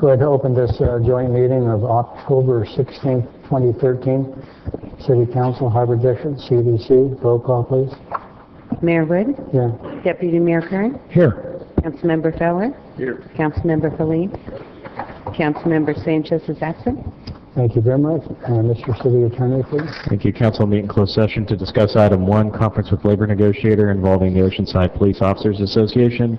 go ahead and open this joint meeting of October 16th, 2013. City Council, Harbor District, CDC. Roll call, please. Mayor Wood? Here. Deputy Mayor Kern? Here. Councilmember Feller? Here. Councilmember Feline? Councilmember Sanchez is absent. Thank you very much. Mr. City Attorney, please. Thank you. Council meet in closed session to discuss item 1, conference with labor negotiator involving the Oceanside Police Officers Association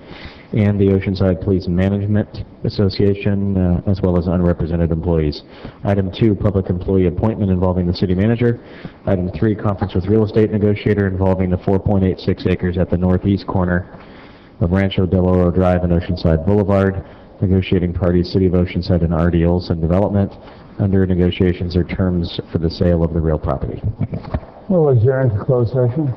and the Oceanside Police Management Association, as well as unrepresented employees. Item 2, public employee appointment involving the city manager. Item 3, conference with real estate negotiator involving the 4.86 acres at the northeast corner of Rancho Del Oro Drive and Oceanside Boulevard. Negotiating parties, City of Oceanside and R.D. Olson Development. Under negotiations are terms for the sale of the real property. We'll adjourn to closed session.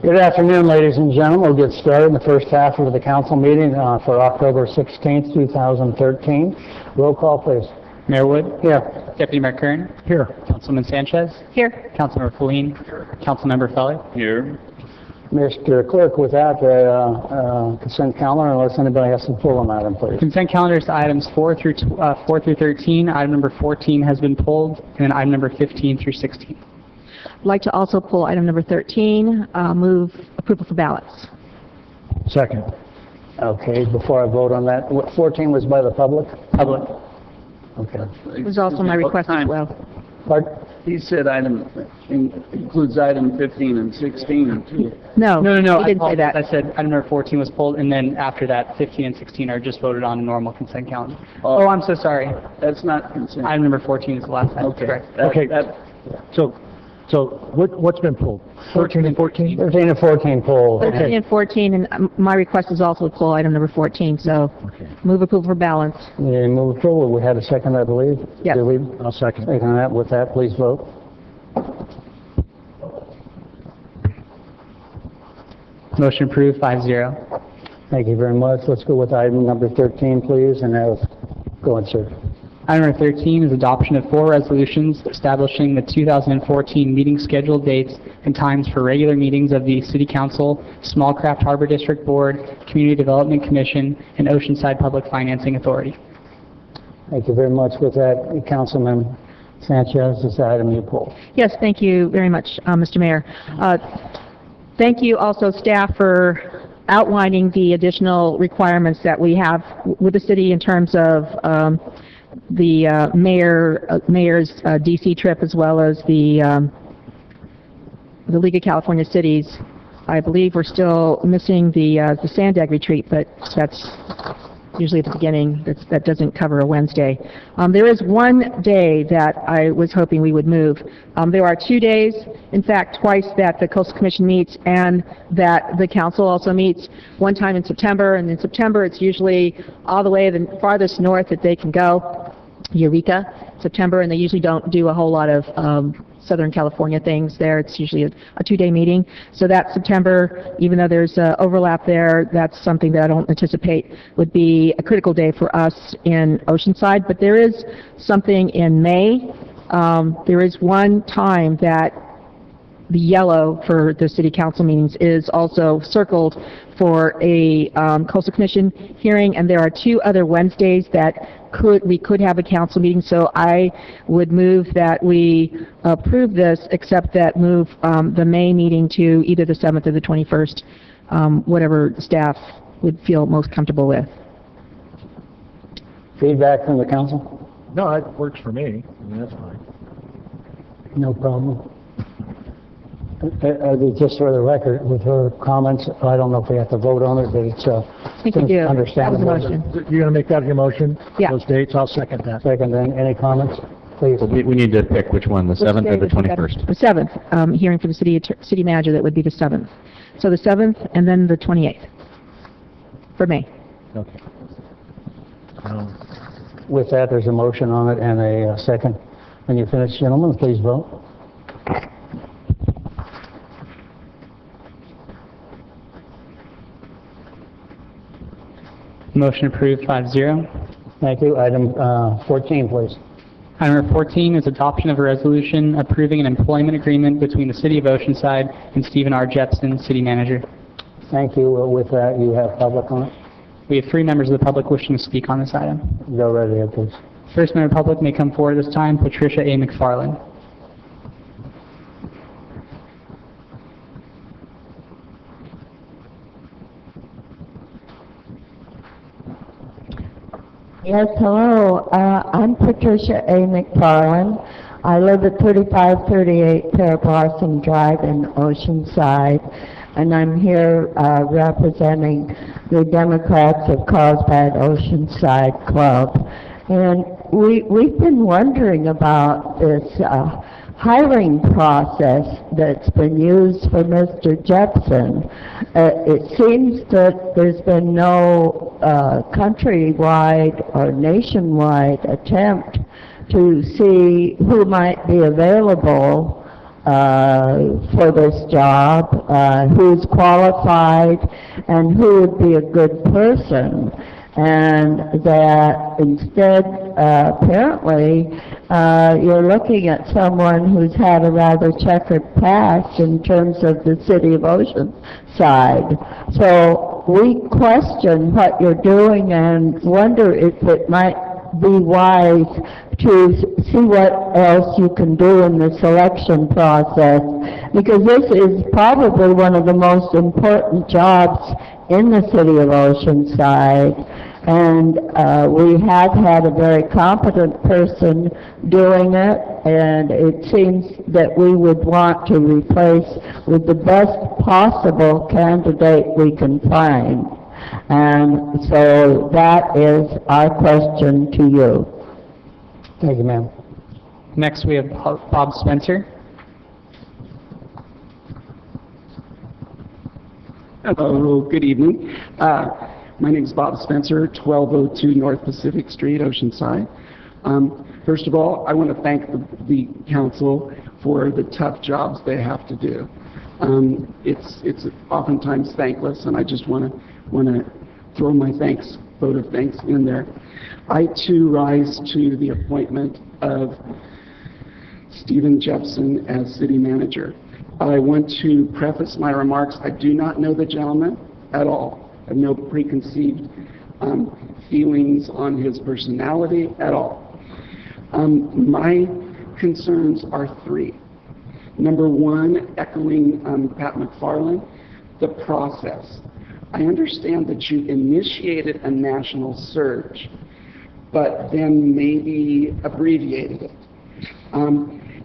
Good afternoon, ladies and gentlemen. We'll get started in the first half of the council meeting for October 16th, 2013. Roll call, please. Mayor Wood. Here. Deputy Mayor Kern. Here. Councilman Sanchez. Here. Councilmember Feline. Councilmember Feller. Here. Mr. Clerk, with that, consent calendar, unless anybody has some pull on item, please. Consent calendar is items 4 through 13. Item number 14 has been pulled, and then item number 15 through 16. I'd like to also pull item number 13, move approval for ballots. Second. Okay, before I vote on that, 14 was by the public? Public. Okay. It was also my request as well. Pardon? He said item, includes item 15 and 16 too. No, No, he I didn't say apologize. that. I said item number 14 was pulled, and then after that, 15 and 16 are just voted on normal consent calendar. Oh, I'm so sorry. That's not consent. Item number 14 is the last item. Okay. Correct. So what's been pulled? 13 and 14? 13 and 14 poll. 13 and 14, and my request is also to pull item number 14, so move approval for balance. We move approval. We had a second, I believe. Yes. Did we? I'll second. Second that. With that, please vote. Motion approved, 5-0. Thank you very much. Let's go with item number 13, please, and go ahead, sir. Item number 13 is adoption of 4 resolutions establishing the 2014 meeting schedule dates and times for regular meetings of the City Council, Small Craft Harbor District Board, Community Development Commission, and Oceanside Public Financing Authority. Thank you very much. With that, Councilman Sanchez, this item you pull. Yes, thank you very much, Mr. Mayor. Thank you also, staff, for outlining the additional requirements that we have with the city in terms of the mayor's DC trip, as well as the League of California Cities. I believe we're still missing the Sandag retreat, but that's usually at the beginning. That doesn't cover a Wednesday. There is one day that I was hoping we would move. There are 2 days, in fact, twice that the Coastal Commission meets and that the council also meets. One time in September, and in September it's usually all the way the farthest north that they can go, Eureka, September, and they usually don't do a whole lot of Southern California things there. It's usually a 2-day meeting. So that September, even though there's overlap there, that's something that I don't anticipate would be a critical day for us in Oceanside. But there is something in May. There is one time that the yellow for the city council meetings is also circled for a Coastal Commission hearing, and there are 2 other Wednesdays that we could have a council meeting. So I would move that we approve this, except that move the May meeting to either the 7th or the 21st, whatever staff would feel most comfortable with. Feedback from the council? No, it works for me. I mean, that's fine. No problem. Just for the record, with her comments, I don't know if we have to vote on it, but it's I think we do. That was understandable. a motion. You're going to make that your motion? Yeah. Those dates? I'll second that. Second, then, any comments? Please. We need to pick which one, the Which 7th day or the would be better? 21st? The 7th, hearing for the city manager, that would be the 7th. So the 7th and then the 28th for May. Okay. With that, there's a motion on it and a second. When you finish, gentlemen, please vote. Motion approved, 5-0. Thank you. Item 14, please. Item number 14 is adoption of a resolution approving an employment agreement between the City of Oceanside and Stephen R. Jepson, City Manager. Thank you. With that, you have public on it. We have 3 members of the public wishing to speak on this item. Go right ahead, please. First member of the public may come forward at this time, Patricia A. McFarland. Yes, hello. I'm Patricia A. McFarland. I live at 3538 Parablossom Drive in Oceanside, and I'm here representing the Democrats of Carlsbad Oceanside Club. And we've been wondering about this hiring process that's been used for Mr. Jepson. It seems that there's been no countrywide or nationwide attempt to see who might be available for this job, who's qualified, and who would be a good person. And that instead, apparently, you're looking at someone who's had a rather checkered past in terms of the city of Oceanside. So we question what you're doing and wonder if it might be wise to see what else you can do in the selection process, because this is probably one of the most important jobs in the city of Oceanside. And we have had a very competent person doing it, and it seems that we would want to replace with the best possible candidate we can find. And so that is our question to you. Thank you, ma'am. Next, we have Bob Spencer. Hello, good evening. My name is Bob Spencer, 1202 North Pacific Street, Oceanside. First of all, I want to thank the council for the tough jobs they have to do. It's oftentimes thankless, and I just want to throw my vote of thanks in there. I too rise to the appointment of Stephen Jepson as city manager. I want to preface my remarks. I do not know the gentleman at all. I have no preconceived feelings on his personality at all. My concerns are three. Number one, echoing Pat McFarland, the process. I understand that you initiated a national search, but then maybe abbreviated it.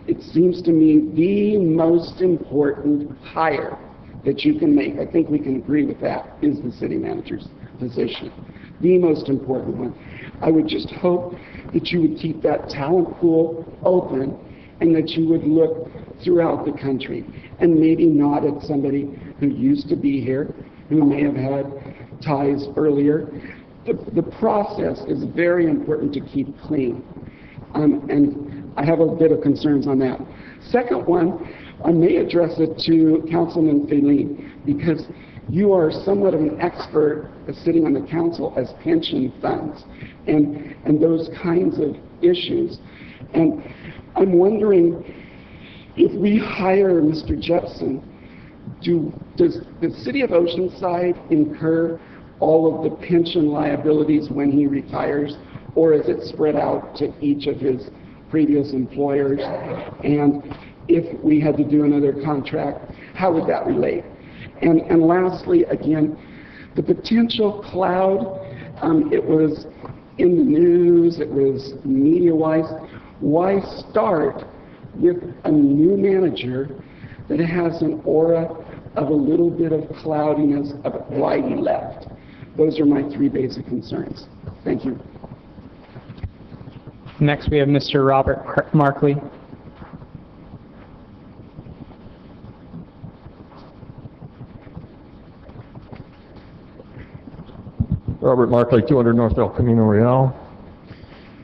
It seems to me the most important hire that you can make, I think we can agree with that, is the city manager's position. The most important one. I would just hope that you would keep that talent pool open and that you would look throughout the country and maybe not at somebody who used to be here, who may have had ties earlier. The process is very important to keep clean. And I have a bit of concerns on that. Second one, I may address it to Councilman Feline, because you are somewhat of an expert sitting on the council as pension funds and those kinds of issues. And I'm wondering, if we hire Mr. Jepson, does the city of Oceanside incur all of the pension liabilities when he retires, or is it spread out to each of his previous employers? And if we had to do another contract, how would that relate? And lastly, again, the potential cloud, it was in the news, it was media-wise. Why start with a new manager that has an aura of a little bit of cloudiness of why he left? Those are my three basic concerns. Thank you. Next, we have Mr. Robert Markley. Robert Markley, 200 North El Camino Real.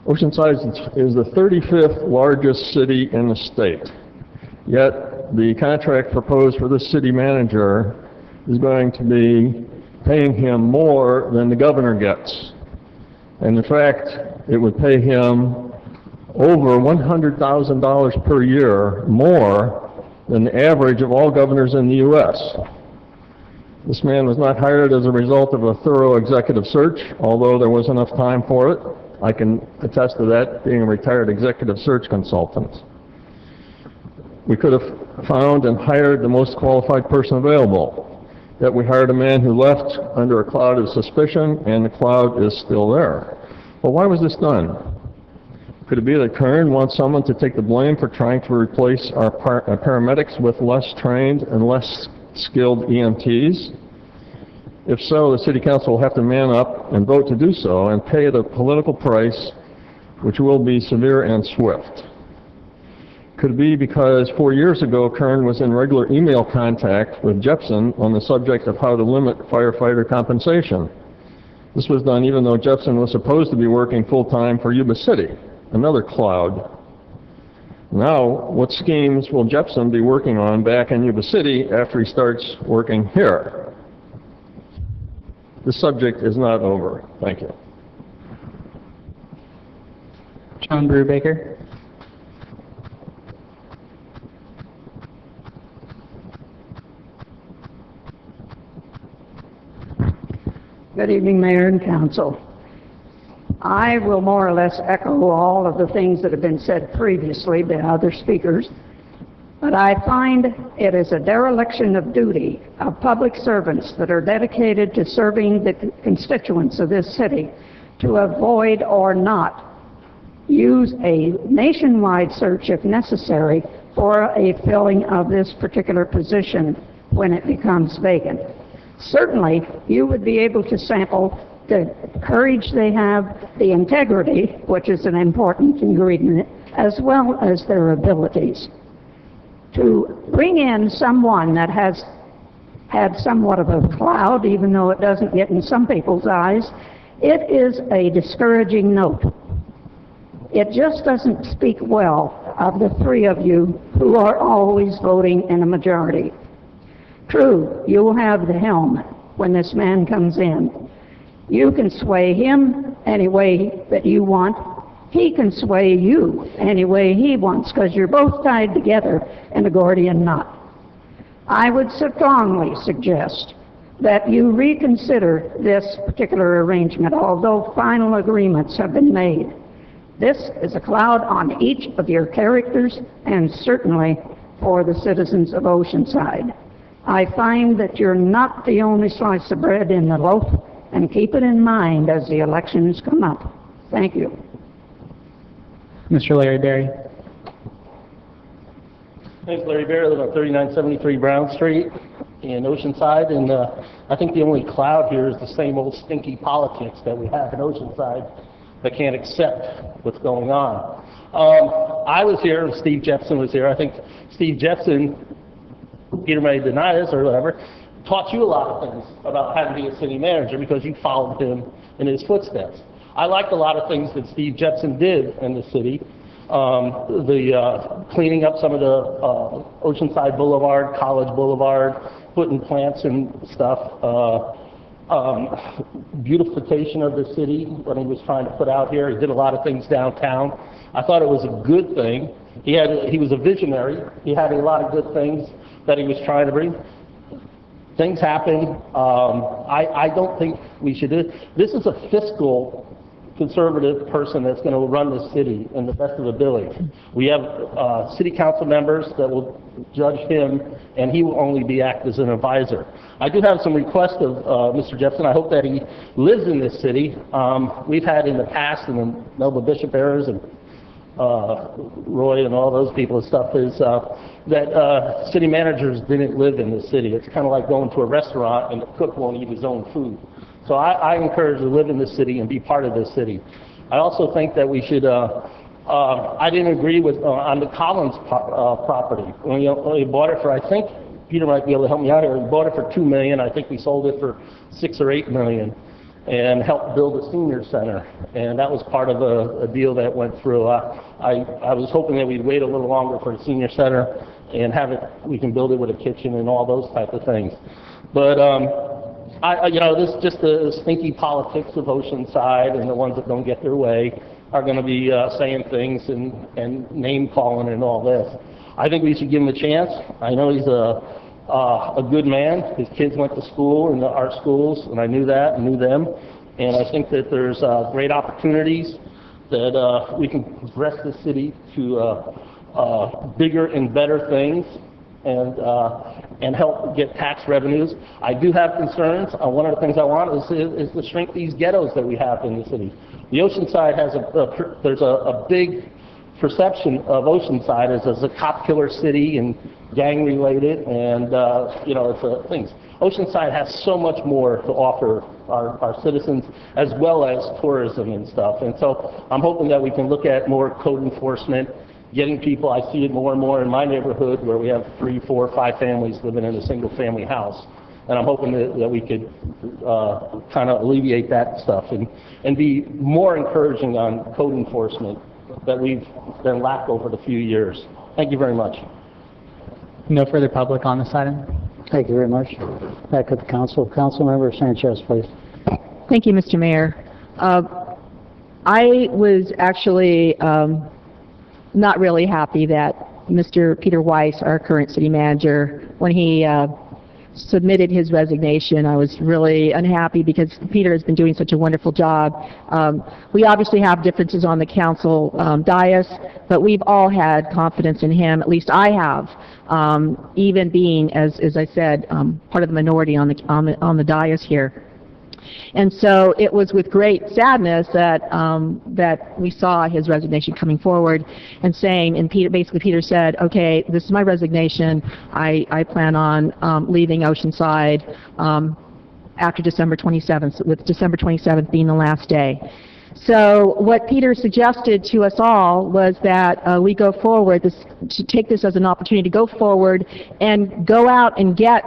Oceanside is the 35th largest city in the state. Yet the contract proposed for this city manager is going to be paying him more than the governor gets. And in fact, it would pay him over $100,000 per year more than the average of all governors in the U.S. This man was not hired as a result of a thorough executive search, although there was enough time for it. I can attest to that, being a retired executive search consultant. We could have found and hired the most qualified person available. Yet we hired a man who left under a cloud of suspicion, and the cloud is still there. Well, why was this done? Could it be that Kern wants someone to take the blame for trying to replace our paramedics with less trained and less skilled EMTs? If so, the City Council will have to man up and vote to do so and pay the political price, which will be severe and swift. Could it be because 4 years ago Kern was in regular email contact with Jepson on the subject of how to limit firefighter compensation? This was done even though Jepson was supposed to be working full-time for Yuba City, another cloud. Now, what schemes will Jepson be working on back in Yuba City after he starts working here? The subject is not over. Thank you. John Brubaker. Good evening, Mayor and Council. I will more or less echo all of the things that have been said previously by other speakers, but I find it is a dereliction of duty of public servants that are dedicated to serving the constituents of this city to avoid or not use a nationwide search if necessary for a filling of this particular position when it becomes vacant. Certainly, you would be able to sample the courage they have, the integrity, which is an important ingredient, as well as their abilities. To bring in someone that has had somewhat of a cloud, even though it doesn't get in some people's eyes, it is a discouraging note. It just doesn't speak well of the three of you who are always voting in a majority. True, you will have the helm when this man comes in. You can sway him any way that you want. He can sway you any way he wants, because you're both tied together in a Gordian knot. I would strongly suggest that you reconsider this particular arrangement, although final agreements have been made. This is a cloud on each of your characters, and certainly for the citizens of Oceanside. I find that you're not the only slice of bread in the loaf, and keep it in mind as the elections come up. Thank you. Mr. Larry Berry. Thanks, Larry Berry. I live on 3973 Brown Street in Oceanside, and I think the only cloud here is the same old stinky politics that we have in Oceanside that can't accept what's going on. I was here, Steve Jepson was here. I think Steve Jepson, Peter may deny this or whatever, taught you a lot of things about how to be a city manager because you followed him in his footsteps. I liked a lot of things that Steve Jepson did in the city. Cleaning up some of the Oceanside Boulevard, College Boulevard, putting plants and stuff. Beautification of the city when he was trying to put out here. He did a lot of things downtown. I thought it was a good thing. He was a visionary. He had a lot of good things that he was trying to bring. Things happen. I don't think we should do it. This is a fiscal conservative person that's going to run the city in the best of ability. We have city council members that will judge him, and he will only be act as an advisor. I do have some requests of Mr. Jepson. I hope that he lives in this city. We've had in the past, in the Melba Bishop eras, and Roy and all those people and stuff, is that city managers didn't live in the city. It's kind of like going to a restaurant and the cook won't eat his own food. So I encourage to live in the city and be part of this city. I also think that we should, I didn't agree with, on the Collins property. When we bought it for, I think, Peter might be able to help me out here, we bought it for $2 million. I think we sold it for $6 or $8 million and helped build a senior center. And that was part of a deal that went through. I was hoping that we'd wait a little longer for the senior center and have it, we can build it with a kitchen and all those type of things. But, this just the stinky politics of Oceanside, and the ones that don't get their way are going to be saying things and name calling and all this. I think we should give him a chance. I know he's a good man. His kids went to school in our schools, and I knew that and knew them. And I think that there's great opportunities that we can progress the city to bigger and better things, and help get tax revenues. I do have concerns. One of the things I want is to shrink these ghettos that we have in the city. The Oceanside has there's a big perception of Oceanside as a cop killer city and gang related, and it's things. Oceanside has so much more to offer our citizens, as well as tourism and stuff. And so I'm hoping that we can look at more code enforcement, getting people. I see it more and more in my neighborhood where we have 3, 4, 5 families living in a single family house. And I'm hoping that we could kind of alleviate that stuff and be more encouraging on code enforcement that we've been lack over the few years. Thank you very much. No further public on this item. Thank you very much. Back at the council. Councilmember Sanchez, please. Thank you, Mr. Mayor. I was actually not really happy that Mr. Peter Weiss, our current city manager, when he submitted his resignation, I was really unhappy because Peter has been doing such a wonderful job. We obviously have differences on the council dais, but we've all had confidence in him, at least I have, even being, as I said, part of the minority on the dais here. And so it was with great sadness that that we saw his resignation coming forward and saying, and Peter said, okay, this is my resignation. I plan on leaving Oceanside after December 27th, with December 27th being the last day. So what Peter suggested to us all was that we go forward, to take this as an opportunity to go forward and go out and get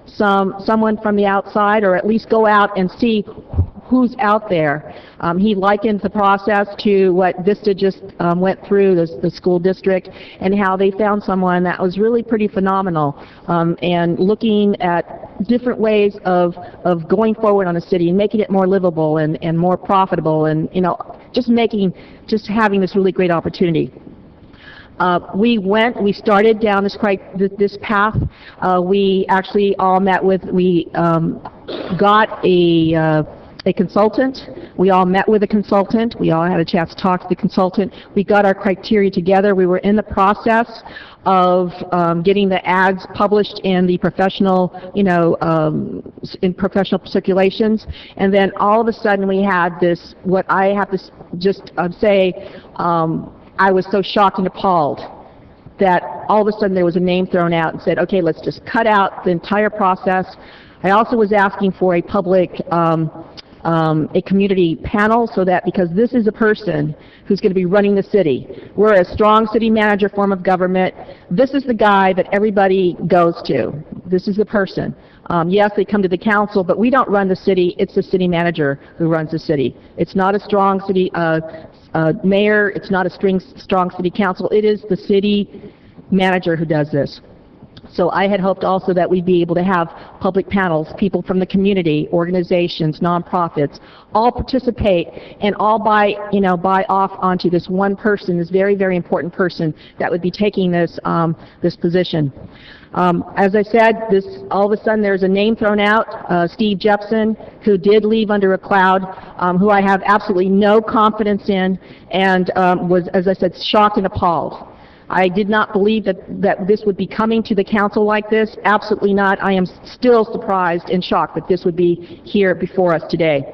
someone from the outside, or at least go out and see who's out there. He likened the process to what Vista just went through, the school district, and how they found someone that was really pretty phenomenal, and looking at different ways of going forward on a city and making it more livable and more profitable, and just having this really great opportunity. We started down this path. We actually all met with, we got a consultant. We all met with a consultant. We all had a chance to talk to the consultant. We got our criteria together. We were in the process of getting the ads published in the professional, in professional circulations. And then all of a sudden we had this, what I have to just say, I was so shocked and appalled that all of a sudden there was a name thrown out and said, okay, let's just cut out the entire process. I also was asking for a public, a community panel, so that, because this is a person who's going to be running the city. We're a strong city manager form of government. This is the guy that everybody goes to. This is the person. Yes, they come to the council, but we don't run the city. It's the city manager who runs the city. It's not a strong city mayor. It's not a strong city council. It is the city manager who does this. So I had hoped also that we'd be able to have public panels, people from the community, organizations, nonprofits, all participate and all buy off onto this one person, this very, very important person that would be taking this position. As I said, all of a sudden there's a name thrown out, Steve Jepson, who did leave under a cloud, who I have absolutely no confidence in, and was, as I said, shocked and appalled. I did not believe that this would be coming to the council like this. Absolutely not. I am still surprised and shocked that this would be here before us today.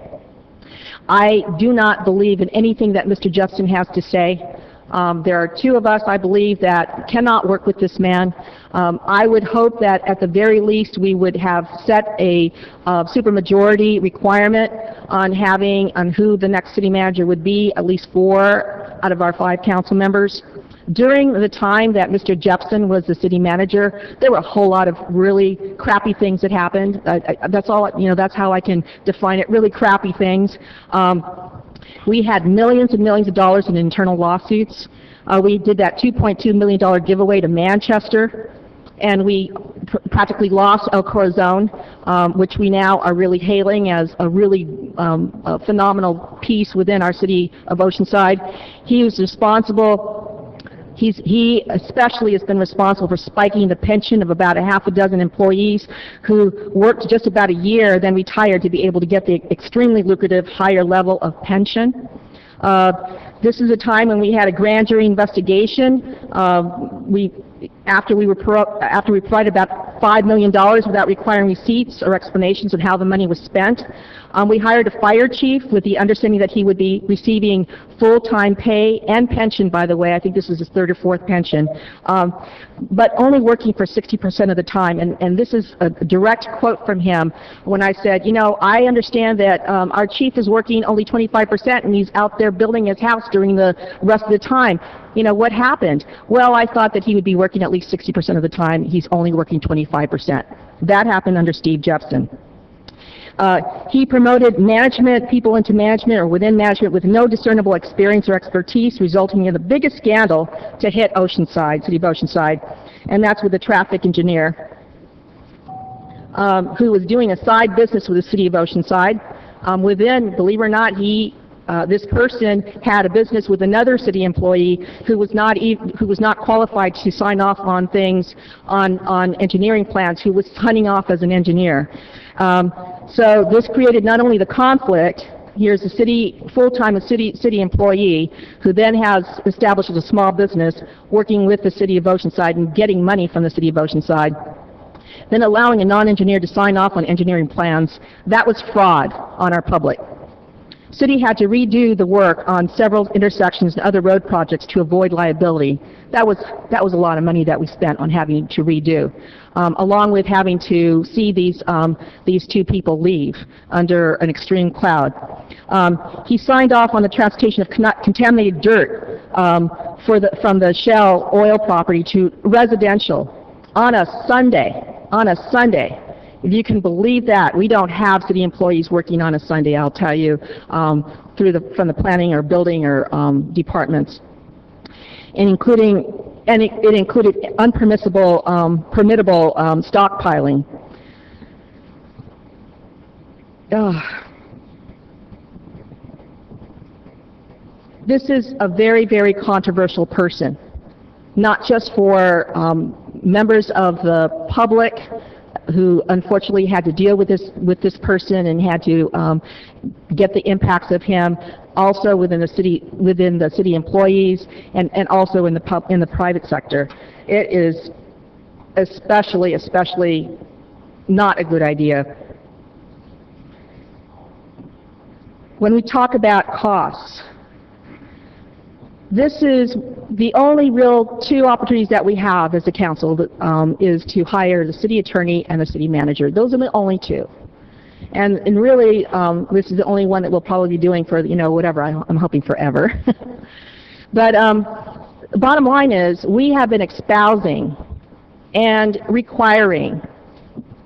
I do not believe in anything that Mr. Jepson has to say. There are two of us, I believe, that cannot work with this man. I would hope that at the very least we would have set a supermajority requirement on who the next city manager would be, at least 4 out of our 5 council members. During the time that Mr. Jepson was the city manager, there were a whole lot of really crappy things that happened. That's all, that's how I can define it, really crappy things. We had millions and millions of dollars in internal lawsuits. We did that $2.2 million giveaway to Manchester, and we practically lost El Corazon, which we now are really hailing as a really phenomenal piece within our city of Oceanside. He was responsible. He especially has been responsible for spiking the pension of about a half a dozen employees who worked just about a year, then retired to be able to get the extremely lucrative higher level of pension. This is a time when we had a grand jury investigation. After we provided about $5 million without requiring receipts or explanations on how the money was spent. We hired a fire chief with the understanding that he would be receiving full-time pay and pension, by the way. I think this is his 3rd or 4th pension, but only working for 60% of the time. And this is a direct quote from him when I said, I understand that our chief is working only 25% and he's out there building his house during the rest of the time. What happened? Well, I thought that he would be working at least 60% of the time. He's only working 25%. That happened under Steve Jepson. He promoted management, people into management or within management with no discernible experience or expertise, resulting in the biggest scandal to hit Oceanside, City of Oceanside, and that's with a traffic engineer who was doing a side business with the City of Oceanside. Believe it or not, this person had a business with another city employee who was not qualified to sign off on things on engineering plans, who was signing off as an engineer. So this created not only the conflict. Here's a full-time city employee who then establishes a small business working with the City of Oceanside and getting money from the City of Oceanside, then allowing a non-engineer to sign off on engineering plans. That was fraud on our public. City had to redo the work on several intersections and other road projects to avoid liability. That was a lot of money that we spent on having to redo, along with having to see these two people leave under an extreme cloud. He signed off on the transportation of contaminated dirt from the Shell oil property to residential on a Sunday. If you can believe that, we don't have city employees working on a Sunday, I'll tell you, from the planning or building or departments, and it included unpermissible, permittable stockpiling. This is a very, very controversial person, not just for members of the public who unfortunately had to deal with this person and had to get the impacts of him, also within the city employees, and also in the private sector. It is especially not a good idea. When we talk about costs, this is the only real two opportunities that we have as a council, is to hire the city attorney and the city manager. Those are the only two. And really, this is the only one that we'll probably be doing for, whatever, I'm hoping forever. But the bottom line is, we have been espousing and requiring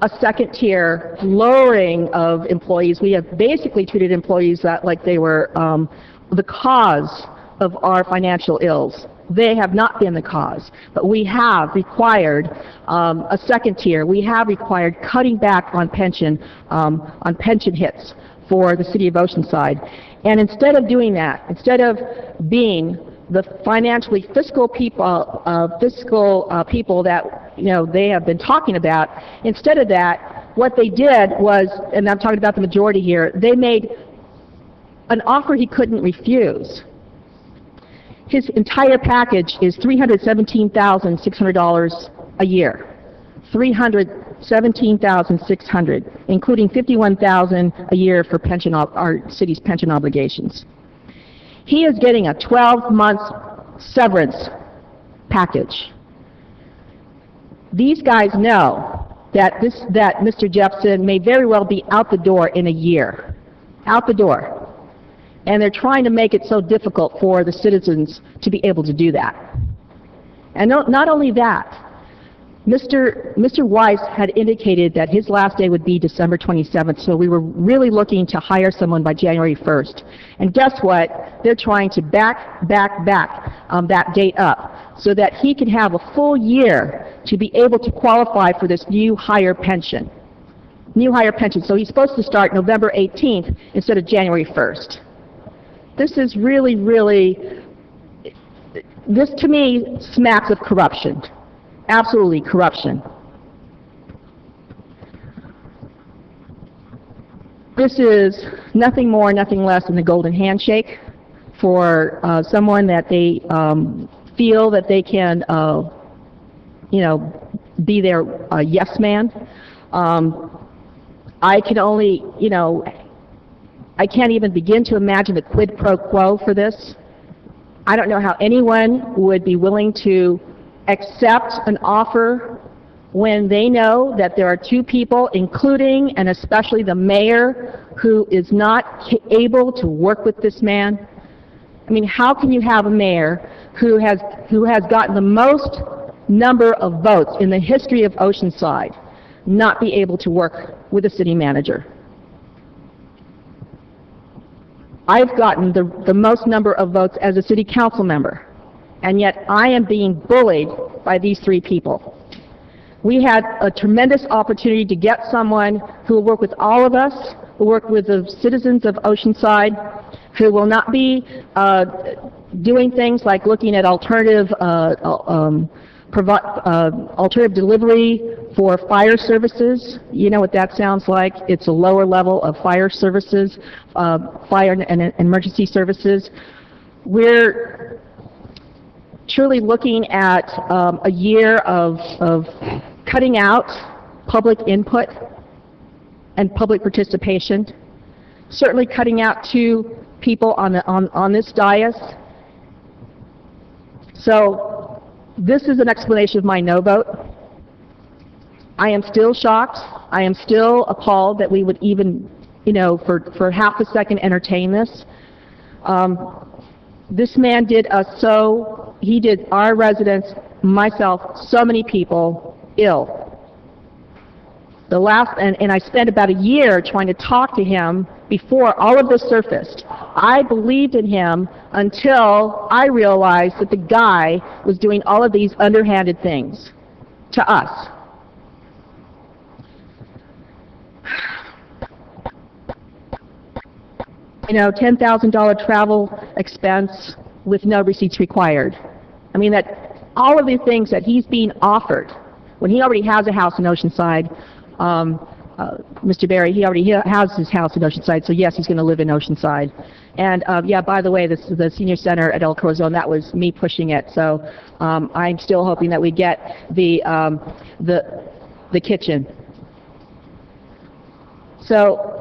a second-tier lowering of employees. We have basically treated employees like they were the cause of our financial ills. They have not been the cause, but we have required a second tier. We have required cutting back on pension hits for the City of Oceanside. And instead of doing that, instead of being the financially fiscal people that they have been talking about, instead of that, what they did was, and I'm talking about the majority here, they made an offer he couldn't refuse. His entire package is $317,600 a year. $317,600, including $51,000 a year for our city's pension obligations. He is getting a 12-month severance package. These guys know that Mr. Jepson may very well be out the door in a year. Out the door. And they're trying to make it so difficult for the citizens to be able to do that. And not only that, Mr. Weiss had indicated that his last day would be December 27th, so we were really looking to hire someone by January 1st. And guess what? They're trying to back that date up so that he can have a full year to be able to qualify for this new higher pension. So he's supposed to start November 18th instead of January 1st. This is this to me smacks of corruption. Absolutely corruption. This is nothing more, nothing less than the golden handshake for someone that they feel that they can, be their yes man. I can only, I can't even begin to imagine the quid pro quo for this. I don't know how anyone would be willing to accept an offer when they know that there are two people, including and especially the mayor, who is not able to work with this man. I mean, how can you have a mayor who has gotten the most number of votes in the history of Oceanside not be able to work with a city manager? I've gotten the most number of votes as a city council member, and yet I am being bullied by these three people. We had a tremendous opportunity to get someone who will work with all of us, who will work with the citizens of Oceanside, who will not be doing things like looking at alternative alternative delivery for fire services. You know what that sounds like. It's a lower level of fire services, fire and emergency services. We're truly looking at a year of cutting out public input and public participation, certainly cutting out two people on this dais. So this is an explanation of my no vote. I am still shocked. I am still appalled that we would even, for half a second entertain this. This man did he did our residents, myself, so many people ill. And I spent about a year trying to talk to him before all of this surfaced. I believed in him until I realized that the guy was doing all of these underhanded things to us. $10,000 travel expense with no receipts required. I mean, that all of the things that he's being offered when he already has a house in Oceanside. Mr. Barry, he already has his house in Oceanside, so yes, he's going to live in Oceanside. And yeah, by the way, the senior center at El Corazon, that was me pushing it. So I'm still hoping that we get the kitchen. So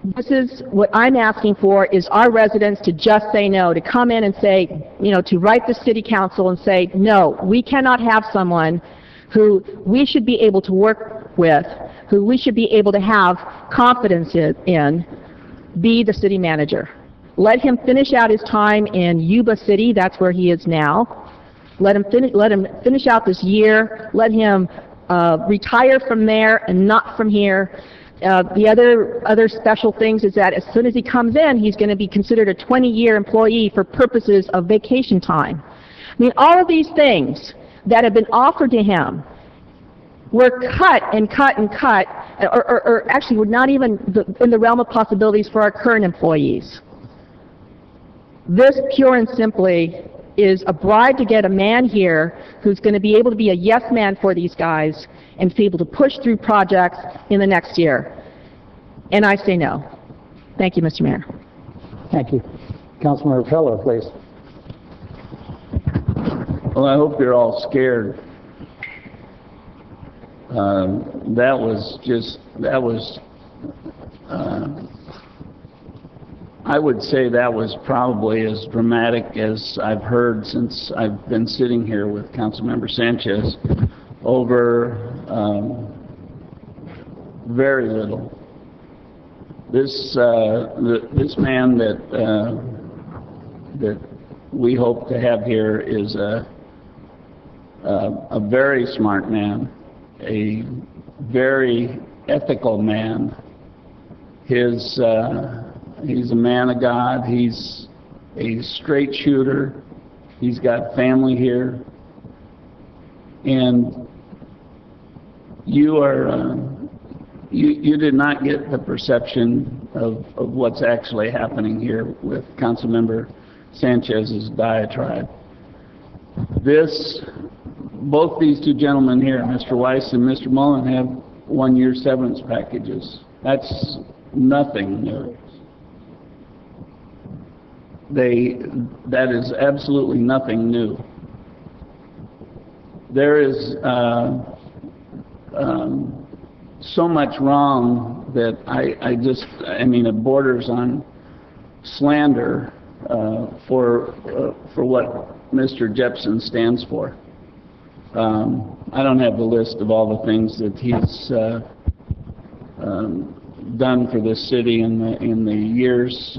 this is what I'm asking for, is our residents to just say no, to come in and say, to write the city council and say, no, we cannot have someone who we should be able to work with, who we should be able to have confidence in, be the city manager. Let him finish out his time in Yuba City, that's where he is now. Let him finish out this year. Let him retire from there and not from here. The other special things is that as soon as he comes in, he's going to be considered a 20-year employee for purposes of vacation time. I mean, all of these things that have been offered to him were cut and cut and cut, or actually were not even in the realm of possibilities for our current employees. This, pure and simply, is a bribe to get a man here who's going to be able to be a yes man for these guys and be able to push through projects in the next year. And I say no. Thank you, Mr. Mayor. Thank you. Councilmember Fellow, please. Well, I hope you're all scared. I would say that was probably as dramatic as I've heard since I've been sitting here with Councilmember Sanchez over very little. This man that we hope to have here is a very smart man, a very ethical man. He's a man of God. He's a straight shooter. He's got family here. And you did not get the perception of what's actually happening here with Councilmember Sanchez's diatribe. Both these two gentlemen here, Mr. Weiss and Mr. Mullen, have 1-year severance packages. That's nothing new. That is absolutely nothing new. There is so much wrong that I mean, it borders on slander for what Mr. Jepson stands for. I don't have the list of all the things that he's done for this city in the years,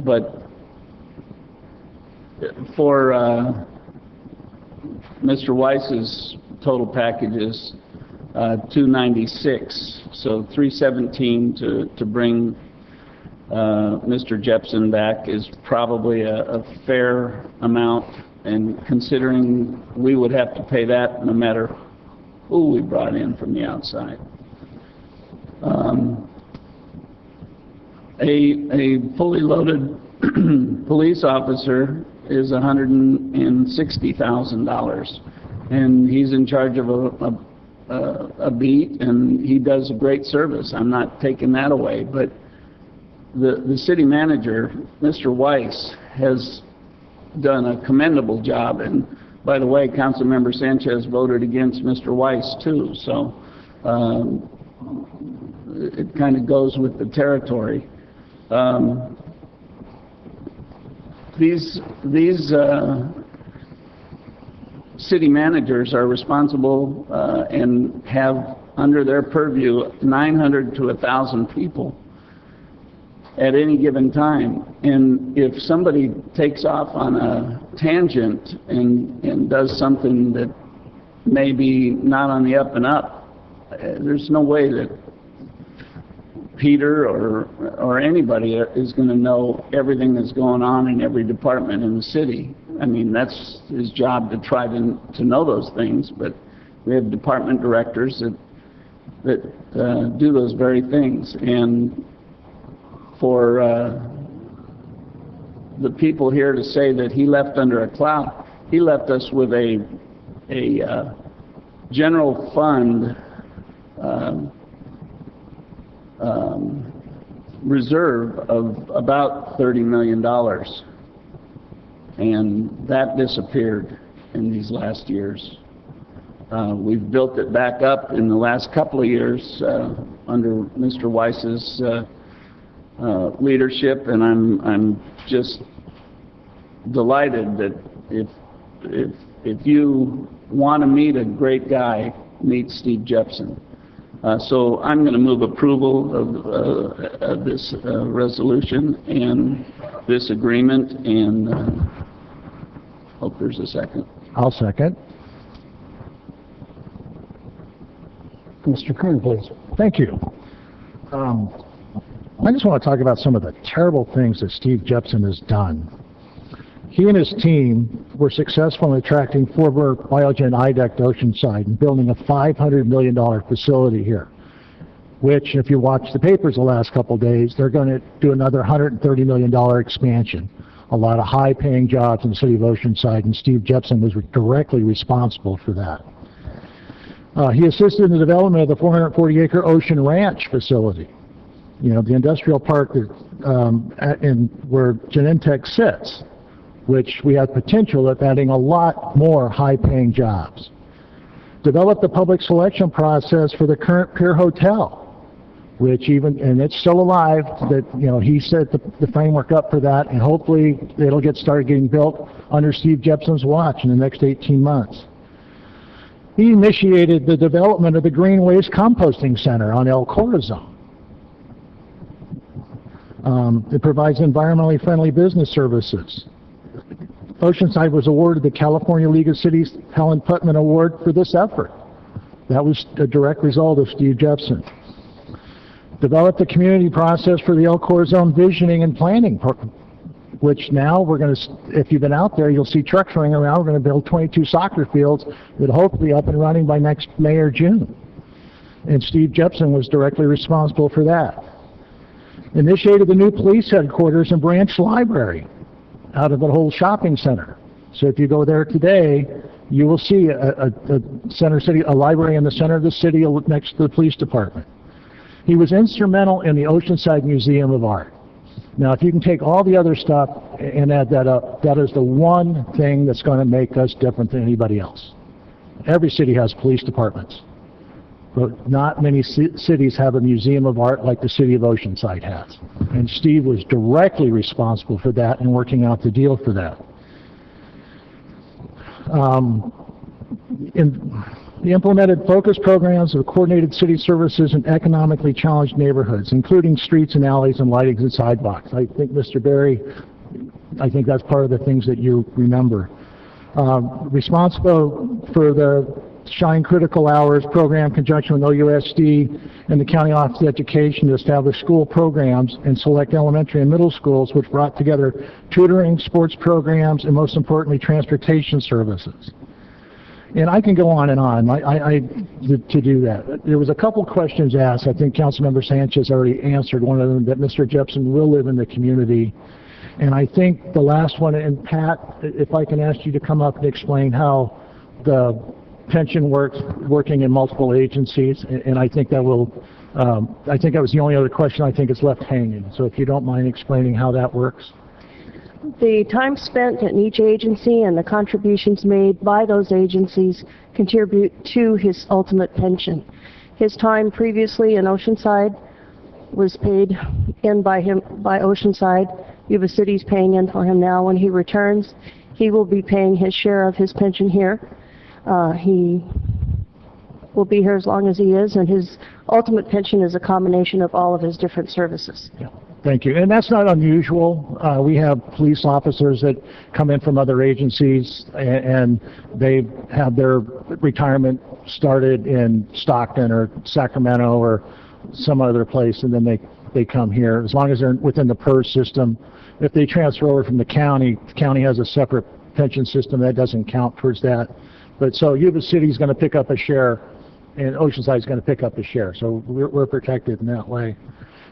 but for Mr. Weiss's total package is $296, so $317 to bring Mr. Jepson back is probably a fair amount, and considering we would have to pay that no matter who we brought in from the outside. A fully loaded police officer is $160,000, and he's in charge of a beat, and he does a great service. I'm not taking that away, but the city manager, Mr. Weiss, has done a commendable job. And by the way, Councilmember Sanchez voted against Mr. Weiss too, so it kind of goes with the territory. These city managers are responsible and have under their purview 900 to 1,000 people at any given time. And if somebody takes off on a tangent and does something that may be not on the up and up, there's no way that Peter or anybody is going to know everything that's going on in every department in the city. I mean, that's his job to try to know those things, but we have department directors that do those very things. And for the people here to say that he left under a cloud, he left us with a general fund reserve of about $30 million, and that disappeared in these last years. We've built it back up in the last couple of years under Mr. Weiss's leadership, and I'm just delighted that if you want to meet a great guy, meet Steve Jepson. So I'm going to move approval of this resolution and this agreement, and hope there's a second. I'll second. Mr. Kern, please. Thank you. I just want to talk about some of the terrible things that Steve Jepson has done. He and his team were successful in attracting former Biogen IDEC to Oceanside and building a $500 million facility here, which, if you watch the papers the last couple of days, they're going to do another $130 million expansion. A lot of high-paying jobs in the city of Oceanside, and Steve Jepson was directly responsible for that. He assisted in the development of the 440-acre Ocean Ranch facility, you know, the industrial park where Genentech sits, which we have potential of adding a lot more high-paying jobs. Developed the public selection process for the current Pier Hotel, which and it's still alive, that, you know, he set the framework up for that, and hopefully it'll get started getting built under Steve Jepson's watch in the next 18 months. He initiated the development of the Green Waste Composting Center on El Corazon. It provides environmentally friendly business services. Oceanside was awarded the California League of Cities Helen Putman Award for this effort. That was a direct result of Steve Jepson. Developed the community process for the El Corazon visioning and planning, which now we're going to, if you've been out there, you'll see trucks running around. We're going to build 22 soccer fields that hopefully up and running by next May or June. And Steve Jepson was directly responsible for that. Initiated the new police headquarters and branch library out of the whole shopping center. So if you go there today, you will see a library in the center of the city next to the police department. He was instrumental in the Oceanside Museum of Art. Now, if you can take all the other stuff and add that up, that is the one thing that's going to make us different than anybody else. Every city has police departments, but not many cities have a museum of art like the city of Oceanside has. And Steve was directly responsible for that and working out the deal for that. He implemented focus programs of coordinated city services in economically challenged neighborhoods, including streets and alleys and lightings and sidewalks. I think, Mr. Berry, I think that's part of the things that you remember. Responsible for the Shine Critical Hours program in conjunction with OUSD and the County Office of Education to establish school programs in select elementary and middle schools, which brought together tutoring, sports programs, and most importantly, transportation services. And I can go on and on to do that. There was a couple questions asked. I think Councilmember Sanchez already answered one of them, that Mr. Jepson will live in the community. And I think the last one, and Pat, if I can ask you to come up and explain how the pension works, working in multiple agencies, and I think that will, I think that was the only other question I think is left hanging. So if you don't mind explaining how that works. The time spent in each agency and the contributions made by those agencies contribute to his ultimate pension. His time previously in Oceanside was paid in by Oceanside. Yuba City's paying in for him now. When he returns, he will be paying his share of his pension here. He will be here as long as he is, and his ultimate pension is a combination of all of his different services. Yeah. Thank you. And that's not unusual. We have police officers that come in from other agencies, and they have their retirement started in Stockton or Sacramento or some other place, and then they come here. As long as they're within the PERS system. If they transfer over from the county has a separate pension system that doesn't count towards that. But so Yuba City's going to pick up a share, and Oceanside's going to pick up a share. So we're protected in that way.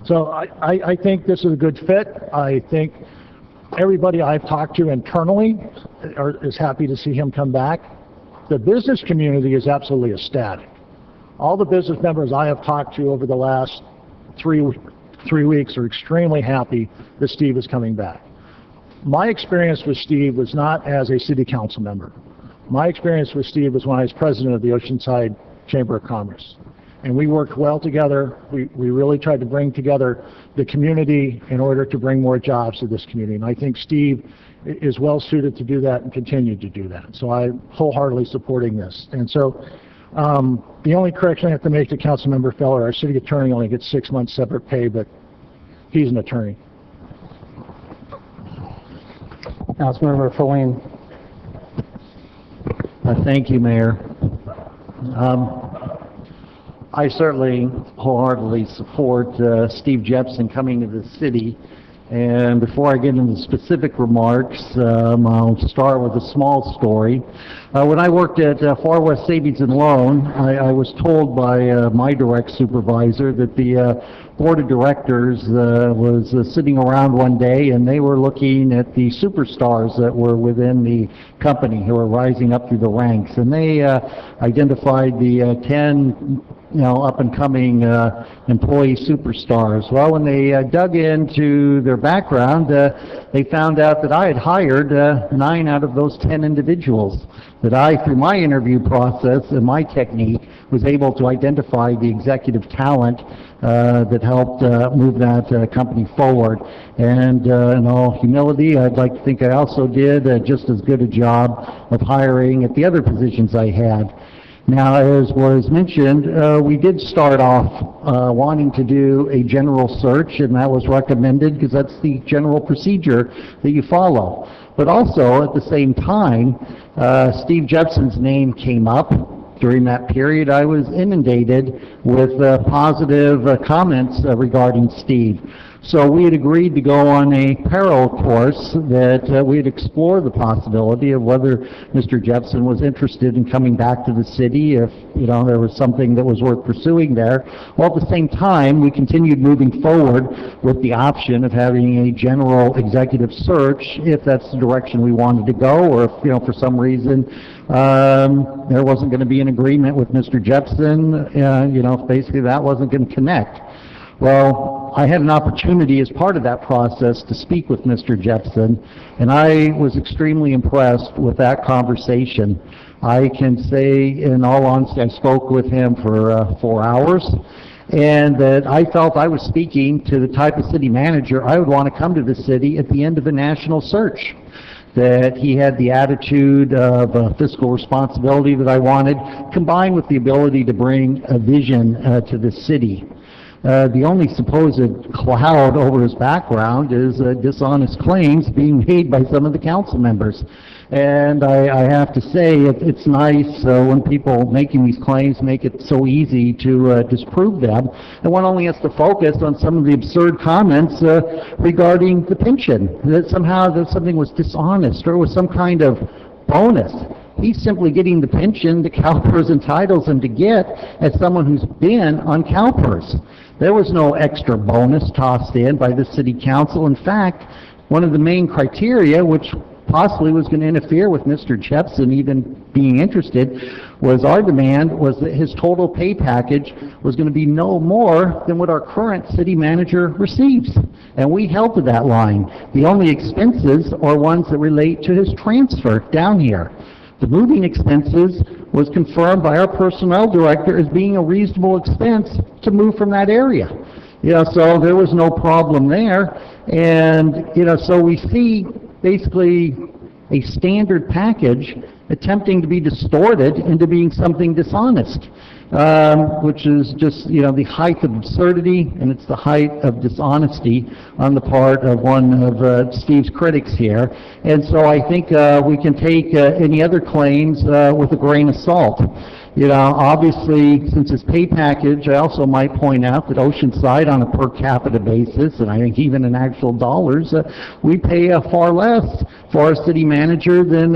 So I think this is a good fit. I think everybody I've talked to internally is happy to see him come back. The business community is absolutely ecstatic. All the business members I have talked to over the last three weeks are extremely happy that Steve is coming back. My experience with Steve was not as a city council member. My experience with Steve was when I was president of the Oceanside Chamber of Commerce. And we worked well together. We really tried to bring together the community in order to bring more jobs to this community. And I think Steve is well suited to do that and continue to do that. So I'm wholeheartedly supporting this. And so the only correction I have to make to Councilmember Feller, our city attorney only gets 6 months separate pay, but he's an attorney. Councilmember Feline. Thank you, Mayor. I certainly wholeheartedly support Steve Jepson coming to the city. And before I get into specific remarks, I'll start with a small story. When I worked at Far West Savings and Loan, I was told by my direct supervisor that the board of directors was sitting around one day, and they were looking at the superstars that were within the company who were rising up through the ranks. And they identified the 10 up-and-coming employee superstars. Well, when they dug into their background, they found out that I had hired 9 out of those 10 individuals. That I, through my interview process and my technique, was able to identify the executive talent that helped move that company forward. And in all humility, I'd like to think I also did just as good a job of hiring at the other positions I had. Now, as was mentioned, we did start off wanting to do a general search, and that was recommended because that's the general procedure that you follow. But also, at the same time, Steve Jepson's name came up. During that period, I was inundated with positive comments regarding Steve. So we had agreed to go on a parallel course that we'd explore the possibility of whether Mr. Jepson was interested in coming back to the city if, there was something that was worth pursuing there. While at the same time, we continued moving forward with the option of having a general executive search if that's the direction we wanted to go, or if, for some reason, there wasn't going to be an agreement with Mr. Jepson, if basically that wasn't going to connect. Well, I had an opportunity as part of that process to speak with Mr. Jepson, and I was extremely impressed with that conversation. I can say, in all honesty, I spoke with him for 4 hours, and that I felt I was speaking to the type of city manager I would want to come to the city at the end of a national search. That he had the attitude of fiscal responsibility that I wanted, combined with the ability to bring a vision to the city. The only supposed cloud over his background is dishonest claims being made by some of the council members. And I have to say, it's nice when people making these claims make it so easy to disprove them. And one only has to focus on some of the absurd comments regarding the pension, that somehow that something was dishonest or was some kind of bonus. He's simply getting the pension that CalPERS entitles him to get as someone who's been on CalPERS. There was no extra bonus tossed in by the city council. In fact, one of the main criteria, which possibly was going to interfere with Mr. Jepson even being interested, was our demand was that his total pay package was going to be no more than what our current city manager receives. And we held to that line. The only expenses are ones that relate to his transfer down here. The moving expenses was confirmed by our personnel director as being a reasonable expense to move from that area. So there was no problem there. And, so we see basically a standard package attempting to be distorted into being something dishonest, which is just, the height of absurdity, and it's the height of dishonesty on the part of one of Steve's critics here. And so I think we can take any other claims with a grain of salt. Obviously, since his pay package, I also might point out that Oceanside, on a per capita basis, and I think even in actual dollars, we pay far less for our city manager than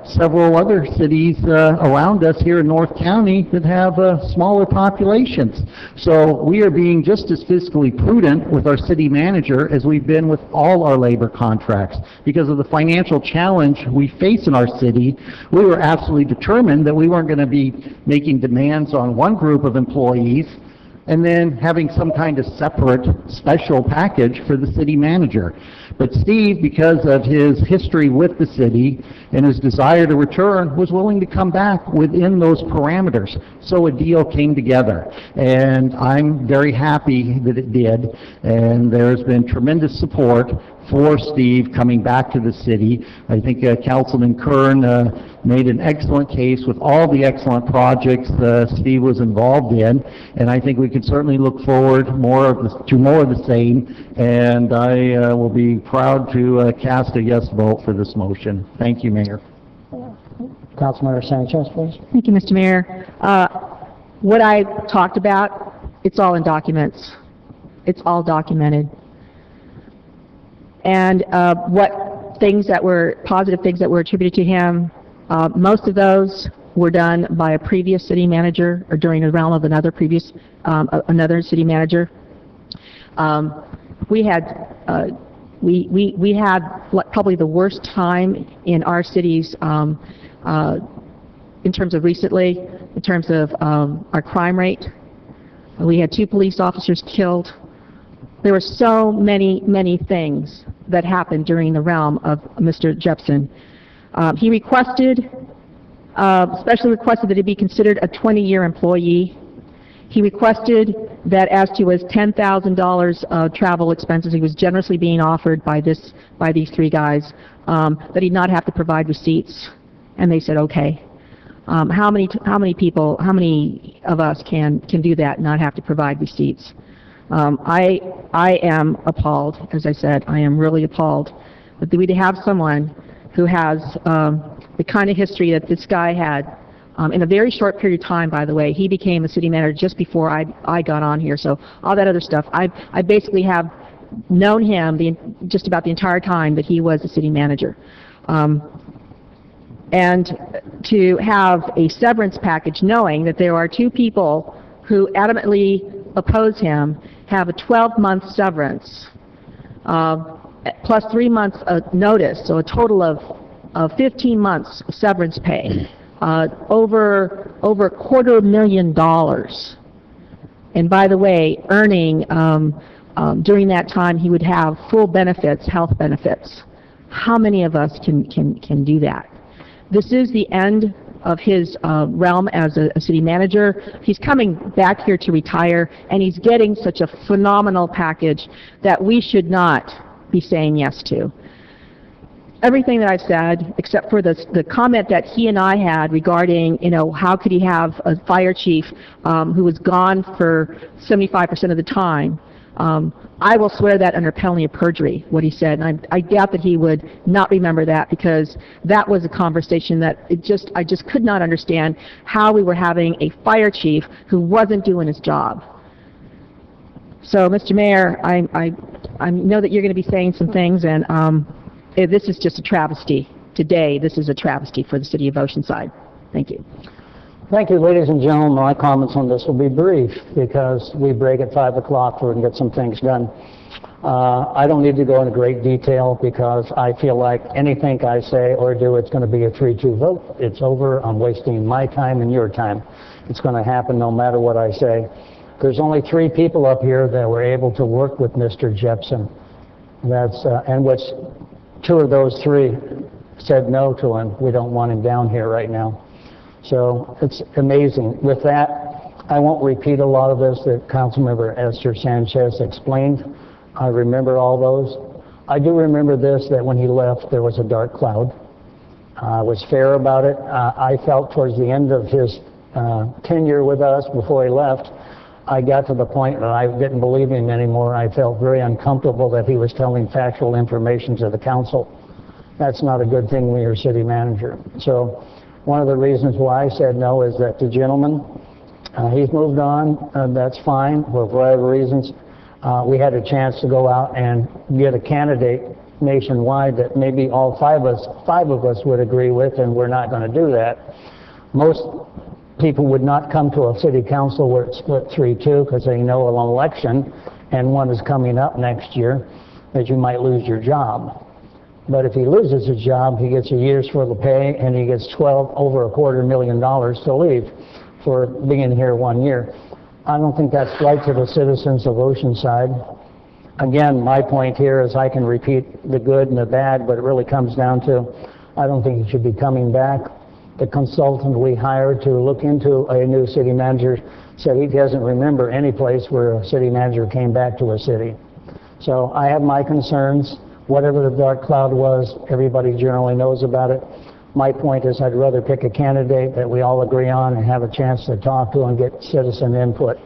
several other cities around us here in North County that have smaller populations. So we are being just as fiscally prudent with our city manager as we've been with all our labor contracts. Because of the financial challenge we face in our city, we were absolutely determined that we weren't going to be making demands on one group of employees and then having some kind of separate special package for the city manager. But Steve, because of his history with the city and his desire to return, was willing to come back within those parameters. So a deal came together. And I'm very happy that it did. And there's been tremendous support for Steve coming back to the city. I think Councilman Kern made an excellent case with all the excellent projects Steve was involved in, and I think we can certainly look forward to more of the same, and I will be proud to cast a yes vote for this motion. Thank you, Mayor. Councilmember Sanchez, please. Thank you, Mr. Mayor. What I talked about, it's all in documents. It's all documented. And what things that were, positive things that were attributed to him, most of those were done by a previous city manager or during the realm of another city manager. We had probably the worst time in our cities in terms of recently, in terms of our crime rate. We had 2 police officers killed. There were so many things that happened during the realm of Mr. Jepson. He requested, specially requested that he be considered a 20-year employee. He requested that as to his $10,000 travel expenses, he was generously being offered by these 3 guys, that he'd not have to provide receipts. And they said, okay. How many of us can do that and not have to provide receipts? I am appalled, as I said, I am really appalled that we'd have someone who has the kind of history that this guy had. In a very short period of time, by the way, he became a city manager just before I got on here, so all that other stuff, I basically have known him just about the entire time that he was a city manager. And to have a severance package knowing that there are 2 people who adamantly oppose him have a 12-month severance plus 3 months notice, so a total of 15 months severance pay, over $250,000. And by the way, earning during that time he would have full benefits, health benefits. How many of us can do that? This is the end of his realm as a city manager. He's coming back here to retire, and he's getting such a phenomenal package that we should not be saying yes to. everything that I've said, except for the comment that he and I had regarding, how could he have a fire chief who was gone for 75% of the time. I will swear that under penalty of perjury, what he said, and I doubt that he would not remember that, because that was a conversation that I just could not understand how we were having a fire chief who wasn't doing his job. So, Mr. Mayor, I know that you're going to be saying some things, and this is just a travesty. Today, this is a travesty for the city of Oceanside. Thank you. Thank you, ladies and gentlemen. My comments on this will be brief because we break at 5 o'clock so we can get some things done. I don't need to go into great detail because I feel like anything I say or do, it's going to be a 3-2 vote. It's over. I'm wasting my time and your time. It's going to happen no matter what I say. There's only 3 people up here that were able to work with Mr. Jepson. And which 2 of those 3 said no to him. We don't want him down here right now. So it's amazing. With that, I won't repeat a lot of this that Councilmember Esther Sanchez explained. I remember all those. I do remember this, that when he left, there was a dark cloud. I was fair about it. I felt towards the end of his tenure with us, before he left, I got to the point that I didn't believe him anymore. I felt very uncomfortable that he was telling factual information to the council. That's not a good thing when you're a city manager. So one of the reasons why I said no is that the gentleman, he's moved on, that's fine, for whatever reasons. We had a chance to go out and get a candidate nationwide that maybe all 5 of us would agree with, and we're not going to do that. Most people would not come to a city council where it's split 3-2 because they know an election, and one is coming up next year, that you might lose your job. But if he loses his job, he gets a year's worth of pay, and he gets over $250,000 to leave for being here 1 year. I don't think that's right to the citizens of Oceanside. Again, my point here is I can repeat the good and the bad, but it really comes down to I don't think he should be coming back. The consultant we hired to look into a new city manager said he doesn't remember any place where a city manager came back to a city. So I have my concerns. Whatever the dark cloud was, everybody generally knows about it. My point is I'd rather pick a candidate that we all agree on and have a chance to talk to and get citizen input.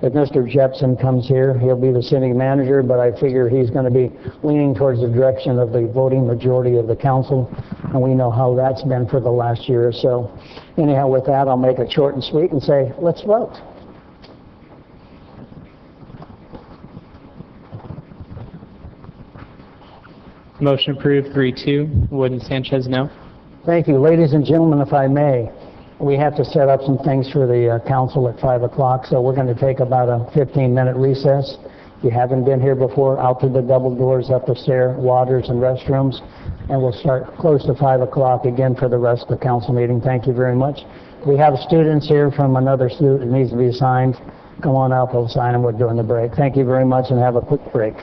If Mr. Jepson comes here, he'll be the city manager, but I figure he's going to be leaning towards the direction of the voting majority of the council, and we know how that's been for the last year or so. Anyhow, with that, I'll make it short and sweet and say, let's vote. Motion approved, 3-2. Wood and Sanchez, no. Thank you. Ladies and gentlemen, if I may, we have to set up some things for the council at 5 o'clock, so we're going to take about a 15-minute recess. If you haven't been here before, out through the double doors, up the stair, waters and restrooms, and we'll start close to 5 o'clock again for the rest of the council meeting. Thank you very much. We have students here from another student that needs to be signed. Come on out, we'll sign them. We're doing the break. Thank you very much, and have a quick break.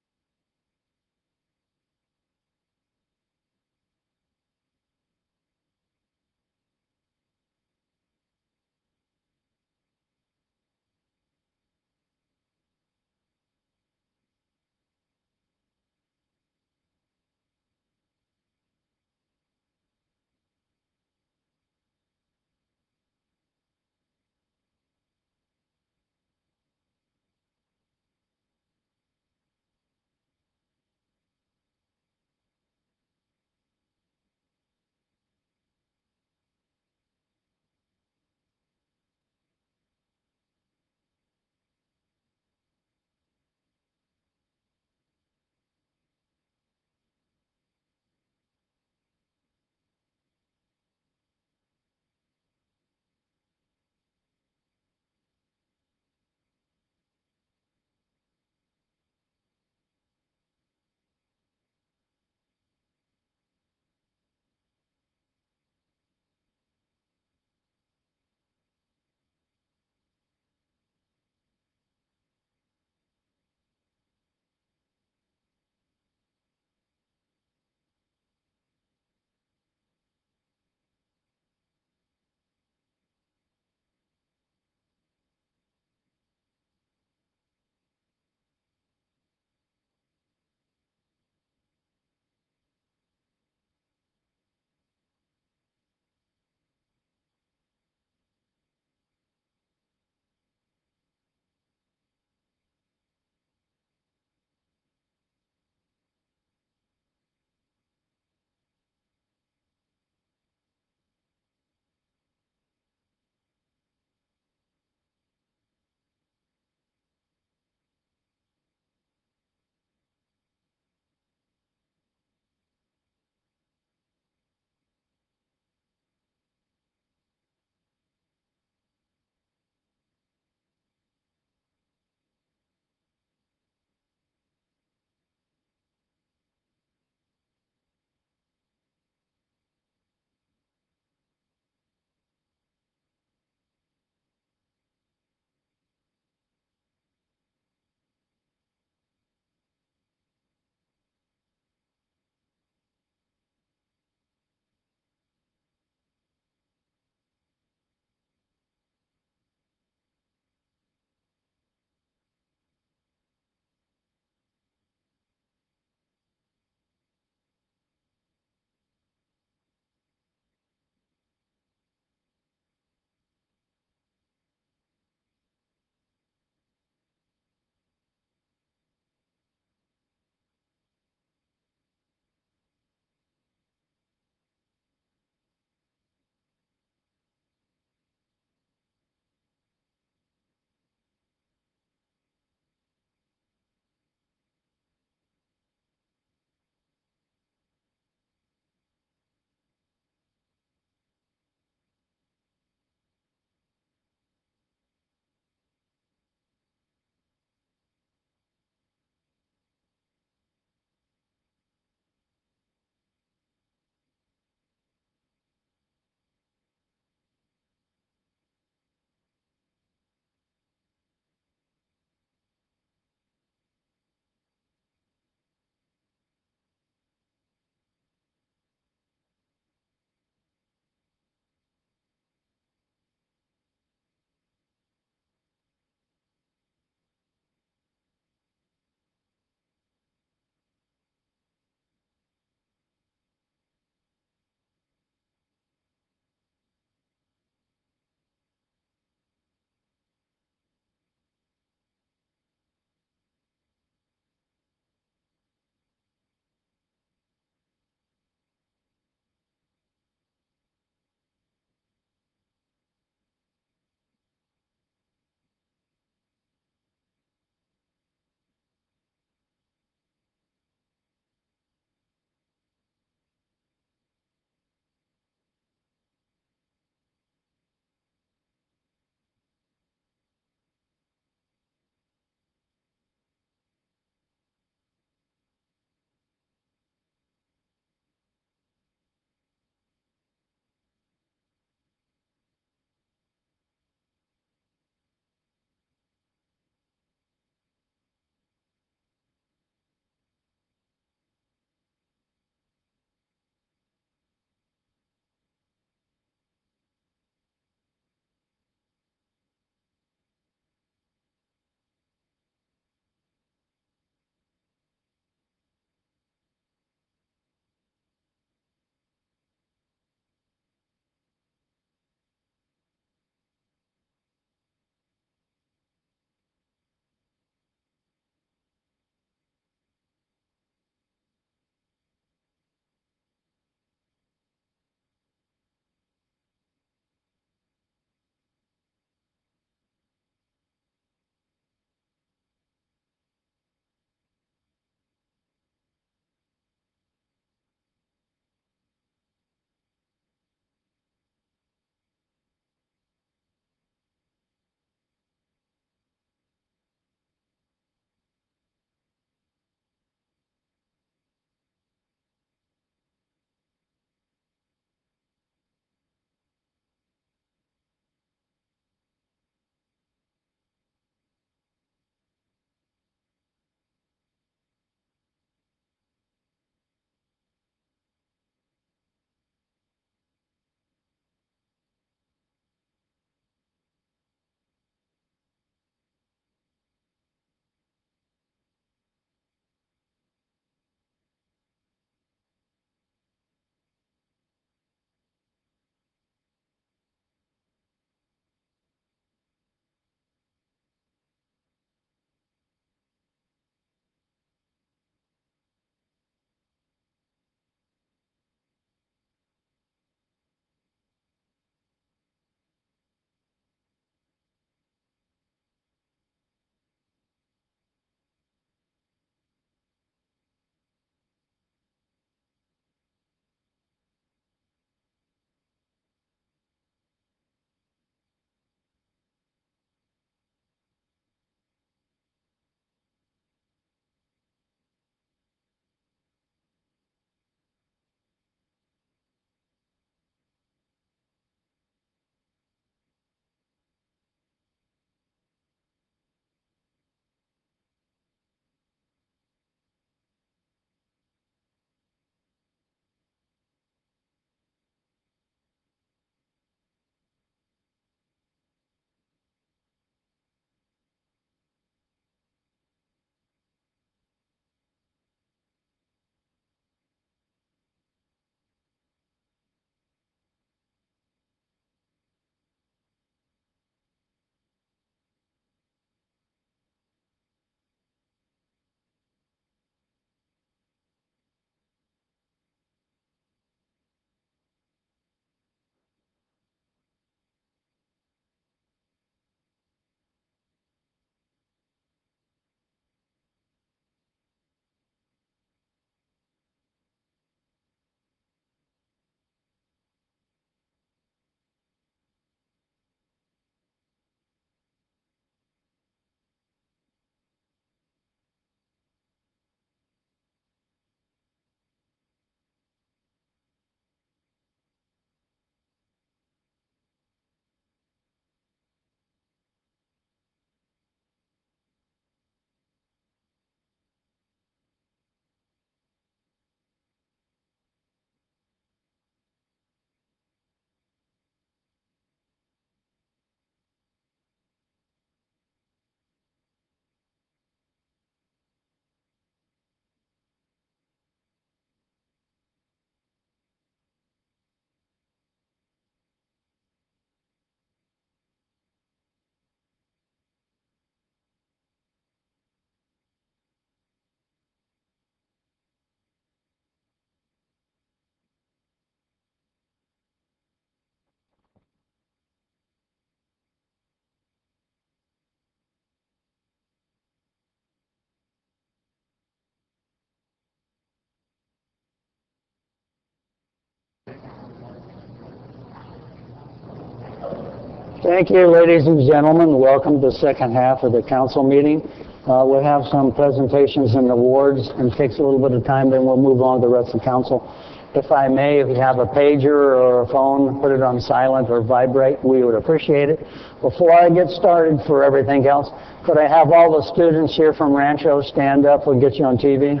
Thank you, ladies and gentlemen. Welcome to the second half of the council meeting. We'll have some presentations and awards, and it takes a little bit of time, then we'll move on to the rest of the council. If I may, if you have a pager or a phone, put it on silent or vibrate. We would appreciate it. Before I get started for everything else, could I have all the students here from Rancho stand up? We'll get you on TV.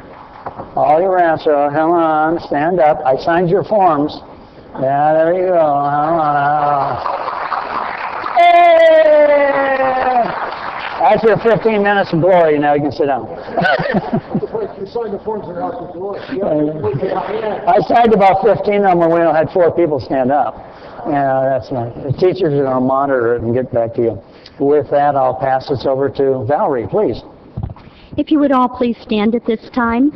All your Rancho, come on, stand up. I signed your forms. Yeah, there you go. Come on. Hey! That's your 15 minutes of glory. Now you can sit down. You signed the forms and out the door. I signed about 15 of them when we only had 4 people stand up. That's nice. The teachers are going to monitor it and get back to you. With that, I'll pass this over to Valerie, please. If you would all please stand at this time.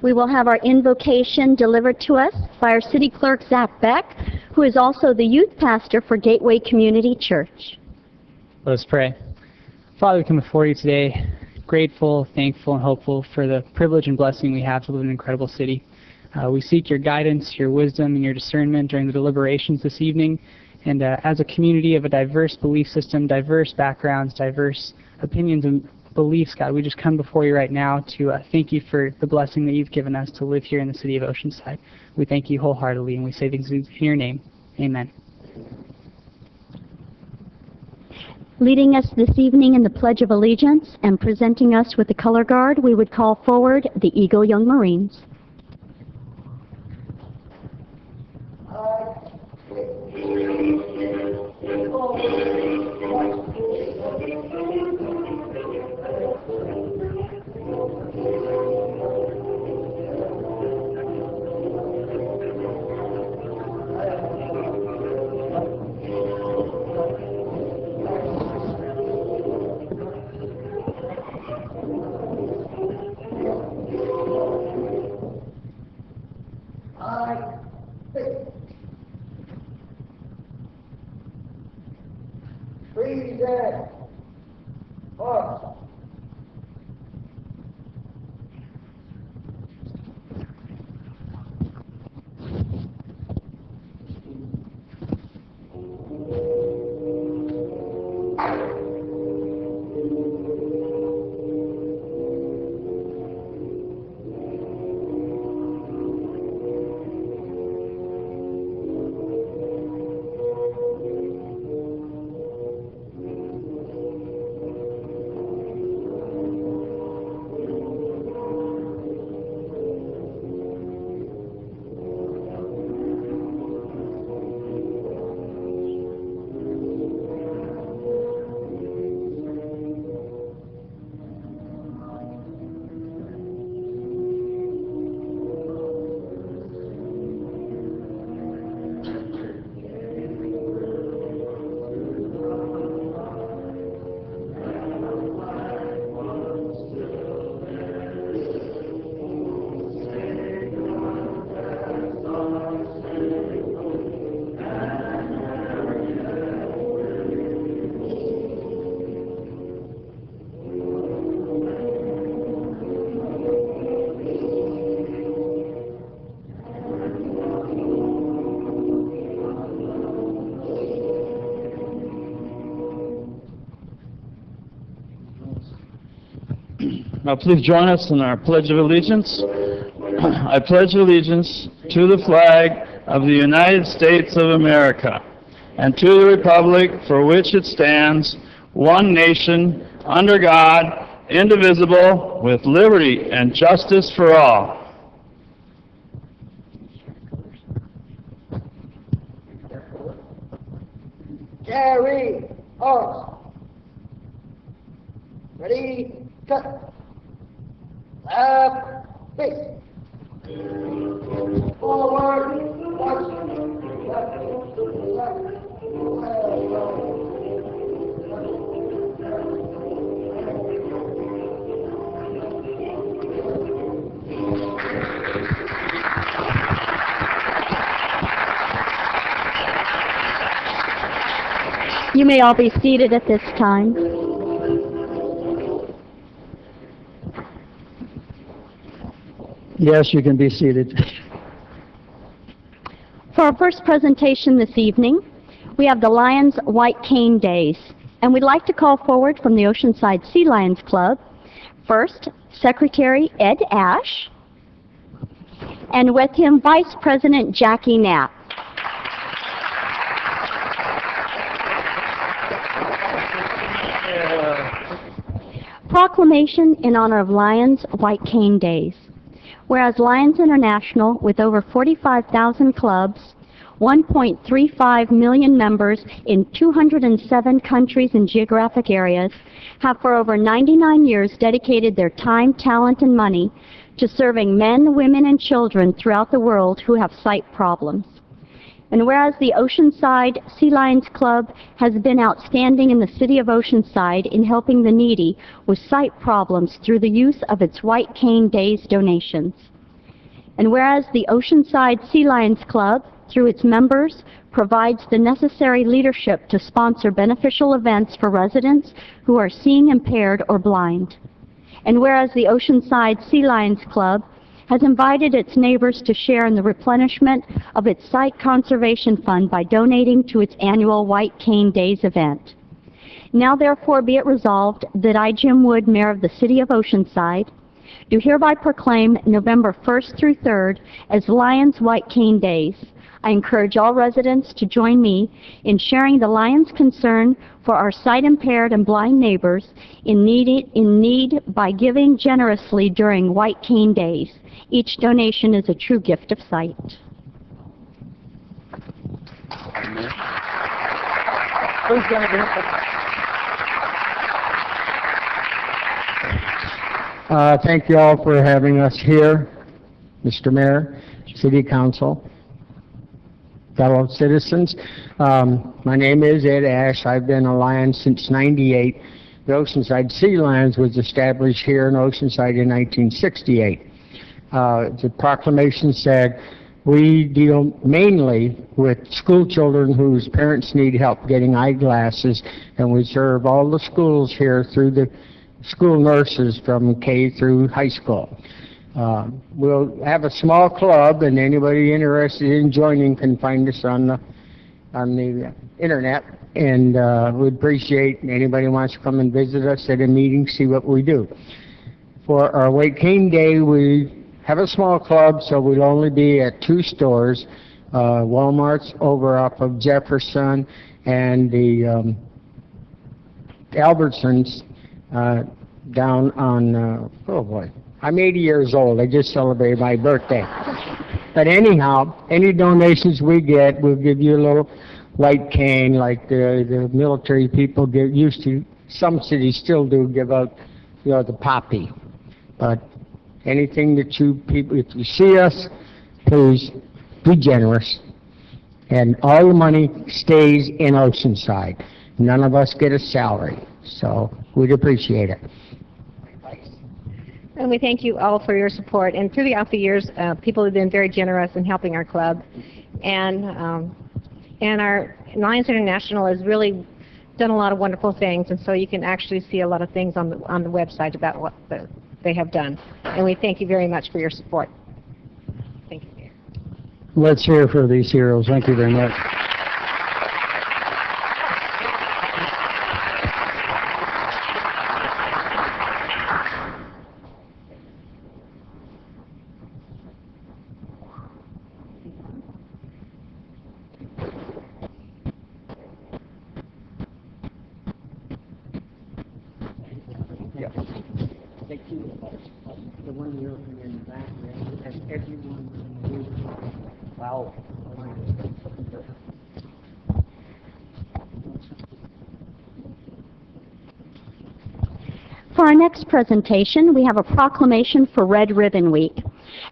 We will have our invocation delivered to us by our city clerk, Zach Beck, who is also the youth pastor for Gateway Community Church. Let us pray. Father, we come before you today, grateful, thankful, and hopeful for the privilege and blessing we have to live in an incredible city. We seek your guidance, your wisdom, and your discernment during the deliberations this evening. And as a community of a diverse belief system, diverse backgrounds, diverse opinions and beliefs, God, we just come before you right now to thank you for the blessing that you've given us to live here in the city of Oceanside. We thank you wholeheartedly, and we say things in your name. Amen. Leading us this evening in the Pledge of Allegiance and presenting us with the color guard, we would call forward the Eagle Young Marines. Now please join us in our Pledge of Allegiance. I pledge allegiance to the flag of the United States of America and to the republic for which it stands, one nation, under God, indivisible, with liberty and justice for all. Carry on. Ready, cut. Face. Forward. You may all be seated at this time. Yes, you can be seated. For our first presentation this evening, we have the Lions White Cane Days, and we'd like to call forward from the Oceanside Sea Lions Club, first, Secretary Ed Ash, and with him, Vice President Jackie Knapp. Proclamation in honor of Lions White Cane Days. Whereas Lions International, with over 45,000 clubs, 1.35 million members in 207 countries and geographic areas, have for over 99 years dedicated their time, talent, and money to serving men, women, and children throughout the world who have sight problems. And whereas the Oceanside Sea Lions Club has been outstanding in the city of Oceanside in helping the needy with sight problems through the use of its White Cane Days donations. And whereas the Oceanside Sea Lions Club, through its members, provides the necessary leadership to sponsor beneficial events for residents who are seeing impaired or blind. And whereas the Oceanside Sea Lions Club has invited its neighbors to share in the replenishment of its site conservation fund by donating to its annual White Cane Days event. Now therefore be it resolved that I, Jim Wood, Mayor of the City of Oceanside, do hereby proclaim November 1st through 3rd as Lions White Cane Days. I encourage all residents to join me in sharing the Lions' concern for our sight-impaired and blind neighbors in need by giving generously during White Cane Days. Each donation is a true gift of sight. Thank you all for having us here, Mr. Mayor, City Council, fellow citizens. My name is Ed Ash. I've been a Lion since '98. The Oceanside Sea Lions was established here in Oceanside in 1968. The proclamation said we deal mainly with school children whose parents need help getting eyeglasses, and we serve all the schools here through the school nurses from K through high school. We'll have a small club, and anybody interested in joining can find us on the internet, and we'd appreciate anybody who wants to come and visit us at a meeting, see what we do. For our White Cane Day, we have a small club, so we'll only be at 2 stores. Walmart's over off of Jefferson, and the Albertsons down on, oh boy, I'm 80 years old. I just celebrated my birthday. But anyhow, any donations we get, we'll give you a little white cane like the military people used to. Some cities still do give out, you know, the poppy. But anything that you people, if you see us, please be generous. And all the money stays in Oceanside. None of us get a salary, so we'd appreciate it. And we thank you all for your support. And throughout the years, people have been very generous in helping our club. And our Lions International has really done a lot of wonderful things. And so you can actually see a lot of things on the website about what they have done. And we thank you very much for your support. Thank you, Mayor. Let's hear for these heroes. Thank you very much. For our next presentation, we have a proclamation for Red Ribbon Week.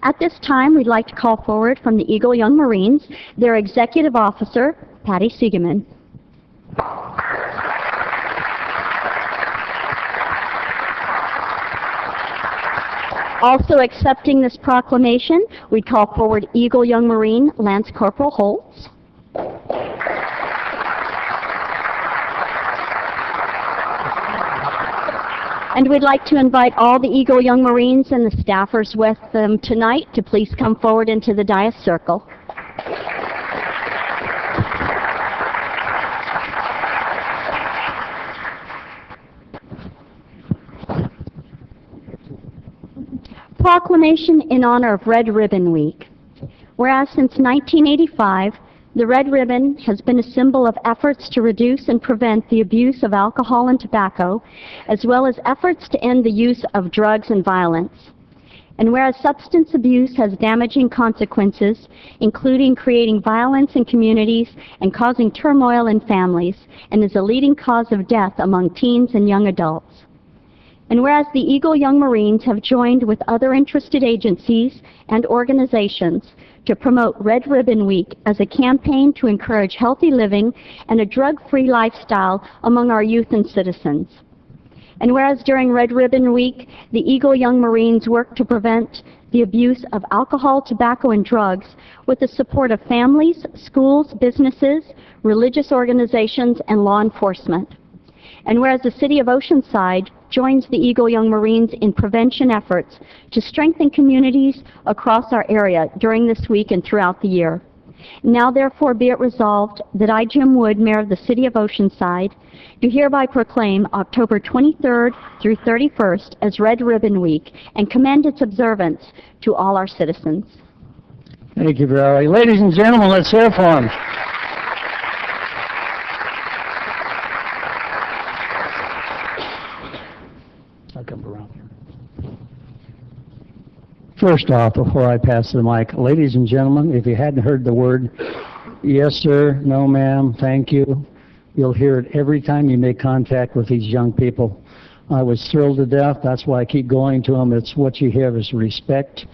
At this time, we'd like to call forward from the Eagle Young Marines, their Executive Officer, Patty Siegemann. Also accepting this proclamation, we call forward Eagle Young Marine Lance Corporal Holtz. And we'd like to invite all the Eagle Young Marines and the staffers with them tonight to please come forward into the dais circle. proclamation in honor of Red Ribbon Week. Whereas since 1985, the red ribbon has been a symbol of efforts to reduce and prevent the abuse of alcohol and tobacco, as well as efforts to end the use of drugs and violence. And whereas substance abuse has damaging consequences, including creating violence in communities and causing turmoil in families, and is a leading cause of death among teens and young adults. And whereas the Eagle Young Marines have joined with other interested agencies and organizations to promote Red Ribbon Week as a campaign to encourage healthy living and a drug-free lifestyle among our youth and citizens. And whereas during Red Ribbon Week, the Eagle Young Marines work to prevent the abuse of alcohol, tobacco, and drugs with the support of families, schools, businesses, religious organizations, and law enforcement. And whereas the City of Oceanside joins the Eagle Young Marines in prevention efforts to strengthen communities across our area during this week and throughout the year. Now therefore be it resolved that I, Jim Wood, Mayor of the City of Oceanside, do hereby proclaim October 23rd through 31st as Red Ribbon Week and commend its observance to all our citizens. Thank you, Valerie. Ladies and gentlemen, let's hear for them. I'll come around here. First off, before I pass the mic, ladies and gentlemen, if you hadn't heard the word yes sir, no ma'am, thank you, you'll hear it every time you make contact with these young people. I was thrilled to death. That's why I keep going to them. It's what you hear is respect.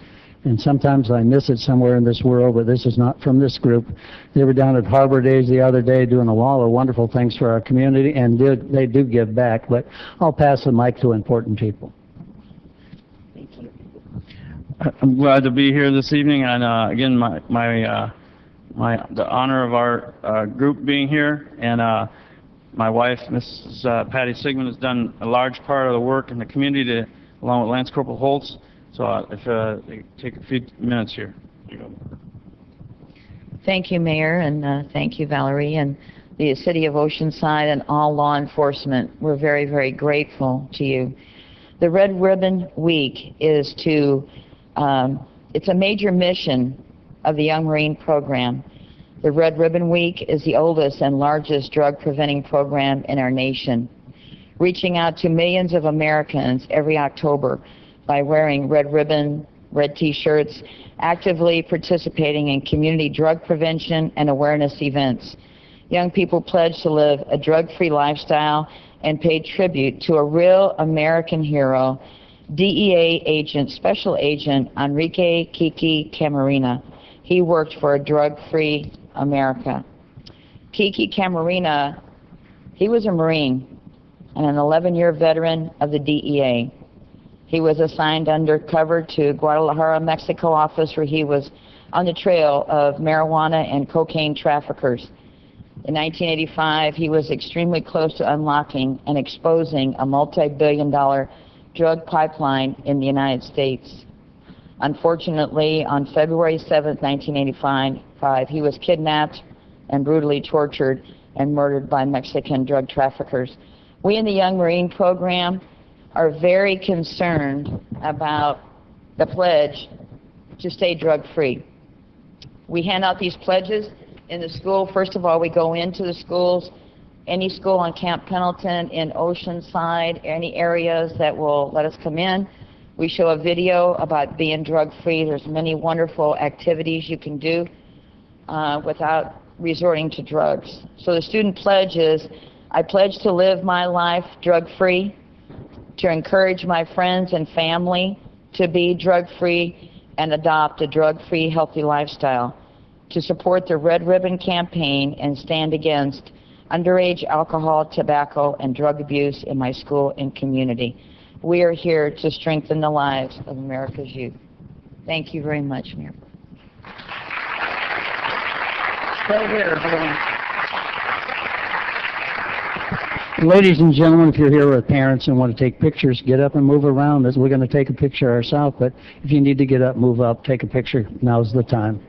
And sometimes I miss it somewhere in this world, but this is not from this group. They were down at Harbor Days the other day doing a lot of wonderful things for our community, and they do give back. But I'll pass the mic to important people. I'm glad to be here this evening, and again, the honor of our group being here, and my wife, Mrs. Patty Sigmund, has done a large part of the work in the community, along with Lance Corporal Holtz. So if they take a few minutes here. Thank you, Mayor, and thank you, Valerie, and the City of Oceanside and all law enforcement. We're very, very grateful to you. The Red Ribbon Week is it's a major mission of the Young Marine program. The Red Ribbon Week is the oldest and largest drug preventing program in our nation, reaching out to millions of Americans every October by wearing red ribbon, red t-shirts, actively participating in community drug prevention and awareness events. Young people pledge to live a drug-free lifestyle and pay tribute to a real American hero, DEA agent, Special Agent Enrique Kiki Camarena. He worked for a drug-free America. Kiki Camarena, he was a Marine and an 11-year veteran of the DEA. He was assigned undercover to Guadalajara, Mexico office, where he was on the trail of marijuana and cocaine traffickers. In 1985, he was extremely close to unlocking and exposing a multi-billion-dollar drug pipeline in the United States. Unfortunately, on February 7, 1985, he was kidnapped and brutally tortured and murdered by Mexican drug traffickers. We in the Young Marine program are very concerned about the pledge to stay drug-free. We hand out these pledges in the school. First of all, we go into the schools, any school on Camp Pendleton, in Oceanside, any areas that will let us come in. We show a video about being drug-free. There's many wonderful activities you can do without resorting to drugs. So the student pledge is, I pledge to live my life drug-free, to encourage my friends and family to be drug-free and adopt a drug-free, healthy lifestyle, to support the Red Ribbon campaign and stand against underage alcohol, tobacco, and drug abuse in my school and community. We are here to strengthen the lives of America's youth. Thank you very much, Mayor. Stay here, everyone. Ladies and gentlemen, if you're here with parents and want to take pictures, get up and move around. We're going to take a picture ourselves, but if you need to get up, move up, take a picture, now's the time.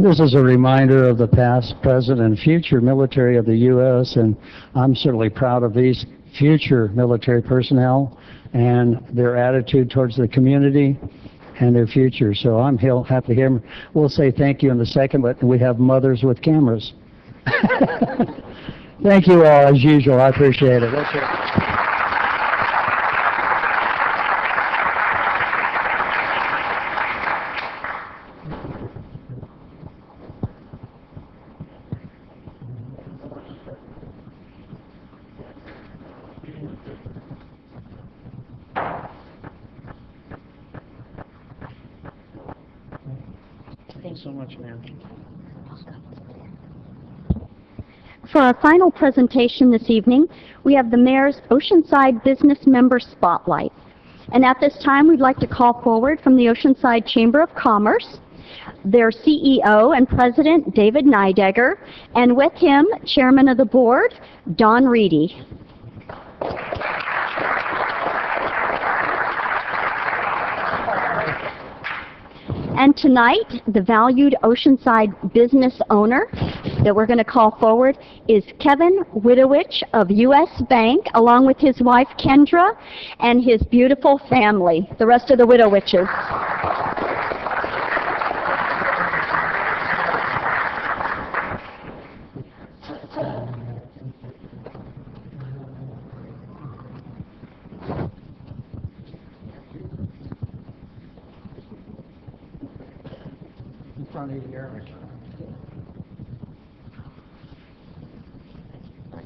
This is a reminder of the past, present, and future military of the U.S., and I'm certainly proud of these future military personnel and their attitude towards the community and their future. So I'm happy to hear them. We'll say thank you in a second, but we have mothers with cameras. Thank you all, as usual. I appreciate it. That's it. Thanks so much, man. For our final presentation this evening, we have the Mayor's Oceanside Business Member Spotlight. And at this time, we'd like to call forward from the Oceanside Chamber of Commerce, their CEO and President, David Nidegger, and with him, Chairman of the Board, Don Reedy. And tonight, the valued Oceanside business owner that we're going to call forward is Kevin Widowich of U.S. Bank, along with his wife Kendra and his beautiful family, the rest of the Widowiches.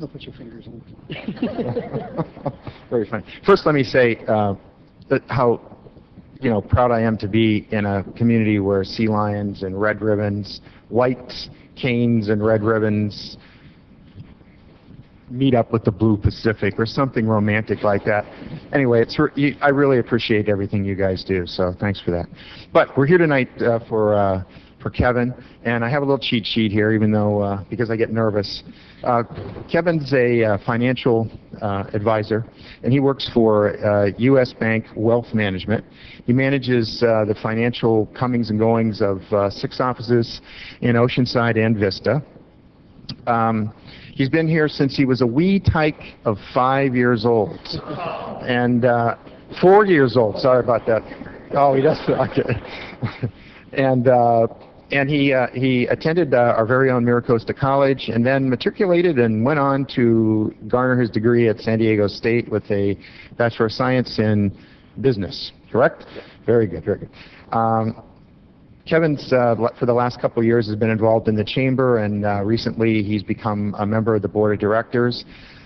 Don't put your fingers in. Very fine. First, let me say how proud I am to be in a community where sea lions and red ribbons, white canes and red ribbons meet up with the blue Pacific or something romantic like that. Anyway, I really appreciate everything you guys do, so thanks for that. But we're here tonight for Kevin, and I have a little cheat sheet here, even though because I get nervous. Kevin's a financial advisor, and he works for U.S. Bank Wealth Management. He manages the financial comings and goings of 6 offices in Oceanside and Vista. He's been here since he was a wee tyke of 5 years old, and 4 years old. Sorry about that. Oh, he does. Okay. And he attended our very own Miracosta College, and then matriculated and went on to garner his degree at San Diego State with a Bachelor of Science in Business. Correct? Very good, very good. Kevin's, for the last couple of years, has been involved in the Chamber, and recently he's become a member of the Board of Directors.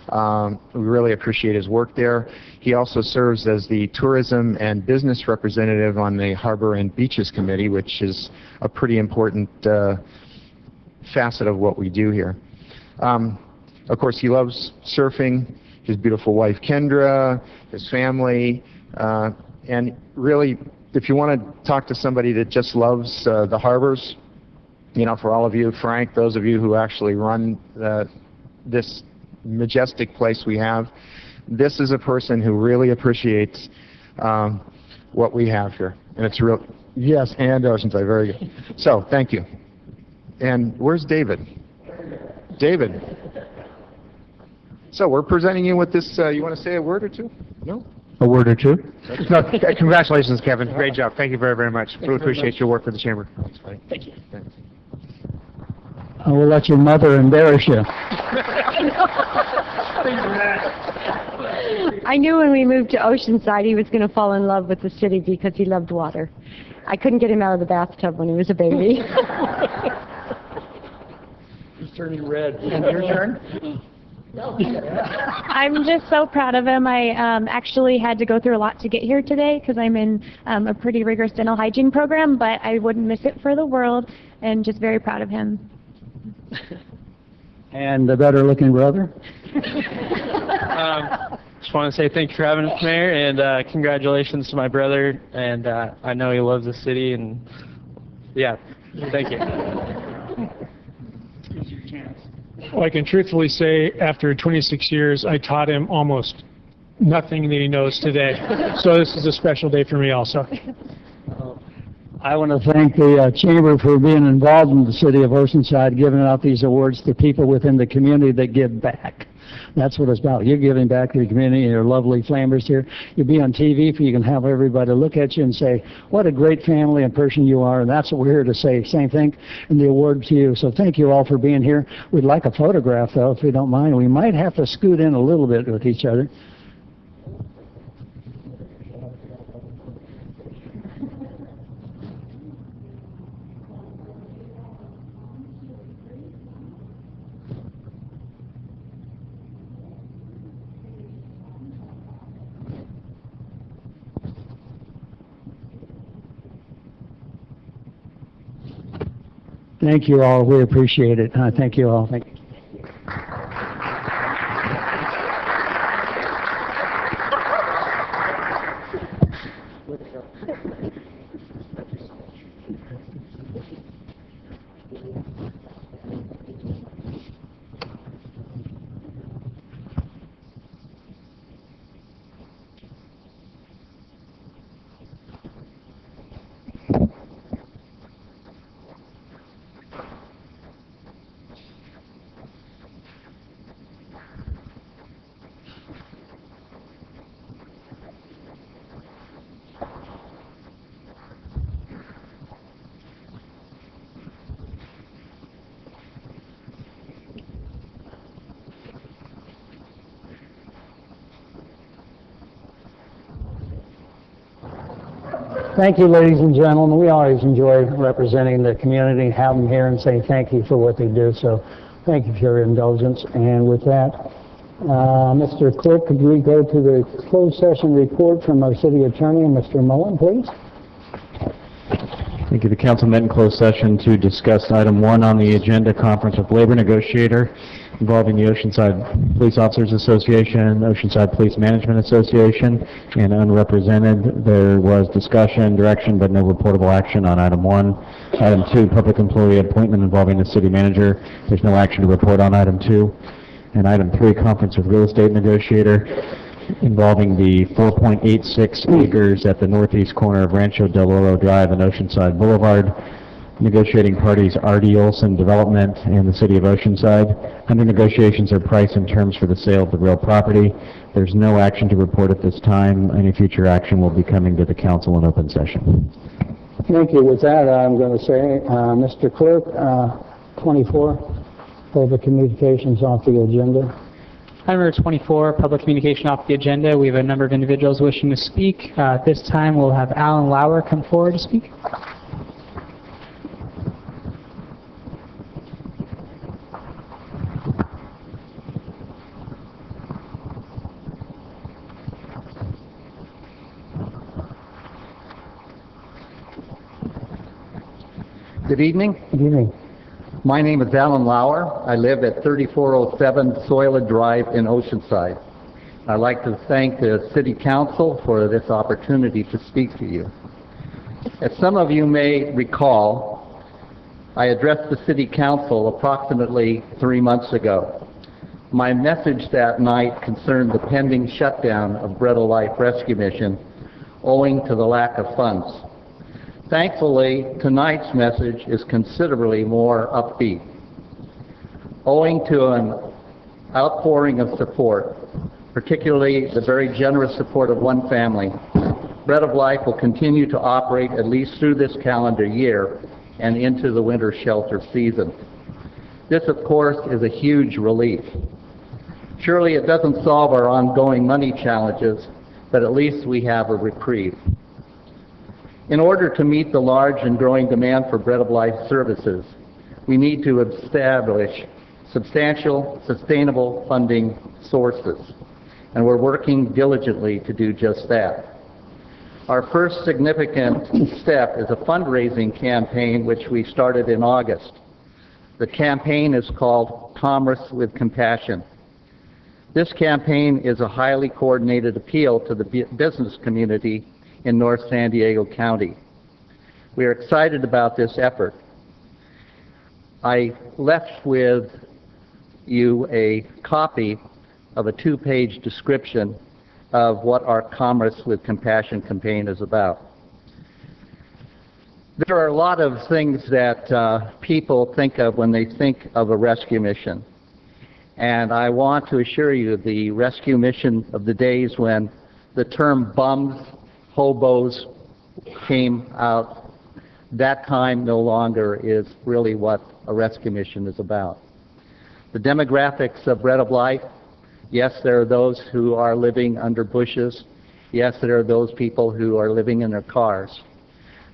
We really appreciate his work there. He also serves as the Tourism and Business Representative on the Harbor and Beaches Committee, which is a pretty important facet of what we do here. Of course, he loves surfing, his beautiful wife Kendra, his family, and really, if you want to talk to somebody that just loves the harbors, for all of you, Frank, those of you who actually run this majestic place we have, this is a person who really appreciates what we have here. And it's real, yes, and Oceanside, very good. So, thank you. And where's David? David. So we're presenting you with this, you want to say a word or two? No? A word or two? No, congratulations, Kevin. Great job. Thank you very, very much. Really appreciate your work for the Chamber. Thank you. Thanks. I will let your mother embarrass you. I knew when we moved to Oceanside he was going to fall in love with the city because he loved water. I couldn't get him out of the bathtub when he was a baby. He's turning red. And your turn? I'm just so proud of him. I actually had to go through a lot to get here today because I'm in a pretty rigorous dental hygiene program, but I wouldn't miss it for the world, and just very proud of him. And the better-looking brother? Just want to say thank you for having us, Mayor, and congratulations to my brother. And I know he loves the city, and yeah, thank you. Well, I can truthfully say, after 26 years, I taught him almost nothing that he knows today. So this is a special day for me also. I want to thank the Chamber for being involved in the city of Oceanside, giving out these awards to people within the community that give back. That's what it's about. You're giving back to the community, and your lovely flammers here. You'll be on TV, so you can have everybody look at you and say, what a great family and person you are, and that's what we're here to say. Same thing, and the award to you. So thank you all for being here. We'd like a photograph, though, if you don't mind. We might have to scoot in a little bit with each other. Thank you all. We appreciate it. Thank you all. Thank you. Thank you, ladies and gentlemen. We always enjoy representing the community, have them here and say thank you for what they do. So thank you for your indulgence. And with that, Mr. Clerk, could we go to the closed session report from our city attorney, Mr. Mullen, please? Thank you. The council met in closed session to discuss item 1 on the agenda, conference with labor negotiator involving the Oceanside Police Officers Association, Oceanside Police Management Association, and unrepresented. There was discussion, direction, but no reportable action on item 1. Item 2, public employee appointment involving the city manager. There's no action to report on item 2. And item 3, conference with real estate negotiator involving the 4.86 acres at the northeast corner of Rancho Del Oro Drive and Oceanside Boulevard. Negotiating parties R.D. Olson Development and the City of Oceanside. Under negotiations are price and terms for the sale of the real property. There's no action to report at this time. Any future action will be coming to the council in open session. Thank you. With that, I'm going to say, Mr. Clerk, 24, public communications off the agenda. Item number 24, public communication off the agenda. We have a number of individuals wishing to speak. At this time, we'll have Alan Lauer come forward to speak. Good evening. Good evening. My name is Alan Lauer. I live at 3407 Soila Drive in Oceanside. I'd like to thank the City Council for this opportunity to speak to you. As some of you may recall, I addressed the City Council approximately 3 months ago. My message that night concerned the pending shutdown of Bread of Life Rescue Mission owing to the lack of funds. Thankfully, tonight's message is considerably more upbeat. Owing to an outpouring of support, particularly the very generous support of one family, Bread of Life will continue to operate at least through this calendar year and into the winter shelter season. This, of course, is a huge relief. Surely it doesn't solve our ongoing money challenges, but at least we have a reprieve. In order to meet the large and growing demand for Bread of Life services, we need to establish substantial, sustainable funding sources, and we're working diligently to do just that. Our first significant step is a fundraising campaign which we started in August. The campaign is called Commerce with Compassion. This campaign is a highly coordinated appeal to the business community in North San Diego County. We are excited about this effort. I left with you a copy of a 2-page description of what our Commerce with Compassion campaign is about. There are a lot of things that people think of when they think of a rescue mission. And I want to assure you the rescue mission of the days when the term bums, hobos came out, that time no longer is really what a rescue mission is about. The demographics of Bread of Life, yes, there are those who are living under bushes. Yes, there are those people who are living in their cars.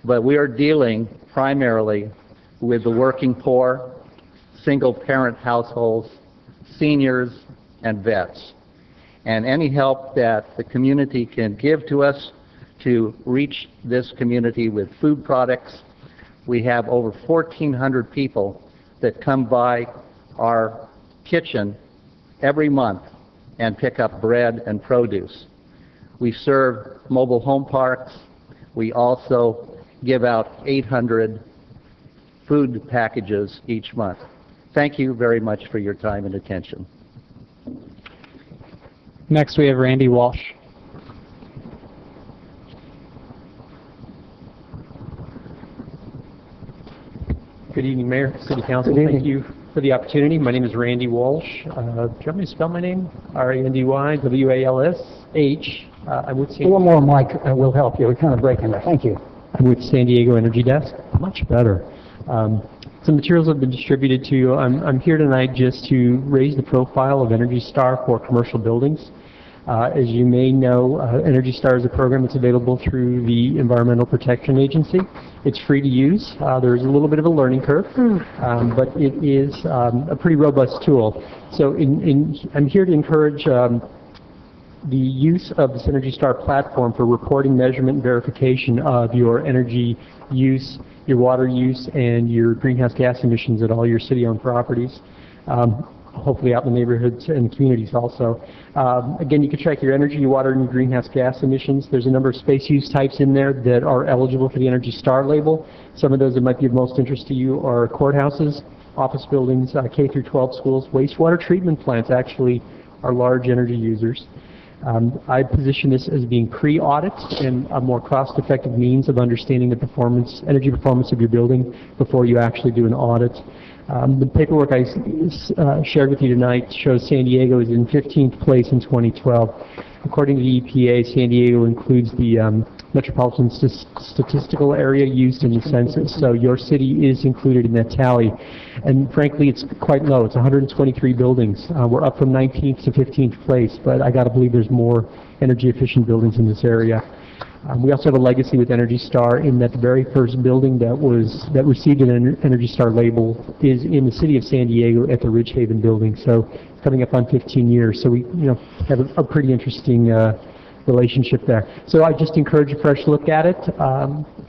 But we are dealing primarily with the working poor, single-parent households, seniors, and vets. And any help that the community can give to us to reach this community with food products. We have over 1,400 people that come by our kitchen every month and pick up bread and produce. We serve mobile home parks. We also give out 800 food packages each month. Thank you very much for your time and attention. Next, we have Randy Walsh. Good evening, Mayor, City Council. Thank you for the opportunity. My name is Randy Walsh. Do you want me to spell my name? R-A-N-D-Y-W-A-L-S-H. I'm with A little more, Mike, will help you. We're kind of breaking there. Thank you. I'm with San Diego Energy Desk. Much better. Some materials have been distributed to you. I'm here tonight just to raise the profile of Energy Star for commercial buildings. As you may know, Energy Star is a program that's available through the Environmental Protection Agency. It's free to use. There's a little bit of a learning curve, but it is a pretty robust tool. So I'm here to encourage the use of this Energy Star platform for reporting, measurement, and verification of your energy use, your water use, and your greenhouse gas emissions at all your city-owned properties. Hopefully out in the neighborhoods and communities also. Again, you can track your energy, your water, and your greenhouse gas emissions. There's a number of space use types in there that are eligible for the Energy Star label. Some of those that might be of most interest to you are courthouses, office buildings, K through 12 schools. Wastewater treatment plants actually are large energy users. I position this as being pre-audit and a more cost-effective means of understanding the energy performance of your building before you actually do an audit. The paperwork I shared with you tonight shows San Diego is in 15th place in 2012. According to the EPA, San Diego includes the metropolitan statistical area used in the census, so your city is included in that tally. And frankly, it's quite low. It's 123 buildings. We're up from 19th to 15th place, but I got to believe there's more energy efficient buildings in this area. We also have a legacy with Energy Star in that the very first building that received an Energy Star label is in the city of San Diego at the Ridgehaven building. So it's coming up on 15 years. So we have a pretty interesting relationship there. So I just encourage a fresh look at it,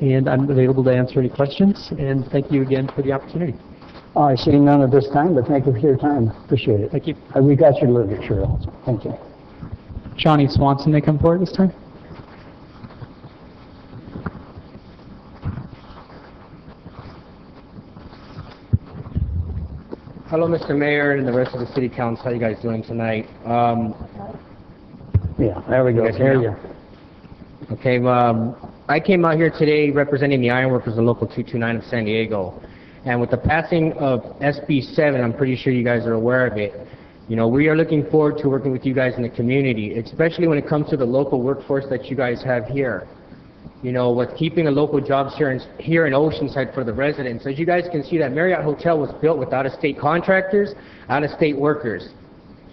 and I'm available to answer any questions. And thank you again for the opportunity. I see none at this time, but thank you for your time. Appreciate it. Thank you. We got your literature also. Thank you. Johnny Swanson, they come forward this time. Hello, Mr. Mayor and the rest of the City Council. How you guys doing tonight? Yeah, there we go. There you go. Okay, I came out here today representing the Ironworkers of Local 229 of San Diego. And with the passing of SB 7, I'm pretty sure you guys are aware of it. You know, we are looking forward to working with you guys in the community, especially when it comes to the local workforce that you guys have here. You know, with keeping the local jobs here in Oceanside for the residents. As you guys can see, that Marriott Hotel was built with out-of-state contractors, out-of-state workers.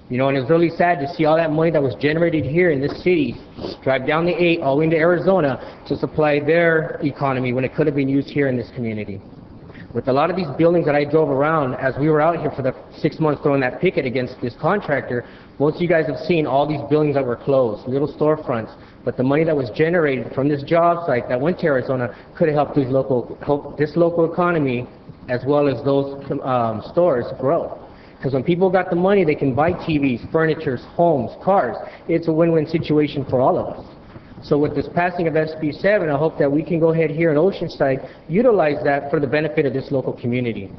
You know, and it's really sad to see all that money that was generated here in this city drive down the 8 all the way into Arizona to supply their economy when it could have been used here in this community. With a lot of these buildings that I drove around, as we were out here for the 6 months throwing that picket against this contractor, most of you guys have seen all these buildings that were closed, little storefronts. But the money that was generated from this job site that went to Arizona could have helped this local economy as well as those stores grow. Because when people got the money, they can buy TVs, furniture, homes, cars. It's a win-win situation for all of us. So with this passing of SB 7, I hope that we can go ahead here in Oceanside, utilize that for the benefit of this local community.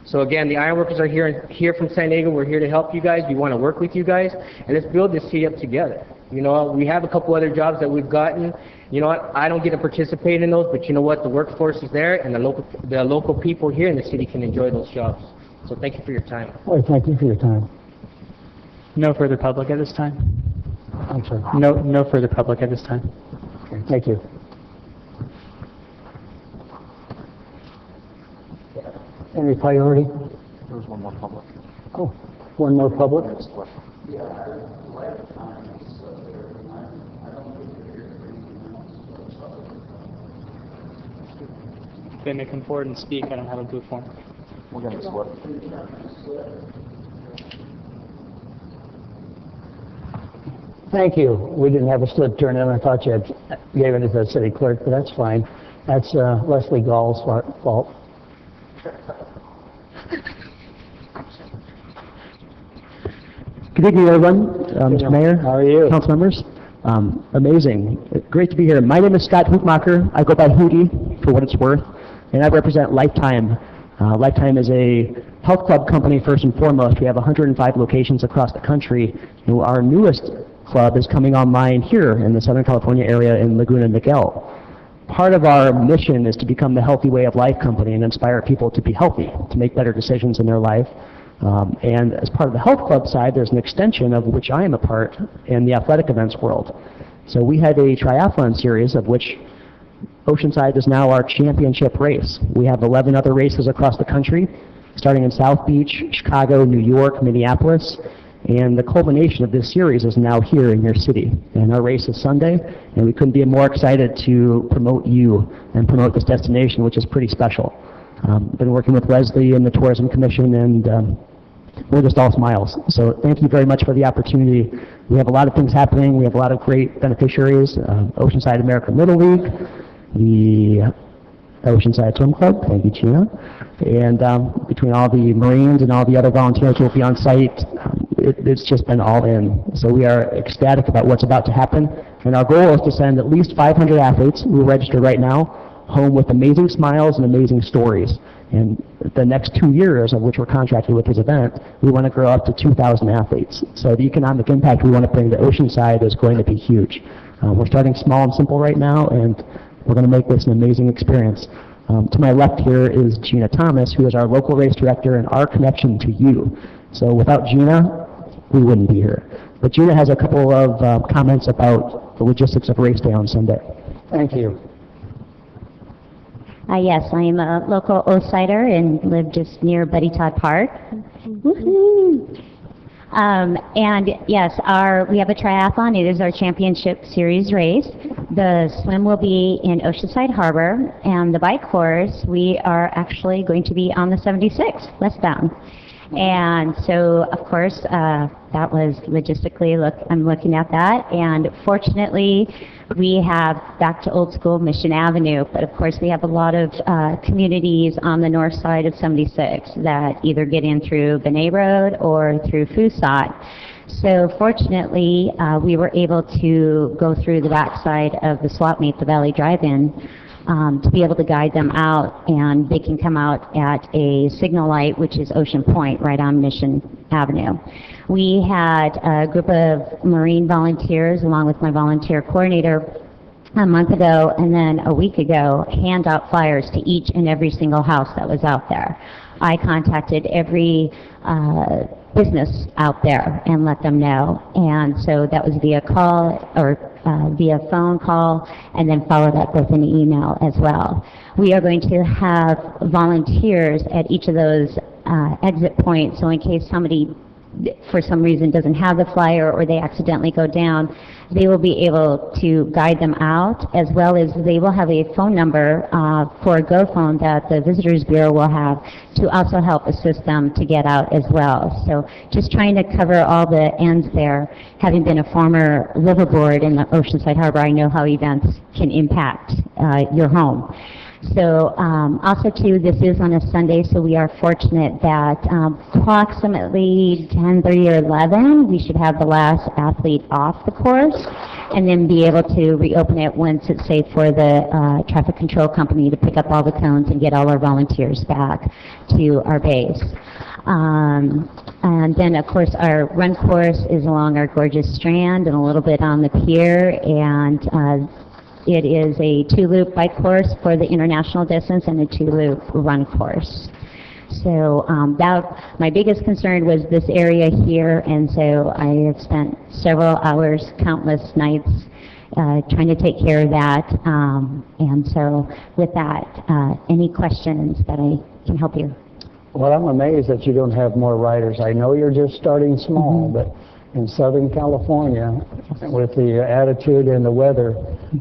So again, the Ironworkers are here from San Diego. We're here to help you guys. We want to work with you guys, and let's build this city up together. You know, we have a couple other jobs that we've gotten. You know what, I don't get to participate in those, but you know what, the workforce is there, and the local people here in the city can enjoy those jobs. So thank you for your time. Well, thank you for your time. No further public at this time. I'm sorry. No further public at this time. Okay, thank you. Any priority? There was one more public. Oh, one more public? If they may come forward and speak, I don't have a blue form. We're going to split. Thank you. We didn't have a slip turn in. I thought you had gave it to the city clerk, but that's fine. That's Leslie Gall's fault. Good evening, everyone. Mr. Mayor, how are you? council members. Amazing. Great to be here. My name is Scott Hoopmacher. I go by Hootie for what it's worth, and I represent Lifetime. Lifetime is a health club company first and foremost. We have 105 locations across the country. And our newest club is coming online here in the Southern California area in Laguna Niguel. Part of our mission is to become the healthy way of life company and inspire people to be healthy, to make better decisions in their life. And as part of the health club side, there's an extension of which I am a part in the athletic events world. So we had a triathlon series of which Oceanside is now our championship race. We have 11 other races across the country, starting in South Beach, Chicago, New York, Minneapolis, and the culmination of this series is now here in your city. And our race is Sunday, and we couldn't be more excited to promote you and promote this destination, which is pretty special. Been working with Leslie and the Tourism Commission, and we're just all smiles. So thank you very much for the opportunity. We have a lot of things happening. We have a lot of great beneficiaries, Oceanside American Little League, the Oceanside Swim Club, thank you, Gina. And between all the Marines and all the other volunteers who will be on site, it's just been all in. So we are ecstatic about what's about to happen. And our goal is to send at least 500 athletes who are registered right now home with amazing smiles and amazing stories. And the next 2 years of which we're contracted with this event, we want to grow up to 2,000 athletes. So the economic impact we want to bring to Oceanside is going to be huge. We're starting small and simple right now, and we're going to make this an amazing experience. To my left here is Gina Thomas, who is our local race director and our connection to you. So without Gina, we wouldn't be here. But Gina has a couple of comments about the logistics of race day on Sunday. Thank you. Yes, I am a local Oathsider and live just near Buddy Todd Park. Woohoo! And yes, we have a triathlon. It is our championship series race. The swim will be in Oceanside Harbor, and the bike course, we are actually going to be on the 76 westbound. And so, of course, that was logistically, I'm looking at that, and fortunately, we have back to old school Mission Avenue, but of course we have a lot of communities on the north side of 76 that either get in through Benet Road or through Fusat. So fortunately, we were able to go through the backside of the swap meet, the Valley Drive-In, to be able to guide them out, and they can come out at a signal light, which is Ocean Point, right on Mission Avenue. We had a group of Marine volunteers, along with my volunteer coordinator, a month ago, and then a week ago, hand out flyers to each and every single house that was out there. I contacted every business out there and let them know, and so that was via call or via phone call, and then followed up with an email as well. We are going to have volunteers at each of those exit points, so in case somebody for some reason doesn't have the flyer or they accidentally go down, they will be able to guide them out, as well as they will have a phone number for a Go phone that the Visitors Bureau will have to also help assist them to get out as well. So just trying to cover all the ends there. Having been a former liveaboard in the Oceanside Harbor, I know how events can impact your home. So also too, this is on a Sunday, so we are fortunate that approximately 10:30 or 11, we should have the last athlete off the course, and then be able to reopen it once it's safe for the traffic control company to pick up all the cones and get all our volunteers back to our base. And then, of course, our run course is along our gorgeous strand and a little bit on the pier, and it is a 2-loop bike course for the international distance and a 2-loop run course. So my biggest concern was this area here, and so I have spent several hours, countless nights, trying to take care of that. And so with that, any questions that I can help you? Well, I'm amazed that you don't have more riders. I know you're just starting small, but in Southern California, with the attitude and the weather,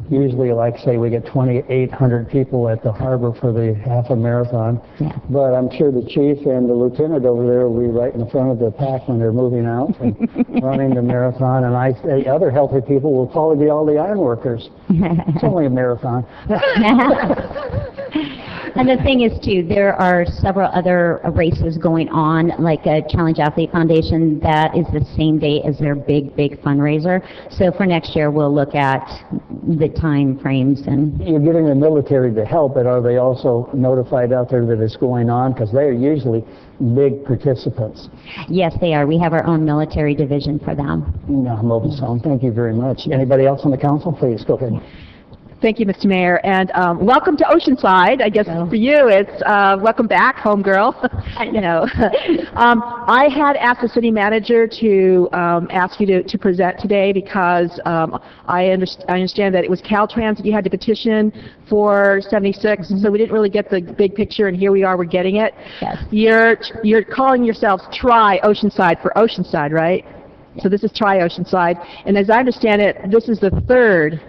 usually, like say, we get 2,800 people at the harbor for the half a marathon. Yeah. But I'm sure the chief and the lieutenant over there will be right in the front of the pack when they're moving out and running the marathon. And the other healthy people will probably be all the iron workers. It's only a marathon. And the thing is, too, there are several other races going on, like a Challenge Athlete Foundation that is the same day as their big fundraiser. So for next year, we'll look at the time frames. And you're getting the military to help, but are they also notified out there that it's going on? Because they're usually big participants. Yes, they are. We have our own military division for them. No, mobile zone. Thank you very much. Anybody else on the council? Please, go ahead. Thank you, Mr. Mayor, and welcome to Oceanside. I guess for you, it's welcome back, home girl. You know, I had asked the city manager to ask you to present today because I understand that it was Caltrans that you had to petition for 76, so we didn't really get the big picture, and here we are, we're getting it. Yes. You're calling yourselves Try Oceanside for Oceanside, right? So this is Try Oceanside, and as I understand it, this is the third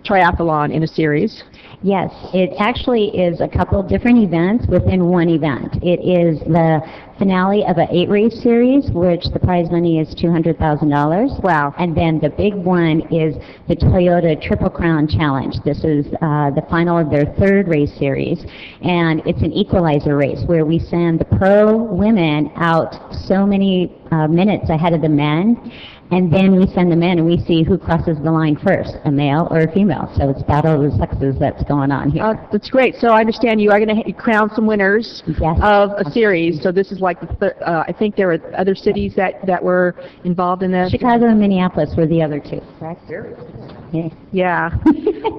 triathlon in a series. Yes, it actually is a couple different events within one event. It is the finale of an 8-race series, which the prize money is $200,000. Wow. And then the big one is the Toyota Triple Crown Challenge. This is the final of their 3rd race series, and it's an equalizer race where we send the pro women out so many minutes ahead of the men, and then we send them in and we see who crosses the line first, a male or a female. So it's battle of the sexes that's going on here. That's great. So I understand you are going to crown some winners of a series. So this is like, I think there were other cities that were involved in this. Chicago and Minneapolis were the other 2, correct? Yeah.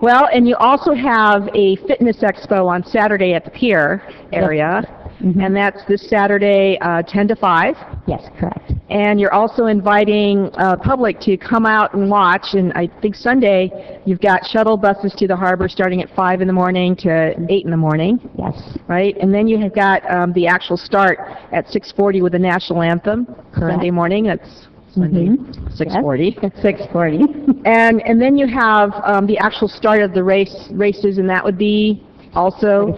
Well, and you also have a fitness expo on Saturday at the pier area. And that's this Saturday, 10 to 5. Yes, correct. And you're also inviting public to come out and watch. And I think Sunday you've got shuttle buses to the harbor starting at 5 in the morning to 8 in the morning. Yes. Right? And then you have got the actual start at 6:40 with the national anthem. Correct. Sunday morning. That's Sunday, 6:40. Yes, 6:40. And then you have the actual start of the races, and that would be also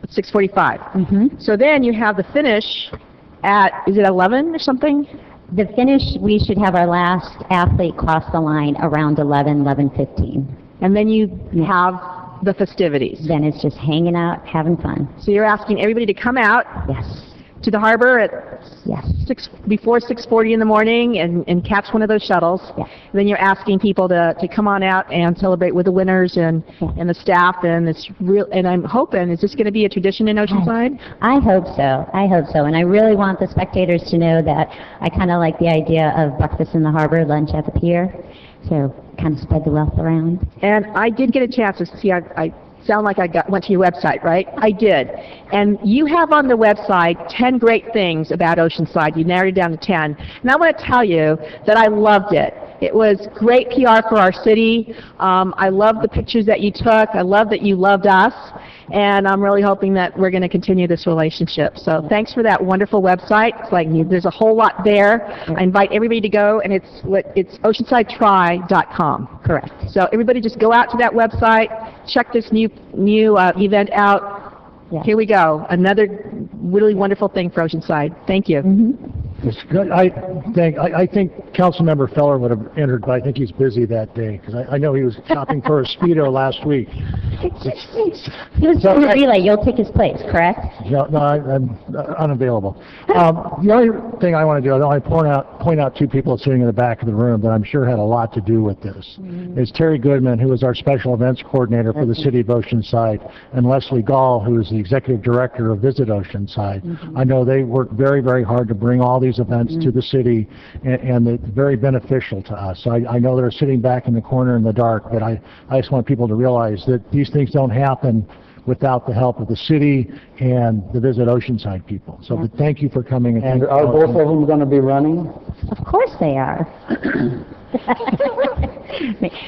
6:45. So then you have the finish at, is it 11 or something? The finish, we should have our last athlete cross the line around 11:15. And then you have the festivities. Then it's just hanging out, having fun. So you're asking everybody to come out to the harbor at before 6:40 in the morning and catch one of those shuttles. And then you're asking people to come on out and celebrate with the winners and the staff, and it's real. And I'm hoping, is this going to be a tradition in Oceanside? I hope so. I hope so. And I really want the spectators to know that I kind of like the idea of breakfast in the harbor, lunch at the pier. So kind of spread the wealth around. And I did get a chance to see, I sound like I went to your website, right? I did. And you have on the website 10 great things about Oceanside. You narrowed it down to 10. And I want to tell you that I loved it. It was great PR for our city. I love the pictures that you took. I love that you loved us. And I'm really hoping that we're going to continue this relationship. So thanks for that wonderful website. It's like there's a whole lot there. I invite everybody to go, and it's oceansidetry.com. Correct. So everybody just go out to that website, check this new event out. Here we go. Another really wonderful thing for Oceanside. Thank you. It's good. I think Councilmember Feller would have entered, but I think he's busy that day, because I know he was shopping for a Speedo last week. Mr. Relay, you'll take his place, correct? No, I'm unavailable. The only thing I want to do, I want to point out two people sitting in the back of the room that I'm sure had a lot to do with this. It's Terry Goodman, who is our special events coordinator for the City of Oceanside, and Leslie Gall, who is the executive director of Visit Oceanside. I know they work very, very hard to bring all these events to the city, and it's very beneficial to us. So I know they're sitting back in the corner in the dark, but I just want people to realize that these things don't happen without the help of the city and the Visit Oceanside people. So but thank you for coming. And are both of them going to be running? Of course they are.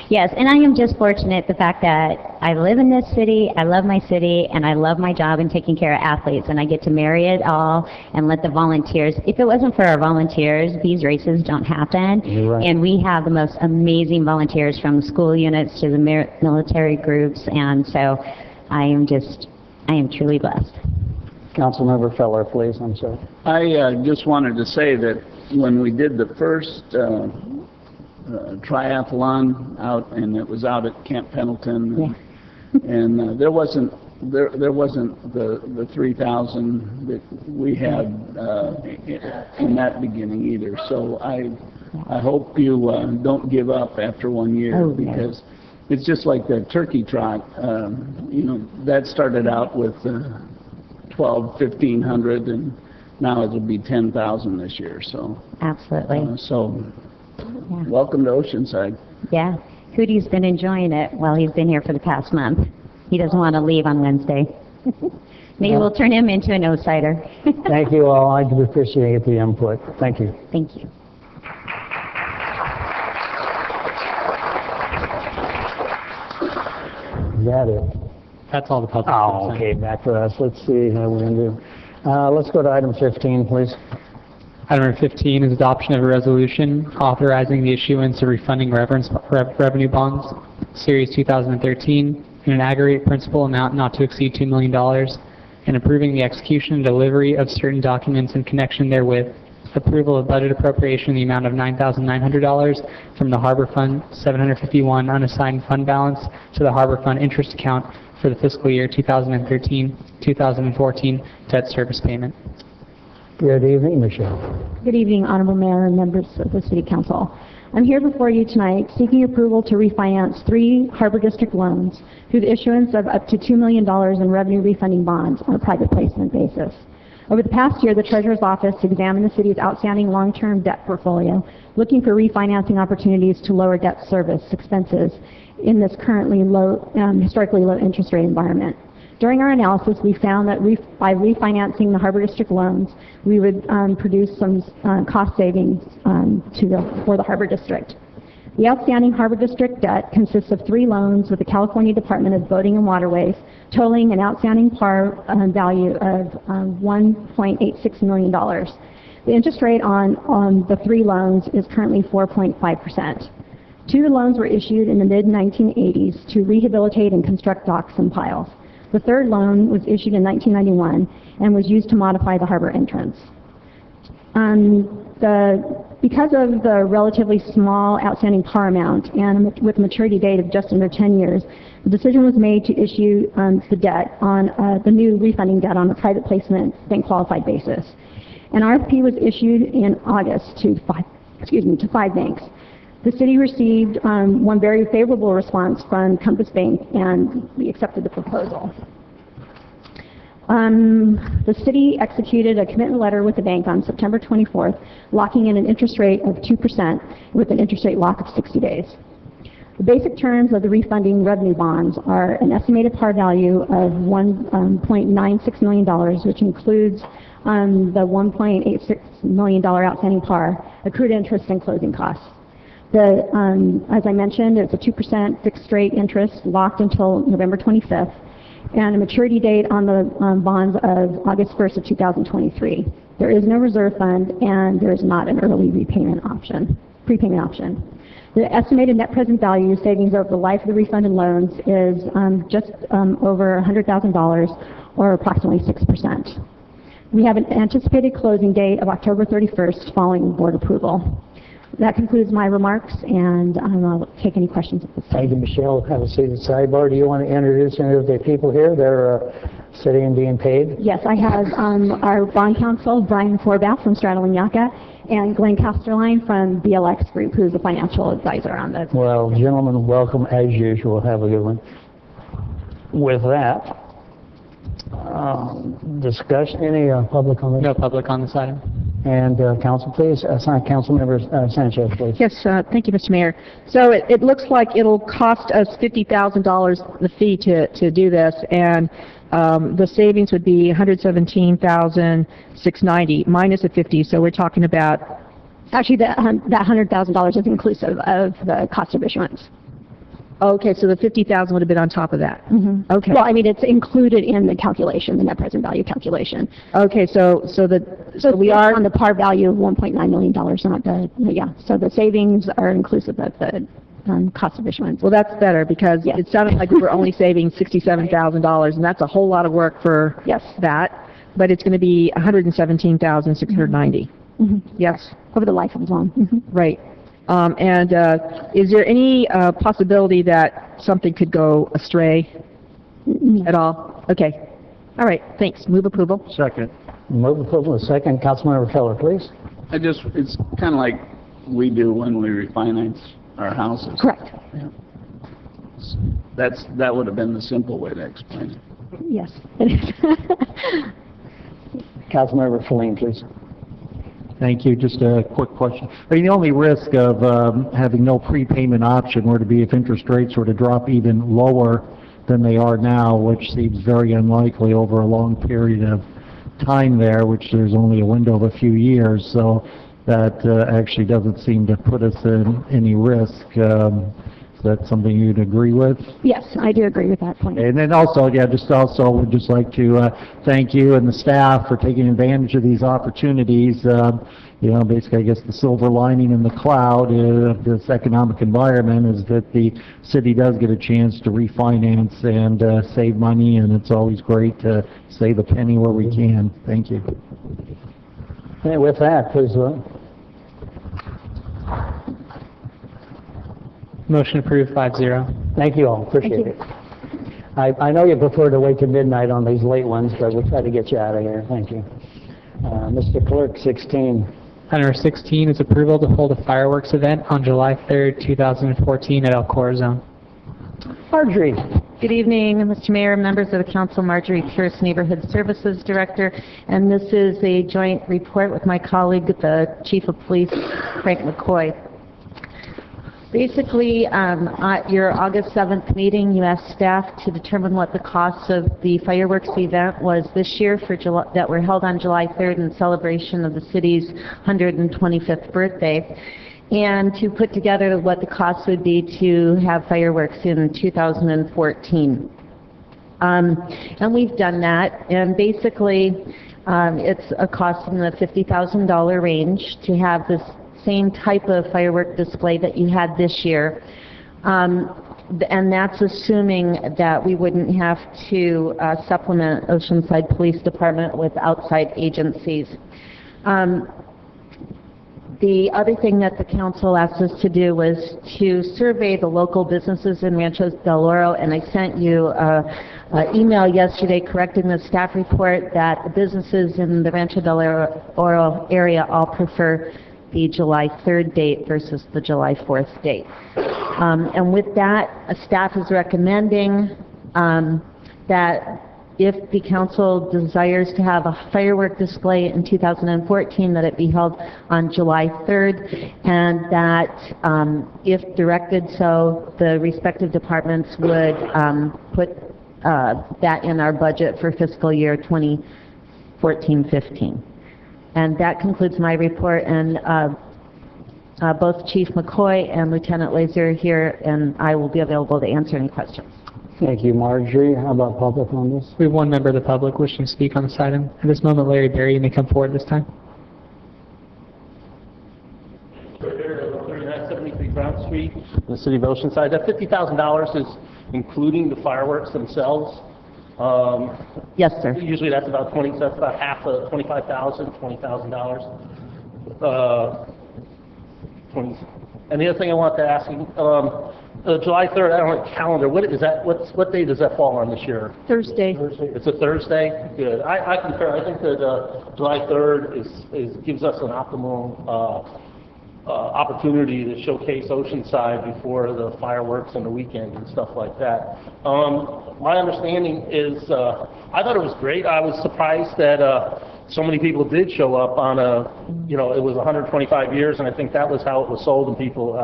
Yes, and I am just fortunate the fact that I live in this city, I love my city, and I love my job in taking care of athletes, and I get to marry it all and let the volunteers, if it wasn't for our volunteers, these races don't happen. You're right. And we have the most amazing volunteers from school units to the military groups, and so I am truly blessed. Councilmember Feller, please, I'm sorry. I just wanted to say that when we did the first triathlon out, and it was out at Camp Pendleton, and there wasn't the 3,000 that we had in that beginning either. So I hope you don't give up after 1 year, because it's just like the turkey trot. That started out with 1,500, and now it'll be 10,000 this year. So absolutely. Welcome to Oceanside. Yeah, Hootie's been enjoying it while he's been here for the past month. He doesn't want to leave on Wednesday. Maybe we'll turn him into an O-sider. Thank you all. I do appreciate the input. Thank you. Thank you. Is that it? That's all the public. Oh, okay, back to us. Let's see how we're going to do. Let's go to item 15, please. Item number 15 is adoption of a resolution authorizing the issuance of refunding revenue bonds, Series 2013, in an aggregate principal amount not to exceed $2 million, and approving the execution and delivery of certain documents in connection therewith, approval of budget appropriation in the amount of $9,900 from the Harbor Fund 751 unassigned fund balance to the Harbor Fund interest account for the fiscal year 2013-2014 debt service payment. Good evening, Michelle. Good evening, Honorable Mayor and members of the City Council. I'm here before you tonight seeking approval to refinance 3 Harbor District loans through the issuance of up to $2 million in revenue refunding bonds on a private placement basis. Over the past year, the Treasurer's Office examined the city's outstanding long-term debt portfolio, looking for refinancing opportunities to lower debt service expenses in this currently historically low interest rate environment. During our analysis, we found that by refinancing the Harbor District loans, we would produce some cost savings for the Harbor District. The outstanding Harbor District debt consists of 3 loans with the California Department of Boating and Waterways, totaling an outstanding par value of $1.86 million. The interest rate on the 3 loans is currently 4.5%. 2 loans were issued in the mid-1980s to rehabilitate and construct docks and piles. The 3rd loan was issued in 1991 and was used to modify the harbor entrance. Because of the relatively small outstanding par amount and with a maturity date of just under 10 years, the decision was made to issue the debt on the new refunding debt on a private placement bank qualified basis. An RFP was issued in August to 5 banks. The city received one very favorable response from Compass Bank, and we accepted the proposal. The city executed a commitment letter with the bank on September 24th, locking in an interest rate of 2% with an interest rate lock of 60 days. The basic terms of the refunding revenue bonds are an estimated par value of $1.96 million, which includes the $1.86 million outstanding par, accrued interest, and closing costs. As I mentioned, it's a 2% fixed rate interest locked until November 25th, and a maturity date on the bonds of August 1st of 2023. There is no reserve fund, and there is not an early prepayment option. The estimated net present value savings over the life of the refunded loans is just over $100,000, or approximately 6%. We have an anticipated closing date of October 31st following board approval. That concludes my remarks, and I'll take any questions at this time. Thank you, Michelle. Have a seat at the sidebar. Do you want to introduce any of the people here? They're sitting and being paid? Yes, I have our bond counsel, Brian Forbath from Straddling Yucca, and Glenn Casterline from BLX Group, who's the financial advisor on this. Well, gentlemen, welcome as usual. Have a good one. With that, discussion, any public comment? No public on this item. And council, please. Councilmember Sanchez, please. Yes, thank you, Mr. Mayor. So it looks like it'll cost us $50,000, the fee to do this, and the savings would be $117,690 minus the 50, so we're talking about... Actually, that $100,000 is inclusive of the cost of issuance. Okay, so the $50,000 would have been on top of that? Mm-hmm. Okay. Well, I mean, it's included in the calculation, the net present value calculation. Okay, so we are on the par value of $1.9 million, not the, yeah. So the savings are inclusive of the cost of issuance. Well, that's better, because it sounded like we were only saving $67,000, and that's a whole lot of work for that. But it's going to be $117,690. Mm-hmm. Yes? Over the life of the loan. Mm-hmm. Right. And is there any possibility that something could go astray at all? Okay. All right, thanks. Move approval. Second. Move approval, second. Councilmember Keller, please. It's kind of like we do when we refinance our houses. Correct. Yeah. That would have been the simple way to explain it. Yes. Councilmember Feline, please. Thank you. Just a quick question. I mean, the only risk of having no prepayment option were to be if interest rates were to drop even lower than they are now, which seems very unlikely over a long period of time there, which there's only a window of a few years. So that actually doesn't seem to put us in any risk. Is that something you'd agree with? Yes, I do agree with that point. And then also, would just like to thank you and the staff for taking advantage of these opportunities. Basically, I guess the silver lining in the cloud of this economic environment is that the city does get a chance to refinance and save money, and it's always great to save a penny where we can. Thank you. And with that, please vote. Motion approved 5-0. Thank you all. Appreciate it. I know you prefer to wait till midnight on these late ones, but we'll try to get you out of here. Thank you. Mr. Clerk, 16. Item number 16 is approval to hold a fireworks event on July 3rd, 2014 at El Corazon. Marjorie. Good evening, Mr. Mayor, members of the council. Marjorie Pierce, Neighborhood Services Director, and this is a joint report with my colleague, the Chief of Police, Frank McCoy. Basically, at your August 7th meeting, you asked staff to determine what the cost of the fireworks event was this year that were held on July 3rd in celebration of the city's 125th birthday, and to put together what the cost would be to have fireworks in 2014. And we've done that, and basically it's a cost in the $50,000 range to have this same type of firework display that you had this year. And that's assuming that we wouldn't have to supplement Oceanside Police Department with outside agencies. The other thing that the council asked us to do was to survey the local businesses in Rancho Del Oro, and I sent you an email yesterday correcting the staff report that the businesses in the Rancho Del Oro area all prefer the July 3rd date versus the July 4th date. And with that, staff is recommending that if the council desires to have a firework display in 2014, that it be held on July 3rd, and that if directed so, the respective departments would put that in our budget for fiscal year 2014-15. And that concludes my report, and both Chief McCoy and Lieutenant Laser are here, and I will be available to answer any questions. Thank you, Marjorie. How about public on this? We have one member of the public wishing to speak on this item. At this moment, Larry Berry, you may come forward this time. 3973 Brown Street in the city of Oceanside. That $50,000 is including the fireworks themselves. Yes, sir. Usually that's about that's about half of $25,000, $20,000. And the other thing I wanted to ask you, July 3rd, I don't have a calendar. What is that? What day does that fall on this year? Thursday. It's a Thursday? Good. I concur. I think that July 3rd gives us an optimal opportunity to showcase Oceanside before the fireworks and the weekend and stuff like that. My understanding is, I thought it was great. I was surprised that so many people did show up on it was 125 years, and I think that was how it was sold, and people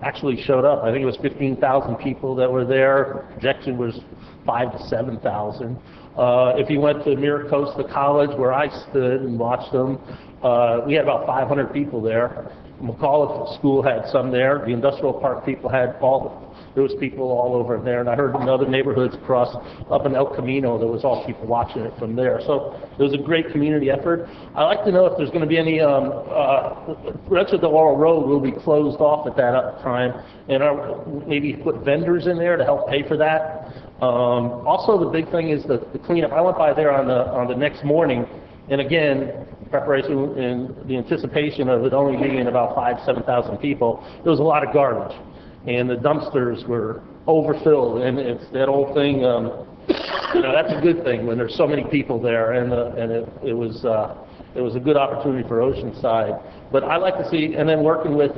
actually showed up. I think it was 15,000 people that were there. Projection was 5,000 to 7,000. If you went to Miracosta College, where I stood and watched them, we had about 500 people there. McAuliffe School had some there. The Industrial Park people there was people all over there. And I heard in other neighborhoods up in El Camino, there was all people watching it from there. So it was a great community effort. I'd like to know if there's going to be any, Rancho Del Oro Road will be closed off at that time. And maybe put vendors in there to help pay for that. Also, the big thing is the cleanup. I went by there on the next morning, and again, preparation and the anticipation of it only being about 5,000 to 7,000 people, there was a lot of garbage, and the dumpsters were overfilled, and it's that old thing. That's a good thing when there's so many people there, and it was a good opportunity for Oceanside. But I like to see, and then working with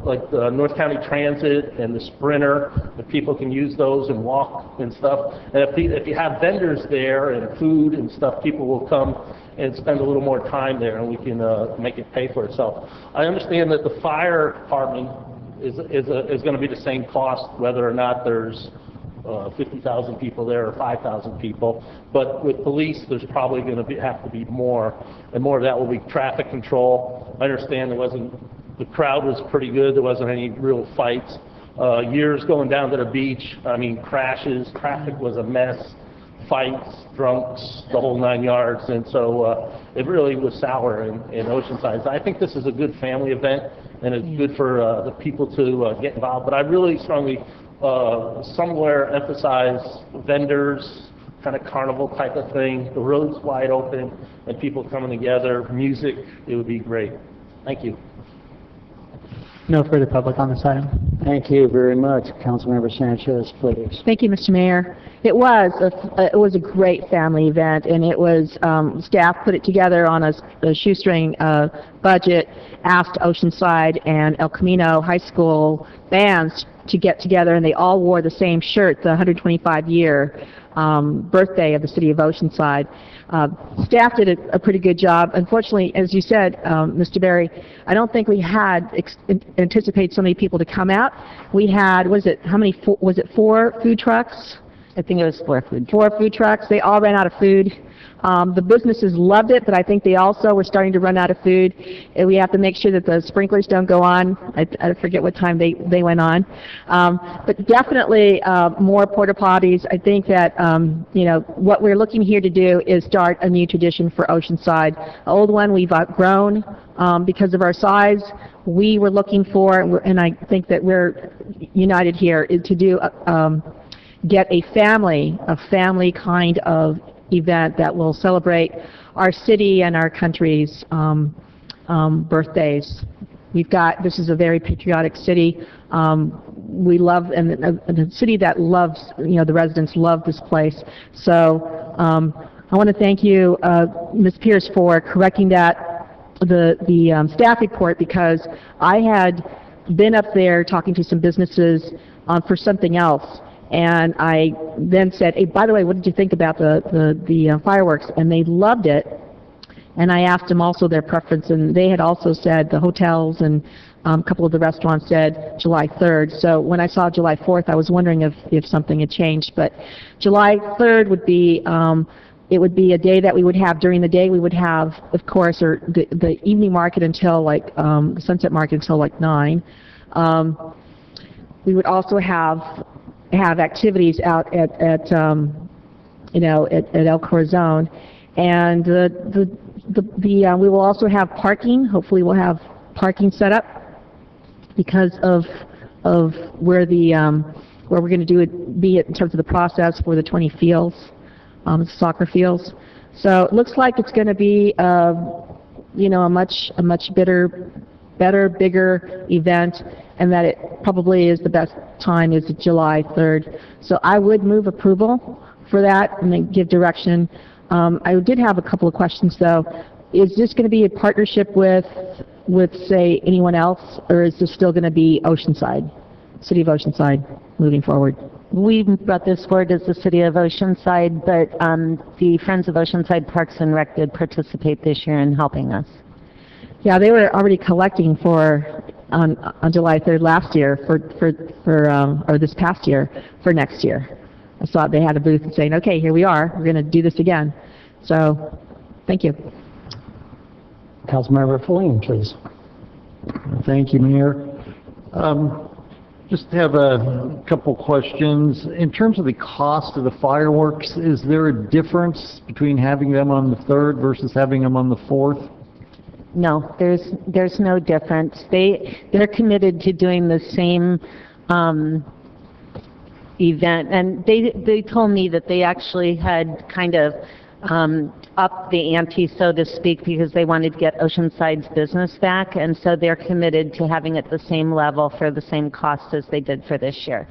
like the North County Transit and the Sprinter, if people can use those and walk and stuff. And if you have vendors there and food and stuff, people will come and spend a little more time there, and we can make it pay for itself. I understand that the fire department is going to be the same cost, whether or not there's 50,000 people there or 5,000 people. But with police, there's probably going to have to be more, and more of that will be traffic control. I understand the crowd was pretty good. There wasn't any real fights. Years going down to the beach, crashes, traffic was a mess, fights, drunks, the whole 9 yards, and so it really was sour in Oceanside. So I think this is a good family event, and it's good for the people to get involved. But I really strongly somewhere emphasize vendors, kind of carnival type of thing, the roads wide open, and people coming together, music, it would be great. Thank you. No further public on this item. Thank you very much. Councilmember Sanchez, please. Thank you, Mr. Mayor. It was a great family event, and it was staff put it together on a shoestring budget, asked Oceanside and El Camino High School bands to get together, and they all wore the same shirt, the 125-year birthday of the city of Oceanside. Staff did a pretty good job. Unfortunately, as you said, Mr. Berry, I don't think we had anticipated so many people to come out. We had, was it 4 food trucks? I think it was 4 food trucks. 4 food trucks. They all ran out of food. The businesses loved it, but I think they also were starting to run out of food. And we have to make sure that the sprinklers don't go on. I forget what time they went on. But definitely more porta potties. I think that what we're looking here to do is start a new tradition for Oceanside. The old one we've outgrown because of our size. We were looking for, and I think that we're united here, is to do get a family kind of event that will celebrate our city and our country's birthdays. This is a very patriotic city. We love, and a city that loves, the residents love this place. So I want to thank you, Ms. Pierce, for correcting the staff report, because I had been up there talking to some businesses for something else. And I then said, hey, by the way, what did you think about the fireworks? And they loved it. And I asked them also their preference, and they had also said, the hotels and a couple of the restaurants said July 3rd. So when I saw July 4th, I was wondering if something had changed. But July 3rd would be, it would be a day that we would have during the day. We would have, of course, or the evening market until the sunset market until 9. We would also have activities out at El Corazon, and we will also have parking. Hopefully, we'll have parking set up because of where we're going to be in terms of the process for the 20 fields, soccer fields. So it looks like it's going to be a much better, bigger event, and that it probably is the best time is July 3rd. So I would move approval for that and then give direction. I did have a couple of questions though. Is this going to be a partnership with say anyone else, or is this still going to be Oceanside, City of Oceanside, moving forward? We brought this forward as the City of Oceanside, but the Friends of Oceanside Parks and Rec did participate this year in helping us. Yeah, they were already collecting for on July 3rd last year or this past year for next year. I saw they had a booth saying, okay, here we are, we're going to do this again. So, thank you. Councilmember Feline, please. Thank you, Mayor. Just have a couple questions. In terms of the cost of the fireworks, is there a difference between having them on the 3rd versus having them on the 4th? No, there's no difference. They're committed to doing the same event, and they told me that they actually had kind of up the ante, so to speak, because they wanted to get Oceanside's business back, and so they're committed to having it the same level for the same cost as they did for this year.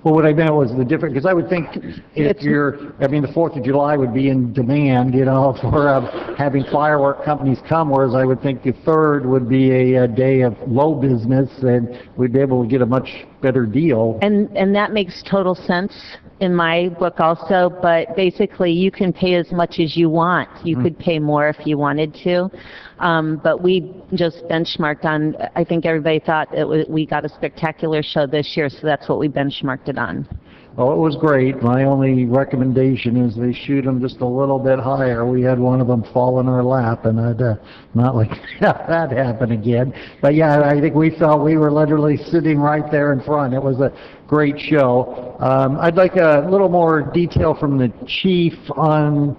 Well, what I meant was the difference, because I would think if the 4th of July would be in demand, for having firework companies come, whereas I would think the 3rd would be a day of low business, and we'd be able to get a much better deal. And that makes total sense in my book also, but basically you can pay as much as you want. You could pay more if you wanted to, but we just benchmarked on, I think everybody thought we got a spectacular show this year, so that's what we benchmarked it on. Oh, it was great. My only recommendation is they shoot them just a little bit higher. We had one of them fall in our lap, and I'd not like to have that happen again. But yeah, I think we felt we were literally sitting right there in front. It was a great show. I'd like a little more detail from the chief on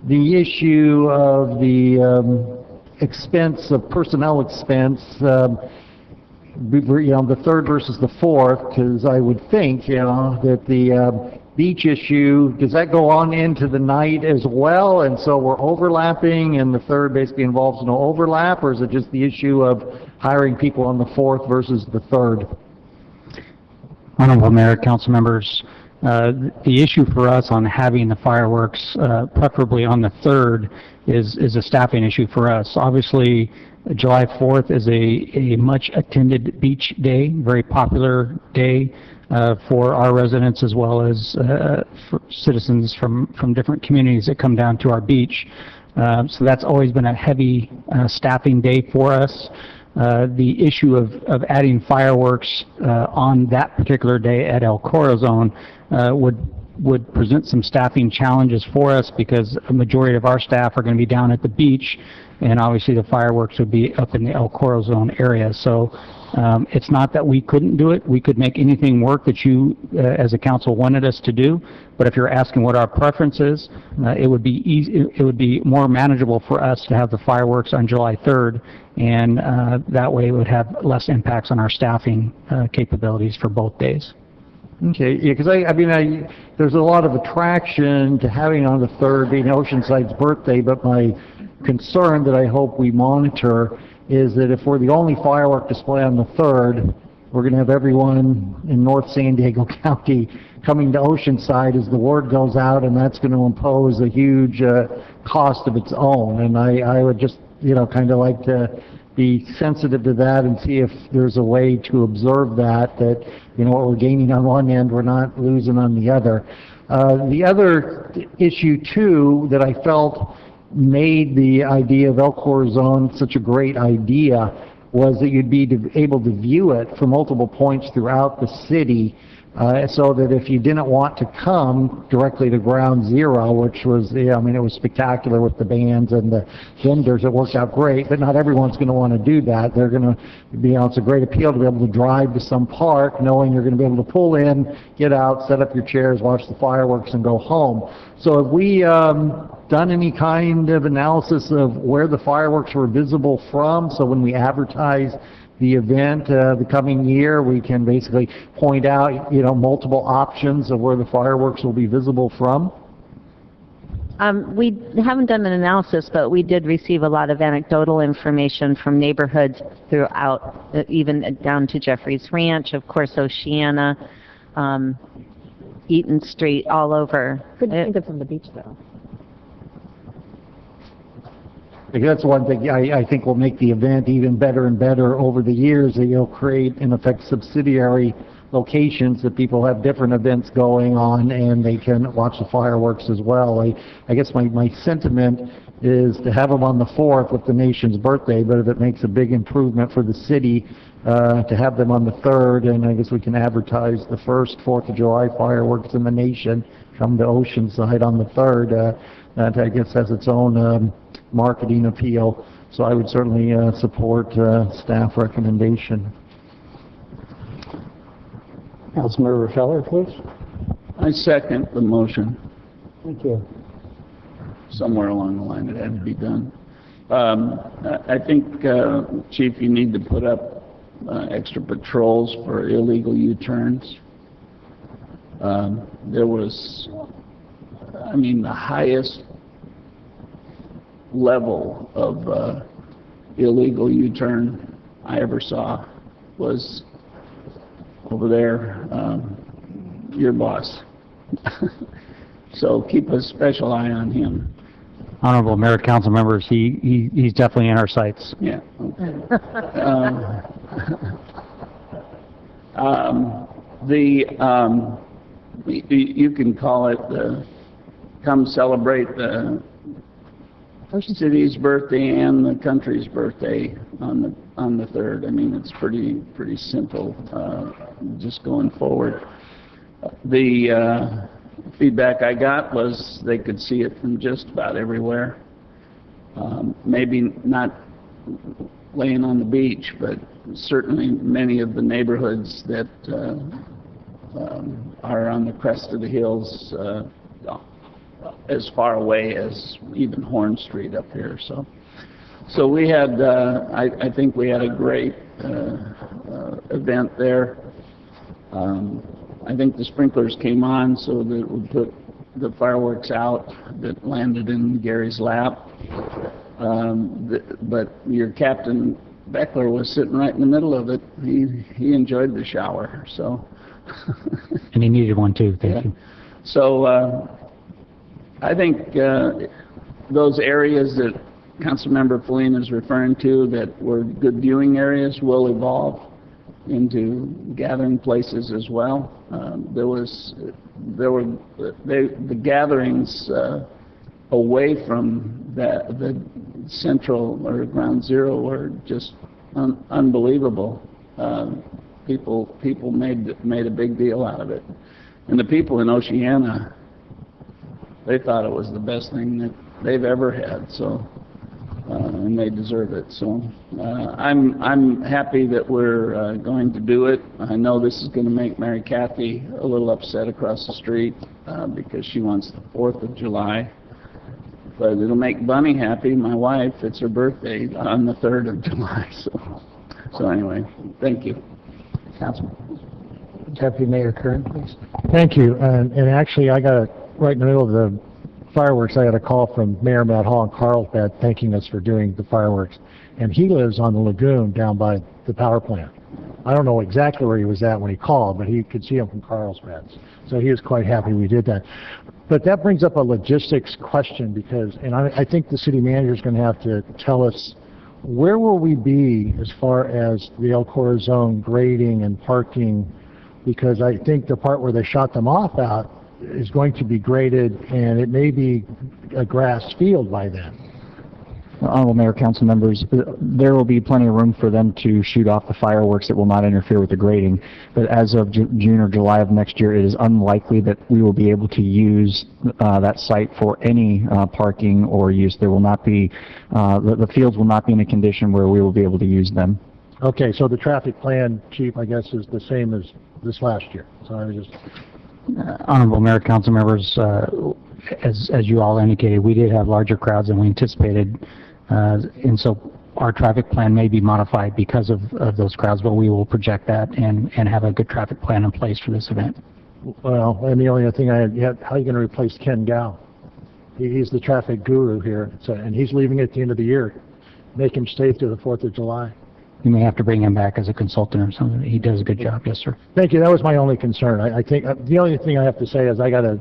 the issue of the expense of personnel expense. The 3rd versus the 4th, because I would think, that the beach issue, does that go on into the night as well, and so we're overlapping, and the 3rd basically involves no overlap, or is it just the issue of hiring people on the 4th versus the 3rd? Honorable Mayor, council members, the issue for us on having the fireworks, preferably on the 3rd, is a staffing issue for us. Obviously, July 4th is a much attended beach day, very popular day for our residents as well as for citizens from different communities that come down to our beach. So that's always been a heavy staffing day for us. The issue of adding fireworks on that particular day at El Corazon would present some staffing challenges for us because a majority of our staff are going to be down at the beach, and obviously the fireworks would be up in the El Corazon area. So it's not that we couldn't do it. We could make anything work that you as a council wanted us to do, but if you're asking what our preference is, it would be easy, it would be more manageable for us to have the fireworks on July 3rd, and that way it would have less impacts on our staffing capabilities for both days. Okay, yeah, because there's a lot of attraction to having on the 3rd being Oceanside's birthday, but my concern that I hope we monitor is that if we're the only firework display on the 3rd, we're going to have everyone in North San Diego County coming to Oceanside as the word goes out, and that's going to impose a huge cost of its own. And I would just, kind of like to be sensitive to that and see if there's a way to observe that, what we're gaining on one end, we're not losing on the other. The other issue, too, that I felt made the idea of El Corazon such a great idea was that you'd be able to view it from multiple points throughout the city, so that if you didn't want to come directly to Ground Zero, which was, it was spectacular with the bands and the vendors, it worked out great, but not everyone's going to want to do that. They're going to be, it's a great appeal to be able to drive to some park knowing you're going to be able to pull in, get out, set up your chairs, watch the fireworks, and go home. So have we done any kind of analysis of where the fireworks were visible from, so when we advertise the event the coming year, we can basically point out, multiple options of where the fireworks will be visible from? We haven't done an analysis, but we did receive a lot of anecdotal information from neighborhoods throughout, even down to Jeffrey's Ranch, of course, Oceana, Eaton Street, all over. Couldn't think of from the beach, though. That's one thing I think will make the event even better and better over the years, that you'll create, in effect, subsidiary locations that people have different events going on and they can watch the fireworks as well. I guess my sentiment is to have them on the 4th with the nation's birthday, but if it makes a big improvement for the city, to have them on the 3rd, and I guess we can advertise the first 4th of July fireworks in the nation come to Oceanside on the 3rd. That, I guess, has its own marketing appeal. So I would certainly support staff recommendation. Councilmember Feller, please. I second the motion. Thank you. Somewhere along the line it had to be done. I think, Chief, you need to put up extra patrols for illegal U-turns. There was, I mean, the highest level of illegal U-turn I ever saw was over there, your boss. So keep a special eye on him. Honorable Mayor, council members, he's definitely in our sights. Yeah. You can call it come celebrate the city's birthday and the country's birthday on the 3rd. I mean, it's pretty simple, just going forward. The feedback I got was they could see it from just about everywhere. Maybe not laying on the beach, but certainly many of the neighborhoods that are on the crest of the hills, as far away as even Horn Street up here. So we had, I think we had a great event there. I think the sprinklers came on so that we put the fireworks out that landed in Gary's lap. But your Captain Beckler was sitting right in the middle of it. He enjoyed the shower, so. And he needed one too, thank you. So I think those areas that Councilmember Feline is referring to that were good viewing areas will evolve into gathering places as well. The gatherings away from the central or ground zero were just unbelievable. People made a big deal out of it, and the people in Oceana, they thought it was the best thing that they've ever had. So. And they deserve it. So I'm happy that we're going to do it. I know this is going to make Mary Cathy a little upset across the street because she wants the 4th of July. But it'll make Bunny happy, my wife. It's her birthday on the 3rd of July. So anyway, thank you. Councilman. Deputy Mayor Kern, please. Thank you. And actually, I got right in the middle of the fireworks, I had a call from Mayor Matt Hall in Carlsbad thanking us for doing the fireworks. And he lives on the lagoon down by the power plant. I don't know exactly where he was at when he called, but he could see him from Carlsbad. So he was quite happy we did that. But that brings up a logistics question because, and I think the city manager is going to have to tell us, where will we be as far as the El Corazon grading and parking? Because I think the part where they shot them off out is going to be graded, and it may be a grass field by then. Honorable Mayor, council members, there will be plenty of room for them to shoot off the fireworks that will not interfere with the grading. But as of June or July of next year, it is unlikely that we will be able to use that site for any parking or use. There will not be, the fields will not be in a condition where we will be able to use them. Okay, so the traffic plan, Chief, I guess is the same as this last year. So I was just... Honorable Mayor, council members, as you all indicated, we did have larger crowds than we anticipated, and so our traffic plan may be modified because of those crowds, but we will project that and have a good traffic plan in place for this event. Well, and the only other thing I had, how are you going to replace Ken Gow? He's the traffic guru here, so, and he's leaving at the end of the year. Make him stay through the 4th of July. You may have to bring him back as a consultant or something. He does a good job, yes, sir. Thank you. That was my only concern. I think the only thing I have to say is I got to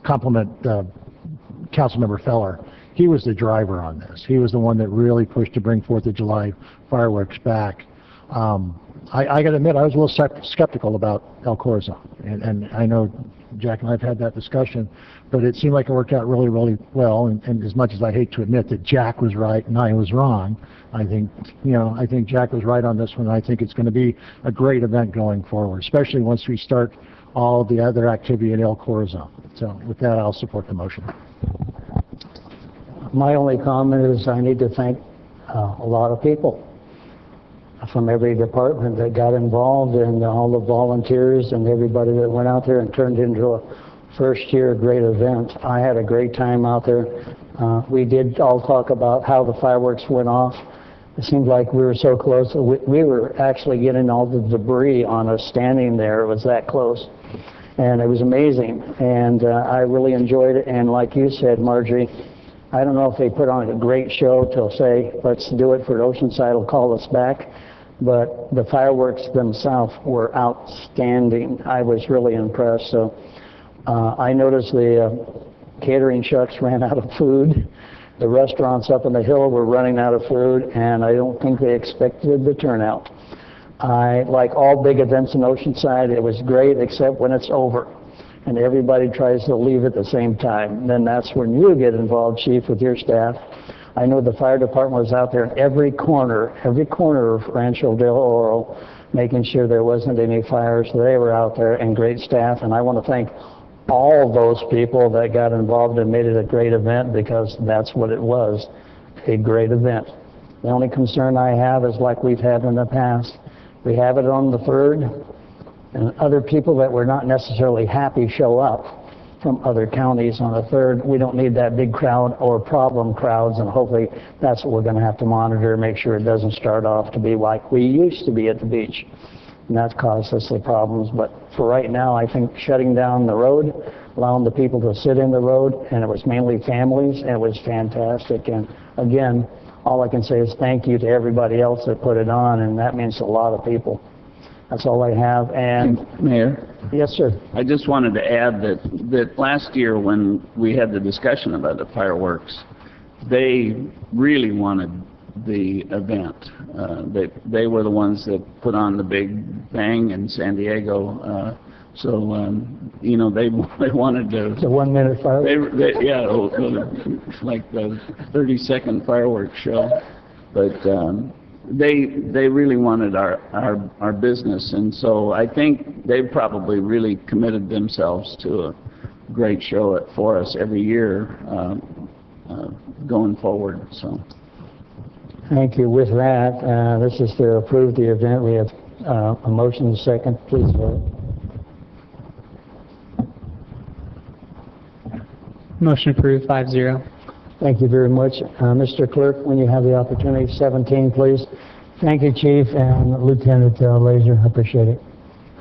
compliment Councilmember Feller. He was the driver on this. He was the one that really pushed to bring 4th of July fireworks back. I got to admit, I was a little skeptical about El Corazon, and I know Jack and I have had that discussion, but it seemed like it worked out really, really well. And as much as I hate to admit that Jack was right and I was wrong, I think Jack was right on this one. I think it's going to be a great event going forward, especially once we start all the other activity in El Corazon. So with that, I'll support the motion. My only comment is I need to thank a lot of people from every department that got involved, and all the volunteers and everybody that went out there and turned into a first-year great event. I had a great time out there. We did all talk about how the fireworks went off. It seemed like we were so close. We were actually getting all the debris on us standing there. It was that close. And it was amazing. And I really enjoyed it. And like you said, Marjorie, I don't know if they put on a great show to say, let's do it for Oceanside, will call us back. But the fireworks themselves were outstanding. I was really impressed. So I noticed the catering trucks ran out of food. The restaurants up on the hill were running out of food, and I don't think they expected the turnout. Like all big events in Oceanside, it was great except when it's over and everybody tries to leave at the same time. And then that's when you get involved, Chief, with your staff. I know the fire department was out there in every corner of Rancho del Oro, making sure there wasn't any fires. They were out there, and great staff, and I want to thank all those people that got involved and made it a great event, because that's what it was, a great event. The only concern I have is like we've had in the past. We have it on the 3rd, and other people that were not necessarily happy show up from other counties on the 3rd. We don't need that big crowd or problem crowds, and hopefully that's what we're going to have to monitor, make sure it doesn't start off to be like we used to be at the beach. And that's caused us the problems. But for right now, I think shutting down the road, allowing the people to sit in the road, and it was mainly families, and it was fantastic. And again, all I can say is thank you to everybody else that put it on, and that means a lot of people. That's all I have. And Mayor? Yes, sir. I just wanted to add that last year when we had the discussion about the fireworks, they really wanted the event. They were the ones that put on the big bang in San Diego. You know, they wanted to... The 1 minute fireworks? Yeah, like the 30-second fireworks show. But they really wanted our business, and so I think they probably really committed themselves to a great show for us every year going forward. So. Thank you. With that, this is to approve the event. We have a motion and a second. Please vote. Motion approved, 5-0. Thank you very much. Mr. Clerk, when you have the opportunity, 17, please. Thank you, Chief and Lieutenant Laser. I appreciate it.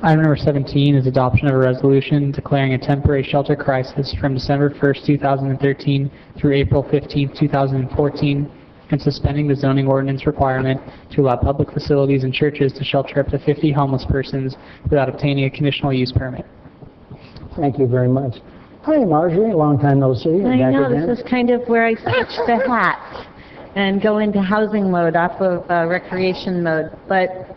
Item number 17 is adoption of a resolution declaring a temporary shelter crisis from December 1st, 2013 through April 15th, 2014, and suspending the zoning ordinance requirement to allow public facilities and churches to shelter up to 50 homeless persons without obtaining a conditional use permit. Thank you very much. Hi, Marjorie. Long time no see. I know, this is kind of where I switch the hat and go into housing mode off of recreation mode. But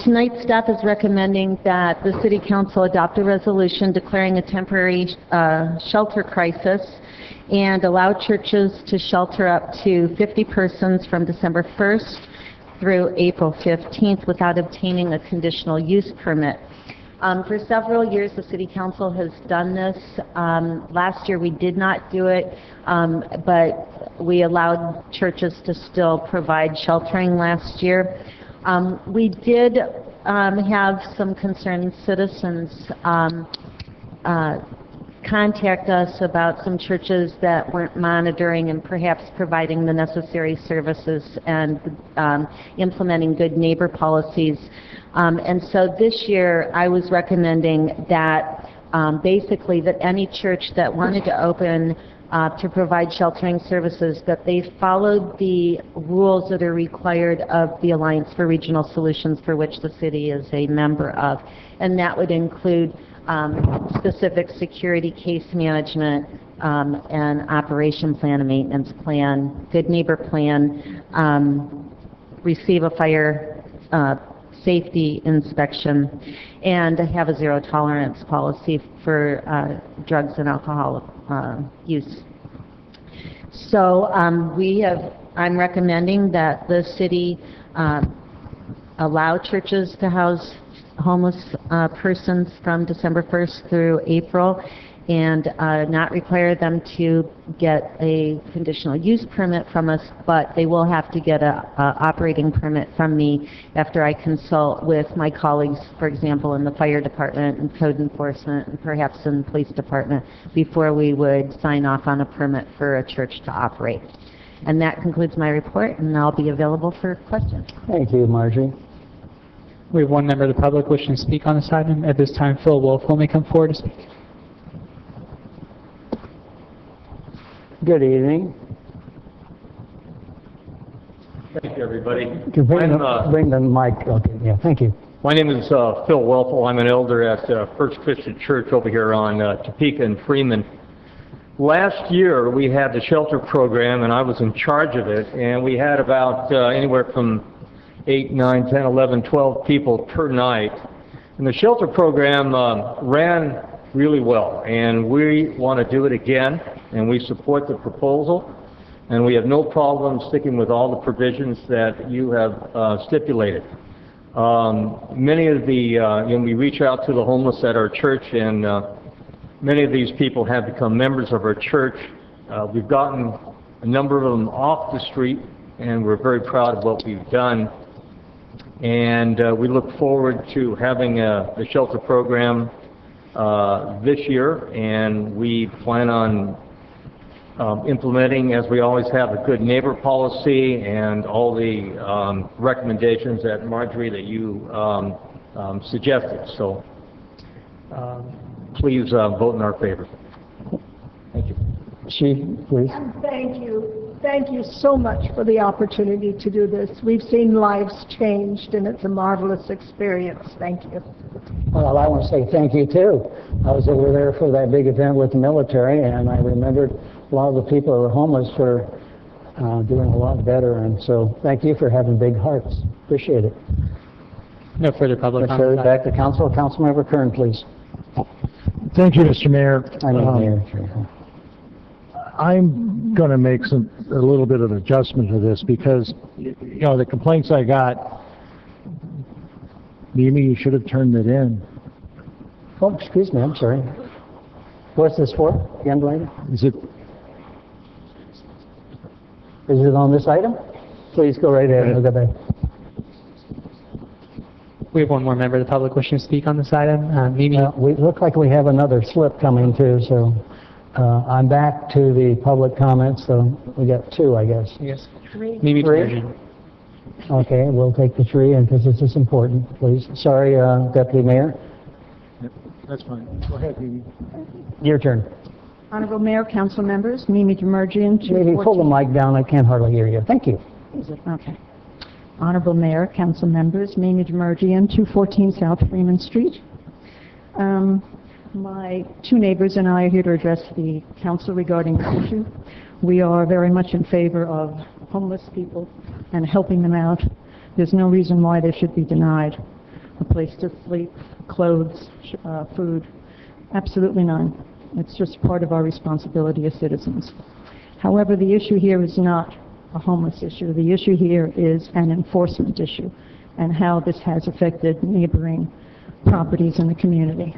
tonight staff is recommending that the City Council adopt a resolution declaring a temporary shelter crisis and allow churches to shelter up to 50 persons from December 1st through April 15th without obtaining a conditional use permit. For several years, the City Council has done this. Last year, we did not do it, but we allowed churches to still provide sheltering last year. We did have some concerned citizens contact us about some churches that weren't monitoring and perhaps providing the necessary services and implementing good neighbor policies. And so this year, I was recommending that basically that any church that wanted to open to provide sheltering services, that they followed the rules that are required of the Alliance for Regional Solutions, for which the city is a member of. And that would include specific security, case management, and operation plan, a maintenance plan, good neighbor plan, receive a fire safety inspection, and have a zero tolerance policy for drugs and alcohol use. So I'm recommending that the city allow churches to house homeless persons from December 1st through April, and not require them to get a conditional use permit from us, but they will have to get a operating permit from me after I consult with my colleagues, for example, in the fire department and code enforcement and perhaps in the police department, before we would sign off on a permit for a church to operate. And that concludes my report, and I'll be available for questions. Thank you, Marjorie. We have one member of the public wishing to speak on this item. At this time, Phil Wolf will come forward to speak. Good evening. Thank you, everybody. Bring the mic. Okay, yeah, thank you. My name is Phil Welfel. I'm an elder at First Christian Church over here on Topeka and Freeman. Last year, we had the shelter program, and I was in charge of it, and we had about anywhere from 8, 9, 10, 11, 12 people per night. And the shelter program ran really well, and we want to do it again, and we support the proposal, and we have no problem sticking with all the provisions that you have stipulated. Many of the, we reach out to the homeless at our church, and many of these people have become members of our church. We've gotten a number of them off the street, and we're very proud of what we've done. And we look forward to having the shelter program this year, and we plan on implementing, as we always have, a good neighbor policy and all the recommendations that Marjorie, that you suggested. So please vote in our favor. Thank you. Chief, please. Thank you. Thank you so much for the opportunity to do this. We've seen lives changed, and it's a marvelous experience. Thank you. Well, I want to say thank you, too. I was over there for that big event with the military, and I remembered a lot of the people who were homeless were doing a lot better, and so thank you for having big hearts. Appreciate it. No further public Let's comment. back to council. Councilmember Kern, please. Thank you, Mr. Mayor. Mayor. I'm going to make a little bit of adjustment to this because, the complaints I got, Mimi, you should have turned it in. Oh, excuse me, I'm sorry. What's this for, young lady? Is it on this item? Please go right ahead. I'll go back. We have one more member of the public wishing to speak on this item. Mimi. We look like we have another slip coming too, so I'm back to the public comments, so we got 2, I guess. Yes. Mimi. 3? Okay, we'll take the 3, and because this is important, please. Sorry, Deputy Mayor. That's fine. Go ahead, Mimi. Your turn. Honorable Mayor, council members, Mimi Demerjian. Maybe pull the mic down, I can't hardly hear you. Thank you. Is it? Okay. Honorable Mayor, council members, Mimi Demerjian, 214 South Freeman Street. My 2 neighbors and I are here to address the council regarding this issue. We are very much in favor of homeless people and helping them out. There's no reason why they should be denied a place to sleep, clothes, food. Absolutely none. It's just part of our responsibility as citizens. However, the issue here is not a homeless issue. The issue here is an enforcement issue and how this has affected neighboring properties in the community.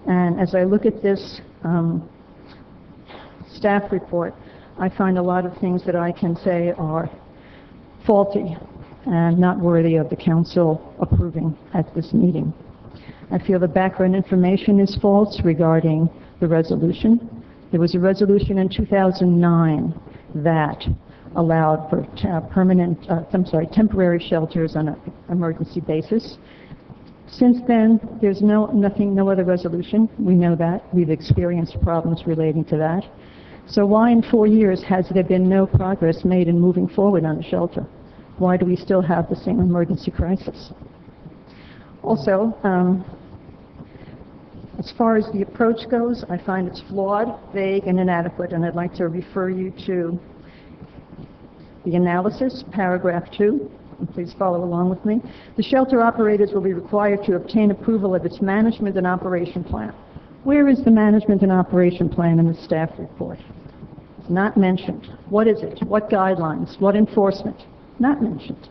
And as I look at this staff report, I find a lot of things that I can say are faulty and not worthy of the council approving at this meeting. I feel the background information is false regarding the resolution. There was a resolution in 2009 that allowed for temporary shelters on an emergency basis. Since then, there's no other resolution. We know that. We've experienced problems relating to that. So why in 4 years has there been no progress made in moving forward on the shelter? Why do we still have the same emergency crisis? Also, as far as the approach goes, I find it's flawed, vague, and inadequate, and I'd like to refer you to the analysis, paragraph 2. And please follow along with me. The shelter operators will be required to obtain approval of its management and operation plan. Where is the management and operation plan in the staff report? It's not mentioned. What is it? What guidelines? What enforcement? Not mentioned.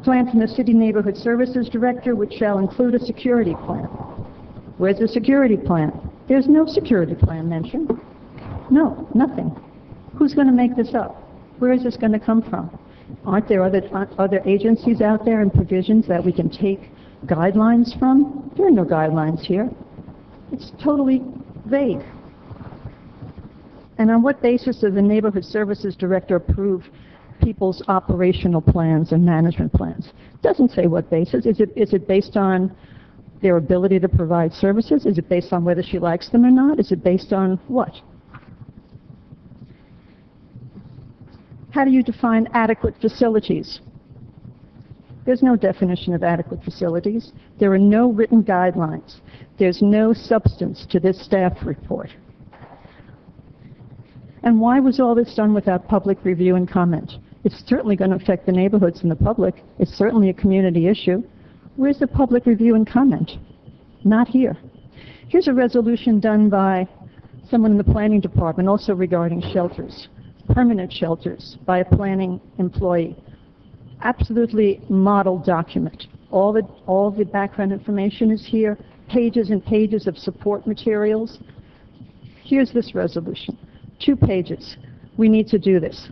Plan from the City Neighborhood Services Director, which shall include a security plan. Where's the security plan? There's no security plan mentioned. No, nothing. Who's going to make this up? Where is this going to come from? Aren't there other agencies out there and provisions that we can take guidelines from? There are no guidelines here. It's totally vague. And on what basis does the Neighborhood Services Director approve people's operational plans and management plans? It doesn't say what basis. Is it based on their ability to provide services? Is it based on whether she likes them or not? Is it based on what? How do you define adequate facilities? There's no definition of adequate facilities. There are no written guidelines. There's no substance to this staff report. And why was all this done without public review and comment? It's certainly going to affect the neighborhoods and the public. It's certainly a community issue. Where's the public review and comment? Not here. Here's a resolution done by someone in the planning department also regarding shelters, permanent shelters, by a planning employee. Absolutely model document. All the background information is here, pages and pages of support materials. Here's this resolution, 2 pages. We need to do this.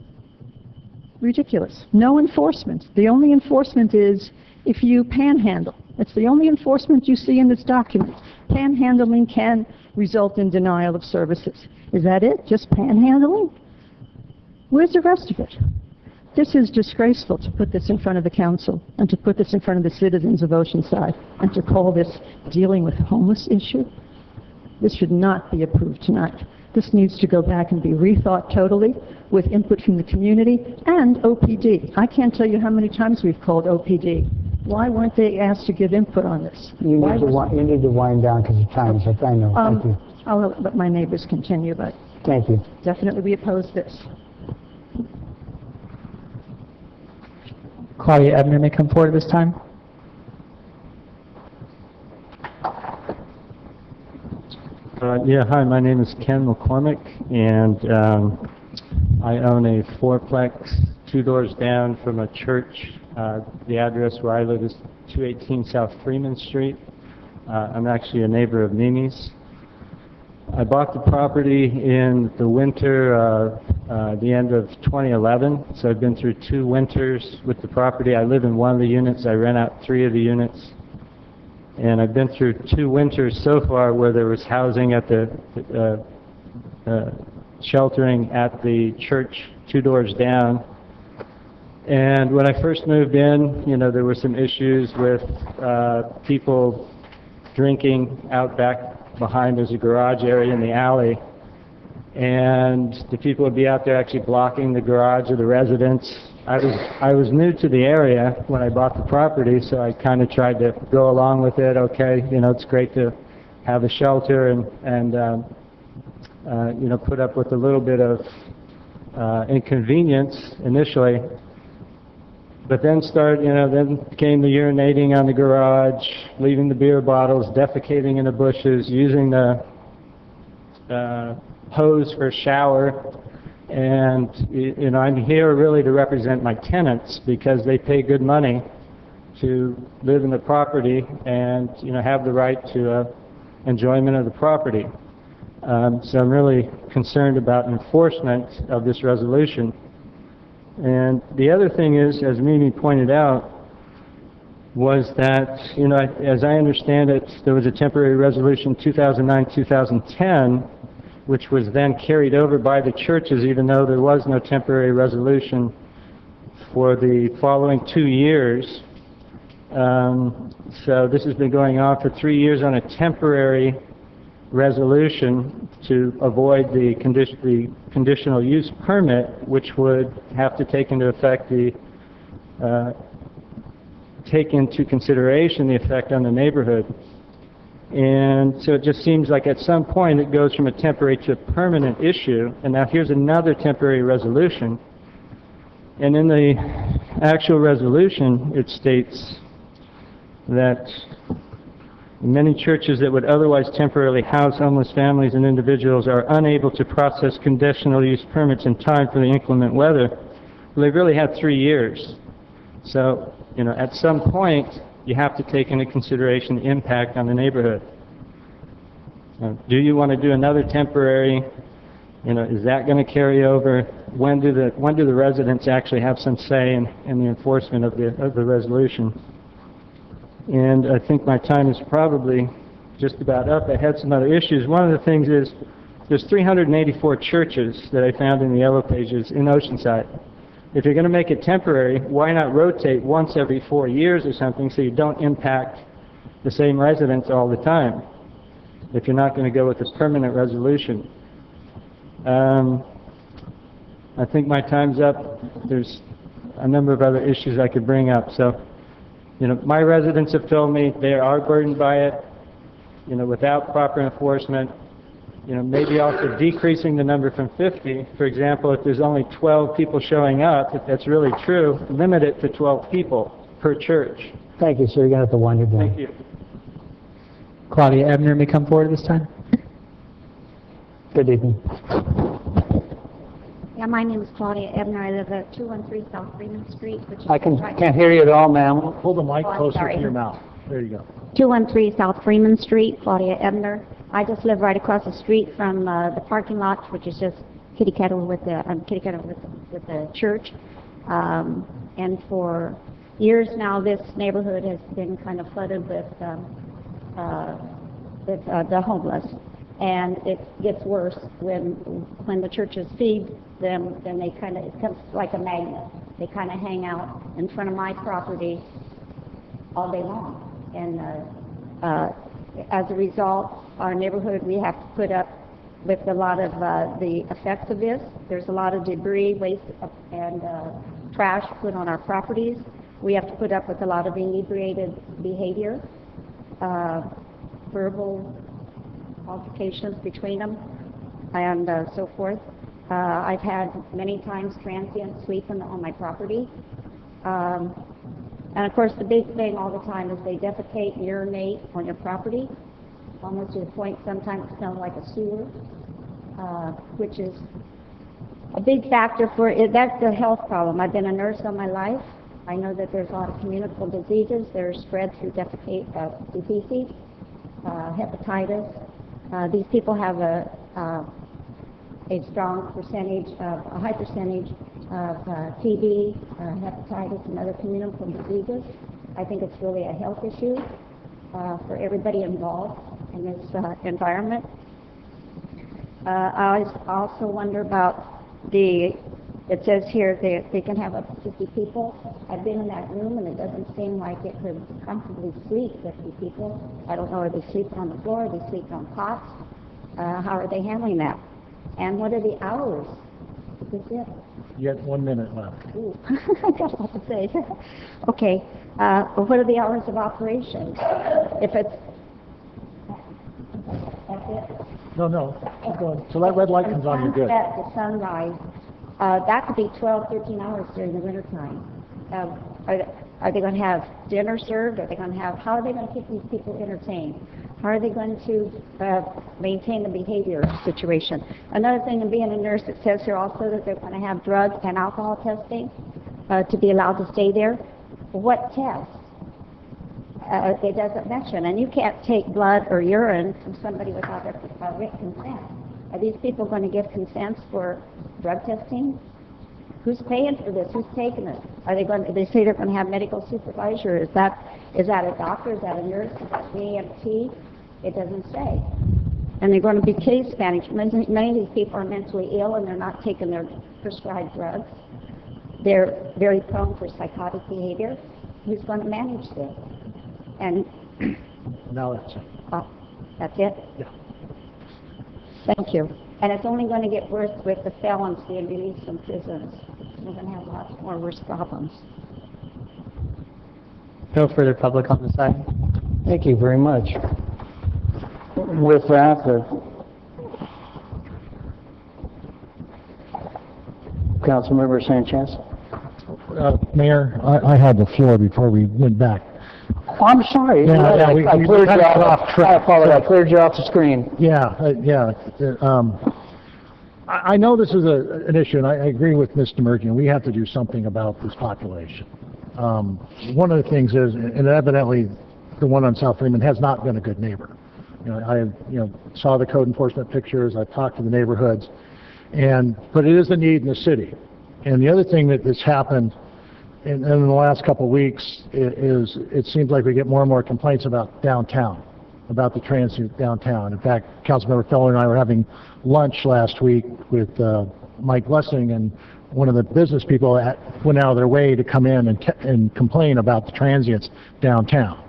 Ridiculous. No enforcement. The only enforcement is if you panhandle. It's the only enforcement you see in this document. Panhandling can result in denial of services. Is that it? Just panhandling? Where's the rest of it? This is disgraceful to put this in front of the council and to put this in front of the citizens of Oceanside and to call this dealing with a homeless issue. This should not be approved tonight. This needs to go back and be rethought totally with input from the community and OPD. I can't tell you how many times we've called OPD. Why weren't they asked to give input on this? You need to wind down because the time is up. I know. Thank you. I'll let my neighbors continue, but Thank you. definitely we oppose this. Claudia Ebner may come forward at this time. Hi, my name is Ken McCormick, and I own a fourplex 2 doors down from a church. The address where I live is 218 South Freeman Street. I'm actually a neighbor of Mimi's. I bought the property in the winter, the end of 2011, so I've been through 2 winters with the property. I live in one of the units. I rent out 3 of the units. And I've been through 2 winters so far where there was housing at the sheltering at the church 2 doors down. And when I first moved in, you know, there were some issues with people drinking out back behind. There's a garage area in the alley. And the people would be out there actually blocking the garage of the residents. I was new to the area when I bought the property, so I kind of tried to go along with it. Okay, you know, it's great to have a shelter and you know, put up with a little bit of inconvenience initially. But then then came the urinating on the garage, leaving the beer bottles, defecating in the bushes, using the hose for a shower. And, you know, I'm here really to represent my tenants because they pay good money to live in the property and, you know, have the right to enjoyment of the property. So I'm really concerned about enforcement of this resolution. And the other thing is, as Mimi pointed out, was that, you know, as I understand it, there was a temporary resolution 2009-2010, which was then carried over by the churches, even though there was no temporary resolution for the following 2 years. So this has been going on for 3 years on a temporary resolution to avoid the conditional use permit, which would have to take into effect take into consideration the effect on the neighborhood. And so it just seems like at some point it goes from a temporary to a permanent issue. And now here's another temporary resolution. And in the actual resolution, it states that many churches that would otherwise temporarily house homeless families and individuals are unable to process conditional use permits in time for the inclement weather. Well, they've really had 3 years. So, at some point, you have to take into consideration the impact on the neighborhood. Do you want to do another temporary? Is that going to carry over? When do the residents actually have some say in the enforcement of the resolution? And I think my time is probably just about up. I had some other issues. One of the things is there's 384 churches that I found in the Yellow Pages in Oceanside. If you're going to make it temporary, why not rotate once every 4 years or something so you don't impact the same residents all the time, if you're not going to go with this permanent resolution? I think my time's up. There's a number of other issues I could bring up. So, my residents have told me they are burdened by it, without proper enforcement. Maybe also decreasing the number from 50. For example, if there's only 12 people showing up, if that's really true, limit it to 12 people per church. Thank you, sir. You're going to have to wind it down. Thank you. Claudia Ebner may come forward at this time. Good evening. Yeah, my name is Claudia Ebner. I live at 213 South Freeman Street, which is I can't hear you at all, ma'am. Hold the mic I'm closer sorry. to your mouth. There you go. 213 South Freeman Street, Claudia Ebner. I just live right across the street from the parking lot, which is just kitty-cattle with the church. And for years now, this neighborhood has been kind of flooded with the homeless. And it gets worse when the churches feed them, then it comes like a magnet. They kind of hang out in front of my property all day long. And as a result, our neighborhood, we have to put up with a lot of the effects of this. There's a lot of debris, waste, and trash put on our properties. We have to put up with a lot of inebriated behavior, verbal altercations between them, and so forth. I've had many times transients sleeping on my property. And of course, the big thing all the time is they defecate and urinate on your property, almost to the point sometimes it smells like a sewer, which is a big factor for it. That's a health problem. I've been a nurse all my life. I know that there's a lot of communicable diseases that are spread through feces, hepatitis. These people have a strong percentage, a high percentage of TB, hepatitis, and other communicable diseases. I think it's really a health issue for everybody involved in this environment. I also wonder about it says here they can have up to 50 people. I've been in that room and it doesn't seem like it could comfortably sleep 50 people. I don't know, are they sleeping on the floor, are they sleeping on cots? How are they handling that? And what are the hours? Is this it? You have 1 minute left. Ooh, I got a lot to say. Okay, well, what are the hours of operation? If it's, that's it? No, keep going. So that red light comes on, you're good. Sunset to sunrise, that could be 12, 13 hours during the wintertime. Are they going to have dinner served? Are they going to have, how are they going to keep these people entertained? How are they going to maintain the behavior situation? Another thing in being a nurse, it says here also that they're going to have drug and alcohol testing to be allowed to stay there. What tests? It doesn't mention, and you can't take blood or urine from somebody without their written consent. Are these people going to give consents for drug testing? Who's paying for this? Who's taking it? Are they going? They say they're going to have medical supervisor. Is that a doctor? Is that a nurse? Is that an EMT? It doesn't say. And they're going to be case managed. Many of these people are mentally ill and they're not taking their prescribed drugs. They're very prone for psychotic behavior. who's going to manage this? And, No, that's it. that's it? Yeah. Thank you. And it's only going to get worse with the felons being released from prisons. We're going to have lots more worse problems. No further public on the side. Thank you very much. With that, Councilmember Sanchez. Mayor, I had the floor before we went back. Oh, I'm sorry. Yeah, I we cleared you got off. off track. I apologize. I cleared you off the screen. I know this is an issue, and I agree with Mr. Merkin. We have to do something about this population. One of the things is, and evidently, the one on South Freeman has not been a good neighbor. I saw the code enforcement pictures. I've talked to the neighborhoods, but it is a need in the city. And the other thing that's happened in the last couple of weeks is it seems like we get more and more complaints about downtown, about the transit downtown. In fact, Councilmember Feller and I were having lunch last week with Mike Blessing, and one of the business people went out of their way to come in and complain about the transients downtown.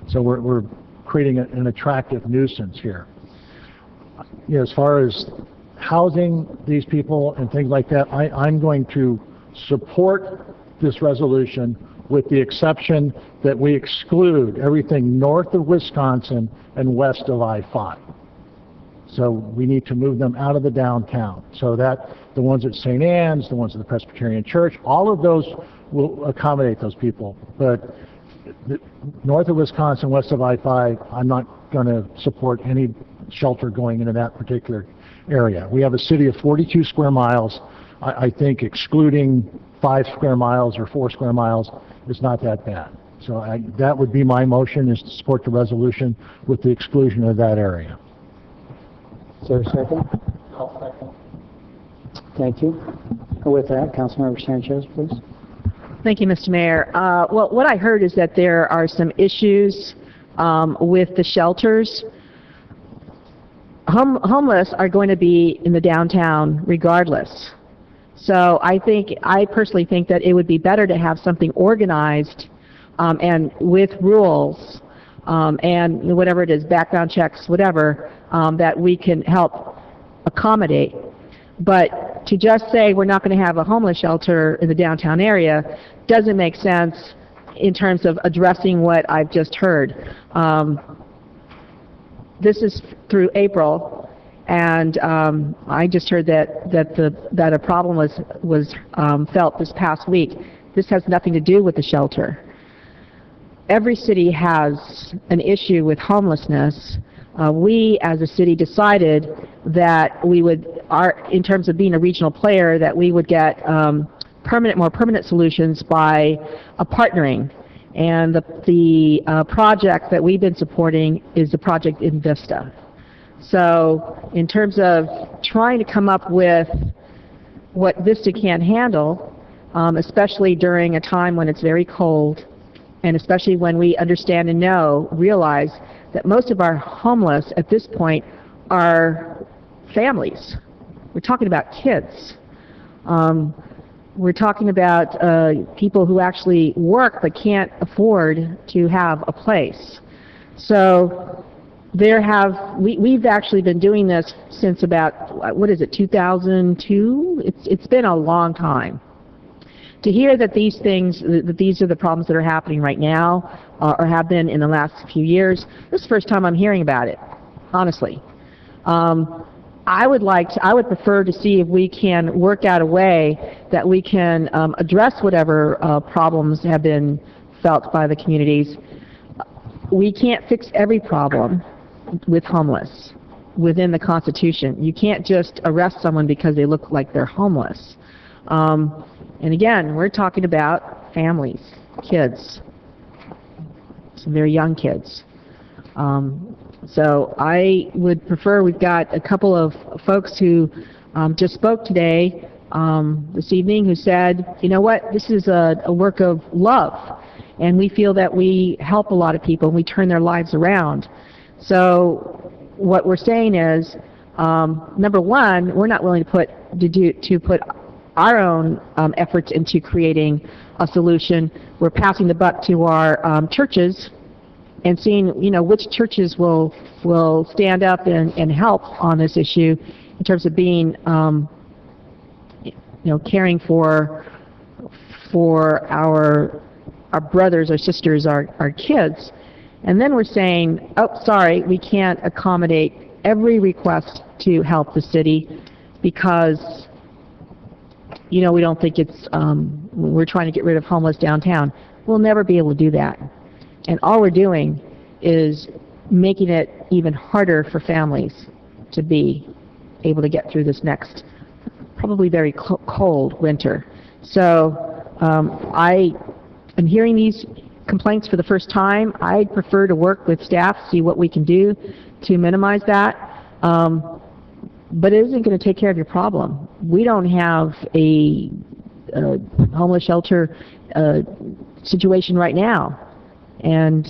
So we're creating an attractive nuisance here. As far as housing these people and things like that, I'm going to support this resolution with the exception that we exclude everything north of Wisconsin and west of I-5. So we need to move them out of the downtown so that the ones at St. Anne's, the ones at the Presbyterian Church, all of those will accommodate those people. But north of Wisconsin, west of I-5, I'm not going to support any shelter going into that particular area. We have a city of 42 square miles. I think excluding 5 square miles or 4 square miles is not that bad. So that would be my motion, is to support the resolution with the exclusion of that area. Is there a second? I'll second. Thank you. With that, Councilmember Sanchez, please. Thank you, Mr. Mayor. Well, what I heard is that there are some issues with the shelters. Homeless are going to be in the downtown regardless. So I personally think that it would be better to have something organized and with rules and whatever it is, background checks, whatever, that we can help accommodate. But to just say we're not going to have a homeless shelter in the downtown area doesn't make sense in terms of addressing what I've just heard. This is through April, and I just heard that a problem was felt this past week. This has nothing to do with the shelter. Every city has an issue with homelessness. We, as a city, decided that we would, in terms of being a regional player, that we would get more permanent solutions by partnering. And the project that we've been supporting is the project in Vista. So in terms of trying to come up with what Vista can't handle, especially during a time when it's very cold, and especially when we understand and realize that most of our homeless at this point are families. We're talking about kids. We're talking about people who actually work but can't afford to have a place. So we've actually been doing this since about, 2002? It's been a long time. To hear that these are the problems that are happening right now, or have been in the last few years, this is the first time I'm hearing about it, honestly. I would prefer to see if we can work out a way that we can address whatever problems have been felt by the communities. We can't fix every problem with homeless within the Constitution. You can't just arrest someone because they look like they're homeless. And again, we're talking about families, kids, some very young kids. So I would prefer, we've got a couple of folks who just spoke today, this evening, who said, you know what, this is a work of love, and we feel that we help a lot of people and we turn their lives around. So what we're saying is, number one, we're not willing to put our own efforts into creating a solution. We're passing the buck to our churches and seeing, you know, which churches will stand up and help on this issue in terms of being, you know, caring for our brothers, our sisters, our kids. And then we're saying, oh, sorry, we can't accommodate every request to help the city because, you know, we don't think it's, we're trying to get rid of homeless downtown. We'll never be able to do that. And all we're doing is making it even harder for families to be able to get through this next, probably very cold winter. So I am hearing these complaints for the first time. I'd prefer to work with staff, see what we can do to minimize that. But it isn't going to take care of your problem. We don't have a homeless shelter situation right now. And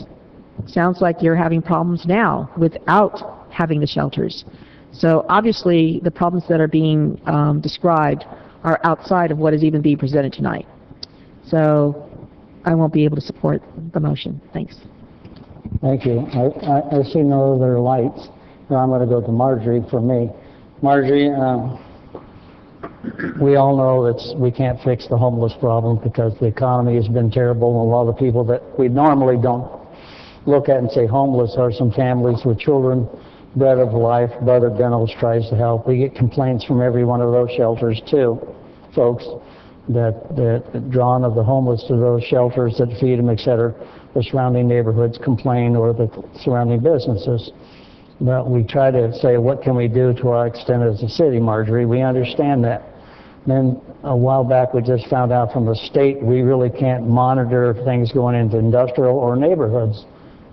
it sounds like you're having problems now without having the shelters. So obviously the problems that are being described are outside of what is even being presented tonight. So I won't be able to support the motion. Thanks. Thank you. I see no other lights. So I'm going to go to Marjorie for me. Marjorie, we all know that we can't fix the homeless problem because the economy has been terrible, and a lot of people that we normally don't look at and say homeless are some families with children, Bread of Life, Brother Dennos tries to help. We get complaints from every one of those shelters too, folks, that drawn of the homeless to those shelters that feed them, etc. The surrounding neighborhoods complain, or the surrounding businesses. But we try to say, what can we do to our extent as a city, Marjorie? We understand that. Then a while back, we just found out from the state we really can't monitor things going into industrial or neighborhoods.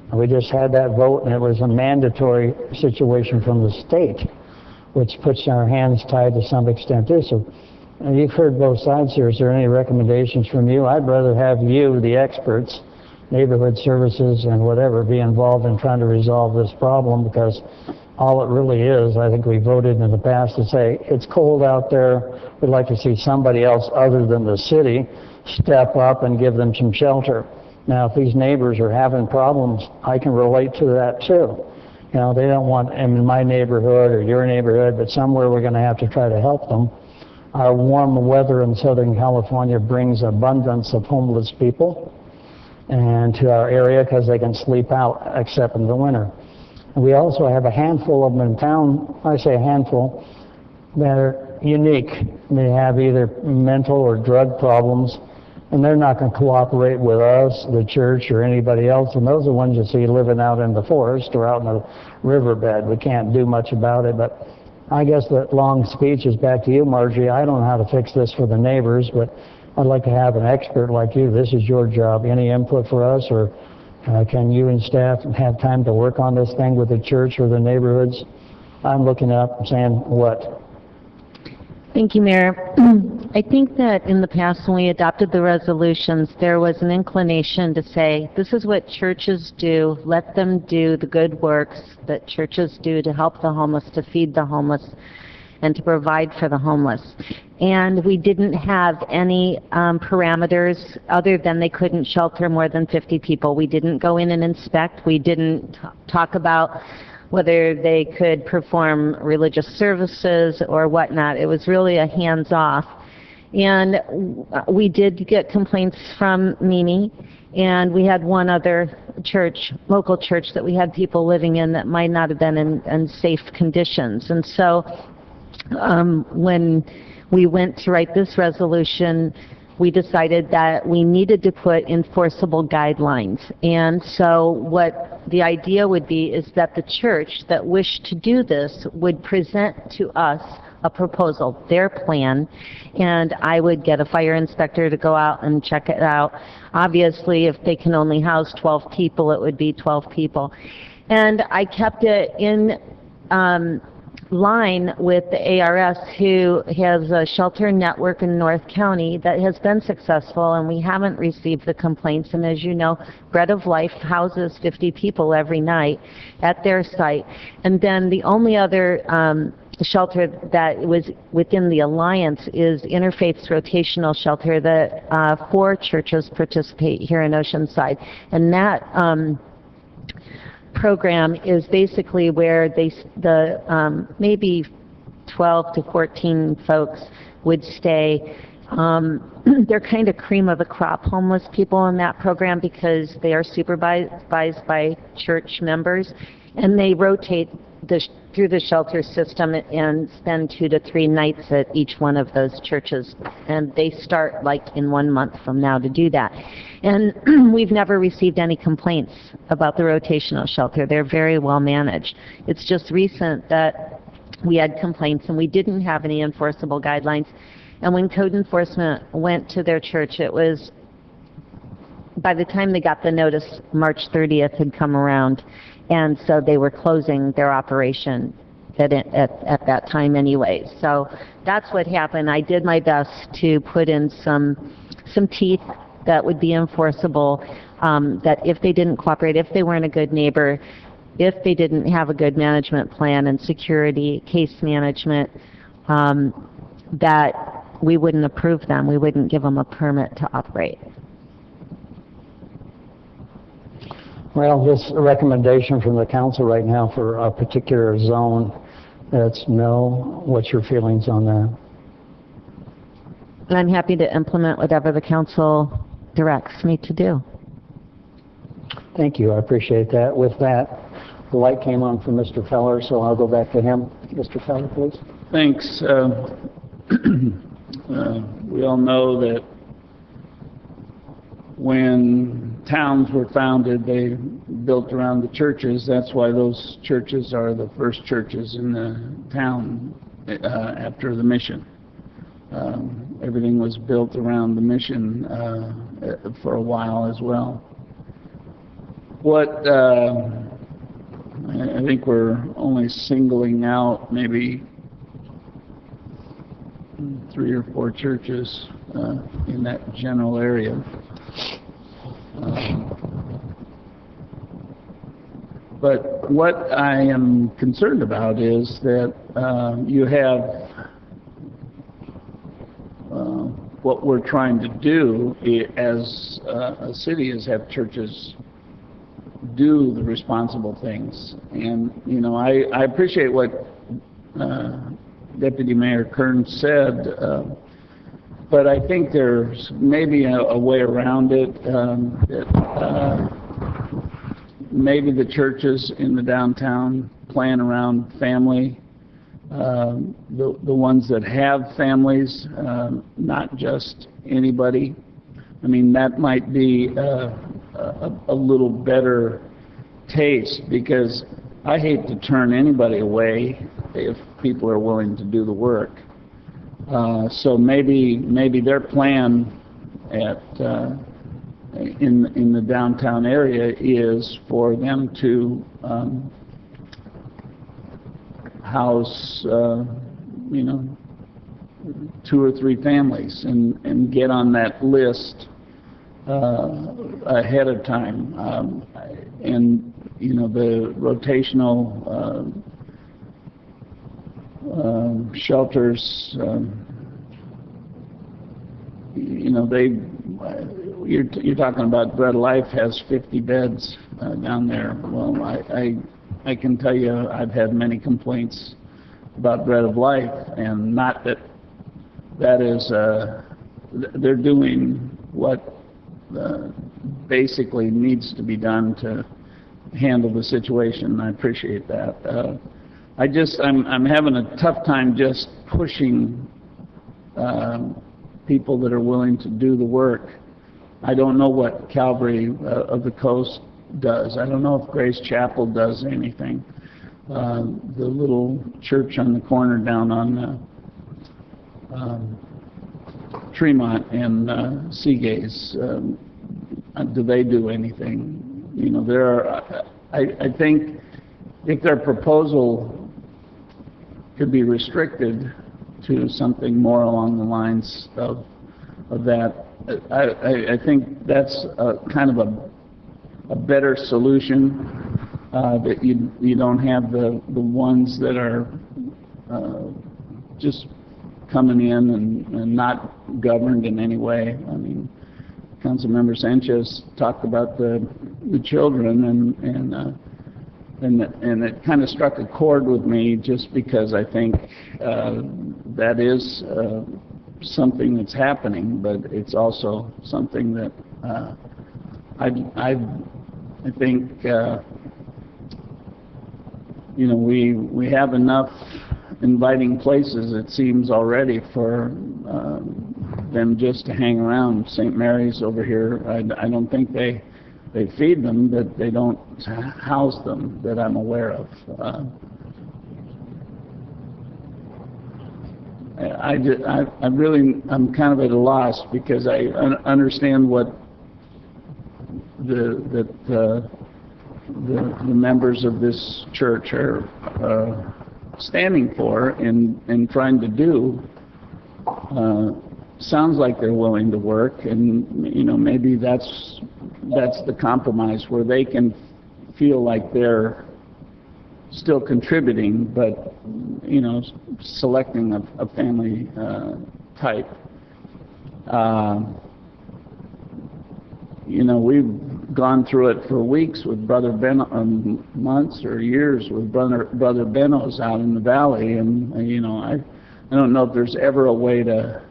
And we just had that vote, and it was a mandatory situation from the state, which puts our hands tied to some extent too. So you've heard both sides here. Is there any recommendations from you? I'd rather have you, the experts, neighborhood services and whatever, be involved in trying to resolve this problem, because all it really is, I think we voted in the past to say, it's cold out there, we'd like to see somebody else other than the city step up and give them some shelter. Now, if these neighbors are having problems, I can relate to that too. You know, they don't want them in my neighborhood or your neighborhood, but somewhere we're going to have to try to help them. Our warm weather in Southern California brings abundance of homeless people and to our area because they can sleep out except in the winter. And we also have a handful of them in town, I say a handful, that are unique. They have either mental or drug problems, and they're not going to cooperate with us, the church, or anybody else, and those are the ones you see living out in the forest or out in the riverbed. We can't do much about it, but I guess that long speech is back to you, Marjorie. I don't know how to fix this for the neighbors, but I'd like to have an expert like you. This is your job. Any input for us, or can you and staff have time to work on this thing with the church or the neighborhoods? I'm looking up and saying, what? Thank you, Mayor. I think that in the past when we adopted the resolutions, there was an inclination to say, this is what churches do, let them do the good works that churches do to help the homeless, to feed the homeless, and to provide for the homeless. And we didn't have any parameters other than they couldn't shelter more than 50 people. We didn't go in and inspect. We didn't talk about whether they could perform religious services or whatnot. It was really a hands-off. And we did get complaints from Mimi, and we had one other church, local church, that we had people living in that might not have been in safe conditions. And so when we went to write this resolution, we decided that we needed to put enforceable guidelines. And so what the idea would be is that the church that wished to do this would present to us a proposal, their plan, and I would get a fire inspector to go out and check it out. Obviously, if they can only house 12 people, it would be 12 people. And I kept it in line with the ARS, who has a shelter network in North County that has been successful, and we haven't received the complaints. And as you know, Bread of Life houses 50 people every night at their site. And then the only other shelter that was within the Alliance is Interfaith's Rotational Shelter that 4 churches participate here in Oceanside. And that program is basically where maybe 12 to 14 folks would stay. They're kind of cream of the crop homeless people in that program because they are supervised by church members, and they rotate through the shelter system and spend 2 to 3 nights at each one of those churches. And they start like in 1 month from now to do that. And we've never received any complaints about the rotational shelter. They're very well managed. It's just recent that we had complaints and we didn't have any enforceable guidelines. And when code enforcement went to their church, it was, by the time they got the notice, March 30th had come around. And so they were closing their operation at that time anyway. So that's what happened. I did my best to put in some teeth that would be enforceable, that if they didn't cooperate, if they weren't a good neighbor, if they didn't have a good management plan and security, case management, that we wouldn't approve them. We wouldn't give them a permit to operate. Well, this recommendation from the council right now for a particular zone, that's no. What's your feelings on that? And I'm happy to implement whatever the council directs me to do. Thank you, I appreciate that. With that, the light came on for Mr. Feller, so I'll go back to him. Mr. Feller, please. Thanks. We all know that when towns were founded, they built around the churches. That's why those churches are the first churches in the town after the mission. Everything was built around the mission for a while as well. What I think we're only singling out maybe 3 or 4 churches in that general area. But what I am concerned about is that you have what we're trying to do as a city is have churches do the responsible things. And, you know, I appreciate what Deputy Mayor Kern said, but I think there's maybe a way around it. Maybe the churches in the downtown plan around family, the ones that have families, not just anybody. I mean, that might be a little better taste, because I hate to turn anybody away if people are willing to do the work. So maybe their plan in the downtown area is for them to house, you know, 2 or 3 families and get on that list ahead of time. And, you know, the rotational shelters, you know, you're talking about Bread of Life has 50 beds down there. Well, I can tell you I've had many complaints about Bread of Life, and not that is, they're doing what basically needs to be done to handle the situation. I appreciate that. I'm having a tough time just pushing people that are willing to do the work. I don't know what Calvary of the Coast does. I don't know if Grace Chapel does anything. The little church on the corner down on Tremont and Seagaze, do they do anything? You know, I think if their proposal could be restricted to something more along the lines of that, I think that's kind of a better solution, that you don't have the ones that are just coming in and not governed in any way. I mean, Councilmember Sanchez talked about the children, and it kind of struck a chord with me, just because I think that is something that's happening, but it's also something that I think we have enough inviting places, it seems, already for them just to hang around. St. Mary's over here, I don't think they feed them, but they don't house them that I'm aware of. I'm kind of at a loss, because I understand what the members of this church are standing for and trying to do. Sounds like they're willing to work, and maybe that's the compromise, where they can feel like they're still contributing, but selecting a family type. We've gone through it for weeks with Brother Benno, months or years with Brother Benno's out in the valley, and I don't know if there's ever a way to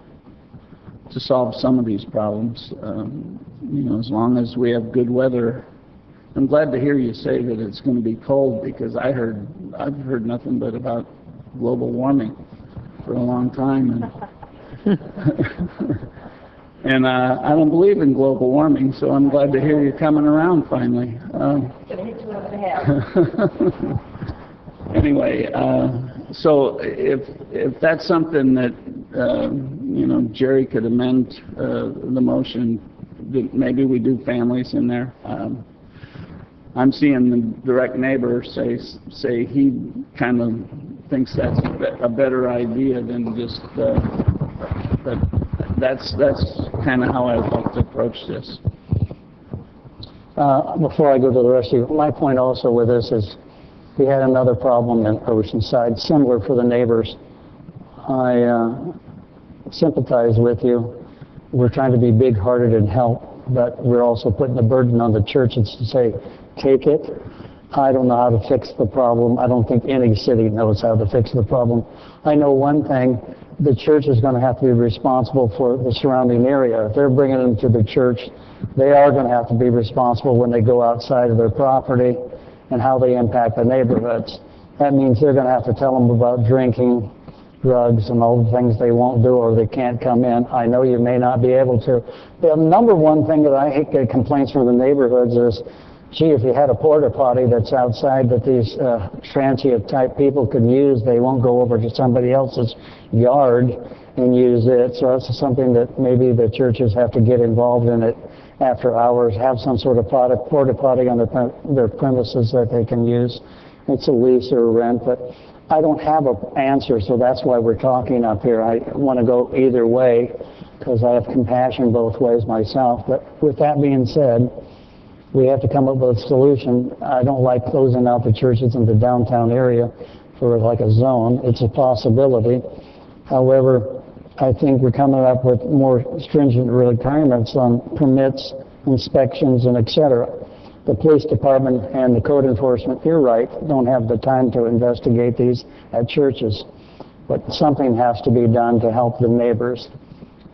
solve some of these problems. As long as we have good weather. I'm glad to hear you say that it's going to be cold, because I've heard nothing but about global warming for a long time, and I don't believe in global warming, so I'm glad to hear you coming around finally. Anyway, so if that's something that Jerry could amend the motion, that maybe we do families in there. I'm seeing the direct neighbor say he kind of thinks that's a better idea than just. But that's kind of how I would like to approach this. Before I go to the rest of you, my point also with this is we had another problem in Oceanside, similar for the neighbors. I sympathize with you. We're trying to be big-hearted and help, but we're also putting the burden on the churches to say, take it. I don't know how to fix the problem. I don't think any city knows how to fix the problem. I know one thing, the church is going to have to be responsible for the surrounding area. If they're bringing them to the church, they are going to have to be responsible when they go outside of their property and how they impact the neighborhoods. That means they're going to have to tell them about drinking, drugs, and all the things they won't do or they can't come in. I know you may not be able to. The number one thing that I get complaints from the neighborhoods is, gee, if you had a porta potty that's outside that these transient type people can use, they won't go over to somebody else's yard and use it. So that's something that maybe the churches have to get involved in it after hours, have some sort of porta potty on their premises that they can use. It's a lease or a rent, but I don't have an answer, so that's why we're talking up here. I want to go either way because I have compassion both ways myself. But with that being said, we have to come up with a solution. I don't like closing out the churches in the downtown area for like a zone. It's a possibility. However, I think we're coming up with more stringent requirements on permits, inspections, and et cetera. The police department and the code enforcement, you're right, don't have the time to investigate these at churches. But something has to be done to help the neighbors.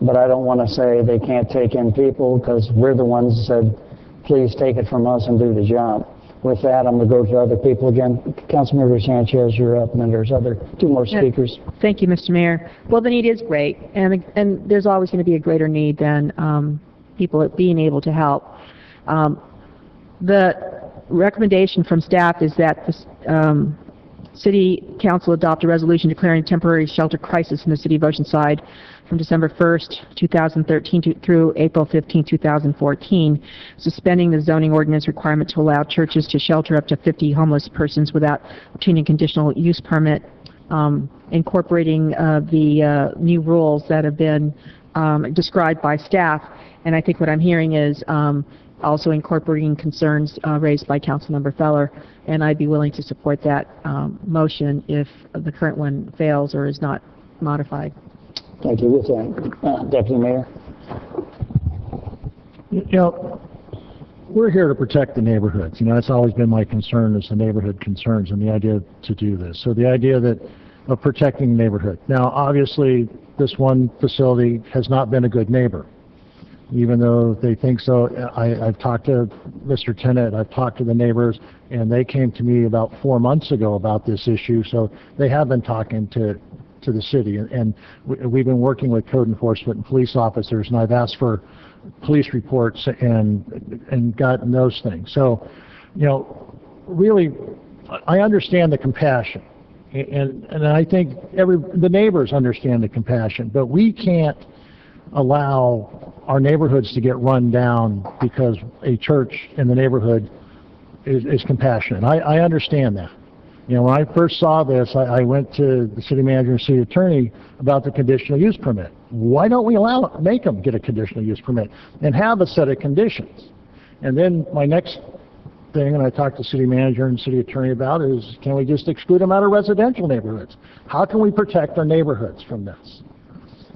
But I don't want to say they can't take in people because we're the ones that said, please take it from us and do the job. With that, I'm going to go to other people again. Councilmember Sanchez, you're up, and then there's two more speakers. Thank you, Mr. Mayor. Well, the need is great, and there's always going to be a greater need than people being able to help. The recommendation from staff is that the City Council adopt a resolution declaring a temporary shelter crisis in the City of Oceanside from December 1st, 2013 through April 15, 2014, suspending the zoning ordinance requirement to allow churches to shelter up to 50 homeless persons without obtaining a conditional use permit, incorporating the new rules that have been described by staff. And I think what I'm hearing is also incorporating concerns raised by Councilmember Feller, and I'd be willing to support that motion if the current one fails or is not modified. Thank you. With that, Deputy Mayor. You know, we're here to protect the neighborhoods. You know, that's always been my concern, is the neighborhood concerns and the idea to do this. So the idea of protecting the neighborhood. Now, obviously, this one facility has not been a good neighbor, even though they think so. I've talked to Mr. Tennant, I've talked to the neighbors, and they came to me about 4 months ago about this issue, so they have been talking to the city, and we've been working with code enforcement and police officers, and I've asked for police reports and gotten those things. So, you know, really, I understand the compassion, and I think the neighbors understand the compassion, but we can't allow our neighborhoods to get run down because a church in the neighborhood is compassionate. I understand that. You know, when I first saw this, I went to the city manager and city attorney about the conditional use permit. Why don't we make them get a conditional use permit and have a set of conditions? And then my next thing, and I talked to city manager and city attorney about, is can we just exclude them out of residential neighborhoods? How can we protect our neighborhoods from this?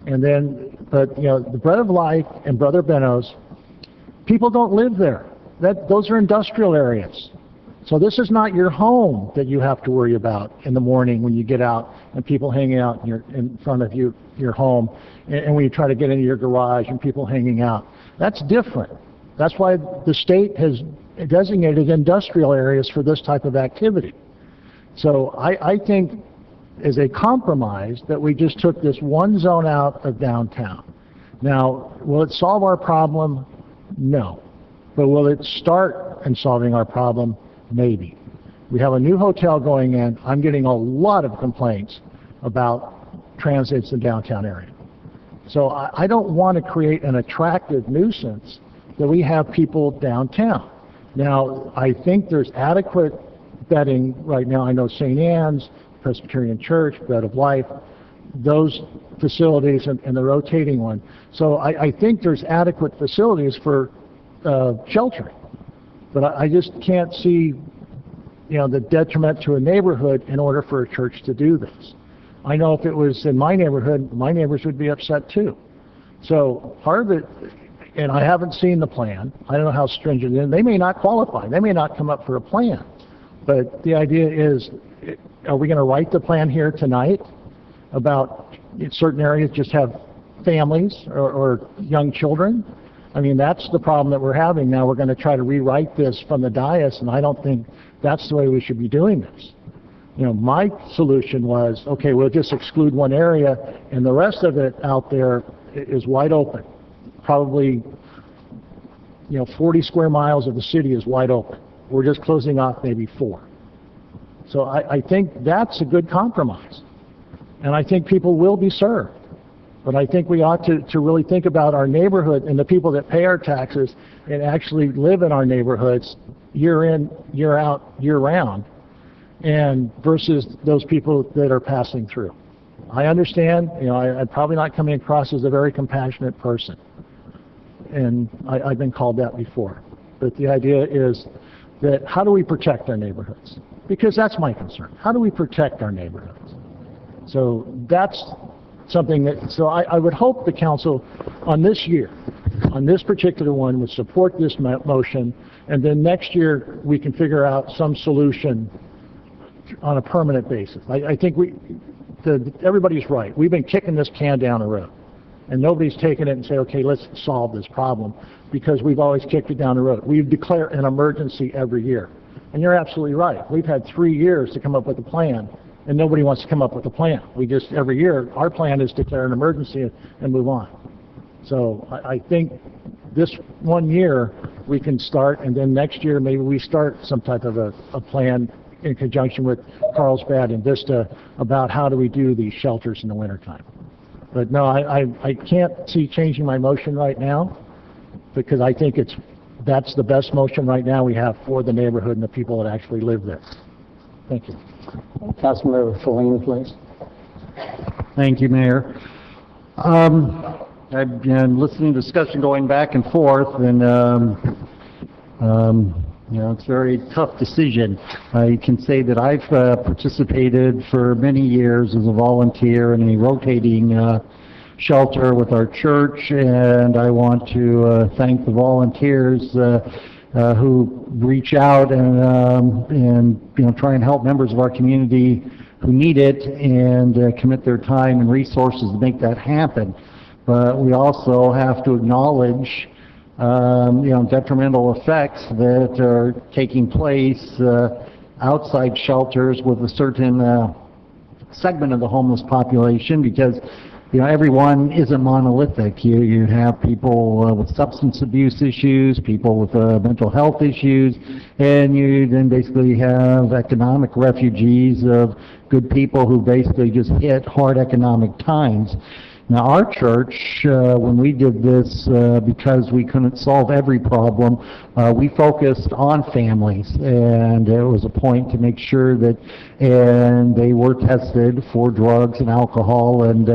And then, but you know, the Bread of Life and Brother Benno's, people don't live there. Those are industrial areas. So this is not your home that you have to worry about in the morning when you get out and people hanging out in front of your home, and when you try to get into your garage and people hanging out. That's different. That's why the state has designated industrial areas for this type of activity. So I think as a compromise that we just took this one zone out of downtown. Now, will it solve our problem? No. But will it start in solving our problem? Maybe. We have a new hotel going in. I'm getting a lot of complaints about transits in the downtown area. So I don't want to create an attractive nuisance that we have people downtown. Now, I think there's adequate bedding right now. I know St. Anne's, Presbyterian Church, Bread of Life, those facilities and the rotating one. So I think there's adequate facilities for sheltering. But I just can't see, you know, the detriment to a neighborhood in order for a church to do this. I know if it was in my neighborhood, my neighbors would be upset too. So part of it, and I haven't seen the plan, I don't know how stringent it is, they may not qualify, they may not come up for a plan. But the idea is, are we going to write the plan here tonight about certain areas just have families or young children? I mean, that's the problem that we're having now. We're going to try to rewrite this from the dais, and I don't think that's the way we should be doing this. You know, my solution was, okay, we'll just exclude one area, and the rest of it out there is wide open. Probably, you know, 40 square miles of the city is wide open. We're just closing off maybe 4. So I think that's a good compromise. And I think people will be served. But I think we ought to really think about our neighborhood and the people that pay our taxes and actually live in our neighborhoods year in, year out, year round, and versus those people that are passing through. I understand, you know, I'm probably not coming across as a very compassionate person. And I've been called that before. But the idea is that how do we protect our neighborhoods? Because that's my concern. How do we protect our neighborhoods? So that's something that, so I would hope the council on this year, on this particular one, would support this motion, and then next year we can figure out some solution on a permanent basis. I think everybody's right. We've been kicking this can down the road, and nobody's taken it and say, okay, let's solve this problem, because we've always kicked it down the road. We declare an emergency every year. And you're absolutely right. We've had 3 years to come up with a plan, and nobody wants to come up with a plan. We just, every year, our plan is declare an emergency and move on. So I think this 1 year we can start, and then next year maybe we start some type of a plan in conjunction with Carlsbad and Vista about how do we do these shelters in the wintertime. But no, I can't see changing my motion right now, because I think that's the best motion right now we have for the neighborhood and the people that actually live there. Thank you. Councilmember Feline, please. Thank you, Mayor. I've been listening to discussion going back and forth, and It's a very tough decision. I can say that I've participated for many years as a volunteer in a rotating shelter with our church, and I want to thank the volunteers who reach out and try and help members of our community who need it and commit their time and resources to make that happen. But we also have to acknowledge detrimental effects that are taking place outside shelters with a certain segment of the homeless population, because everyone isn't monolithic. You have people with substance abuse issues, people with mental health issues, and you then basically have economic refugees of good people who basically just hit hard economic times. Now, our church, when we did this, because we couldn't solve every problem, we focused on families, and it was a point to make sure that they were tested for drugs and alcohol, and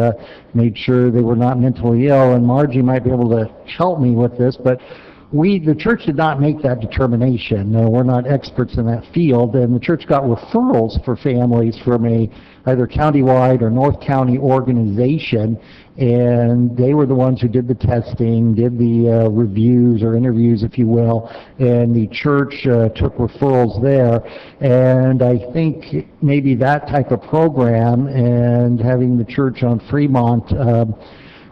made sure they were not mentally ill. And Margie might be able to help me with this, but the church did not make that determination. We're not experts in that field, and the church got referrals for families from either countywide or North County organization, and they were the ones who did the testing, did the reviews or interviews, if you will, and the church took referrals there. And I think maybe that type of program and having the church on Fremont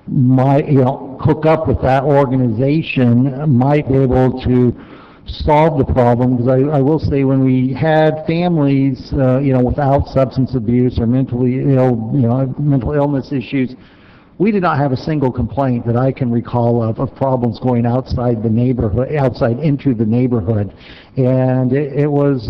might, hook up with that organization might be able to solve the problem. Because I will say, when we had families, without substance abuse or mentally ill, mental illness issues, we did not have a single complaint that I can recall of problems going outside the neighborhood, outside into the neighborhood. And it was,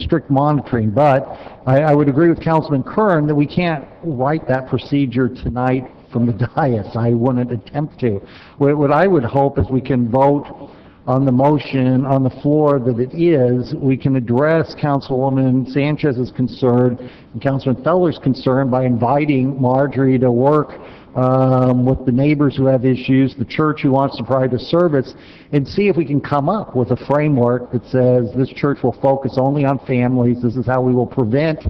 strict monitoring. But I would agree with Councilman Kern that we can't write that procedure tonight from the dais. I wouldn't attempt to. What I would hope is we can vote on the motion on the floor that it is. We can address Councilwoman Sanchez's concern and Councilman Feller's concern by inviting Marjorie to work with the neighbors who have issues, the church who wants to provide a service, and see if we can come up with a framework that says this church will focus only on families. This is how we will prevent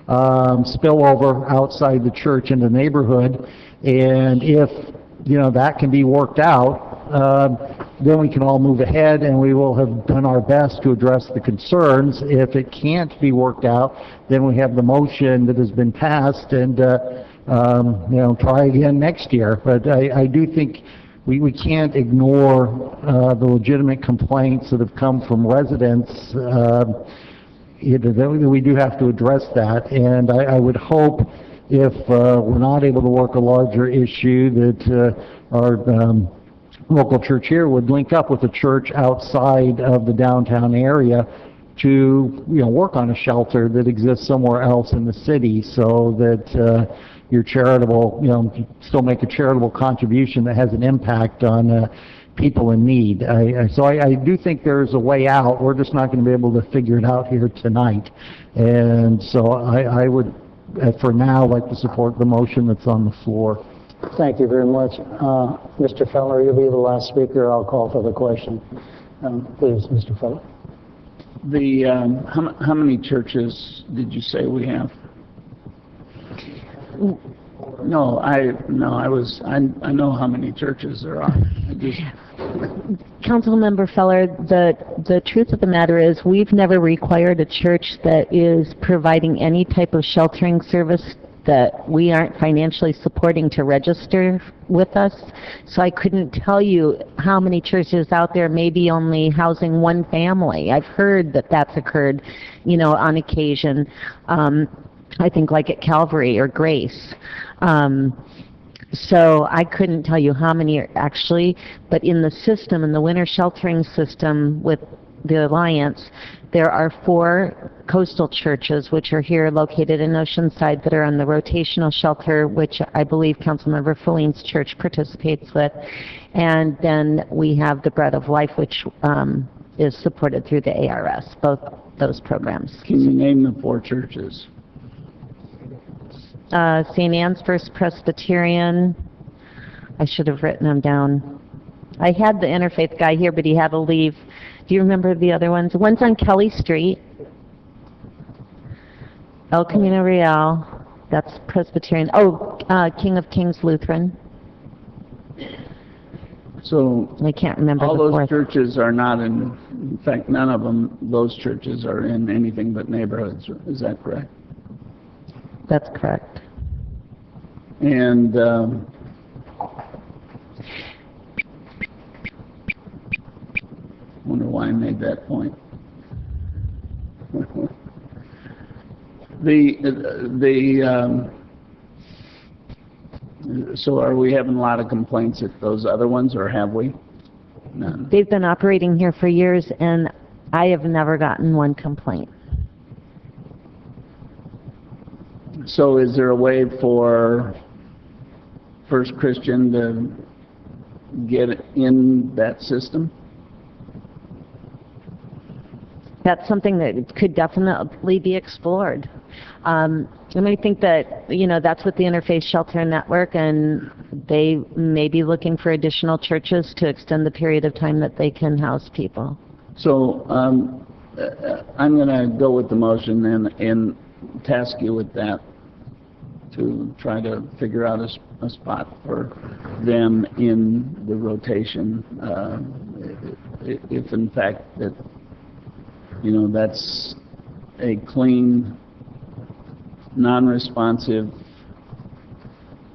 spillover outside the church in the neighborhood. And if that can be worked out, then we can all move ahead, and we will have done our best to address the concerns. If it can't be worked out, then we have the motion that has been passed, and try again next year. But I do think we can't ignore the legitimate complaints that have come from residents. We do have to address that, and I would hope, if we're not able to work a larger issue, that our local church here would link up with a church outside of the downtown area to work on a shelter that exists somewhere else in the city, so that your charitable, still make a charitable contribution that has an impact on people in need. So I do think there's a way out. We're just not going to be able to figure it out here tonight. And so I would, for now, like to support the motion that's on the floor. Thank you very much. Mr. Feller, you'll be the last speaker. I'll call for the question. Please, Mr. Feller. How many churches did you say we have? No, I know how many churches there are. Councilmember Feller, the truth of the matter is, we've never required a church that is providing any type of sheltering service that we aren't financially supporting to register with us. So I couldn't tell you how many churches out there may be only housing one family. I've heard that that's occurred, on occasion. I think like at Calvary or Grace. So I couldn't tell you how many are actually, but in the system, in the winter sheltering system with the Alliance, there are 4 coastal churches which are here located in Oceanside that are on the rotational shelter, which I believe Councilmember Feline's church participates with. And then we have the Bread of Life, which is supported through the ARS, both those programs. Can you name the 4 churches? St. Anne's First Presbyterian. I should have written them down. I had the interfaith guy here, but he had to leave Do you remember the other ones? One's on Kelly Street. El Camino Real, that's Presbyterian. Oh, King of Kings Lutheran. So I can't remember all the those fourth. churches are not in fact, none of them, those churches are in anything but neighborhoods. Is that correct? That's correct. And wonder why I made that point. So are we having a lot of complaints at those other ones, or have we? None. They've been operating here for years, and I have never gotten one complaint. So is there a way for First Christian to get in that system? That's something that could definitely be explored. And I think that, you know, that's with the Interfaith Shelter Network, and they may be looking for additional churches to extend the period of time that they can house people. So I'm going to go with the motion and task you with that to try to figure out a spot for them in the rotation, if in fact that, you know, that's a clean, non-responsive,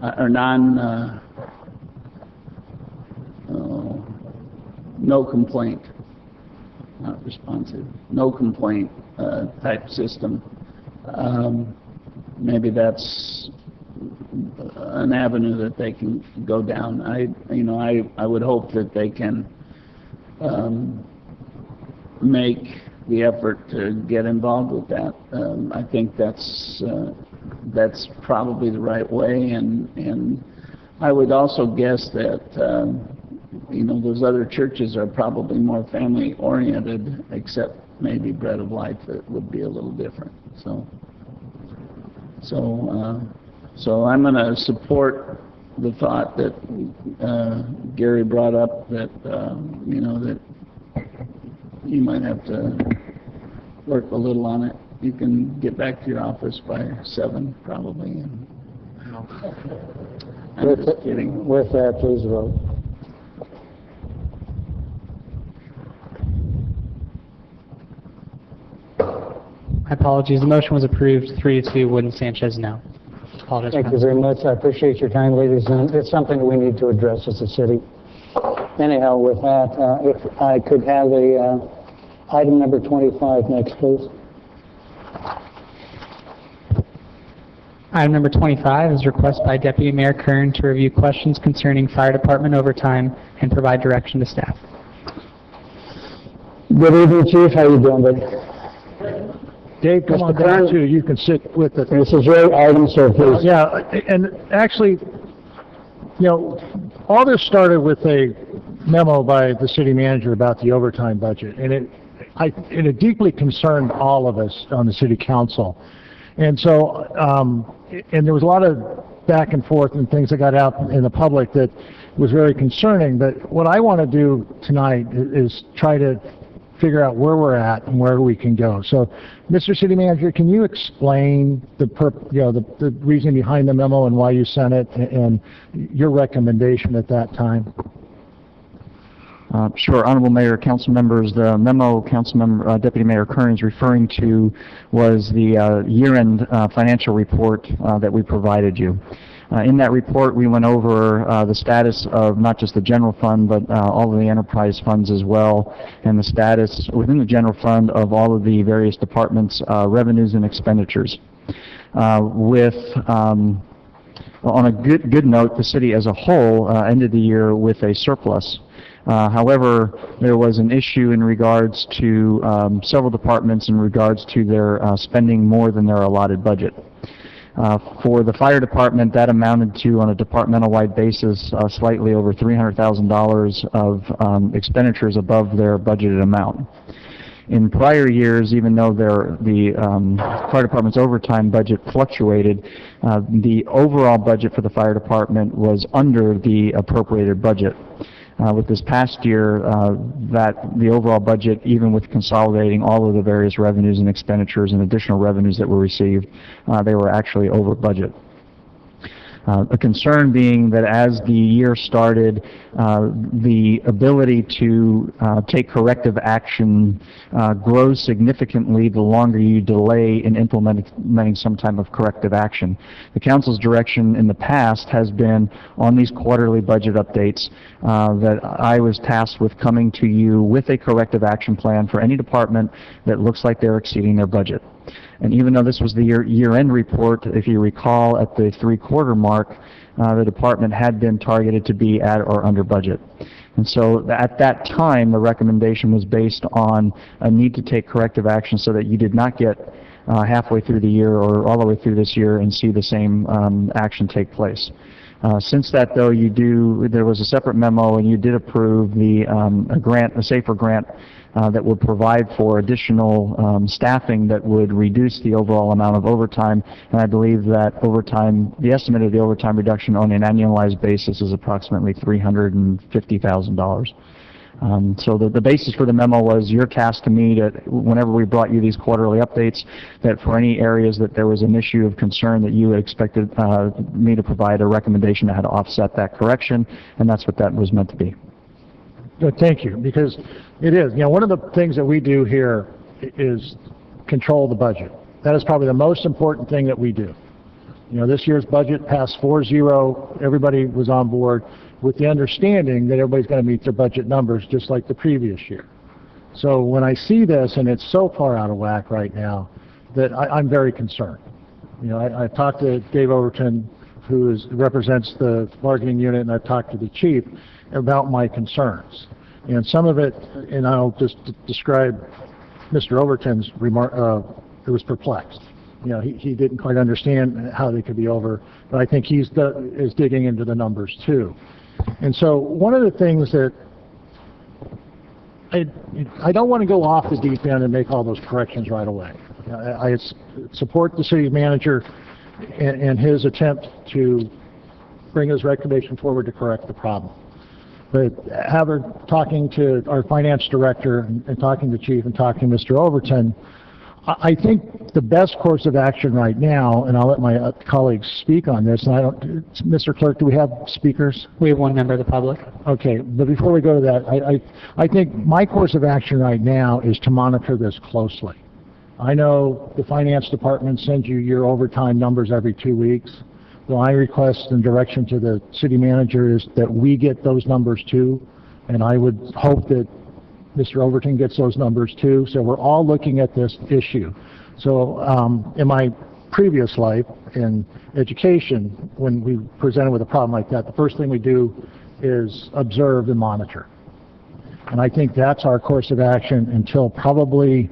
or no complaint, not responsive, no complaint type system. Maybe that's an avenue that they can go down. I would hope that they can make the effort to get involved with that. I think that's probably the right way, and I would also guess that you know, those other churches are probably more family oriented, except maybe Bread of Life that would be a little different. So I'm going to support the thought that Gary brought up, that you know, that you might have to work a little on it. You can get back to your office by 7 probably. And I'm just kidding. With that, please vote. My apologies. The motion was approved 3-2. Wooden Sanchez, no. Apologize. Thank you very much. I appreciate your time, ladies, and it's something that we need to address as a city. Anyhow, with that, if I could have a item number 25 next, please. Item number 25 is a request by Deputy Mayor Kern to review questions concerning fire department overtime and provide direction to staff. Good evening, Chief. How you doing, buddy? Dave, come on down too. You can sit with us. This is your item, sir, please. Yeah, and actually, you know, all this started with a memo by the city manager about the overtime budget, and it deeply concerned all of us on the city council. And so, and there was a lot of back and forth and things that got out in the public that was very concerning. But what I want to do tonight is try to figure out where we're at and where we can go. So, Mr. City Manager, can you explain the reason behind the memo and why you sent it, and your recommendation at that time? Sure, Honorable Mayor, council members, the memo Councilmember Deputy Mayor Kern is referring to was the year-end financial report that we provided you. In that report, we went over the status of not just the general fund, but all of the enterprise funds as well, and the status within the general fund of all of the various departments' revenues and expenditures. On a good note, the city as a whole ended the year with a surplus. However, there was an issue in regards to several departments in regards to their spending more than their allotted budget. For the fire department, that amounted to, on a departmental-wide basis, slightly over $300,000 of expenditures above their budgeted amount. In prior years, even though the fire department's overtime budget fluctuated, the overall budget for the fire department was under the appropriated budget. with this past year, that the overall budget, even with consolidating all of the various revenues and expenditures and additional revenues that were received, they were actually over budget. A concern being that as the year started, the ability to take corrective action grows significantly the longer you delay in implementing some type of corrective action. The Council's direction in the past has been on these quarterly budget updates that I was tasked with coming to you with a corrective action plan for any department that looks like they're exceeding their budget. And even though this was the year-end report, if you recall, at the three-quarter mark, the department had been targeted to be at or under budget. And so at that time, the recommendation was based on a need to take corrective action so that you did not get halfway through the year or all the way through this year and see the same action take place. Since that, though, there was a separate memo, and you did approve a SAFER grant that would provide for additional staffing that would reduce the overall amount of overtime. And I believe that the estimate of the overtime reduction on an annualized basis is approximately $350,000. So the basis for the memo was your task to me that whenever we brought you these quarterly updates, that for any areas that there was an issue of concern that you had expected me to provide a recommendation to how to offset that correction, and that's what that was meant to be. Good, thank you, because it is. One of the things that we do here is control the budget. That is probably the most important thing that we do. This year's budget passed 4-0. Everybody was on board with the understanding that everybody's going to meet their budget numbers just like the previous year. So when I see this, and it's so far out of whack right now, that I'm very concerned. I've talked to Dave Overton, who represents the bargaining unit, and I've talked to the chief about my concerns. And some of it, and I'll just describe Mr. Overton's remark, it was perplexed. He didn't quite understand how they could be over, but I think is digging into the numbers too. And so one of the things that I don't want to go off the deep end and make all those corrections right away. I support the city manager and his attempt to bring his recommendation forward to correct the problem. But after talking to our finance director and talking to the chief and talking to Mr. Overton, I think the best course of action right now, and I'll let my colleagues speak on this, and Mr. Clerk, do we have speakers? We have one member of the public. Okay, but before we go to that, I think my course of action right now is to monitor this closely. I know the finance department sends you your overtime numbers every 2 weeks. My request and direction to the city manager is that we get those numbers too, and I would hope that Mr. Overton gets those numbers too, so we're all looking at this issue. So in my previous life in education, when we presented with a problem like that, the first thing we do is observe and monitor. And I think that's our course of action until probably,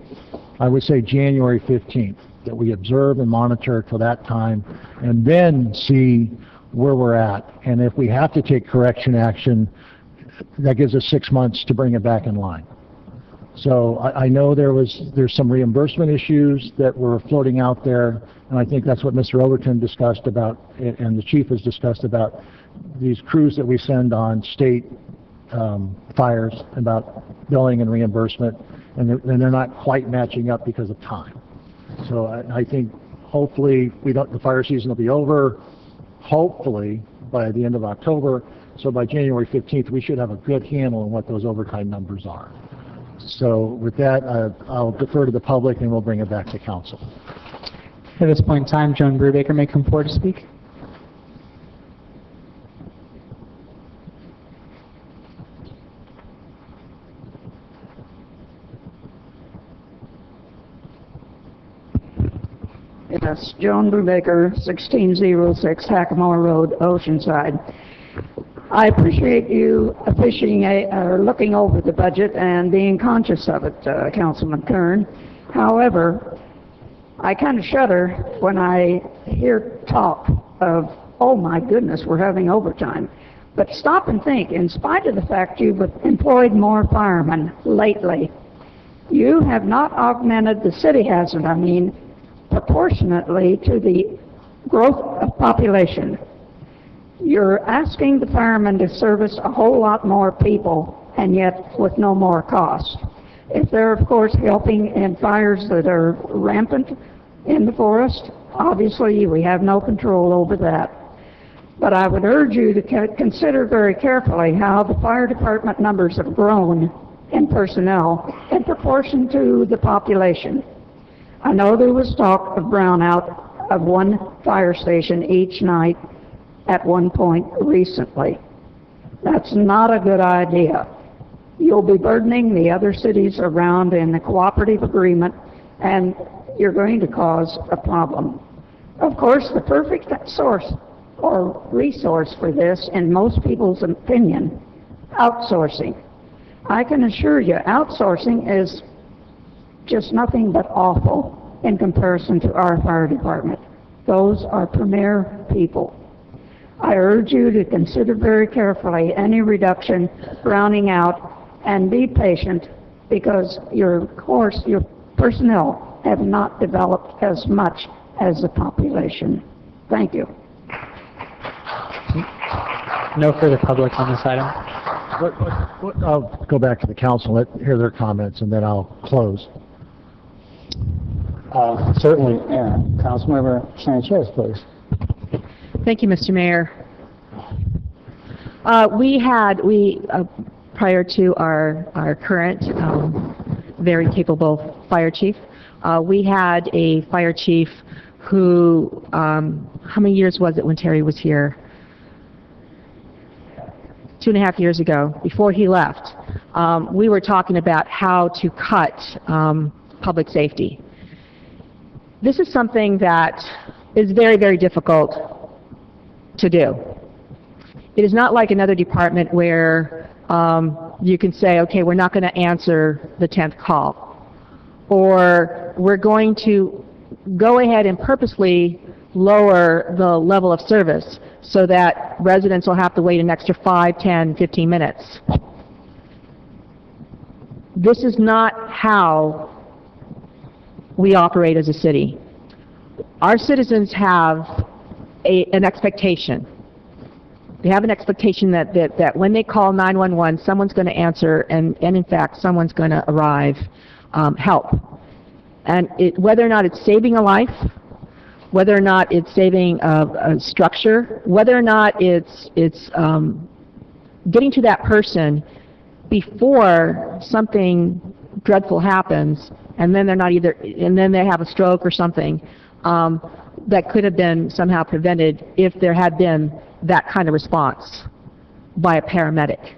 I would say, January 15th, that we observe and monitor till that time, and then see where we're at. And if we have to take correction action, that gives us 6 months to bring it back in line. So I know there's some reimbursement issues that were floating out there, and I think that's what Mr. Overton discussed about, and the chief has discussed about these crews that we send on state fires about billing and reimbursement, and they're not quite matching up because of time. So I think hopefully the fire season will be over, hopefully by the end of October. So by January 15th, we should have a good handle on what those overtime numbers are. So with that, I'll defer to the public, and we'll bring it back to council. At this point in time, Joan Brubaker may come forward to speak. Yes, Joan Brubaker, 1606 Hackamore Road, Oceanside. I appreciate you looking over the budget and being conscious of it, Councilman Kern. However, I kind of shudder when I hear talk of, oh my goodness, we're having overtime. But stop and think, in spite of the fact you've employed more firemen lately, you have not augmented, the city hasn't, I mean, proportionately to the growth of population. You're asking the firemen to service a whole lot more people, and yet with no more cost. If they're, of course, helping in fires that are rampant in the forest, obviously we have no control over that. But I would urge you to consider very carefully how the fire department numbers have grown in personnel in proportion to the population. I know there was talk of brownout of one fire station each night at one point recently. That's not a good idea. You'll be burdening the other cities around in the cooperative agreement, and you're going to cause a problem. Of course, the perfect source or resource for this, in most people's opinion, outsourcing. I can assure you, outsourcing is just nothing but awful in comparison to our fire department. Those are premier people. I urge you to consider very carefully any reduction, browning out, and be patient, because your personnel have not developed as much as the population. Thank you. No further public on this item. I'll go back to the council, hear their comments, and then I'll close. Certainly, Councilmember Sanchez, please. Thank you, Mr. Mayor. Prior to our current very capable fire chief, we had a fire chief who, how many years was it when Terry was here? 2.5 years ago, before he left, we were talking about how to cut public safety. This is something that is very, very difficult to do. It is not like another department where you can say, okay, we're not going to answer the 10th call, or we're going to go ahead and purposely lower the level of service so that residents will have to wait an extra 5, 10, 15 minutes. This is not how we operate as a city. Our citizens have an expectation. They have an expectation that when they call 911, someone's going to answer, and in fact, someone's going to arrive, help. And whether or not it's saving a life, whether or not it's saving a structure, whether or not it's getting to that person before something dreadful happens, and then then they have a stroke or something, that could have been somehow prevented if there had been that kind of response by a paramedic.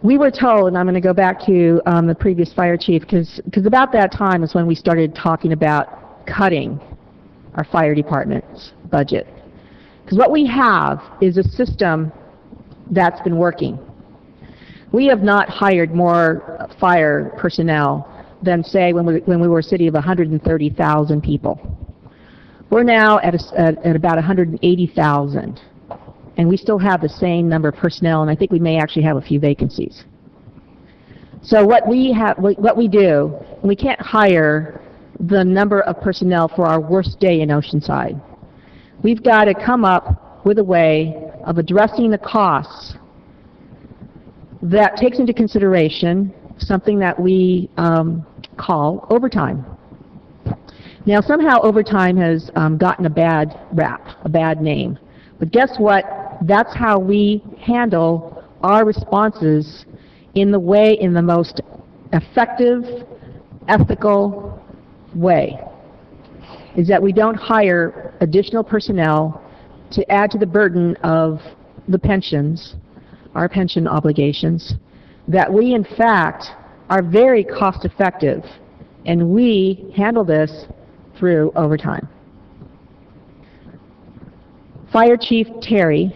We were told, and I'm going to go back to the previous fire chief, because about that time is when we started talking about cutting our fire department's budget. Because what we have is a system that's been working. We have not hired more fire personnel than, say, when we were a city of 130,000 people. We're now at about 180,000. And we still have the same number of personnel, and I think we may actually have a few vacancies. So what we do, we can't hire the number of personnel for our worst day in Oceanside. We've got to come up with a way of addressing the costs that takes into consideration something that we call overtime. Now, somehow overtime has gotten a bad rap, a bad name. But guess what? That's how we handle our responses in the most effective, ethical way, is that we don't hire additional personnel to add to the burden of the pensions, our pension obligations, that we in fact are very cost effective, and we handle this through overtime. Fire Chief Terry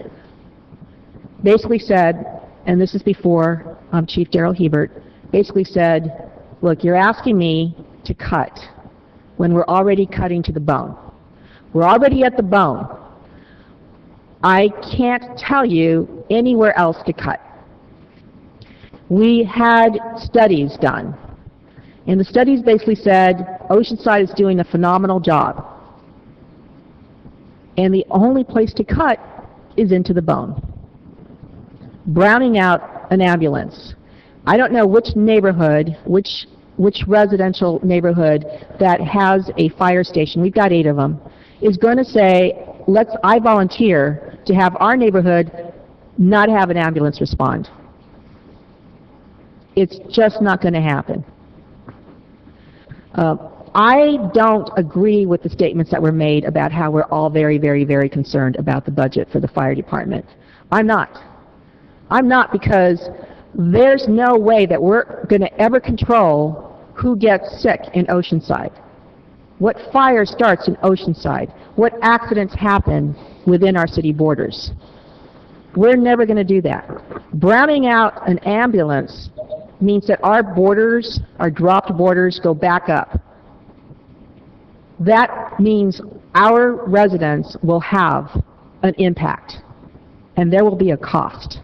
basically said, and this is before Chief Darrell Hebert, basically said, look, you're asking me to cut when we're already cutting to the bone. We're already at the bone. I can't tell you anywhere else to cut. We had studies done, and the studies basically said Oceanside is doing a phenomenal job. and the only place to cut is into the bone. Browning out an ambulance. I don't know which neighborhood, which residential neighborhood that has a fire station, we've got 8 of them, is going to say, I volunteer to have our neighborhood not have an ambulance respond. It's just not going to happen. I don't agree with the statements that were made about how we're all very, very, very concerned about the budget for the fire department. I'm not. I'm not, because there's no way that we're going to ever control who gets sick in Oceanside, what fire starts in Oceanside, what accidents happen within our city borders. We're never going to do that. Browning out an ambulance means that our borders, our dropped borders, go back up. That means our residents will have an impact, and there will be a cost.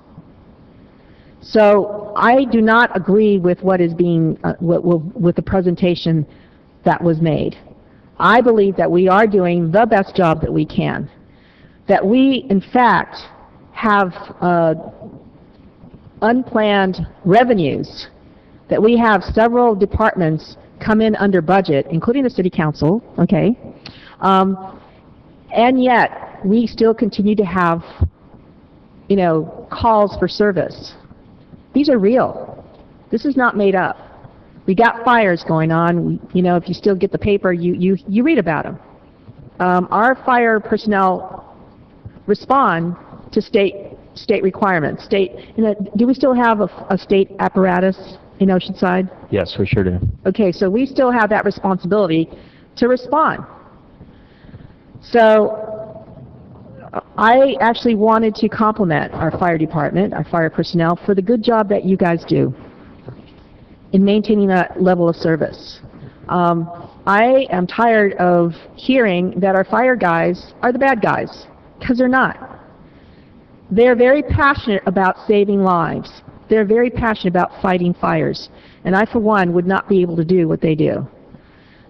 So I do not agree with what is being, with the presentation that was made. I believe that we are doing the best job that we can, that we, in fact, have unplanned revenues, that we have several departments come in under budget, including the city council, okay? And yet, we still continue to have, calls for service. These are real. This is not made up. We got fires going on. If you still get the paper, you read about them. Our fire personnel respond to state requirements. Do we still have a state apparatus in Oceanside? Yes, we sure do. Okay, so we still have that responsibility to respond. So I actually wanted to compliment our fire department, our fire personnel, for the good job that you guys do in maintaining that level of service. I am tired of hearing that our fire guys are the bad guys, because they're not. They're very passionate about saving lives. They're very passionate about fighting fires. And I, for one, would not be able to do what they do.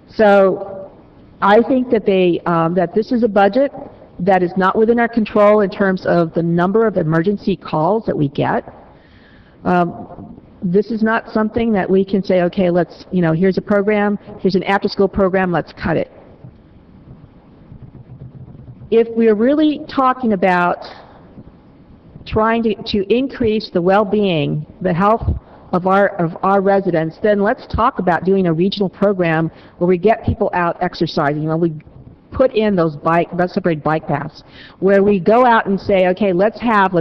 So I think that that this is a budget that is not within our control in terms of the number of emergency calls that we get. This is not something that we can say, okay, let's, here's a program, here's an after-school program, let's cut it. If we're really talking about trying to increase the well-being, the health of our residents, then let's talk about doing a regional program where we get people out exercising, where we put in those separated bike paths, where we go out and say, okay, let's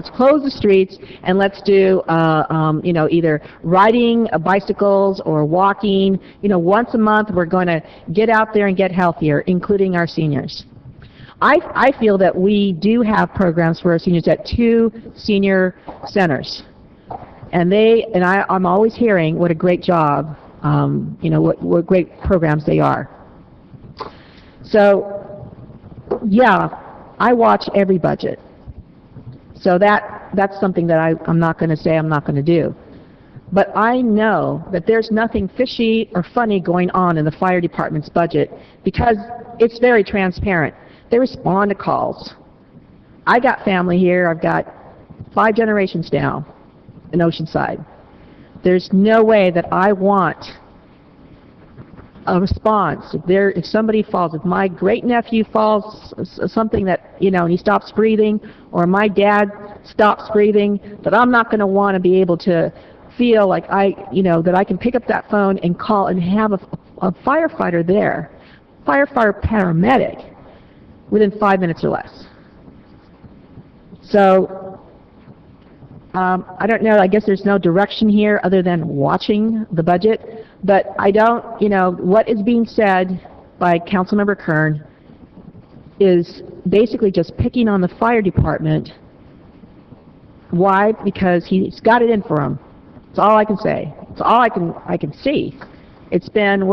close the streets and let's do, either riding bicycles or walking. Once a month we're going to get out there and get healthier, including our seniors. I feel that we do have programs for our seniors at 2 senior centers, and I'm always hearing what a great job, what great programs they are. So, yeah, I watch every budget. So that's something that I'm not going to say I'm not going to do. But I know that there's nothing fishy or funny going on in the fire department's budget, because it's very transparent. They respond to calls. I got family here. I've got 5 generations now in Oceanside. There's no way that I want a response. If somebody falls, if my great-nephew falls, something that, and he stops breathing, or my dad stops breathing, that I'm not going to want to be able to feel like that I can pick up that phone and call and have a firefighter there, firefighter paramedic, within 5 minutes or less. So, I don't know, I guess there's no direction here other than watching the budget, but I don't, what is being said by Councilmember Kern is basically just picking on the fire department. Why? Because he's got it in for him. That's all I can say. That's all I can see. It's been,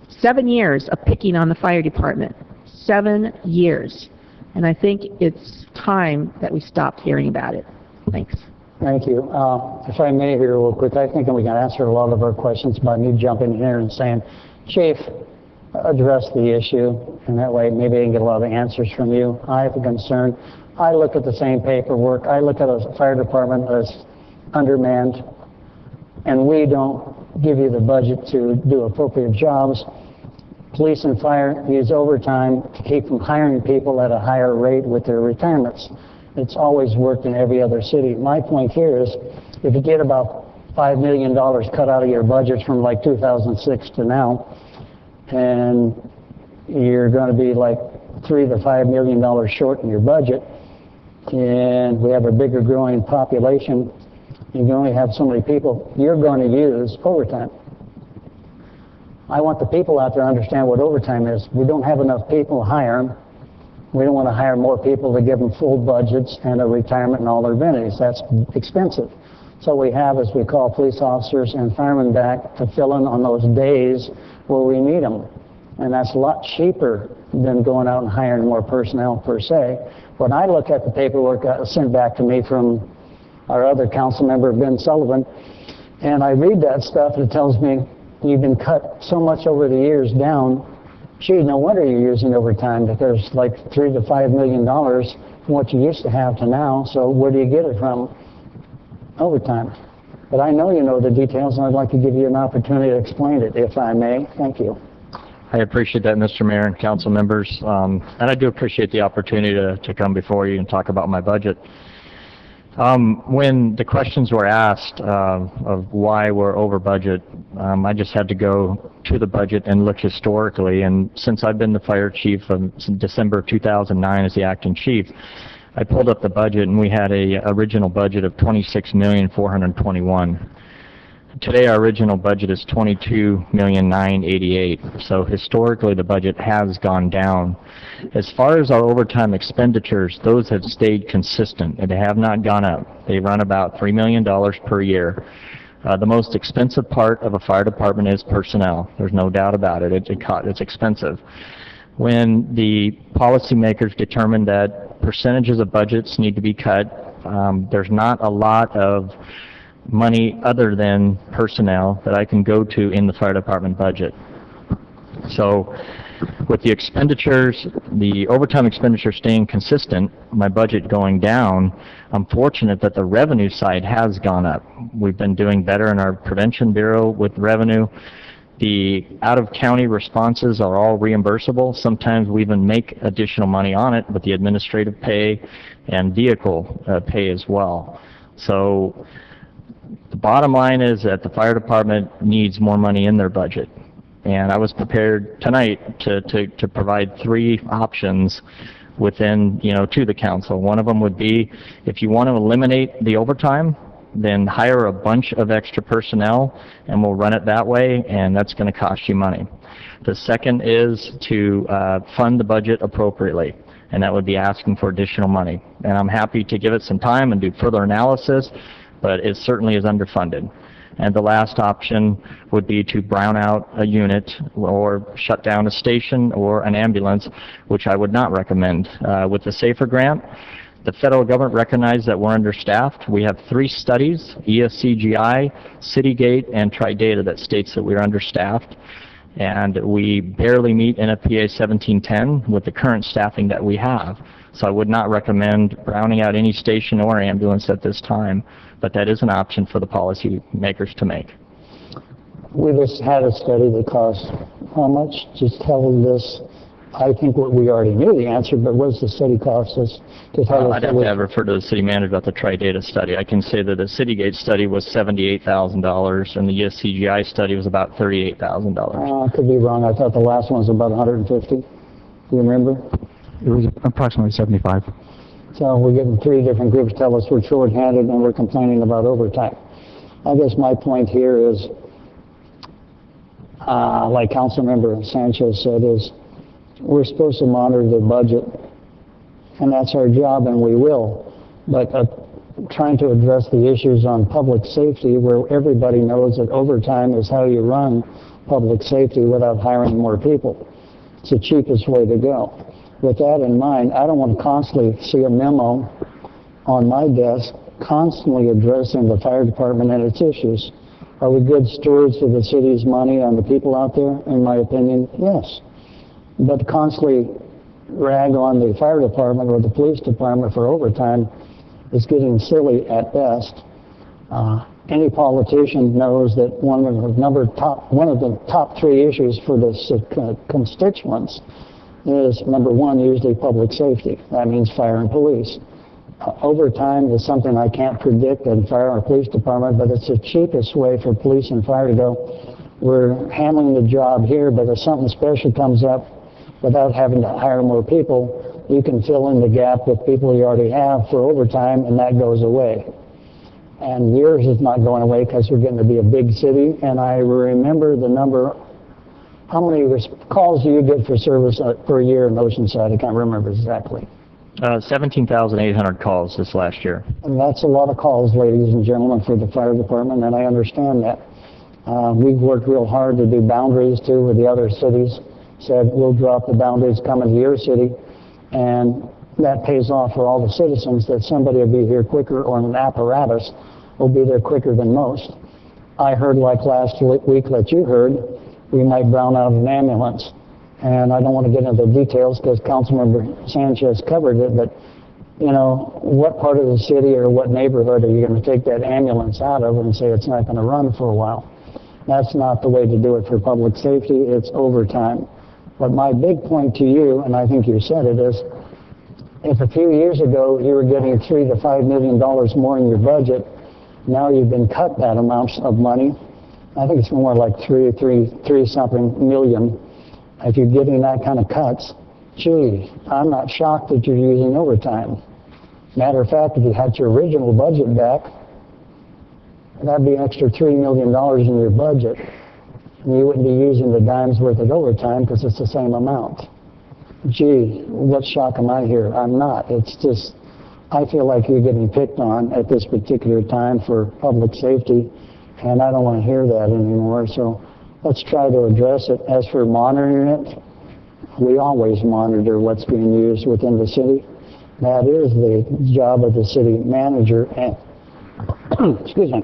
7 years of picking on the fire department. 7 years. And I think it's time that we stopped hearing about it. Thanks. Thank you. If I may here real quick, I think we can answer a lot of our questions by me jumping in here and saying, Chief, address the issue, and that way maybe I can get a lot of answers from you. I have a concern. I look at the same paperwork. I look at a fire department that's undermanned, and we don't give you the budget to do appropriate jobs. Police and fire use overtime to keep from hiring people at a higher rate with their retirements. It's always worked in every other city. My point here is, if you get about $5 million cut out of your budget from like 2006 to now, and you're going to be like $3 to $5 million short in your budget, and we have a bigger growing population, you can only have so many people, you're going to use overtime. I want the people out there to understand what overtime is. We don't have enough people to hire them. We don't want to hire more people to give them full budgets and a retirement and all their amenities. That's expensive. So we have, as we call police officers and firemen back to fill in on those days where we need them. And that's a lot cheaper than going out and hiring more personnel per se. When I look at the paperwork sent back to me from our other council member, Ben Sullivan, and I read that stuff, and it tells me you've been cut so much over the years down. Gee, no wonder you're using overtime, because like $3 to $5 million from what you used to have to now. So where do you get it from? Overtime. But I know you know the details, and I'd like to give you an opportunity to explain it, if I may. Thank you. I appreciate that, Mr. Mayor and council members, and I do appreciate the opportunity to come before you and talk about my budget. When the questions were asked of why we're over budget, I just had to go to the budget and look historically. And since I've been the fire chief since December of 2009 as the acting chief, I pulled up the budget, and we had a original budget of $26,421,000. Today our original budget is $22,988,000. So historically the budget has gone down. As far as our overtime expenditures, those have stayed consistent and they have not gone up. They run about $3 million per year. The most expensive part of a fire department is personnel. There's no doubt about it. It's expensive. When the policymakers determine that percentages of budgets need to be cut, there's not a lot of money other than personnel that I can go to in the fire department budget. So with the expenditures, the overtime expenditure staying consistent, my budget going down, I'm fortunate that the revenue side has gone up. We've been doing better in our prevention bureau with revenue. The out-of-county responses are all reimbursable. Sometimes we even make additional money on it with the administrative pay and vehicle pay as well. So the bottom line is that the fire department needs more money in their budget. And I was prepared tonight to provide 3 options within, to the council. One of them would be, if you want to eliminate the overtime, then hire a bunch of extra personnel and we'll run it that way, and that's going to cost you money. The second is to fund the budget appropriately, and that would be asking for additional money. And I'm happy to give it some time and do further analysis, but it certainly is underfunded. And the last option would be to brown out a unit or shut down a station or an ambulance, which I would not recommend. With the SAFER grant, the federal government recognized that we're understaffed. We have 3 studies, ESCGI, Citygate, and Tridata, that states that we're understaffed. And we barely meet NFPA 1710 with the current staffing that we have. So I would not recommend browning out any station or ambulance at this time, but that is an option for the policy makers to make. We just had a study that cost how much? Just tell them this. I think what we already knew the answer, but what does the study cost us to tell us? I'd have to refer to the city manager about the Tridata study. I can say that the Citygate study was $78,000 and the ESCGI study was about $38,000. I could be wrong. I thought the last one was about 150. Do you remember? It was approximately 75. So we're getting 3 different groups tell us we're short-handed and we're complaining about overtime. I guess my point here is, like Councilmember Sanchez said, is we're supposed to monitor the budget, and that's our job, and we will. But trying to address the issues on public safety, where everybody knows that overtime is how you run public safety without hiring more people. It's the cheapest way to go. With that in mind, I don't want to constantly see a memo on my desk constantly addressing the fire department and its issues. Are we good stewards of the city's money and the people out there? In my opinion, yes. But to constantly rag on the fire department or the police department for overtime is getting silly at best. Any politician knows that one of the top three issues for the constituents is, number one, usually public safety. That means fire and police. Overtime is something I can't predict in fire or police department, but it's the cheapest way for police and fire to go, we're handling the job here, but if something special comes up, without having to hire more people, you can fill in the gap with people you already have for overtime, and that goes away. And yours is not going away because we're getting to be a big city, and I remember the number. How many calls do you get for service per year in Oceanside? I can't remember exactly. 17,800 calls this last year. And that's a lot of calls, ladies and gentlemen, for the fire department, and I understand that. We've worked real hard to do boundaries, too, with the other cities. Said, we'll drop the boundaries coming to your city, and that pays off for all the citizens, that somebody will be here quicker, or an apparatus will be there quicker than most. I heard, like last week that you heard, we might brown out an ambulance. And I don't want to get into the details because Councilmember Sanchez covered it, but, you know, what part of the city or what neighborhood are you going to take that ambulance out of and say it's not going to run for a while? That's not the way to do it for public safety. It's overtime. But my big point to you, and I think you said it, is if a few years ago you were getting $3 to $5 million more in your budget, now you've been cut that amount of money. I think it's more like three something million. If you're getting that kind of cuts, gee, I'm not shocked that you're using overtime. Matter of fact, if you had your original budget back, that'd be an extra $3 million in your budget. And you wouldn't be using the dime's worth of overtime because it's the same amount. Gee, what shock am I here? I'm not. It's just, I feel like you're getting picked on at this particular time for public safety, and I don't want to hear that anymore. So let's try to address it. As for monitoring it, we always monitor what's being used within the city. That is the job of the city manager and excuse me,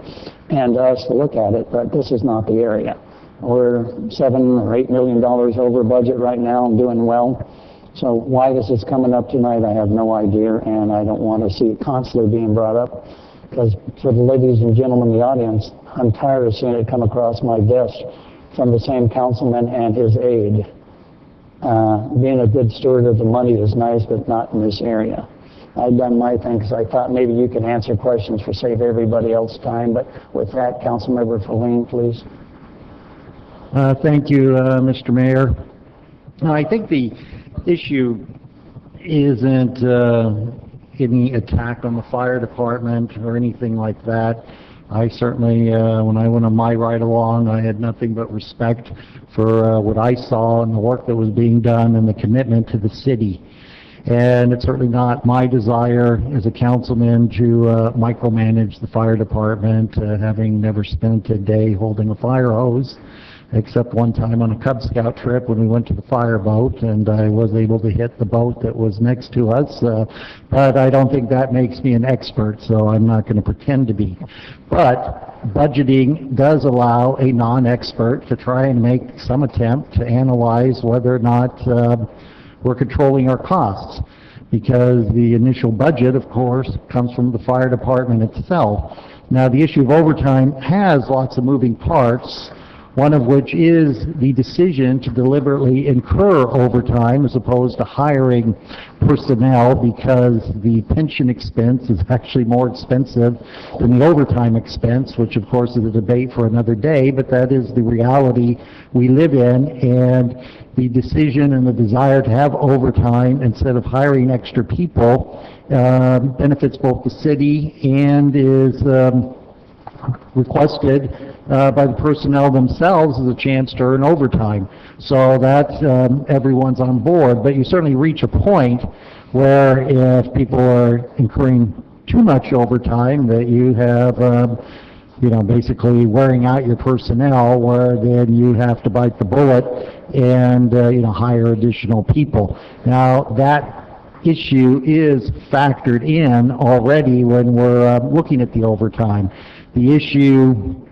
and us to look at it, but this is not the area. We're $7 or $8 million over budget right now and doing well. So why this is coming up tonight, I have no idea, and I don't want to see it constantly being brought up, because for the ladies and gentlemen in the audience, I'm tired of seeing it come across my desk from the same councilman and his aide. Being a good steward of the money is nice, but not in this area. I've done my thing because I thought maybe you could answer questions for save everybody else time, but with that, Councilmember Feline, please. Thank you, Mr. Mayor. I think the issue isn't any attack on the fire department or anything like that. I certainly, when I went on my ride-along, I had nothing but respect for what I saw and the work that was being done and the commitment to the city. And it's certainly not my desire as a councilman to micromanage the fire department, having never spent a day holding a fire hose, except one time on a Cub Scout trip when we went to the fire boat, and I was able to hit the boat that was next to us. But I don't think that makes me an expert, so I'm not going to pretend to be. But budgeting does allow a non-expert to try and make some attempt to analyze whether or not we're controlling our costs, because the initial budget, of course, comes from the fire department itself. Now, the issue of overtime has lots of moving parts, one of which is the decision to deliberately incur overtime as opposed to hiring personnel, because the pension expense is actually more expensive than the overtime expense, which of course is a debate for another day, but that is the reality we live in. And the decision and the desire to have overtime instead of hiring extra people benefits both the city and is requested by the personnel themselves as a chance to earn overtime. So that's everyone's on board, but you certainly reach a point where if people are incurring too much overtime, that you have basically wearing out your personnel, where then you have to bite the bullet and hire additional people. Now that issue is factored in already when we're looking at the overtime. The issue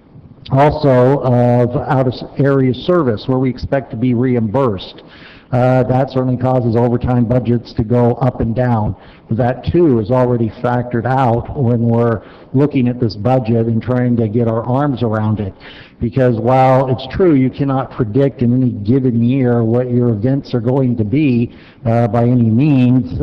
also of out-of-area service where we expect to be reimbursed. That certainly causes overtime budgets to go up and down. That too is already factored out when we're looking at this budget and trying to get our arms around it. Because while it's true you cannot predict in any given year what your events are going to be by any means,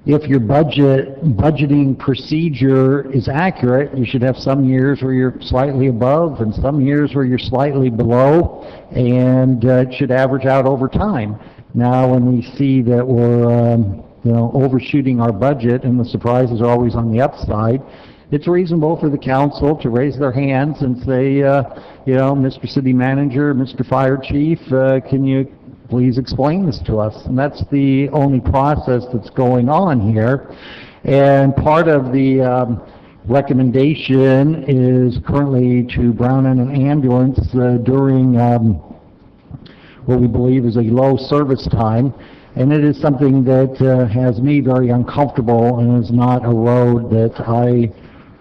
if your budgeting procedure is accurate, you should have some years where you're slightly above and some years where you're slightly below, and it should average out over time. Now, when we see that we're overshooting our budget and the surprises are always on the upside, it's reasonable for the council to raise their hands and say, Mr. City Manager, Mr. Fire Chief, can you please explain this to us? And that's the only process that's going on here. And part of the recommendation is currently to brown in an ambulance during what we believe is a low service time. And it is something that has me very uncomfortable and is not a road that I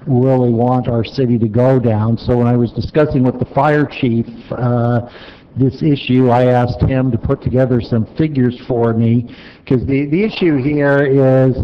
really want our city to go down. So when I was discussing with the fire chief this issue, I asked him to put together some figures for me, because the issue here is,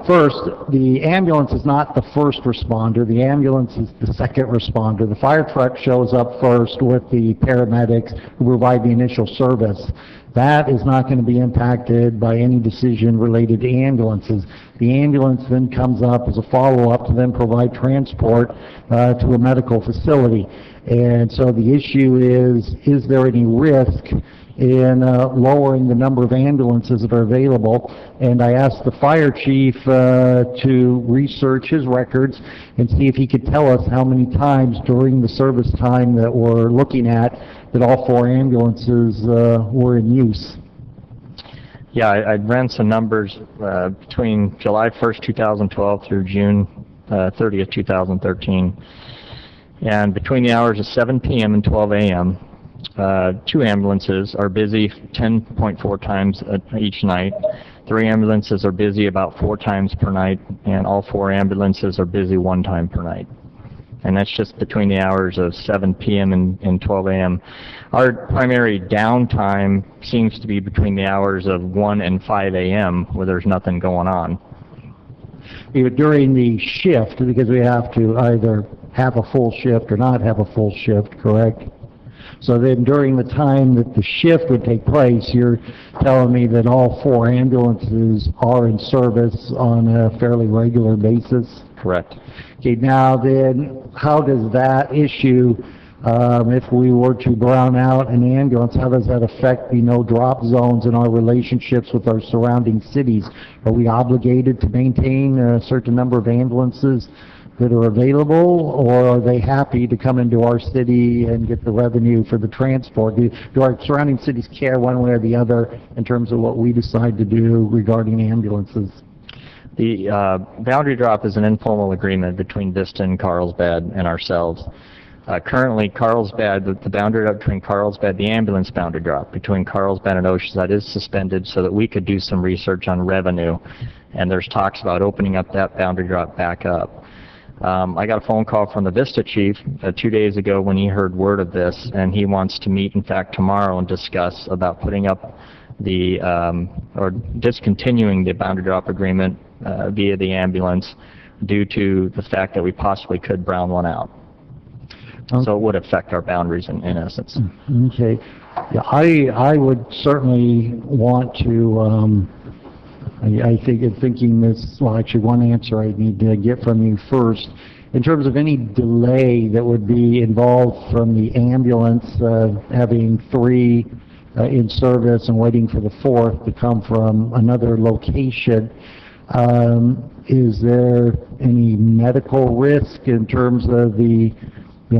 first, the ambulance is not the first responder, the ambulance is the second responder. The fire truck shows up first with the paramedics who provide the initial service. That is not going to be impacted by any decision related to ambulances. The ambulance then comes up as a follow-up to then provide transport to a medical facility. And so the issue is there any risk in lowering the number of ambulances that are available? And I asked the fire chief to research his records and see if he could tell us how many times during the service time that we're looking at that all 4 ambulances were in use. Yeah, I ran some numbers between July 1st, 2012 through June 30th, 2013. And between the hours of 7 p.m. and 12 a.m., 2 ambulances are busy 10.4 times each night. 3 ambulances are busy about 4 times per night, and all 4 ambulances are busy 1 time per night. And that's just between the hours of 7 p.m. and 12 a.m. Our primary downtime seems to be between the hours of 1 and 5 a.m. where there's nothing going on. During the shift, because we have to either have a full shift or not have a full shift, correct? So then during the time that the shift would take place, you're telling me that all 4 ambulances are in service on a fairly regular basis? Correct. Okay, now then, how does that issue, if we were to brown out an ambulance, how does that affect the no-drop zones in our relationships with our surrounding cities? Are we obligated to maintain a certain number of ambulances that are available, or are they happy to come into our city and get the revenue for the transport? Do our surrounding cities care one way or the other in terms of what we decide to do regarding ambulances? The boundary drop is an informal agreement between Vista and Carlsbad and ourselves. Currently, Carlsbad, the boundary drop between Carlsbad, the ambulance boundary drop between Carlsbad and Oceanside is suspended so that we could do some research on revenue, and there's talks about opening up that boundary drop back up. I got a phone call from the Vista chief 2 days ago when he heard word of this, and he wants to meet, in fact, tomorrow and discuss about putting up the, or discontinuing the boundary drop agreement via the ambulance due to the fact that we possibly could brown one out. So it would affect our boundaries in essence. Okay. Yeah, I would certainly want to, I think in thinking this, well, actually one answer I need to get from you first. In terms of any delay that would be involved from the ambulance having 3 in service and waiting for the 4th to come from another location, is there any medical risk in terms of the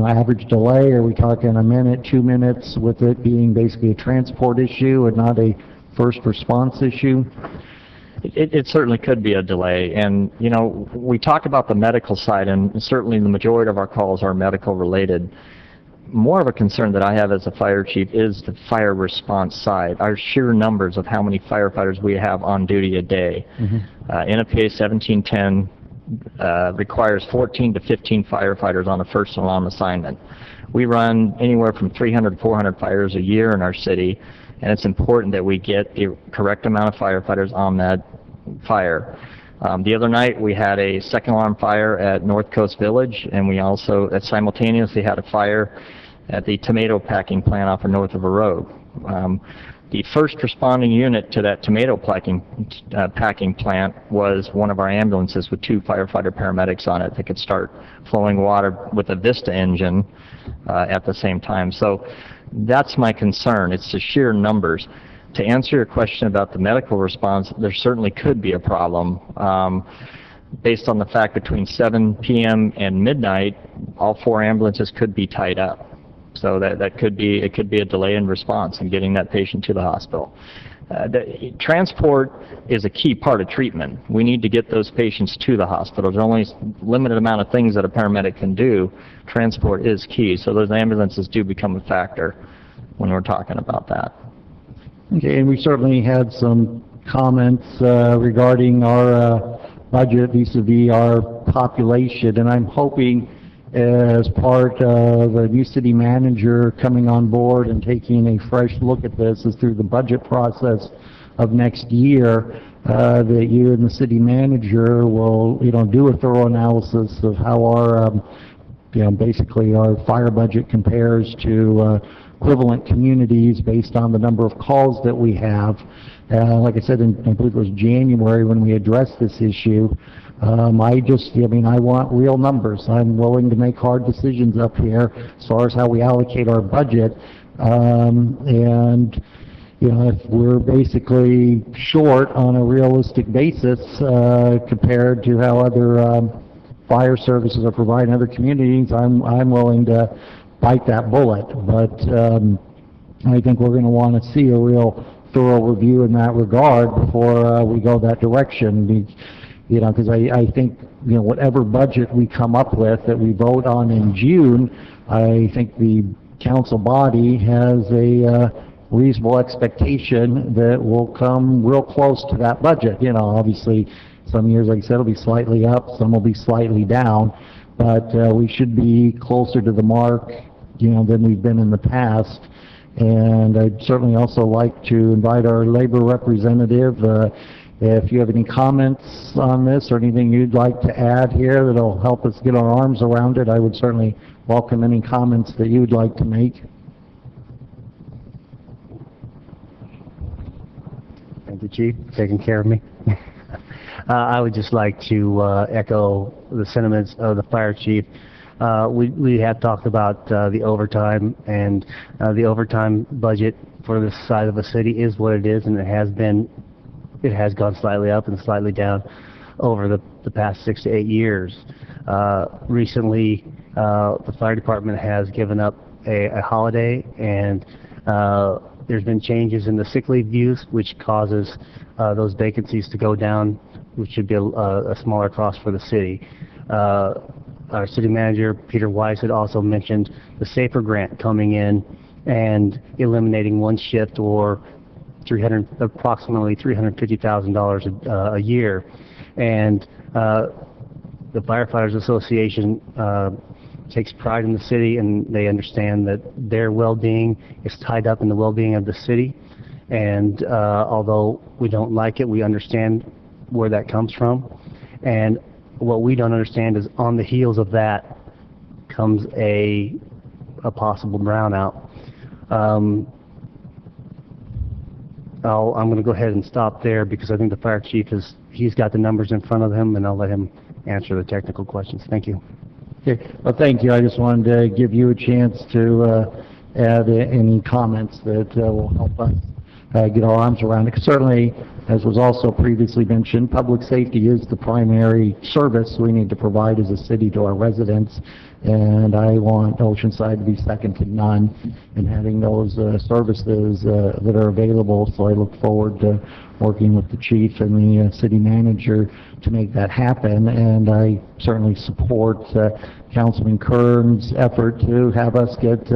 average delay? Are we talking a minute, 2 minutes, with it being basically a transport issue and not a first response issue? It certainly could be a delay, and we talk about the medical side, and certainly the majority of our calls are medical related. More of a concern that I have as a fire chief is the fire response side, our sheer numbers of how many firefighters we have on duty a day. NFPA 1710 requires 14 to 15 firefighters on a first alarm assignment. We run anywhere from 300 to 400 fires a year in our city, and it's important that we get the correct amount of firefighters on that fire. The other night we had a second alarm fire at North Coast Village, and we also simultaneously had a fire at the tomato packing plant off of North River Road. The first responding unit to that tomato packing plant was one of our ambulances with 2 firefighter paramedics on it that could start flowing water with a Vista engine at the same time. So that's my concern. It's the sheer numbers. To answer your question about the medical response, there certainly could be a problem. Based on the fact between 7 p.m. and midnight, all 4 ambulances could be tied up. So it could be a delay in response in getting that patient to the hospital. Transport is a key part of treatment. We need to get those patients to the hospital. There's only a limited amount of things that a paramedic can do. Transport is key, so those ambulances do become a factor when we're talking about that. Okay, and we certainly had some comments regarding our budget vis-a-vis our population, and I'm hoping as part of a new city manager coming on board and taking a fresh look at this is through the budget process of next year, that you and the city manager will, do a thorough analysis of how our, basically our fire budget compares to equivalent communities based on the number of calls that we have. Like I said, I believe it was January when we addressed this issue. I want real numbers. I'm willing to make hard decisions up here as far as how we allocate our budget. If we're basically short on a realistic basis compared to how other fire services are provided in other communities, I'm willing to bite that bullet. But I think we're going to want to see a real thorough review in that regard before we go that direction. Because I think, whatever budget we come up with that we vote on in June, I think the council body has a reasonable expectation that we'll come real close to that budget. Obviously, some years, like I said, will be slightly up, some will be slightly down, but we should be closer to the mark, than we've been in the past. And I'd certainly also like to invite our labor representative. If you have any comments on this or anything you'd like to add here that'll help us get our arms around it, I would certainly welcome any comments that you'd like to make. Thank you, Chief, for taking care of me. I would just like to echo the sentiments of the fire chief. We have talked about the overtime, and the overtime budget for this side of the city is what it is, and it has gone slightly up and slightly down over the past 6 to 8 years. Recently, the fire department has given up a holiday, and there's been changes in the sick leave use, which causes those vacancies to go down, which should be a smaller cost for the city. Our city manager, Peter Weiss, had also mentioned the SAFER grant coming in and eliminating one shift or approximately $350,000 a year. And the Firefighters Association takes pride in the city, and they understand that their well-being is tied up in the well-being of the city. And although we don't like it, we understand where that comes from. And what we don't understand is on the heels of that comes a possible brownout. I'm going to go ahead and stop there because I think the fire chief he's got the numbers in front of him, and I'll let him answer the technical questions. Thank you. Okay. Well, thank you. I just wanted to give you a chance to add any comments that will help us get our arms around it. 'Cause certainly, as was also previously mentioned, public safety is the primary service we need to provide as a city to our residents, and I want Oceanside to be second to none in having those services that are available. So I look forward to working with the chief and the city manager to make that happen, and I certainly support Councilman Kern's effort to have us get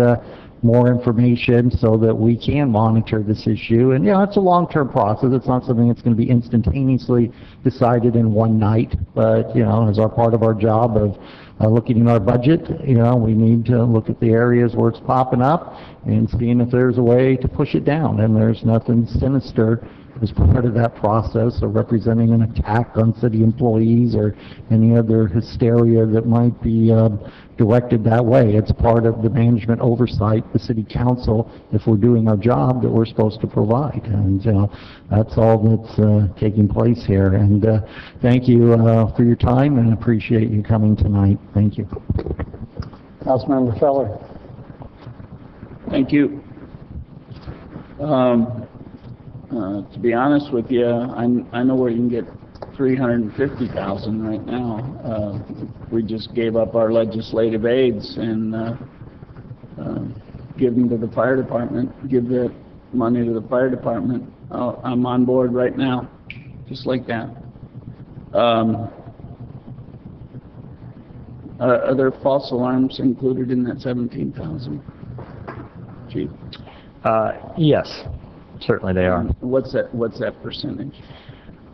more information so that we can monitor this issue. And, it's a long-term process. It's not something that's going to be instantaneously decided in one night. But, as our part of our job of looking at our budget, we need to look at the areas where it's popping up and seeing if there's a way to push it down. And there's nothing sinister as part of that process of representing an attack on city employees or any other hysteria that might be directed that way. It's part of the management oversight, the city council, if we're doing our job that we're supposed to provide. And that's all that's taking place here. And thank you for your time, and appreciate you coming tonight. Thank you. Councilmember Feller. Thank you. To be honest with you, I know where you can get 350,000 right now. We just gave up our legislative aids and give them to the fire department, give the money to the fire department. I'm on board right now, just like that. Are there false alarms included in that 17,000? Chief? Yes, certainly they are. What's that percentage?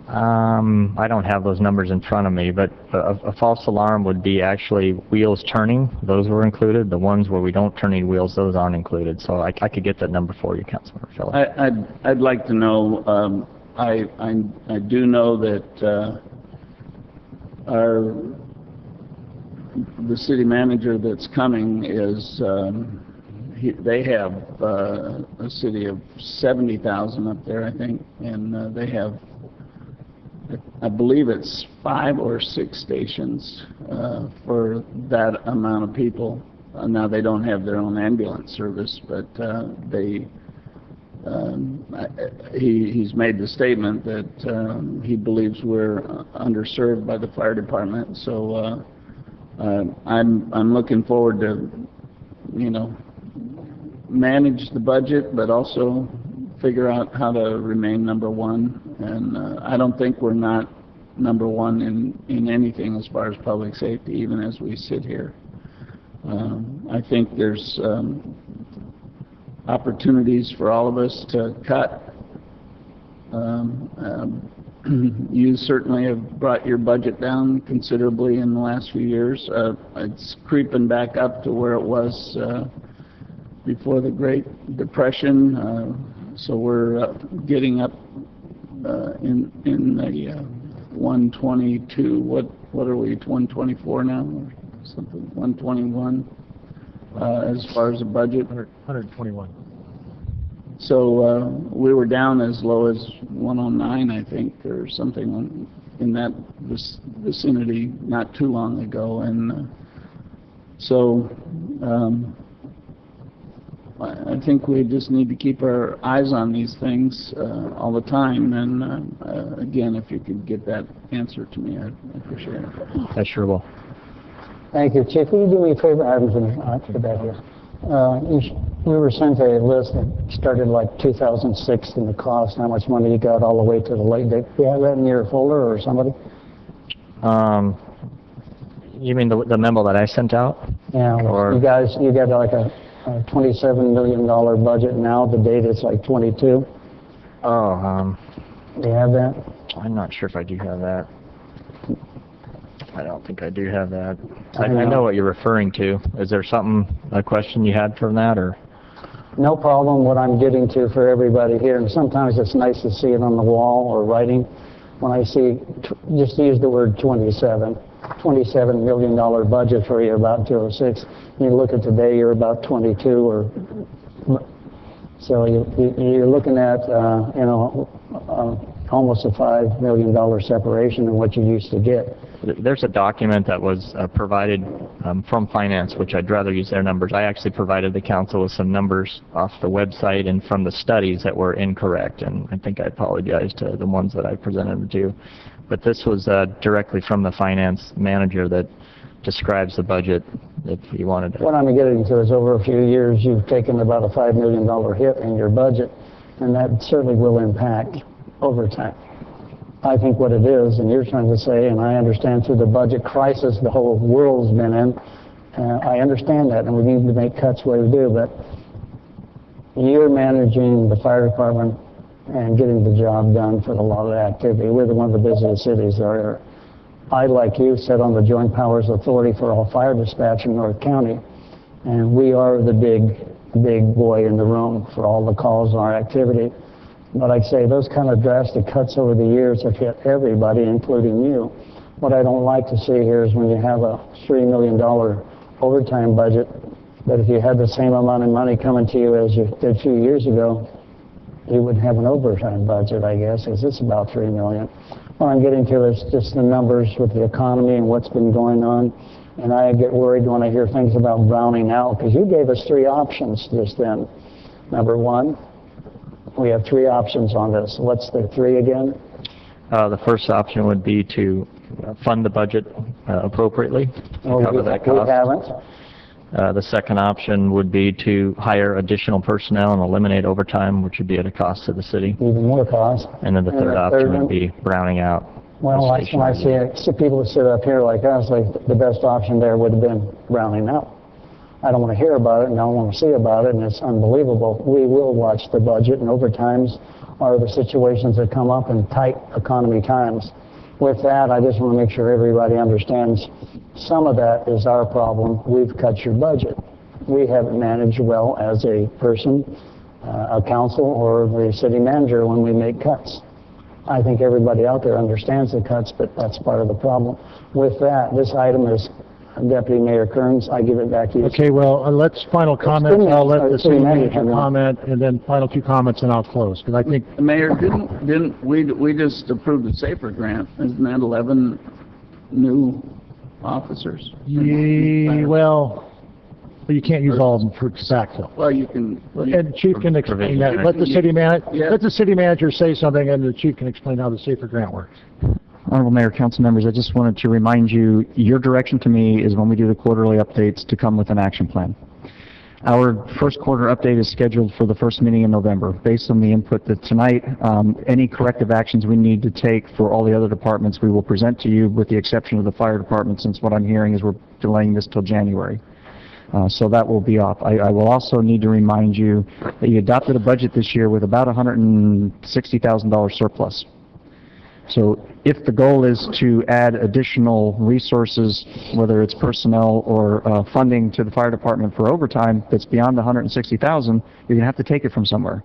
I don't have those numbers in front of me, but a false alarm would be actually wheels turning. Those were included. The ones where we don't turn any wheels, those aren't included. So I could get that number for you, Councilmember Feller. I'd like to know. I do know that the city manager that's coming is. They have a city of 70,000 up there, I think, and they have, I believe it's 5 or 6 stations for that amount of people. Now they don't have their own ambulance service, but he's made the statement that he believes we're underserved by the fire department. So I'm looking forward to, manage the budget, but also figure out how to remain number one. And I don't think we're not number one in anything as far as public safety, even as we sit here. I think there's opportunities for all of us to cut. You certainly have brought your budget down considerably in the last few years. It's creeping back up to where it was before the Great Depression, so we're getting up in the 122. What are we? 124 now, or something? 121 as far as the budget. 121. So we were down as low as 109, I think, or something in that vicinity not too long ago, and so. I think we just need to keep our eyes on these things all the time. And again, if you could get that answer to me, I'd appreciate it. I sure will. Thank you. Chief, will you do me a favor? I was going to put that here. We were sent a list that started like 2006 and the cost, how much money you got all the way to the late date. Do you have that in your folder or somebody? You mean the memo that I sent out? Yeah, or you got like a $27 million budget now. The date is like 22. Oh, do you have that? I'm not sure if I do have that. I don't think I do have that. I know what you're referring to. Is there a question you had from that, or? No problem. What I'm getting to for everybody here, and sometimes it's nice to see it on the wall or writing. When I see, just use the word $27 million budget for you about 206. You look at today, you're about 22, or so you're looking at almost a $5 million separation in what you used to get. There's a document that was provided from finance, which I'd rather use their numbers. I actually provided the council with some numbers off the website and from the studies that were incorrect, and I think I apologize to the ones that I presented them to. But this was directly from the finance manager that describes the budget, if you wanted to. What I'm getting to is over a few years, you've taken about a $5 million hit in your budget, and that certainly will impact over time. I think what it is, and you're trying to say, and I understand through the budget crisis the whole world's been in, I understand that, and we need to make cuts where we do, but you're managing the fire department and getting the job done for a lot of the activity. We're one of the busiest cities there. I, like you, sit on the Joint Powers Authority for all fire dispatch in North County, and we are the big boy in the room for all the calls and our activity. But I'd say those kind of drastic cuts over the years have hit everybody, including you. What I don't like to see here is when you have a $3 million overtime budget, that if you had the same amount of money coming to you as you did 2 years ago, you wouldn't have an overtime budget, I guess, because it's about $3 million. What I'm getting to is just the numbers with the economy and what's been going on. And I get worried when I hear things about browning out, because you gave us 3 options just then. Number 1, we have 3 options on this. What's the 3 again? The first option would be to fund the budget appropriately to cover that cost. We haven't. The second option would be to hire additional personnel and eliminate overtime, which would be at a cost to the city. Even more cost. And then the third option would be browning out. Well, when I see people that sit up here like us, like the best option there would have been browning out. I don't want to hear about it and I don't want to see about it, and it's unbelievable. We will watch the budget, and overtimes are the situations that come up in tight economy times. With that, I just want to make sure everybody understands some of that is our problem. We've cut your budget. We haven't managed well as a person, a council, or the city manager when we make cuts. I think everybody out there understands the cuts, but that's part of the problem. With that, this item is Deputy Mayor Kearns. I give it back to you. Okay, well, let's final comments. I'll let the city manager comment, and then final 2 comments, and I'll close, because I think... Mayor, didn't we just approved the SAFER grant? Isn't that 11 new officers? Yeah, well, you can't use all of them for backfill. Well, you can... And Chief can explain that. Let the city manager say something, and the Chief can explain how the SAFER grant works. Honorable Mayor, council members, I just wanted to remind you, your direction to me is when we do the quarterly updates to come with an action plan. Our first quarter update is scheduled for the first meeting in November. Based on the input that tonight, any corrective actions we need to take for all the other departments, we will present to you, with the exception of the fire department, since what I'm hearing is we're delaying this till January. So that will be off. I will also need to remind you that you adopted a budget this year with about $160,000 surplus. So if the goal is to add additional resources, whether it's personnel or funding to the fire department for overtime that's beyond the $160,000, you're going to have to take it from somewhere.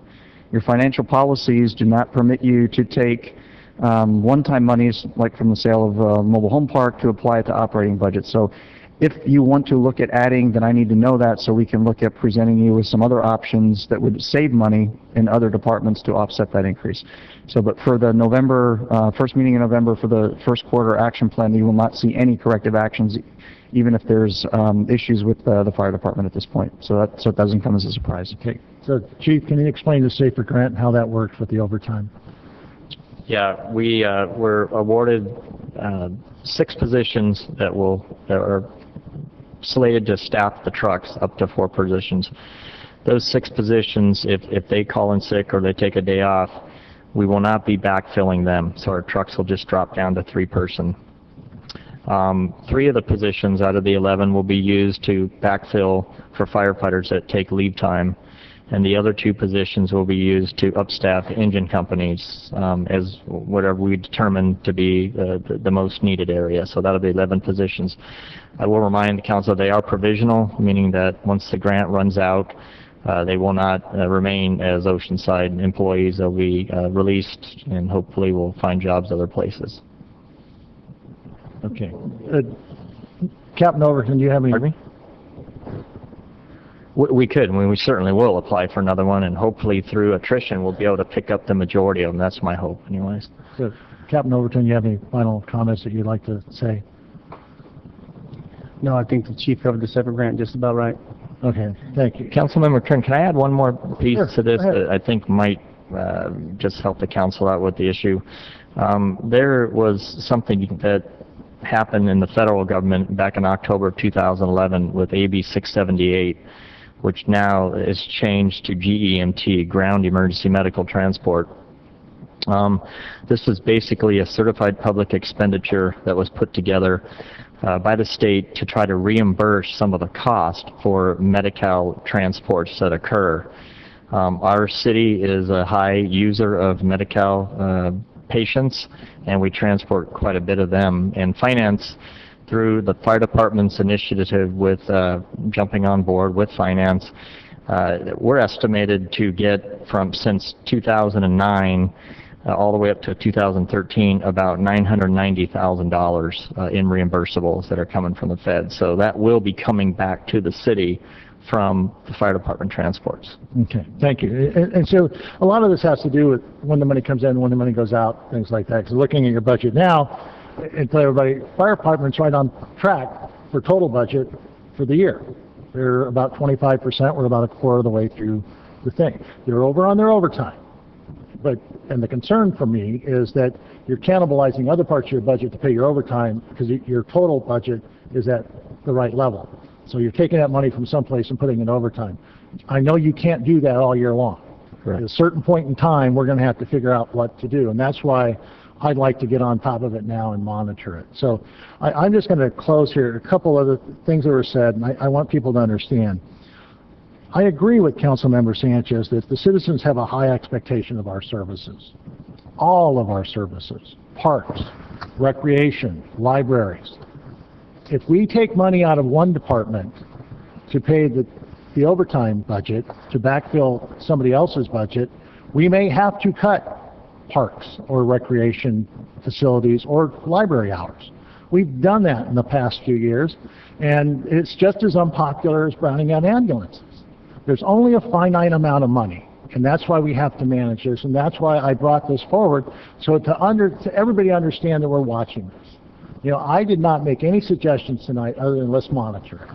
Your financial policies do not permit you to take one-time monies, like from the sale of a mobile home park, to apply it to operating budgets. So if you want to look at adding, then I need to know that so we can look at presenting you with some other options that would save money in other departments to offset that increase. So, but for the November, first meeting in November for the first quarter action plan, you will not see any corrective actions, even if there's issues with the fire department at this point. So it doesn't come as a surprise. Okay. So, Chief, can you explain the SAFER grant and how that works with the overtime? Yeah, we were awarded 6 positions that are slated to staff the trucks, up to 4 positions. Those 6 positions, if they call in sick or they take a day off, we will not be backfilling them, so our trucks will just drop down to 3-person. 3 of the positions out of the 11 will be used to backfill for firefighters that take leave time, and the other 2 positions will be used to upstaff engine companies as whatever we determine to be the most needed area. So that'll be 11 positions. I will remind the council they are provisional, meaning that once the grant runs out, they will not remain as Oceanside employees. They'll be released, and hopefully we'll find jobs other places. Okay. Captain Overton, do you have any... Pardon me? We could, and we certainly will apply for another one, and hopefully through attrition we'll be able to pick up the majority of them. That's my hope, anyways. So, Captain Overton, you have any final comments that you'd like to say? No, I think the Chief covered the SAFER grant just about right. Okay, thank you. Councilmember Kern, can I add one more piece to this Go ahead. that I think might just help the council out with the issue? There was something that happened in the federal government back in October of 2011 with AB 678, which now is changed to GEMT, Ground Emergency Medical Transport. This was basically a certified public expenditure that was put together by the state to try to reimburse some of the cost for Medi-Cal transports that occur. Our city is a high user of Medi-Cal patients, and we transport quite a bit of them. And finance, through the fire department's initiative with jumping on board with finance, we're estimated to get from since 2009 all the way up to 2013 about $990,000 in reimbursables that are coming from the Fed. So that will be coming back to the city from the fire department transports. Okay, thank you. And so a lot of this has to do with when the money comes in, when the money goes out, things like that. Because looking at your budget now, and tell everybody, fire department's right on track for total budget for the year. They're about 25%. We're about a quarter of the way through the thing. They're over on their overtime. And the concern for me is that you're cannibalizing other parts of your budget to pay your overtime because your total budget is at the right level. So you're taking that money from someplace and putting it in overtime. I know you can't do that all year long. At a certain point in time, we're going to have to figure out what to do, and that's why I'd like to get on top of it now and monitor it. So I'm just going to close here. A couple other things that were said, and I want people to understand. I agree with Councilmember Sanchez that the citizens have a high expectation of our services. All of our services, parks, recreation, libraries. If we take money out of one department to pay the overtime budget, to backfill somebody else's budget, we may have to cut parks or recreation facilities or library hours. We've done that in the past few years, and it's just as unpopular as browning out ambulances. There's only a finite amount of money, and that's why we have to manage this, and that's why I brought this forward, so to everybody understand that we're watching this. You know, I did not make any suggestions tonight other than let's monitor it.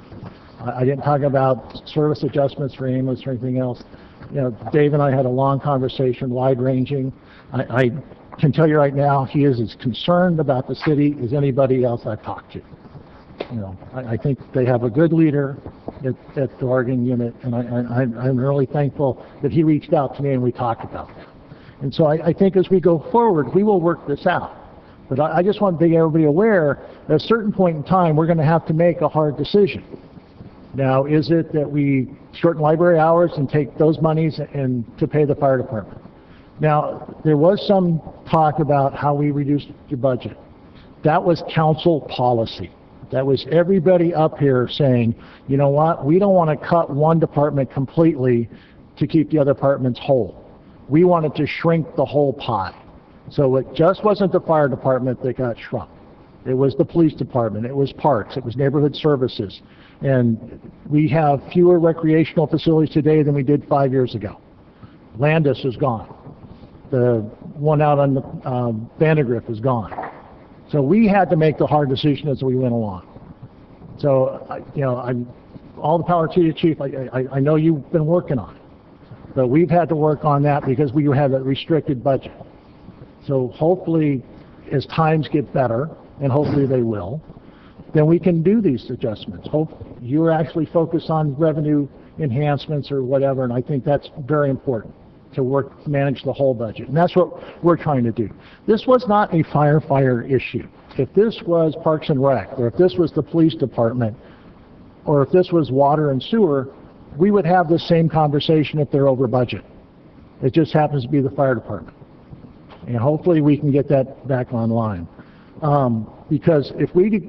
I didn't talk about service adjustments for ambulance or anything else. You know, Dave and I had a long conversation, wide-ranging. I can tell you right now, he is as concerned about the city as anybody else I've talked to. You know, I think they have a good leader at the Oregon unit, and I'm really thankful that he reached out to me and we talked about that. And so I think as we go forward, we will work this out. But I just want to make everybody aware that at a certain point in time, we're going to have to make a hard decision. Now, is it that we shorten library hours and take those monies and to pay the fire department? Now, there was some talk about how we reduced your budget. That was council policy. That was everybody up here saying, you know what, we don't want to cut one department completely to keep the other departments whole. We wanted to shrink the whole pie. So it just wasn't the fire department that got shrunk. It was the police department, it was parks, it was neighborhood services. And we have fewer recreational facilities today than we did 5 years ago. Landis is gone. The one out on the Vandergrift is gone. So we had to make the hard decision as we went along. So, you know, all the power to you, Chief. I know you've been working on it. But we've had to work on that because we have a restricted budget. So hopefully, as times get better, and hopefully they will, then we can do these adjustments. Hope you're actually focused on revenue enhancements or whatever, and I think that's very important to manage the whole budget. And that's what we're trying to do. This was not a fire issue. If this was Parks and Rec, or if this was the police department, or if this was water and sewer, we would have the same conversation if they're over budget. It just happens to be the fire department. And hopefully we can get that back online. Because if we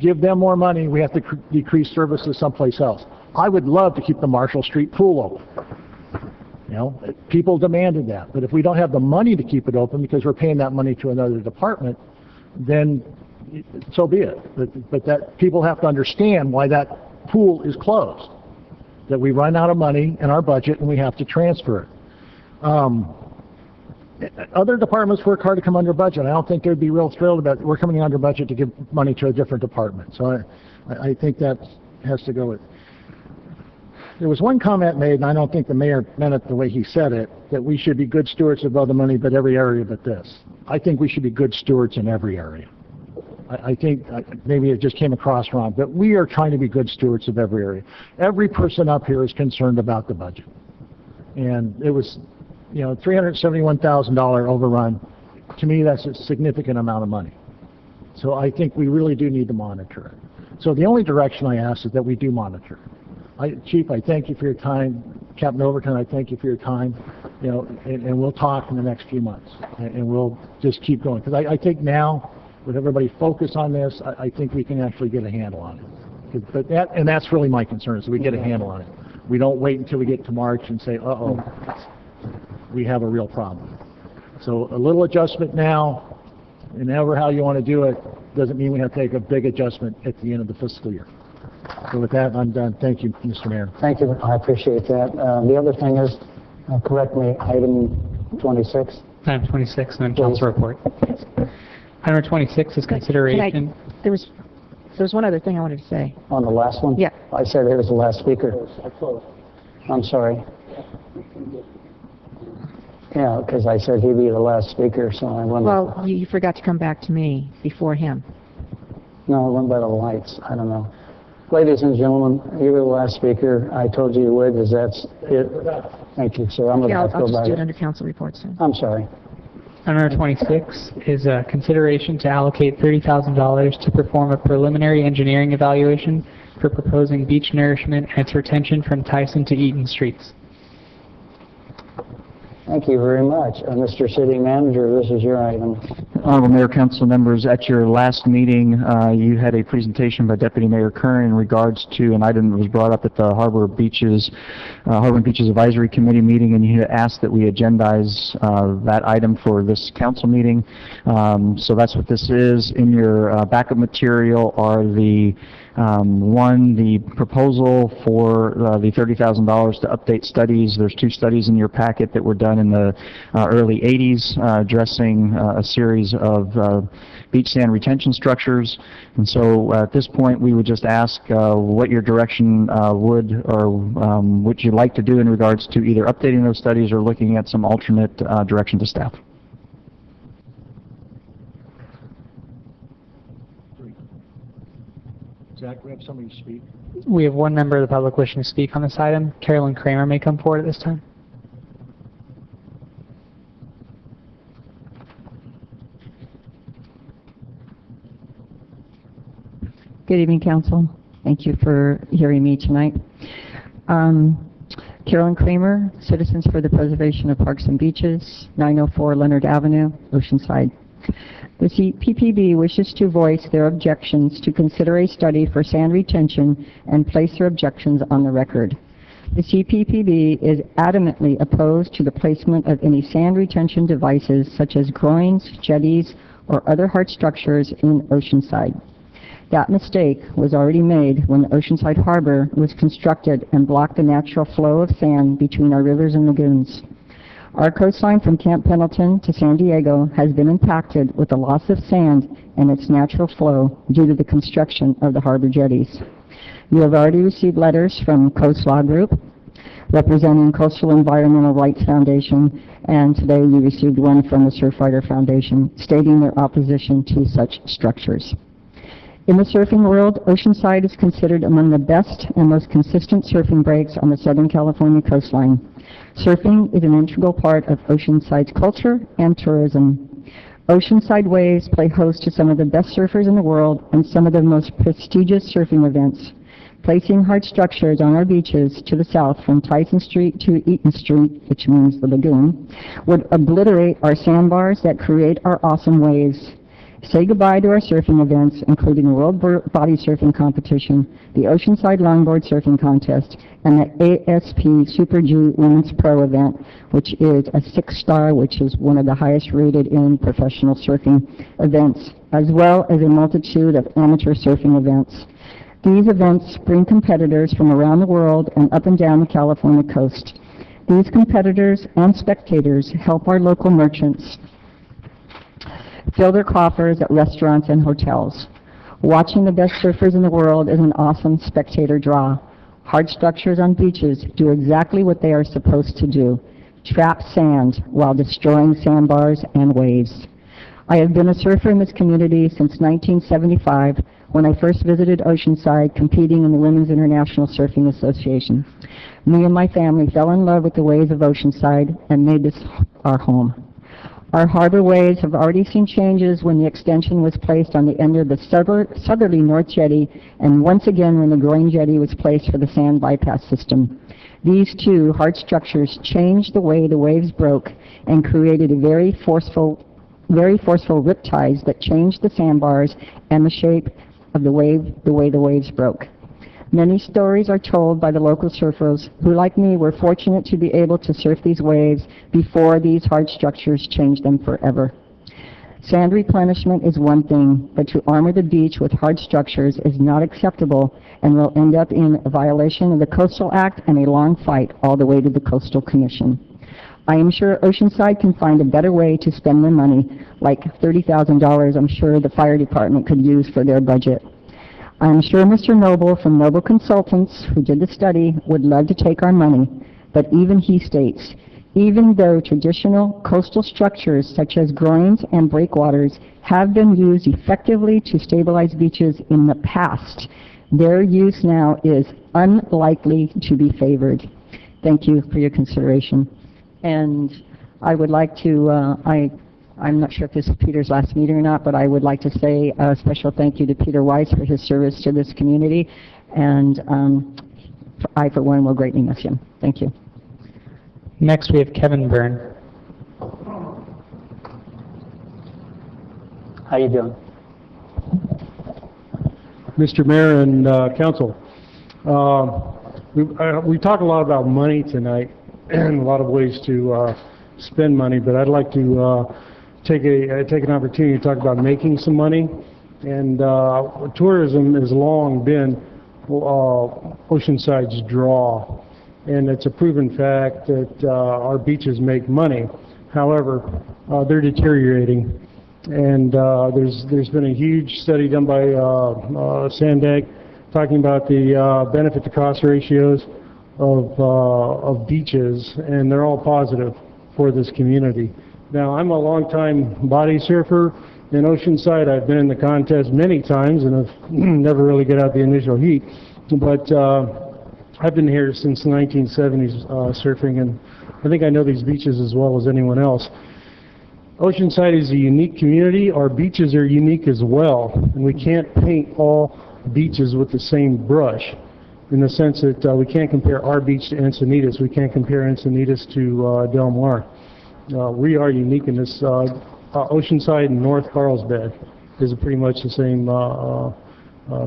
give them more money, we have to decrease services someplace else. I would love to keep the Marshall Street pool open. You know, people demanded that. But if we don't have the money to keep it open because we're paying that money to another department, then so be it. But that people have to understand why that pool is closed. That we run out of money in our budget and we have to transfer it. Other departments work hard to come under budget. I don't think they'd be real thrilled about we're coming under budget to give money to a different department. So I think that has to go with. There was one comment made, and I don't think the mayor meant it the way he said it, that we should be good stewards of all the money, but every area but this. I think we should be good stewards in every area. I think maybe it just came across wrong, but we are trying to be good stewards of every area. Every person up here is concerned about the budget. And it was, you know, $371,000 overrun. To me, that's a significant amount of money. So I think we really do need to monitor it. So the only direction I ask is that we do monitor it. Chief, I thank you for your time. Captain Overton, I thank you for your time, and we'll talk in the next few months, and we'll just keep going. Because I think now, with everybody focused on this, I think we can actually get a handle on it. But that's really my concern, is we get a handle on it. We don't wait until we get to March and say, uh-oh, we have a real problem. So a little adjustment now, and however how you want to do it, doesn't mean we have to take a big adjustment at the end of the fiscal year. So with that, I'm done. Thank you, Mr. Mayor. Thank you, I appreciate that. The other thing is, correct me, item 26? Item 26, and then council report. Item 26 is consideration. There was one other thing I wanted to say. On the last one? Yeah. I said it was the last speaker. I'm sorry. Yeah, because I said he'd be the last speaker, so I went. Well, you forgot to come back to me before him. No, I went by the lights. I don't know. Ladies and gentlemen, you were the last speaker. I told you you would. Is that it? Thank you. So I'm going to Yeah, have to I'll go by just do it that. under council reports then. I'm sorry. Item number 26 is a consideration to allocate $30,000 to perform a preliminary engineering evaluation for proposing beach nourishment and its retention from Tyson to Eaton Streets. Thank you very much. Mr. City Manager, this is your item. Honorable Mayor, Council members, at your last meeting, you had a presentation by Deputy Mayor Kern in regards to an item that was brought up at the Harbor Beaches Advisory Committee meeting, and you had asked that we agendize that item for this council meeting. So that's what this is. In your backup material are the the proposal for the $30,000 to update studies. There's 2 studies in your packet that were done in the early 80s addressing a series of beach sand retention structures. And so at this point we would just ask what your direction would you like to do in regards to either updating those studies or looking at some alternate direction to staff. Zach, we have somebody to speak. We have one member of the public wishing to speak on this item. Carolyn Kramer may come forward at this time. Good evening, Council. Thank you for hearing me tonight. Carolyn Kramer, Citizens for the Preservation of Parks and Beaches, 904 Leonard Avenue, Oceanside. The CPPB wishes to voice their objections to consider a study for sand retention and place their objections on the record. The CPPB is adamantly opposed to the placement of any sand retention devices such as groins, jetties, or other hard structures in Oceanside. That mistake was already made when the Oceanside Harbor was constructed and blocked the natural flow of sand between our rivers and lagoons. Our coastline from Camp Pendleton to San Diego has been impacted with the loss of sand and its natural flow due to the construction of the harbor jetties. You have already received letters from Coast Law Group, representing Coastal Environmental Rights Foundation, and today you received one from the Surfrider Foundation stating their opposition to such structures. In the surfing world, Oceanside is considered among the best and most consistent surfing breaks on the Southern California coastline. Surfing is an integral part of Oceanside's culture and tourism. Oceanside waves play host to some of the best surfers in the world and some of the most prestigious surfing events. Placing hard structures on our beaches to the south from Tyson Street to Eaton Street, which means the lagoon, would obliterate our sandbars that create our awesome waves. Say goodbye to our surfing events, including the World Body Surfing Competition, the Oceanside Longboard Surfing Contest, and the ASP Super G Women's Pro event, which is a 6-star, which is one of the highest rated in professional surfing events, as well as a multitude of amateur surfing events. These events bring competitors from around the world and up and down the California coast. These competitors and spectators help our local merchants fill their coffers at restaurants and hotels. Watching the best surfers in the world is an awesome spectator draw. Hard structures on beaches do exactly what they are supposed to do, trap sand while destroying sandbars and waves. I have been a surfer in this community since 1975 when I first visited Oceanside competing in the Women's International Surfing Association. Me and my family fell in love with the waves of Oceanside and made this our home. Our harbor ways have already seen changes when the extension was placed on the end of the southerly North Jetty, and once again when the groin jetty was placed for the sand bypass system. These two hard structures changed the way the waves broke and created a very forceful riptides that changed the sandbars and the shape of the way the waves broke. Many stories are told by the local surfers who, like me, were fortunate to be able to surf these waves before these hard structures changed them forever. Sand replenishment is one thing, but to armor the beach with hard structures is not acceptable and will end up in a violation of the Coastal Act and a long fight all the way to the Coastal Commission. I am sure Oceanside can find a better way to spend their money, like $30,000 I'm sure the fire department could use for their budget. I'm sure Mr. Noble from Noble Consultants, who did the study, would love to take our money, but even he states, even though traditional coastal structures such as groins and breakwaters have been used effectively to stabilize beaches in the past, their use now is unlikely to be favored. Thank you for your consideration. And I would like to, I'm not sure if this is Peter's last meeting or not, but I would like to say a special thank you to Peter Weiss for his service to this community, and I, for one, will greatly miss him. Thank you. Next, we have Kevin Byrne. How you doing? Mr. Mayor and Council, we talked a lot about money tonight and a lot of ways to spend money, but I'd like to take an opportunity to talk about making some money. And tourism has long been Oceanside's draw, and it's a proven fact that our beaches make money. However, they're deteriorating. And there's been a huge study done by Sandag talking about the benefit to cost ratios of beaches, and they're all positive for this community. Now, I'm a longtime body surfer in Oceanside. I've been in the contest many times and have never really got out the initial heat, but I've been here since the 1970s surfing, and I think I know these beaches as well as anyone else. Oceanside is a unique community. Our beaches are unique as well, and we can't paint all beaches with the same brush, in the sense that we can't compare our beach to Encinitas. We can't compare Encinitas to Del Mar. We are unique in this. Oceanside and North Carlsbad is pretty much the same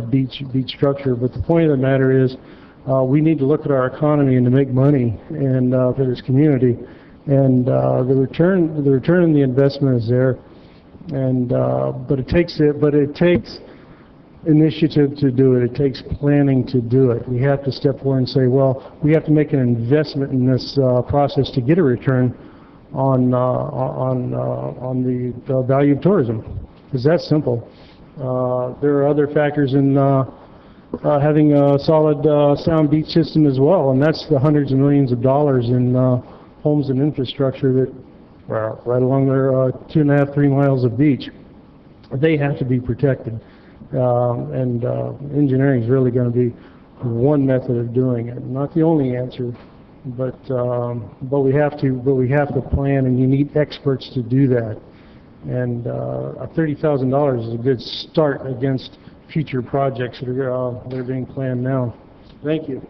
beach structure, but the point of the matter is we need to look at our economy and to make money and for this community. And the return on the investment is there, and but it takes initiative to do it. It takes planning to do it. We have to step forward and say, well, we have to make an investment in this process to get a return on the value of tourism. It's that simple. There are other factors in having a solid sound beach system as well, and that's the hundreds of millions of dollars in homes and infrastructure that right along their 2.5, 3 miles of beach. They have to be protected, and engineering is really going to be one method of doing it. Not the only answer, but we have to plan, and you need experts to do that. And $30,000 is a good start against future projects that are being planned now. Thank you.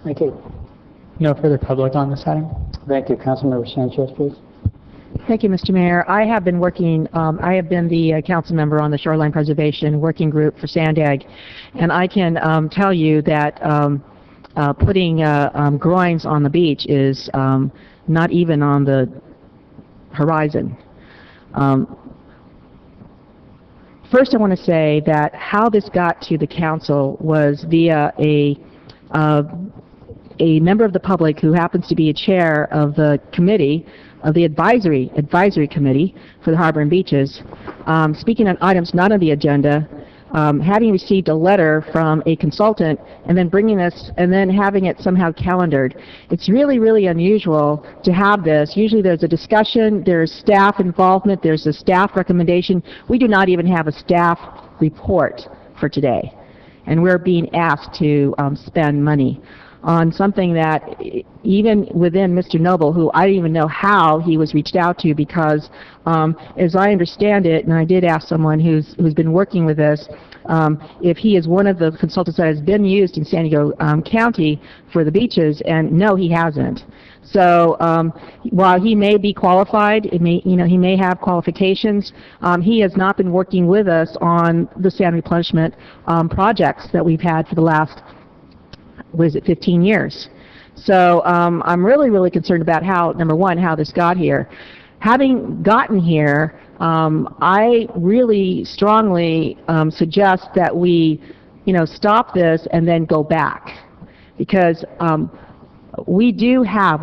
Thank you. No further public on this item. Thank you. Councilmember Sanchez, please. Thank you, Mr. Mayor. I have been working, I have been the council member on the Shoreline Preservation Working Group for Sandag, and I can tell you that putting groins on the beach is not even on the horizon. First, I want to say that how this got to the council was via a member of the public who happens to be a chair of the committee, of the advisory committee for the harbor and beaches, speaking on items not on the agenda, having received a letter from a consultant and then bringing this and then having it somehow calendared. It's really, really unusual to have this. Usually there's a discussion, there's staff involvement, there's a staff recommendation. We do not even have a staff report for today, and we're being asked to spend money. on something that even within Mr. Noble, who I don't even know how he was reached out to, because as I understand it, and I did ask someone who's been working with this, if he is one of the consultants that has been used in San Diego County for the beaches, and no, he hasn't. So while he may be qualified, he may have qualifications, he has not been working with us on the sand replenishment projects that we've had for the last, 15 years. So I'm really, really concerned about how, number one, how this got here. Having gotten here, I really strongly suggest that we, stop this and then go back, because we do have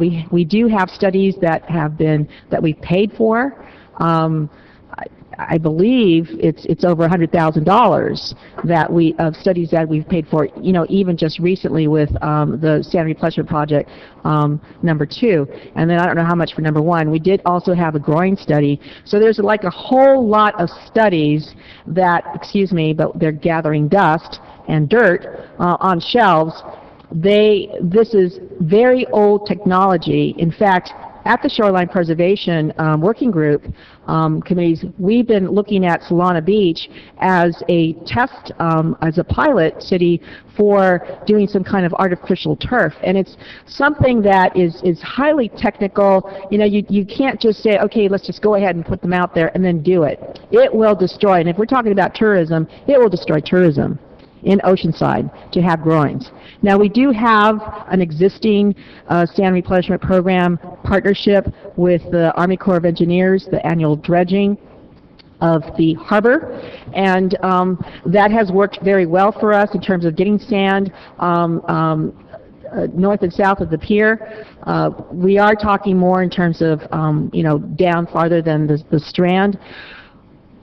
studies that we've paid for. I believe it's over $100,000 of studies that we've paid for, even just recently with the sand replenishment project number 2, and then I don't know how much for number 1. We did also have a groin study, so there's like a whole lot of studies that, but they're gathering dust and dirt on shelves. This is very old technology. In fact, at the Shoreline Preservation Working Group committees, we've been looking at Solana Beach as a test, as a pilot city for doing some kind of artificial turf. And it's something that is highly technical. You can't just say, okay, let's just go ahead and put them out there and then do it. It will destroy, and if we're talking about tourism, it will destroy tourism in Oceanside to have groins. Now, we do have an existing sand replenishment program partnership with the Army Corps of Engineers, the annual dredging of the harbor, and that has worked very well for us in terms of getting sand north and south of the pier. We are talking more in terms of down farther than the strand.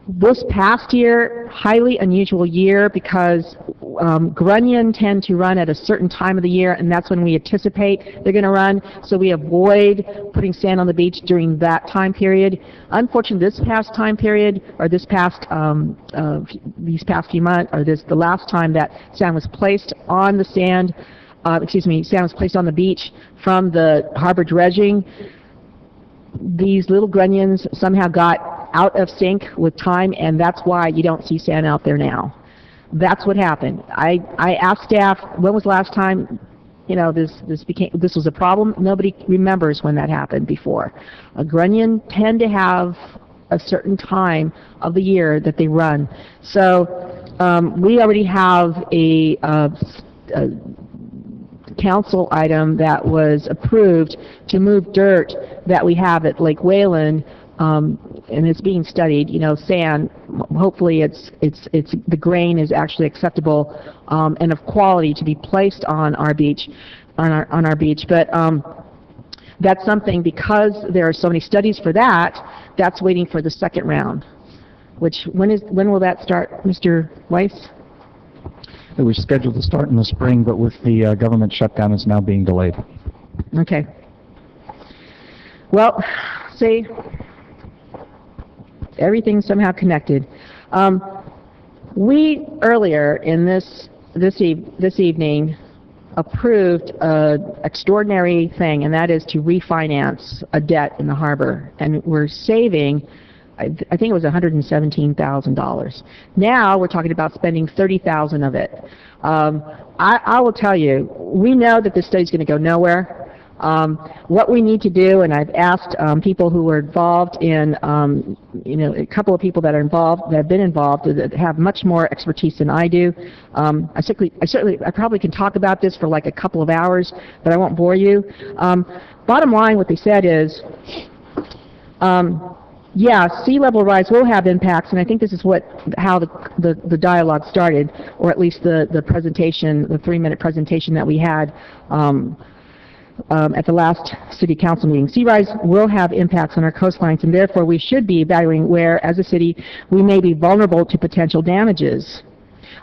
This past year, highly unusual year, because grunion tend to run at a certain time of the year, and that's when we anticipate they're going to run, so we avoid putting sand on the beach during that time period. Unfortunately, this past time period, or these past few months, or the last time that sand was placed on the sand was placed on the beach from the harbor dredging, these little grunions somehow got out of sync with time, and that's why you don't see sand out there now. That's what happened. I asked staff, when was the last time this was a problem? Nobody remembers when that happened before. A grunion tend to have a certain time of the year that they run. So we already have a council item that was approved to move dirt that we have at Lake Whalen, and it's being studied. Sand. Hopefully, the grain is actually acceptable and of quality to be placed on our beach, on our beach. But that's something, because there are so many studies for that. That's waiting for the second round. When will that start, Mr. Weiss? It was scheduled to start in the spring, but with the government shutdown, it's now being delayed. Okay. Well, see, everything's somehow connected. We earlier in this evening approved an extraordinary thing, and that is to refinance a debt in the harbor, and we're saving, I think it was $117,000. Now we're talking about spending $30,000 of it. I will tell you, we know that this study's going to go nowhere. What we need to do, and I've asked people who were involved in, a couple of people that have been involved, that have much more expertise than I do. I probably can talk about this for like a couple of hours, but I won't bore you. Bottom line, what they said is, yeah, sea level rise will have impacts, and I think this is how the dialogue started, or at least the presentation, the 3-minute presentation that we had at the last city council meeting. Sea rise will have impacts on our coastlines, and therefore we should be evaluating where, as a city, we may be vulnerable to potential damages.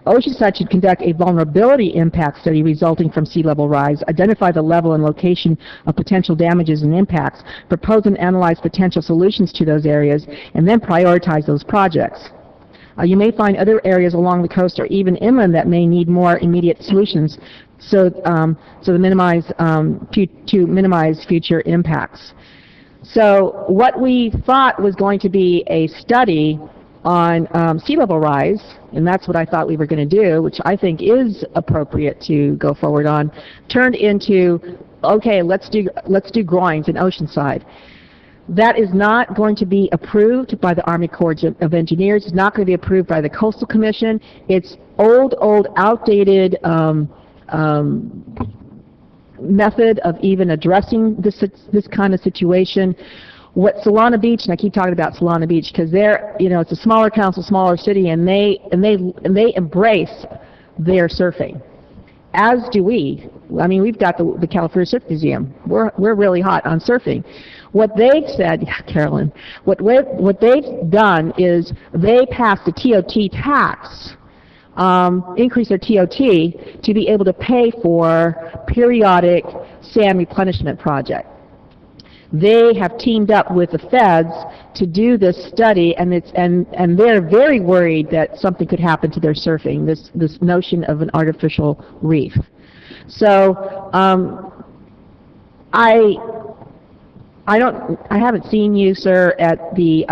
Oceanside should conduct a vulnerability impact study resulting from sea level rise, identify the level and location of potential damages and impacts, propose and analyze potential solutions to those areas, and then prioritize those projects. You may find other areas along the coast or even inland that may need more immediate solutions. to minimize future impacts. So what we thought was going to be a study on sea level rise, and that's what I thought we were going to do, which I think is appropriate to go forward on, turned into, okay, let's do groins in Oceanside. That is not going to be approved by the Army Corps of Engineers. It's not going to be approved by the Coastal Commission. It's old, outdated method of even addressing this kind of situation. What Solana Beach, and I keep talking about Solana Beach because they're, it's a smaller council, smaller city, and they embrace their surfing, as do we. I mean, we've got the California Surf Museum. We're really hot on surfing. What they've said, Carolyn, what they've done is they passed a TOT tax, increase their TOT to be able to pay for periodic sand replenishment project. They have teamed up with the feds to do this study, and they're very worried that something could happen to their surfing, this notion of an artificial reef. So I haven't seen you, sir, at the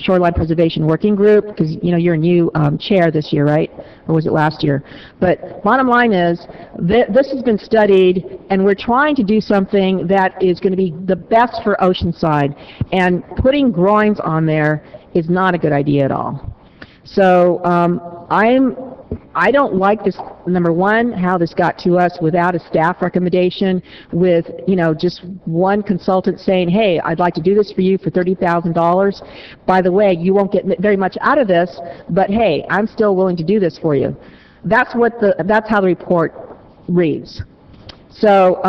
Shoreline Preservation Working Group, because, you're a new chair this year, right? Or was it last year? But bottom line is, this has been studied, and we're trying to do something that is going to be the best for Oceanside, and putting groins on there is not a good idea at all. So I don't like this, number one, how this got to us without a staff recommendation, with, just one consultant saying, hey, I'd like to do this for you for $30,000. By the way, you won't get very much out of this, but hey, I'm still willing to do this for you. That's how the report reads. So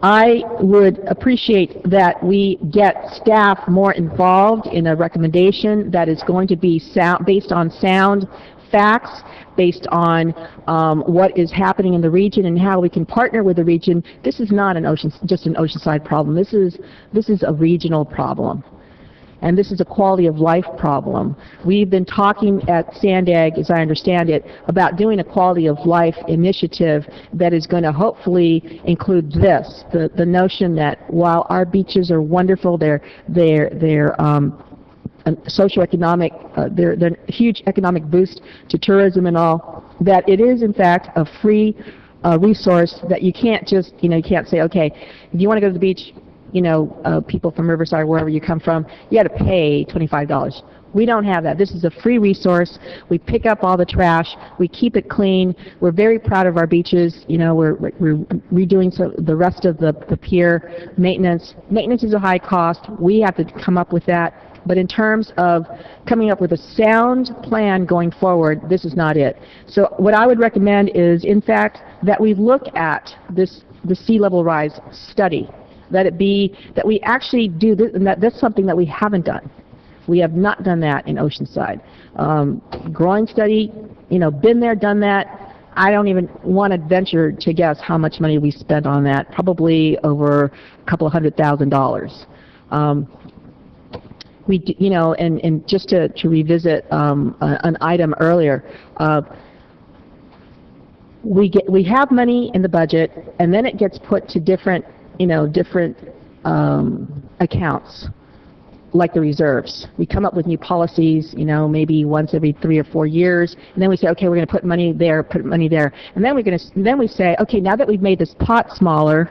I would appreciate that we get staff more involved in a recommendation that is going to be based on sound facts, based on what is happening in the region and how we can partner with the region. This is not just an Oceanside problem. This is a regional problem, and this is a quality of life problem. We've been talking at Sandag, as I understand it, about doing a quality of life initiative that is going to hopefully include this, the notion that while our beaches are wonderful, they're socioeconomic, they're a huge economic boost to tourism and all, that it is in fact a free resource that you can't just, you can't say, okay, if you want to go to the beach, people from Riverside, wherever you come from, you got to pay $25. We don't have that. This is a free resource. We pick up all the trash. We keep it clean. We're very proud of our beaches. We're redoing the rest of the pier maintenance. Maintenance is a high cost. We have to come up with that. But in terms of coming up with a sound plan going forward, this is not it. So what I would recommend is, in fact, that we look at the sea level rise study, that we actually do this, and that's something that we haven't done. We have not done that in Oceanside. Groin study, been there, done that. I don't even want to venture to guess how much money we spent on that, probably over a couple of $100,000. And just to revisit an item earlier, we have money in the budget, and then it gets put to different accounts, like the reserves. We come up with new policies, maybe once every 3 or 4 years, and then we say, okay, we're going to put money there, and then we say, okay, now that we've made this pot smaller,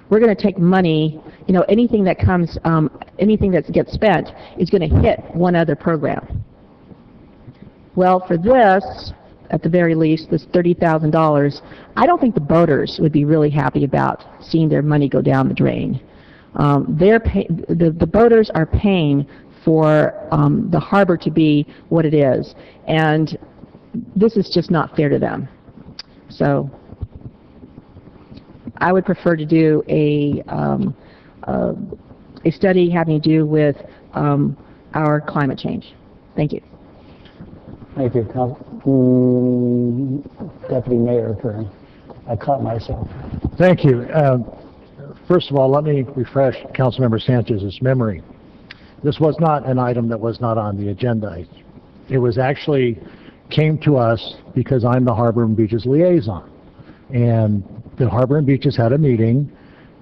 we're going to take money, anything that comes, anything that gets spent is going to hit one other program. Well, for this, at the very least, this $30,000, I don't think the boaters would be really happy about seeing their money go down the drain. The boaters are paying for the harbor to be what it is, and this is just not fair to them. So I would prefer to do a study having to do with our climate change. Thank you. Thank you, Deputy Mayor. I caught myself. Thank you. First of all, let me refresh Councilmember Sanchez's memory. This was not an item that was not on the agenda. It was actually came to us because I'm the Harbor and Beaches liaison. And the Harbor and Beaches had a meeting,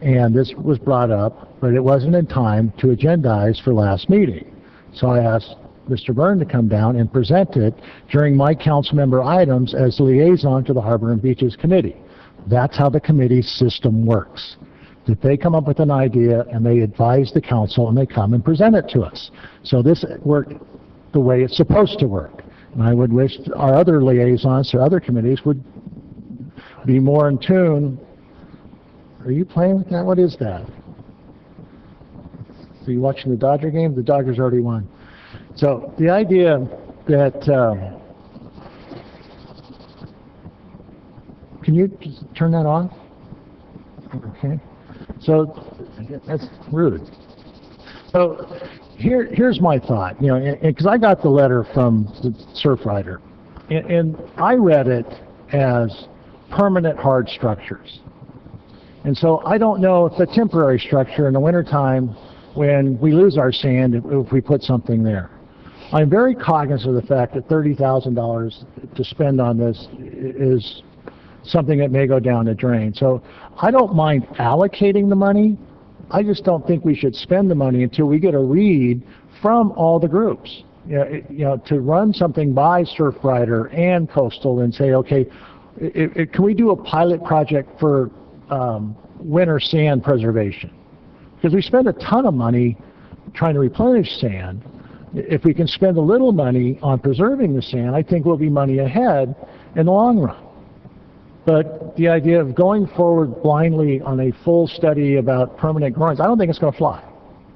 and this was brought up, but it wasn't in time to agendize for last meeting. So I asked Mr. Byrne to come down and present it during my council member items as liaison to the Harbor and Beaches Committee. That's how the committee system works. That they come up with an idea and they advise the council and they come and present it to us. So this worked the way it's supposed to work. And I would wish our other liaisons to other committees would be more in tune. Are you playing with that? What is that? Are you watching the Dodger game? The Dodgers already won. So the idea that, can you just turn that on? Okay. So that's rude. So here's my thought, you know, because I got the letter from the Surfrider, and I read it as permanent hard structures. And so I don't know if a temporary structure in the wintertime when we lose our sand, if we put something there. I'm very cognizant of the fact that $30,000 to spend on this is something that may go down the drain. So I don't mind allocating the money. I just don't think we should spend the money until we get a read from all the groups. You know, to run something by Surfrider and Coastal and say, okay, can we do a pilot project for winter sand preservation? Because we spend a ton of money trying to replenish sand. If we can spend a little money on preserving the sand, I think we'll be money ahead in the long run. But the idea of going forward blindly on a full study about permanent groins, I don't think it's going to fly.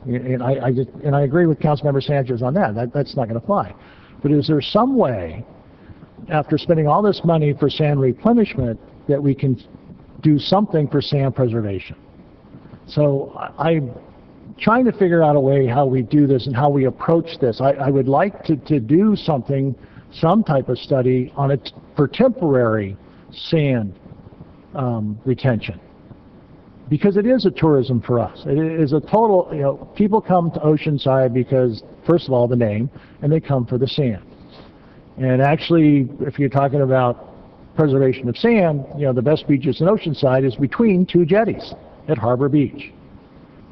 And I agree with Councilmember Sanchez on that. That's not going to fly. But is there some way, after spending all this money for sand replenishment, that we can do something for sand preservation? So I'm trying to figure out a way how we do this and how we approach this. I would like to do something, some type of study on it for temporary sand retention, because it is a tourism for us. It is a total, you know, people come to Oceanside because, first of all, the name, and they come for the sand. And actually, if you're talking about preservation of sand, you know, the best beaches in Oceanside is between two jetties at Harbor Beach.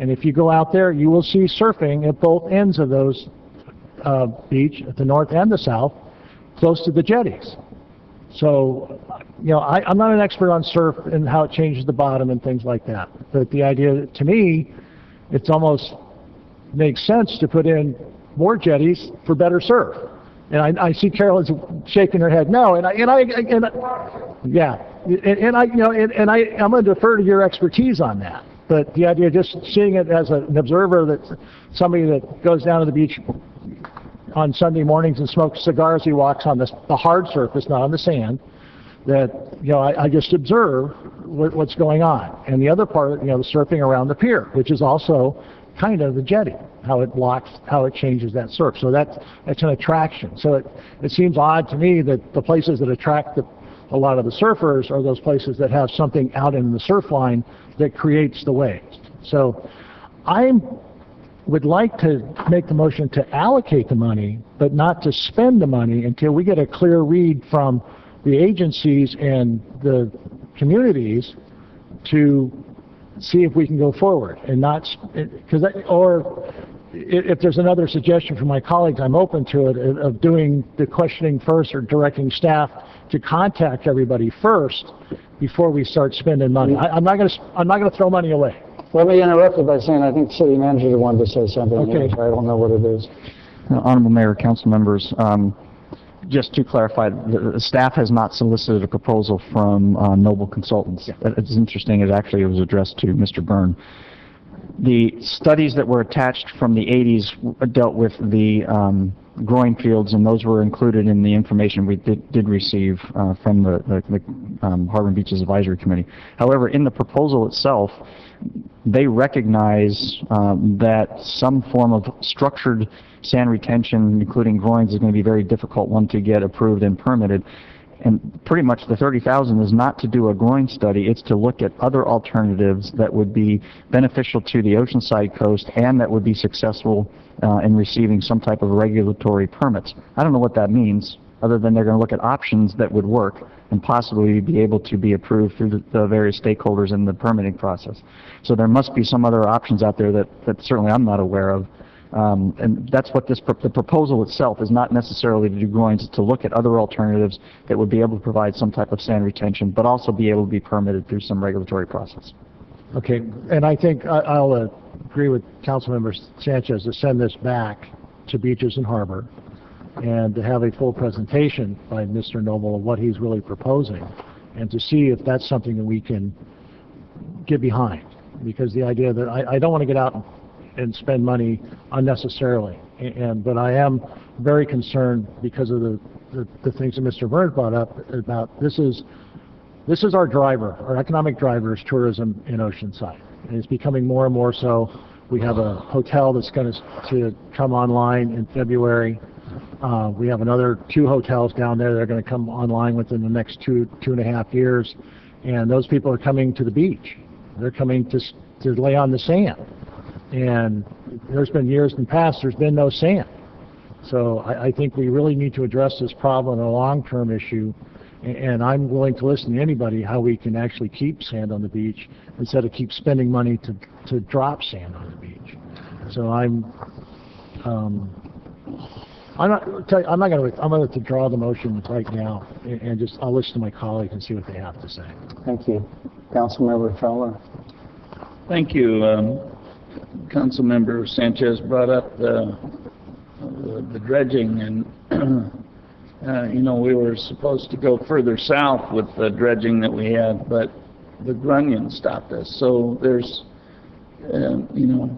And if you go out there, you will see surfing at both ends of those beach, at the north and the south, close to the jetties. So, you know, I'm not an expert on surf and how it changes the bottom and things like that. But the idea, to me, it's almost makes sense to put in more jetties for better surf. And I see Carolyn's shaking her head no, I'm going to defer to your expertise on that. But the idea of just seeing it as an observer, that somebody that goes down to the beach on Sunday mornings and smokes cigars, he walks on the hard surface, not on the sand, that, you know, I just observe what's going on. And the other part, you know, the surfing around the pier, which is also kind of the jetty, how it blocks, how it changes that surf. So that's an attraction. So it seems odd to me that the places that attract a lot of the surfers are those places that have something out in the surf line that creates the waves. So I would like to make the motion to allocate the money, but not to spend the money until we get a clear read from the agencies and the communities to see if we can go forward and not, or if there's another suggestion from my colleagues, I'm open to it, of doing the questioning first or directing staff to contact everybody first before we start spending money. I'm not going to throw money away. Let me interrupt you by saying I think the city manager wanted to say something. Okay. I don't know what it is. Honorable Mayor, council members, just to clarify, the staff has not solicited a proposal from Noble Consultants. It's interesting, it was addressed to Mr. Byrne. The studies that were attached from the 80s dealt with the growing fields, and those were included in the information we did receive from the Harbor and Beaches Advisory Committee. However, in the proposal itself, they recognize that some form of structured sand retention, including groins, is going to be a very difficult one to get approved and permitted. And pretty much the $30,000 is not to do a groin study, it's to look at other alternatives that would be beneficial to the Oceanside coast and that would be successful in receiving some type of regulatory permits. I don't know what that means. other than they're going to look at options that would work and possibly be able to be approved through the various stakeholders in the permitting process. So there must be some other options out there that certainly I'm not aware of. And that's what the proposal itself is, not necessarily to look at other alternatives that would be able to provide some type of sand retention, but also be able to be permitted through some regulatory process. Okay, and I think I'll agree with Councilmember Sanchez to send this back to Beaches and Harbor and to have a full presentation by Mr. Noble of what he's really proposing and to see if that's something that we can get behind. Because the idea that I don't want to get out and spend money unnecessarily, but I am very concerned because of the things that Mr. Byrne brought up about this is our driver, our economic driver is tourism in Oceanside. And it's becoming more and more so. We have a hotel that's going to come online in February. We have another 2 hotels down there that are going to come online within the next 2.5 years. And those people are coming to the beach. They're coming to lay on the sand. And there's been years in the past, there's been no sand. So I think we really need to address this problem in a long-term issue. And I'm willing to listen to anybody how we can actually keep sand on the beach instead of keep spending money to drop sand on the beach. So I'm going to draw the motion right now and just I'll listen to my colleagues and see what they have to say. Thank you. Councilmember Fowler. Thank you. Councilmember Sanchez brought up the dredging, and you know, we were supposed to go further south with the dredging that we had, but the grunion stopped us. So there's, you know,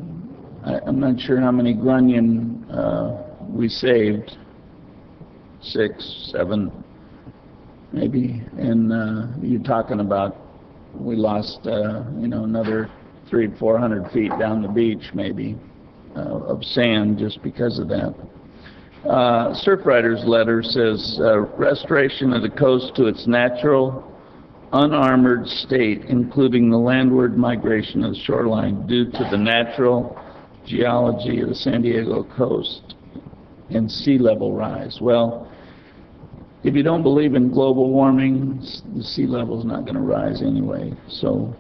I'm not sure how many grunion we saved, 6, 7, maybe, and you're talking about we lost, you know, another 300 to 400 feet down the beach, maybe, of sand just because of that. Surfrider's letter says, restoration of the coast to its natural, unarmored state, including the landward migration of the shoreline due to the natural geology of the San Diego coast and sea level rise. Well, if you don't believe in global warming, the sea level is not going to rise anyway. So,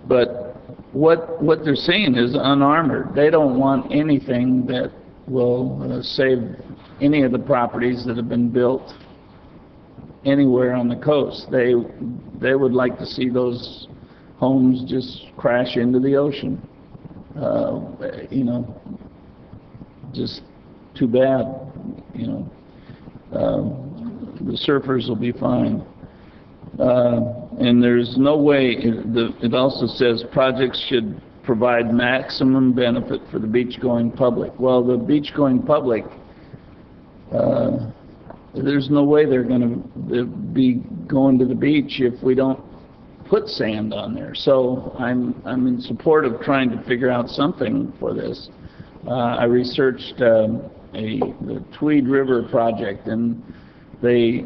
but what they're saying is unarmored. They don't want anything that will save any of the properties that have been built anywhere on the coast. They would like to see those homes just crash into the ocean. You know, just too bad. You know, the surfers will be fine. And there's no way, it also says projects should provide maximum benefit for the beach-going public. Well, the beach-going public, there's no way they're going to be going to the beach if we don't put sand on there. So I'm in support of trying to figure out something for this. I researched the Tweed River project, and they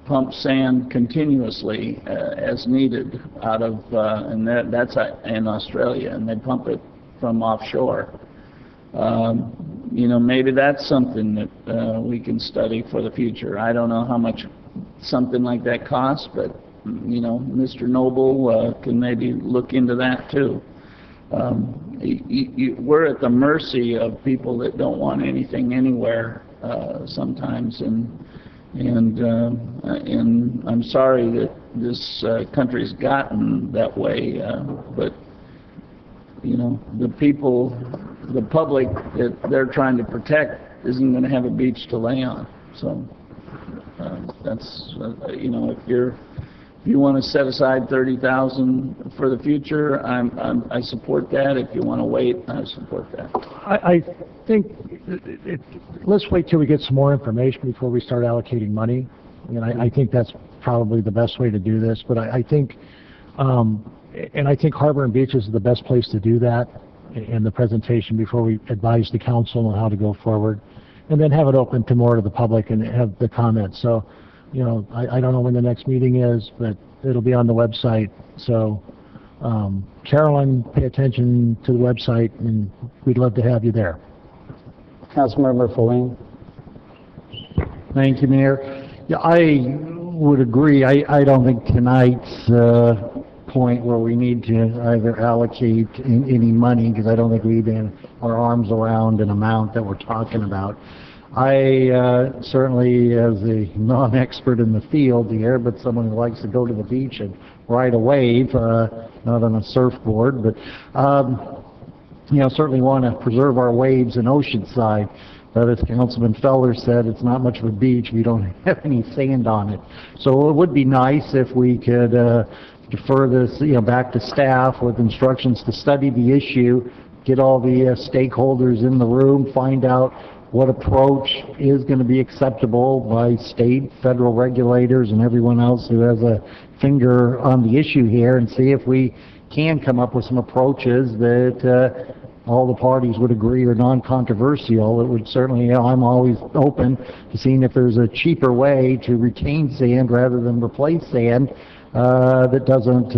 pump sand continuously as needed out of, and that's in Australia, and they pump it from offshore. You know, maybe that's something that we can study for the future. I don't know how much something like that costs, but you know, Mr. Noble can maybe look into that too. We're at the mercy of people that don't want anything anywhere sometimes, and I'm sorry that this country's gotten that way, but you know, the people, the public that they're trying to protect isn't going to have a beach to lay on. So that's you know, if you want to set aside $30,000 for the future, I support that. If you want to wait, I support that. I think let's wait till we get some more information before we start allocating money. And I think that's probably the best way to do this. But I think, and I think Harbor and Beaches is the best place to do that in the presentation before we advise the council on how to go forward, and then have it open to more to the public and have the comments. So, you know, I don't know when the next meeting is, but it'll be on the website. So, Carolyn, pay attention to the website, and we'd love to have you there. Councilmember Feline. Thank you, Mayor. Yeah, I would agree. I don't think tonight's point where we need to either allocate any money, because I don't think we even our arms around an amount that we're talking about. I certainly, as a non-expert in the field here, but someone who likes to go to the beach and ride a wave, not on a surfboard, but certainly want to preserve our waves in Oceanside. But as Councilman Feller said, it's not much of a beach. We don't have any sand on it. So it would be nice if we could defer this, back to staff with instructions to study the issue, get all the stakeholders in the room, find out what approach is going to be acceptable by state, federal regulators, and everyone else who has a finger on the issue here, and see if we can come up with some approaches that all the parties would agree are non-controversial. It would certainly, I'm always open to seeing if there's a cheaper way to retain sand rather than replace sand that doesn't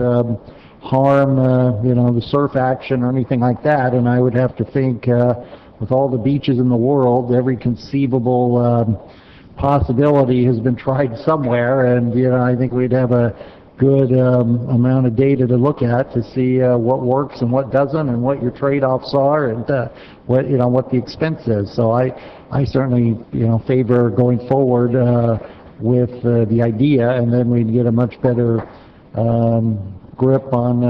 harm, the surf action or anything like that. And I would have to think, with all the beaches in the world, every conceivable possibility has been tried somewhere, and I think we'd have a good amount of data to look at to see what works and what doesn't, and what your trade-offs are, and what the expense is. So I certainly favor going forward with the idea, and then we'd get a much better grip on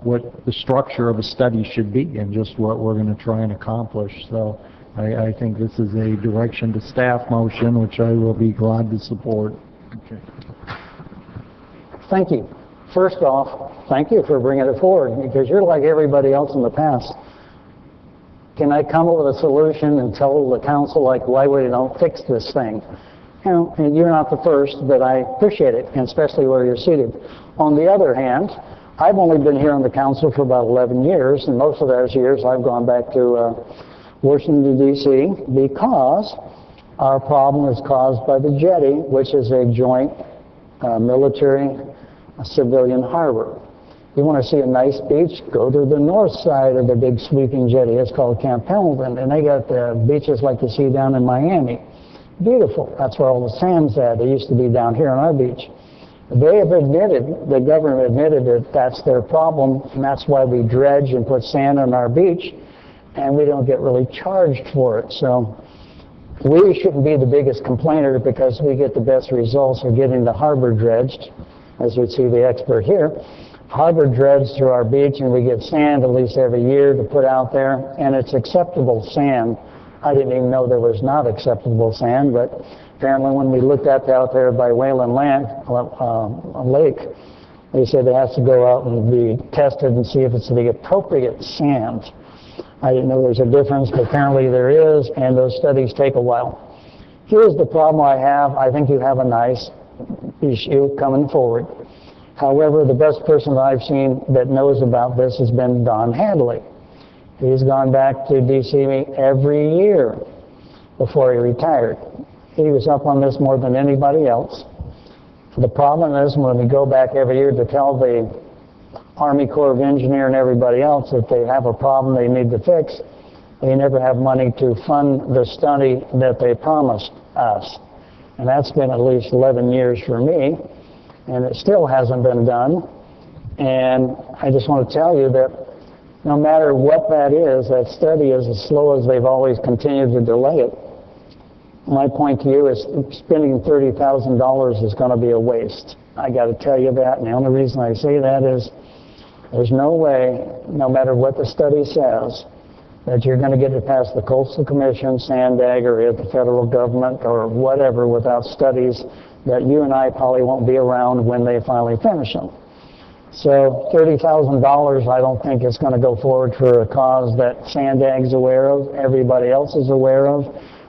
what the structure of a study should be and just what we're going to try and accomplish. So I think this is a direction to staff motion, which I will be glad to support. Okay. Thank you. First off, thank you for bringing it forward, because you're like everybody else in the past. Can I come up with a solution and tell the council, why we don't fix this thing? And you're not the first, but I appreciate it, and especially where you're seated. On the other hand, I've only been here on the council for about 11 years, and most of those years I've gone back to Washington, D.C., because our problem is caused by the jetty, which is a joint military-civilian harbor. You want to see a nice beach, go to the north side of the big sweeping jetty. It's called Camp Pendleton, and they got beaches like you see down in Miami. Beautiful. That's where all the sand's at. They used to be down here on our beach. They have admitted, the government admitted that that's their problem, and that's why we dredge and put sand on our beach, and we don't get really charged for it. So we shouldn't be the biggest complainer, because we get the best results of getting the harbor dredged, as we see the expert here. Harbor dredged through our beach, and we get sand at least every year to put out there, and it's acceptable sand. I didn't even know there was not acceptable sand, but apparently when we looked at out there by Whalen Lake, they said it has to go out and be tested and see if it's the appropriate sand. I didn't know there's a difference, but apparently there is, and those studies take a while. Here's the problem I have. I think you have a nice issue coming forward. However, the best person that I've seen that knows about this has been Don Hadley. He's gone back to D.C. every year before he retired. He was up on this more than anybody else. The problem is when we go back every year to tell the Army Corps of Engineers and everybody else that they have a problem they need to fix, they never have money to fund the study that they promised us. And that's been at least 11 years for me, and it still hasn't been done. And I just want to tell you that no matter what that is, that study is as slow as they've always continued to delay it. My point to you is spending $30,000 is going to be a waste. I got to tell you that, and the only reason I say that is there's no way, no matter what the study says, that you're going to get it past the Coastal Commission, SANDAG, or the federal government, or whatever, without studies that you and I probably won't be around when they finally finish them. So $30,000 I don't think is going to go forward for a cause that SANDAG's aware of, everybody else is aware of.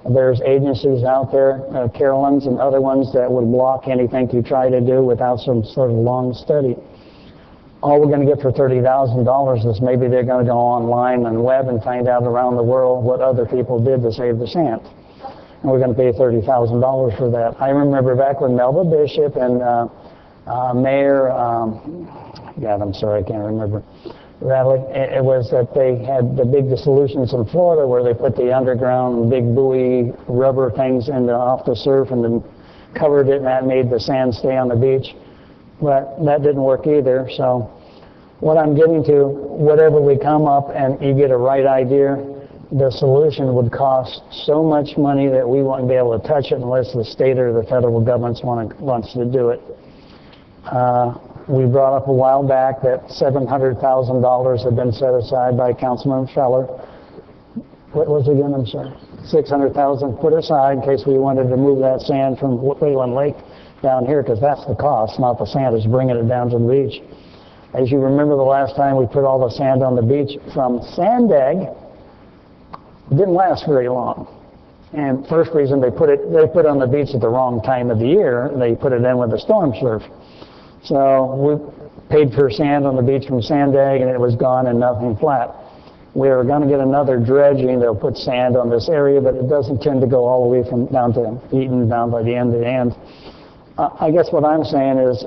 There's agencies out there, Carolyn's and other ones, that would block anything you try to do without some sort of long study. All we're going to get for $30,000 is maybe they're going to go online and web and find out around the world what other people did to save the sand. And we're going to pay $30,000 for that. I remember back when Melba Bishop and Mayor, God, I'm sorry, I can't remember. Radley. It was that they had the big dissolutions in Florida where they put the underground big buoy rubber things off the surf and then covered it, and that made the sand stay on the beach. But that didn't work either. So what I'm getting to, whatever we come up and you get a right idea, the solution would cost so much money that we won't be able to touch it unless the state or the federal government wants to do it. We brought up a while back that $700,000 had been set aside by Councilman Feller. What was it again? I'm sorry. $600,000 put aside in case we wanted to move that sand from Wayland Lake down here, because that's the cost, not the sand, is bringing it down to the beach. As you remember, the last time we put all the sand on the beach from Sandag, it didn't last very long. And first reason they put it on the beach at the wrong time of the year. They put it in with the storm surf. So we paid for sand on the beach from Sandag, and it was gone and nothing flat. We are going to get another dredging. They'll put sand on this area, but it doesn't tend to go all the way from down to Eaton, down by the end of the end. I guess what I'm saying is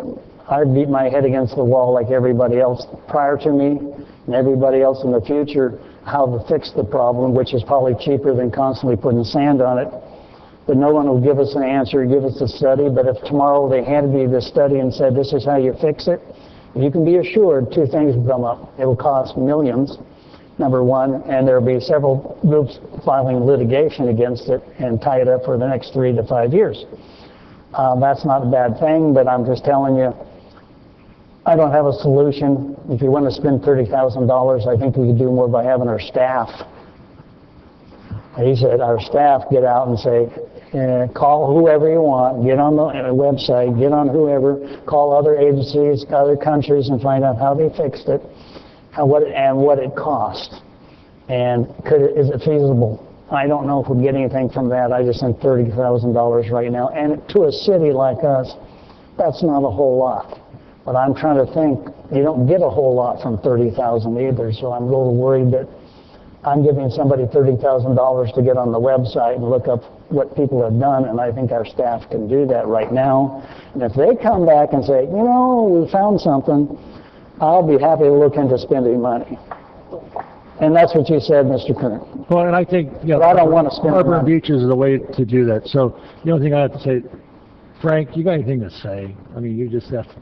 I beat my head against the wall like everybody else prior to me and everybody else in the future how to fix the problem, which is probably cheaper than constantly putting sand on it. But no one will give us an answer, give us a study. But if tomorrow they handed me this study and said, this is how you fix it, you can be assured two things will come up. It will cost millions, number one, and there will be several groups filing litigation against it and tie it up for the next 3 to 5 years. That's not a bad thing, but I'm just telling you, I don't have a solution. If you want to spend $30,000, I think we could do more by having our staff. He said, our staff get out and say, call whoever you want, get on the website, get on whoever, call other agencies, other countries, and find out how they fixed it, and what it cost, and is it feasible? I don't know if we'll get anything from that. I just sent $30,000 right now, and to a city like us, that's not a whole lot. But I'm trying to think, you don't get a whole lot from $30,000 either, so I'm a little worried that I'm giving somebody $30,000 to get on the website and look up what people have done, and I think our staff can do that right now. And if they come back and say, you know, we found something, I'll be happy to look into spending money. And that's what you said, Mr. Kern. Well, and I think, but I don't want to spend Harbor and money. Beaches is the way to do that. So the only thing I have to say, Frank, you got anything to say? I mean, you just have to.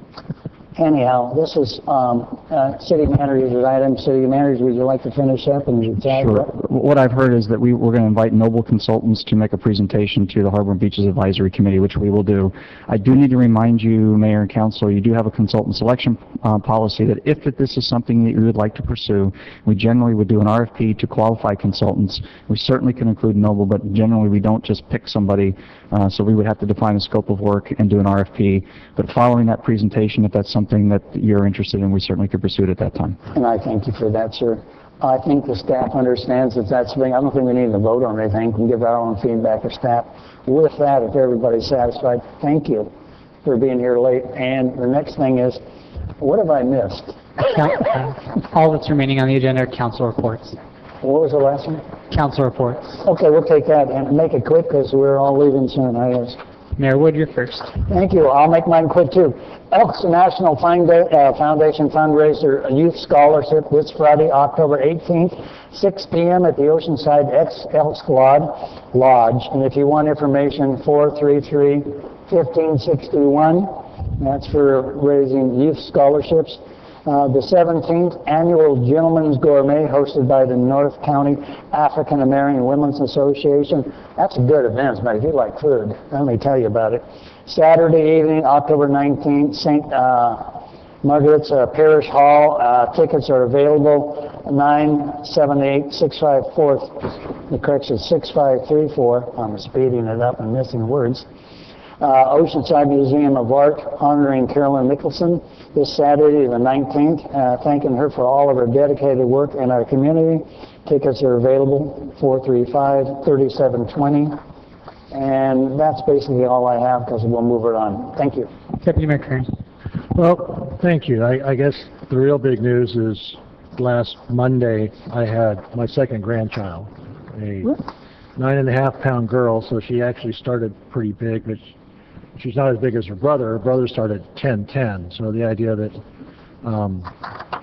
Anyhow, this is city manager's item. City manager, would you like to finish up and decide? Sure. What I've heard is that we're going to invite Noble Consultants to make a presentation to the Harbor and Beaches Advisory Committee, which we will do. I do need to remind you, Mayor and Council, you do have a consultant selection policy that if this is something that you would like to pursue, we generally would do an RFP to qualify consultants. We certainly can include Noble, but generally we don't just pick somebody, so we would have to define the scope of work and do an RFP. But following that presentation, if that's something that you're interested in, we certainly could pursue it at that time. And I thank you for that, sir. I think the staff understands that that's the thing. I don't think we need to vote on anything. We can give our own feedback to staff. With that, if everybody's satisfied, thank you for being here late. And the next thing is, what have I missed? All that's remaining on the agenda are council reports. What was the last one? Council reports. Okay, we'll take that and make it quick because we're all leaving soon, I guess. Mayor Wood, you're first. Thank you. I'll make mine quick too. Elks National Foundation fundraiser youth scholarship this Friday, October 18th, 6 p.m. at the Oceanside Elks Lodge. And if you want information, 433-1561. That's for raising youth scholarships. The 17th Annual Gentlemen's Gourmet hosted by the North County African American Women's Association. That's a good event, but if you like food, let me tell you about it. Saturday evening, October 19th, St. Margaret's Parish Hall. Tickets are available, 978-654. The correction is 6534. I'm speeding it up and missing words. Oceanside Museum of Art honoring Carolyn Mickelson this Saturday, the 19th, thanking her for all of her dedicated work in our community. Tickets are available, 435-3720. And that's basically all I have because we'll move it on. Thank you. Deputy Mayor Kern. Well, thank you. I guess the real big news is last Monday I had my second grandchild, a 9.5-pound girl, so she actually started pretty big, but she's not as big as her brother. Her brother started 10'10", so the idea that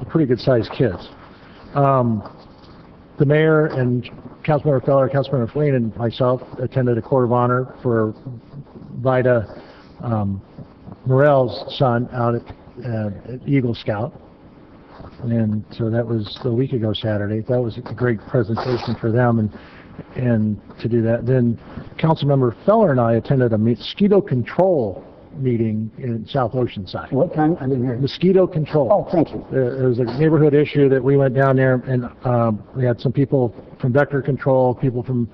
pretty good-sized kids. The mayor and Councilmember Feller, Councilmember Flynn, and myself attended a court of honor for Vida Morell's son out at Eagle Scout. And so that was a week ago Saturday. That was a great presentation for them and to do that. Then Councilmember Feller and I attended a mosquito control meeting in South Oceanside. What kind? I didn't hear. Mosquito control. Oh, thank you. It was a neighborhood issue that we went down there and we had some people from vector control, people from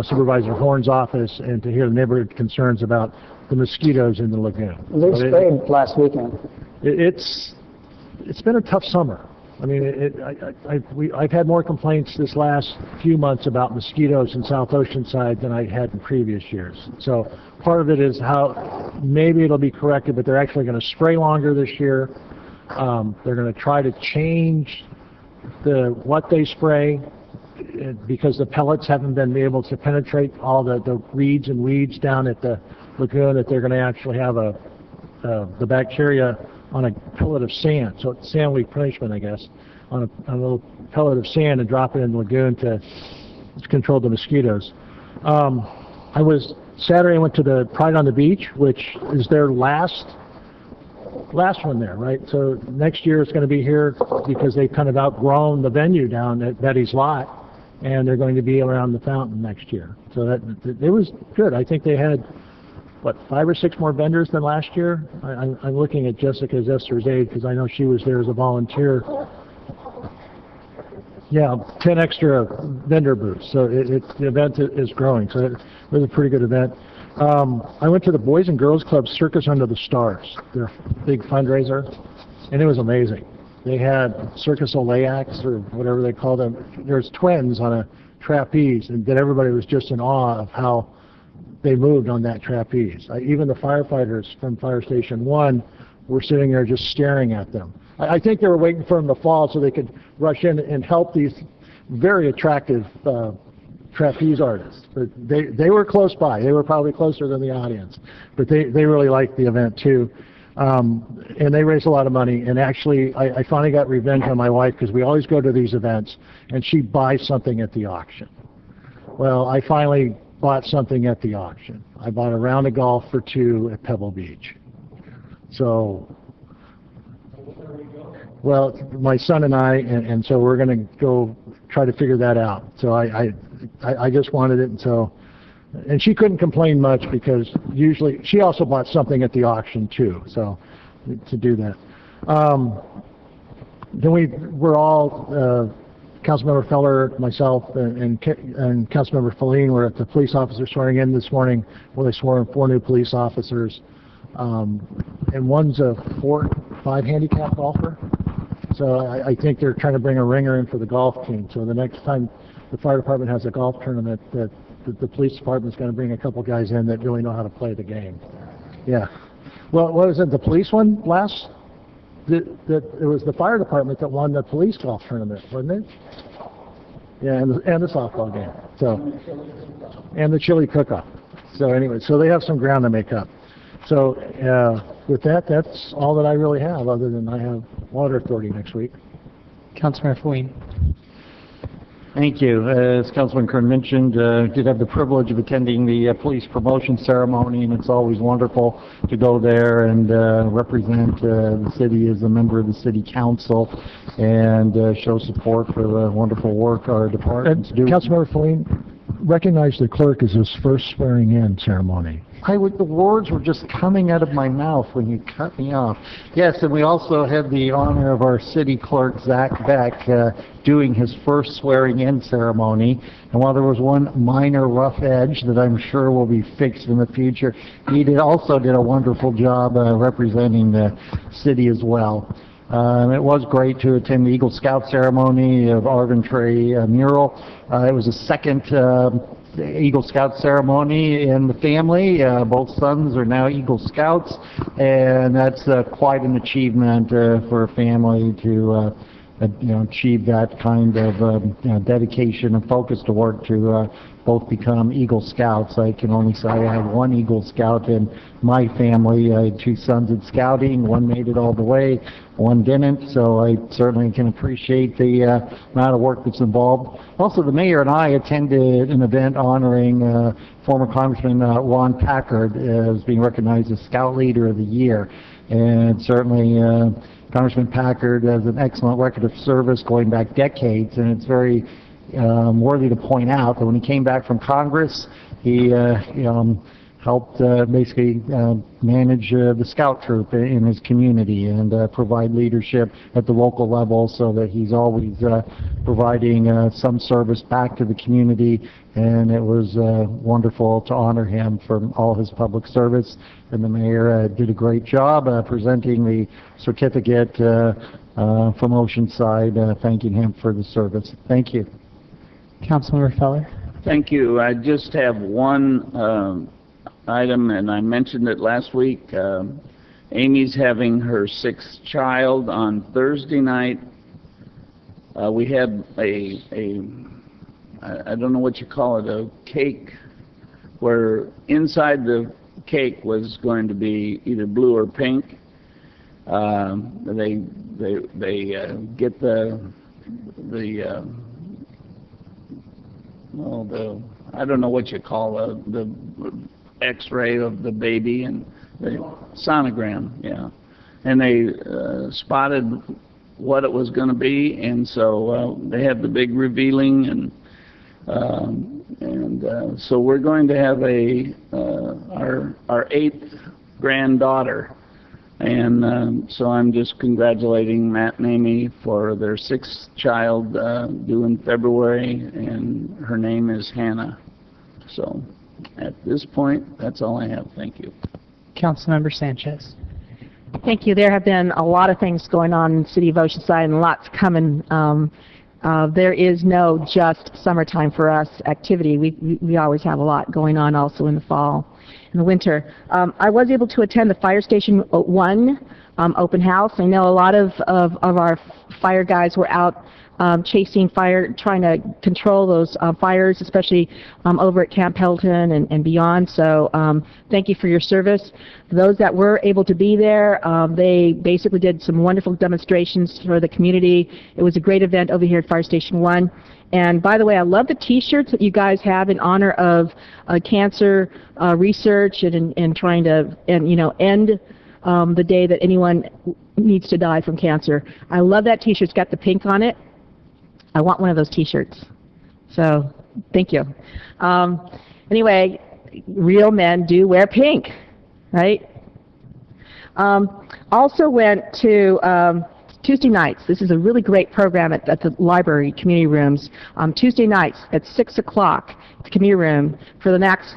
Supervisor Horn's office, and to hear the neighborhood concerns about the mosquitoes in the lagoon. They sprayed last weekend. It's been a tough summer. I mean, I've had more complaints this last few months about mosquitoes in South Oceanside than I had in previous years. So part of it is how maybe it'll be corrected, but they're actually going to spray longer this year. They're going to try to change what they spray because the pellets haven't been able to penetrate all the reeds and weeds down at the lagoon. That they're going to actually have the bacteria on a pellet of sand, so it's sand week punishment, I guess, on a little pellet of sand and drop it in the lagoon to control the mosquitoes. Saturday I went to the Pride on the Beach, which is their last one there, right? So next year it's going to be here because they've kind of outgrown the venue down at Betty's Lot, and they're going to be around the fountain next year. So it was good. I think they had 5 or 6 more vendors than last year? I'm looking at Jessica's Esther's aide because I know she was there as a volunteer. Yeah, 10 extra vendor booths. So the event is growing. So it was a pretty good event. I went to the Boys and Girls Club Circus Under the Stars, their big fundraiser, and it was amazing. They had Circus Oleacs or whatever they call them. There's twins on a trapeze, and that everybody was just in awe of how they moved on that trapeze. Even the firefighters from Fire Station 1 were sitting there just staring at them. I think they were waiting for them to fall so they could rush in and help these very attractive trapeze artists. But they were close by. They were probably closer than the audience. But they really liked the event too. And they raised a lot of money. And actually, I finally got revenge on my wife because we always go to these events and she buys something at the auction. Well, I finally bought something at the auction. I bought a round of golf for 2 at Pebble Beach. So, well, my son and I, and so we're going to go try to figure that out. So I just wanted it, and she couldn't complain much because usually she also bought something at the auction too. So to do that, then we're all. Councilmember Feller, myself, and Councilmember Feline were at the police officer swearing in this morning, where they swore in 4 new police officers, and one's a 5 handicap golfer. So I think they're trying to bring a ringer in for the golf team. So the next time the fire department has a golf tournament, that the police department's going to bring a couple guys in that really know how to play the game. Yeah. Well, what was it? The police one last? It was the fire department that won the police golf tournament, wasn't it? Yeah, and the softball game. So, and the chili cook-off. So anyway, so they have some ground to make up. So with that, that's all that I really have, other than I have water authority next week. Councilmember Flynn. Thank you. As Councilman Kern mentioned, did have the privilege of attending the police promotion ceremony, and it's always wonderful to go there and represent the city as a member of the city council and show support for the wonderful work our departments do. Councilmember Feline, recognize the clerk as his first swearing-in ceremony. The words were just coming out of my mouth when you cut me off. Yes, and we also had the honor of our city clerk, Zach Beck, doing his first swearing-in ceremony. And while there was one minor rough edge that I'm sure will be fixed in the future, he also did a wonderful job representing the city as well. It was great to attend the Eagle Scout ceremony of Arventry mural. It was the second Eagle Scout ceremony in the family. Both sons are now Eagle Scouts, and that's quite an achievement for a family to achieve that kind of dedication and focus to work to both become Eagle Scouts. I can only say I have one Eagle Scout in my family. I had two sons in scouting. One made it all the way, one didn't, so I certainly can appreciate the amount of work that's involved. Also, the mayor and I attended an event honoring former Congressman Ron Packard as being recognized as Scout Leader of the Year. And certainly Congressman Packard has an excellent record of service going back decades, and it's very worthy to point out that when he came back from Congress, he helped basically manage the scout troop in his community and provide leadership at the local level, so that he's always providing some service back to the community. And it was wonderful to honor him for all his public service. And the mayor did a great job presenting the certificate from Oceanside, thanking him for the service. Thank you. Councilmember Feller. Thank you. I just have one item, and I mentioned it last week. Amy's having her 6th child on Thursday night. We had I don't know what you call it, a cake, where inside the cake was going to be either blue or pink. They get the I don't know what you call the X-ray of the baby, and the sonogram, yeah. And they spotted what it was going to be, and so they had the big revealing, and so we're going to have our 8th granddaughter. And so I'm just congratulating Matt and Amy for their 6th child due in February, and her name is Hannah. So at this point, that's all I have. Thank you. Councilmember Sanchez. Thank you. There have been a lot of things going on in the city of Oceanside and lots coming. There is no just summertime for us activity. We always have a lot going on also in the fall. In the winter. I was able to attend the Fire Station 1 open house. I know a lot of our fire guys were out chasing fire, trying to control those fires, especially over at Camp Pendleton and beyond. So thank you for your service. For those that were able to be there, they basically did some wonderful demonstrations for the community. It was a great event over here at Fire Station 1. And by the way, I love the T-shirts that you guys have in honor of cancer research and trying to end the day that anyone needs to die from cancer. I love that T-shirt. It's got the pink on it. I want one of those T-shirts. So thank you. Anyway, real men do wear pink, right? Also went to Tuesday nights. This is a really great program at the library community rooms. Tuesday nights at 6 o'clock at the community room for the next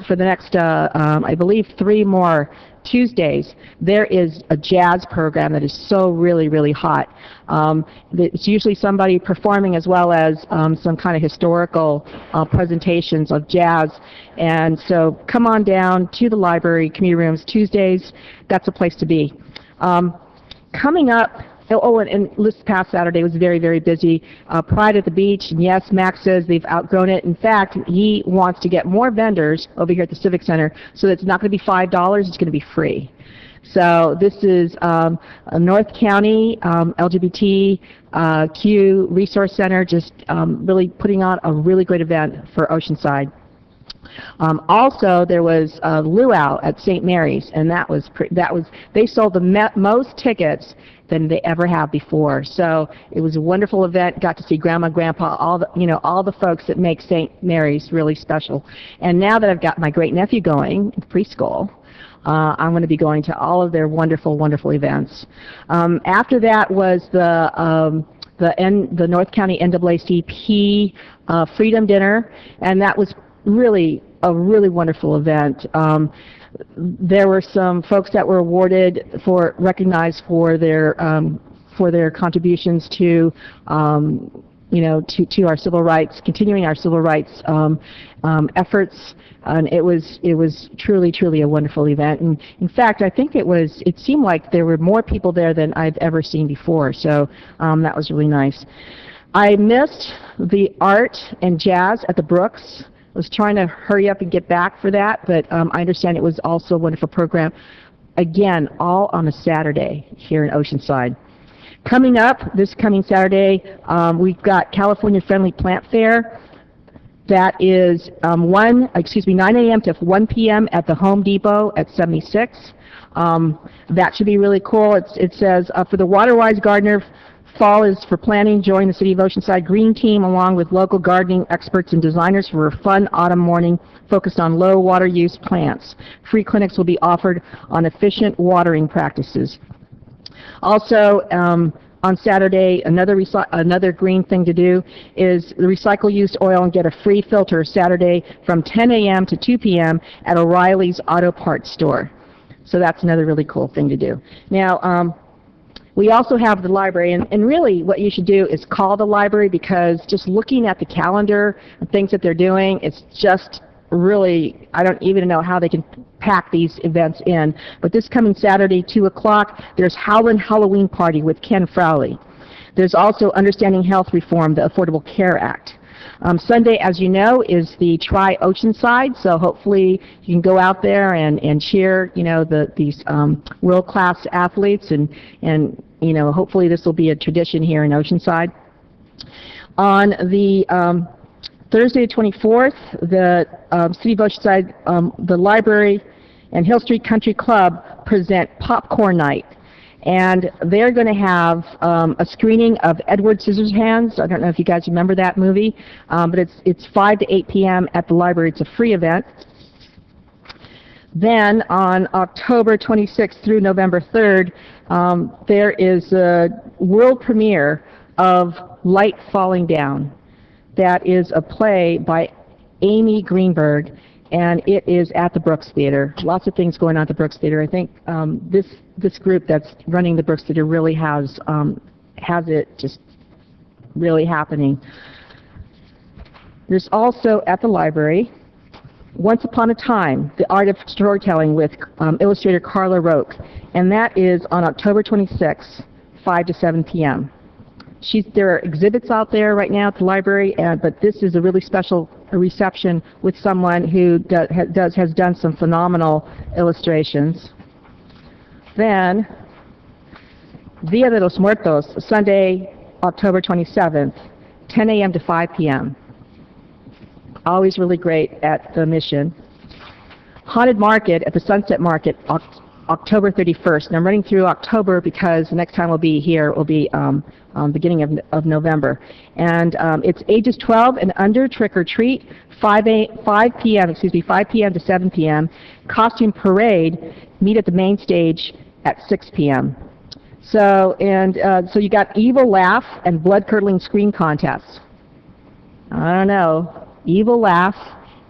I believe 3 more Tuesdays. There is a jazz program that is so really hot. It's usually somebody performing as well as some kind of historical presentations of jazz. And so come on down to the library community rooms Tuesdays. That's a place to be. Coming up. And this past Saturday was very busy. Pride at the Beach, and yes, Max says they've outgrown it. In fact, he wants to get more vendors over here at the Civic Center, so that it's not going to be $5, it's going to be free. So this is a North County LGBTQ Resource Center, just really putting on a really great event for Oceanside. Also, there was a luau at St. Mary's, and they sold the most tickets than they ever have before. So it was a wonderful event. Got to see Grandma, Grandpa, all the folks that make St. Mary's really special. And now that I've got my great nephew going in preschool, I'm going to be going to all of their wonderful events. After that was the North County NAACP Freedom Dinner, and that was really a really wonderful event. There were some folks that were recognized for their contributions to to our civil rights, continuing our civil rights efforts, and it was truly a wonderful event. And in fact, I think it seemed like there were more people there than I've ever seen before. So that was really nice. I missed the art and jazz at the Brooks. I was trying to hurry up and get back for that, but I understand it was also a wonderful program. Again, all on a Saturday here in Oceanside. Coming up, this coming Saturday, we've got California Friendly Plant Fair. That is 9 a.m. to 1 p.m. at the Home Depot at 76. That should be really cool. It says, for the water-wise gardener, fall is for planting. Join the City of Oceanside Green Team along with local gardening experts and designers for a fun autumn morning focused on low water use plants. Free clinics will be offered on efficient watering practices. Also, on Saturday, another green thing to do is recycle used oil and get a free filter Saturday from 10 a.m. to 2 p.m. at O'Reilly's Auto Parts store. So that's another really cool thing to do. Now, we also have the library, and really what you should do is call the library, because just looking at the calendar and things that they're doing, it's just really, I don't even know how they can pack these events in. But this coming Saturday, 2 o'clock, there's Howlin' Halloween Party with Ken Frowley. There's also Understanding Health Reform, the Affordable Care Act. Sunday, as you know, is the Try Oceanside, so hopefully you can go out there and cheer, these world-class athletes, and hopefully this will be a tradition here in Oceanside. On the Thursday, the 24th, the City of Oceanside, the library and Hill Street Country Club present Popcorn Night. And they're going to have a screening of Edward Scissorhands. I don't know if you guys remember that movie, but it's 5 to 8 p.m. at the library. It's a free event. Then on October 26th through November 3rd, there is a world premiere of Light Falling Down. That is a play by Amy Greenberg, and it is at the Brooks Theater. Lots of things going on at the Brooks Theater. I think this group that's running the Brooks Theater really has it just really happening. There's also at the library, Once Upon a Time, The Art of Storytelling with illustrator Carla Roque, and that is on October 26th, 5 to 7 p.m. There are exhibits out there right now at the library, but this is a really special reception with someone who has done some phenomenal illustrations. Then, Dia de los Muertos, Sunday, October 27th, 10 a.m. to 5 p.m. Always really great at the Mission. Haunted Market at the Sunset Market, October 31st. And I'm running through October because the next time we'll be here will be beginning of November. And it's ages 12 and under, trick or treat, 5 p.m. to 7 p.m. Costume parade, meet at the main stage at 6 p.m. So you got Evil Laugh and blood curdling scream contests. I don't know, Evil Laugh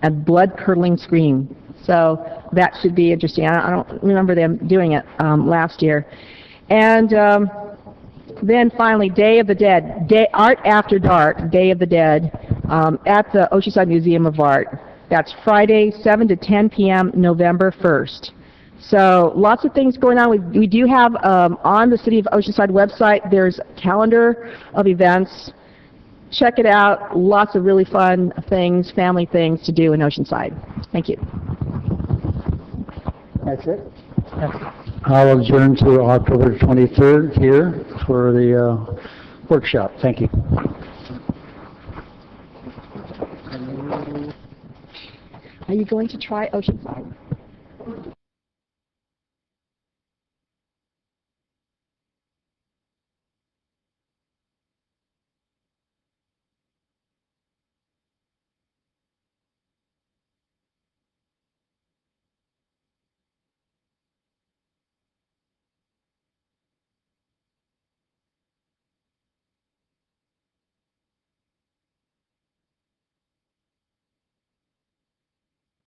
and blood curdling scream. So that should be interesting. I don't remember them doing it last year. And then finally, Day of the Dead, Art After Dark, Day of the Dead, at the Oceanside Museum of Art. That's Friday, 7 to 10 p.m., November 1st. So lots of things going on. We do have on the City of Oceanside website, there's a calendar of events. Check it out. Lots of really fun things, family things to do in Oceanside. Thank you. That's it? I'll adjourn to October 23rd here for the workshop. Thank you. Are you going to try Oceanside?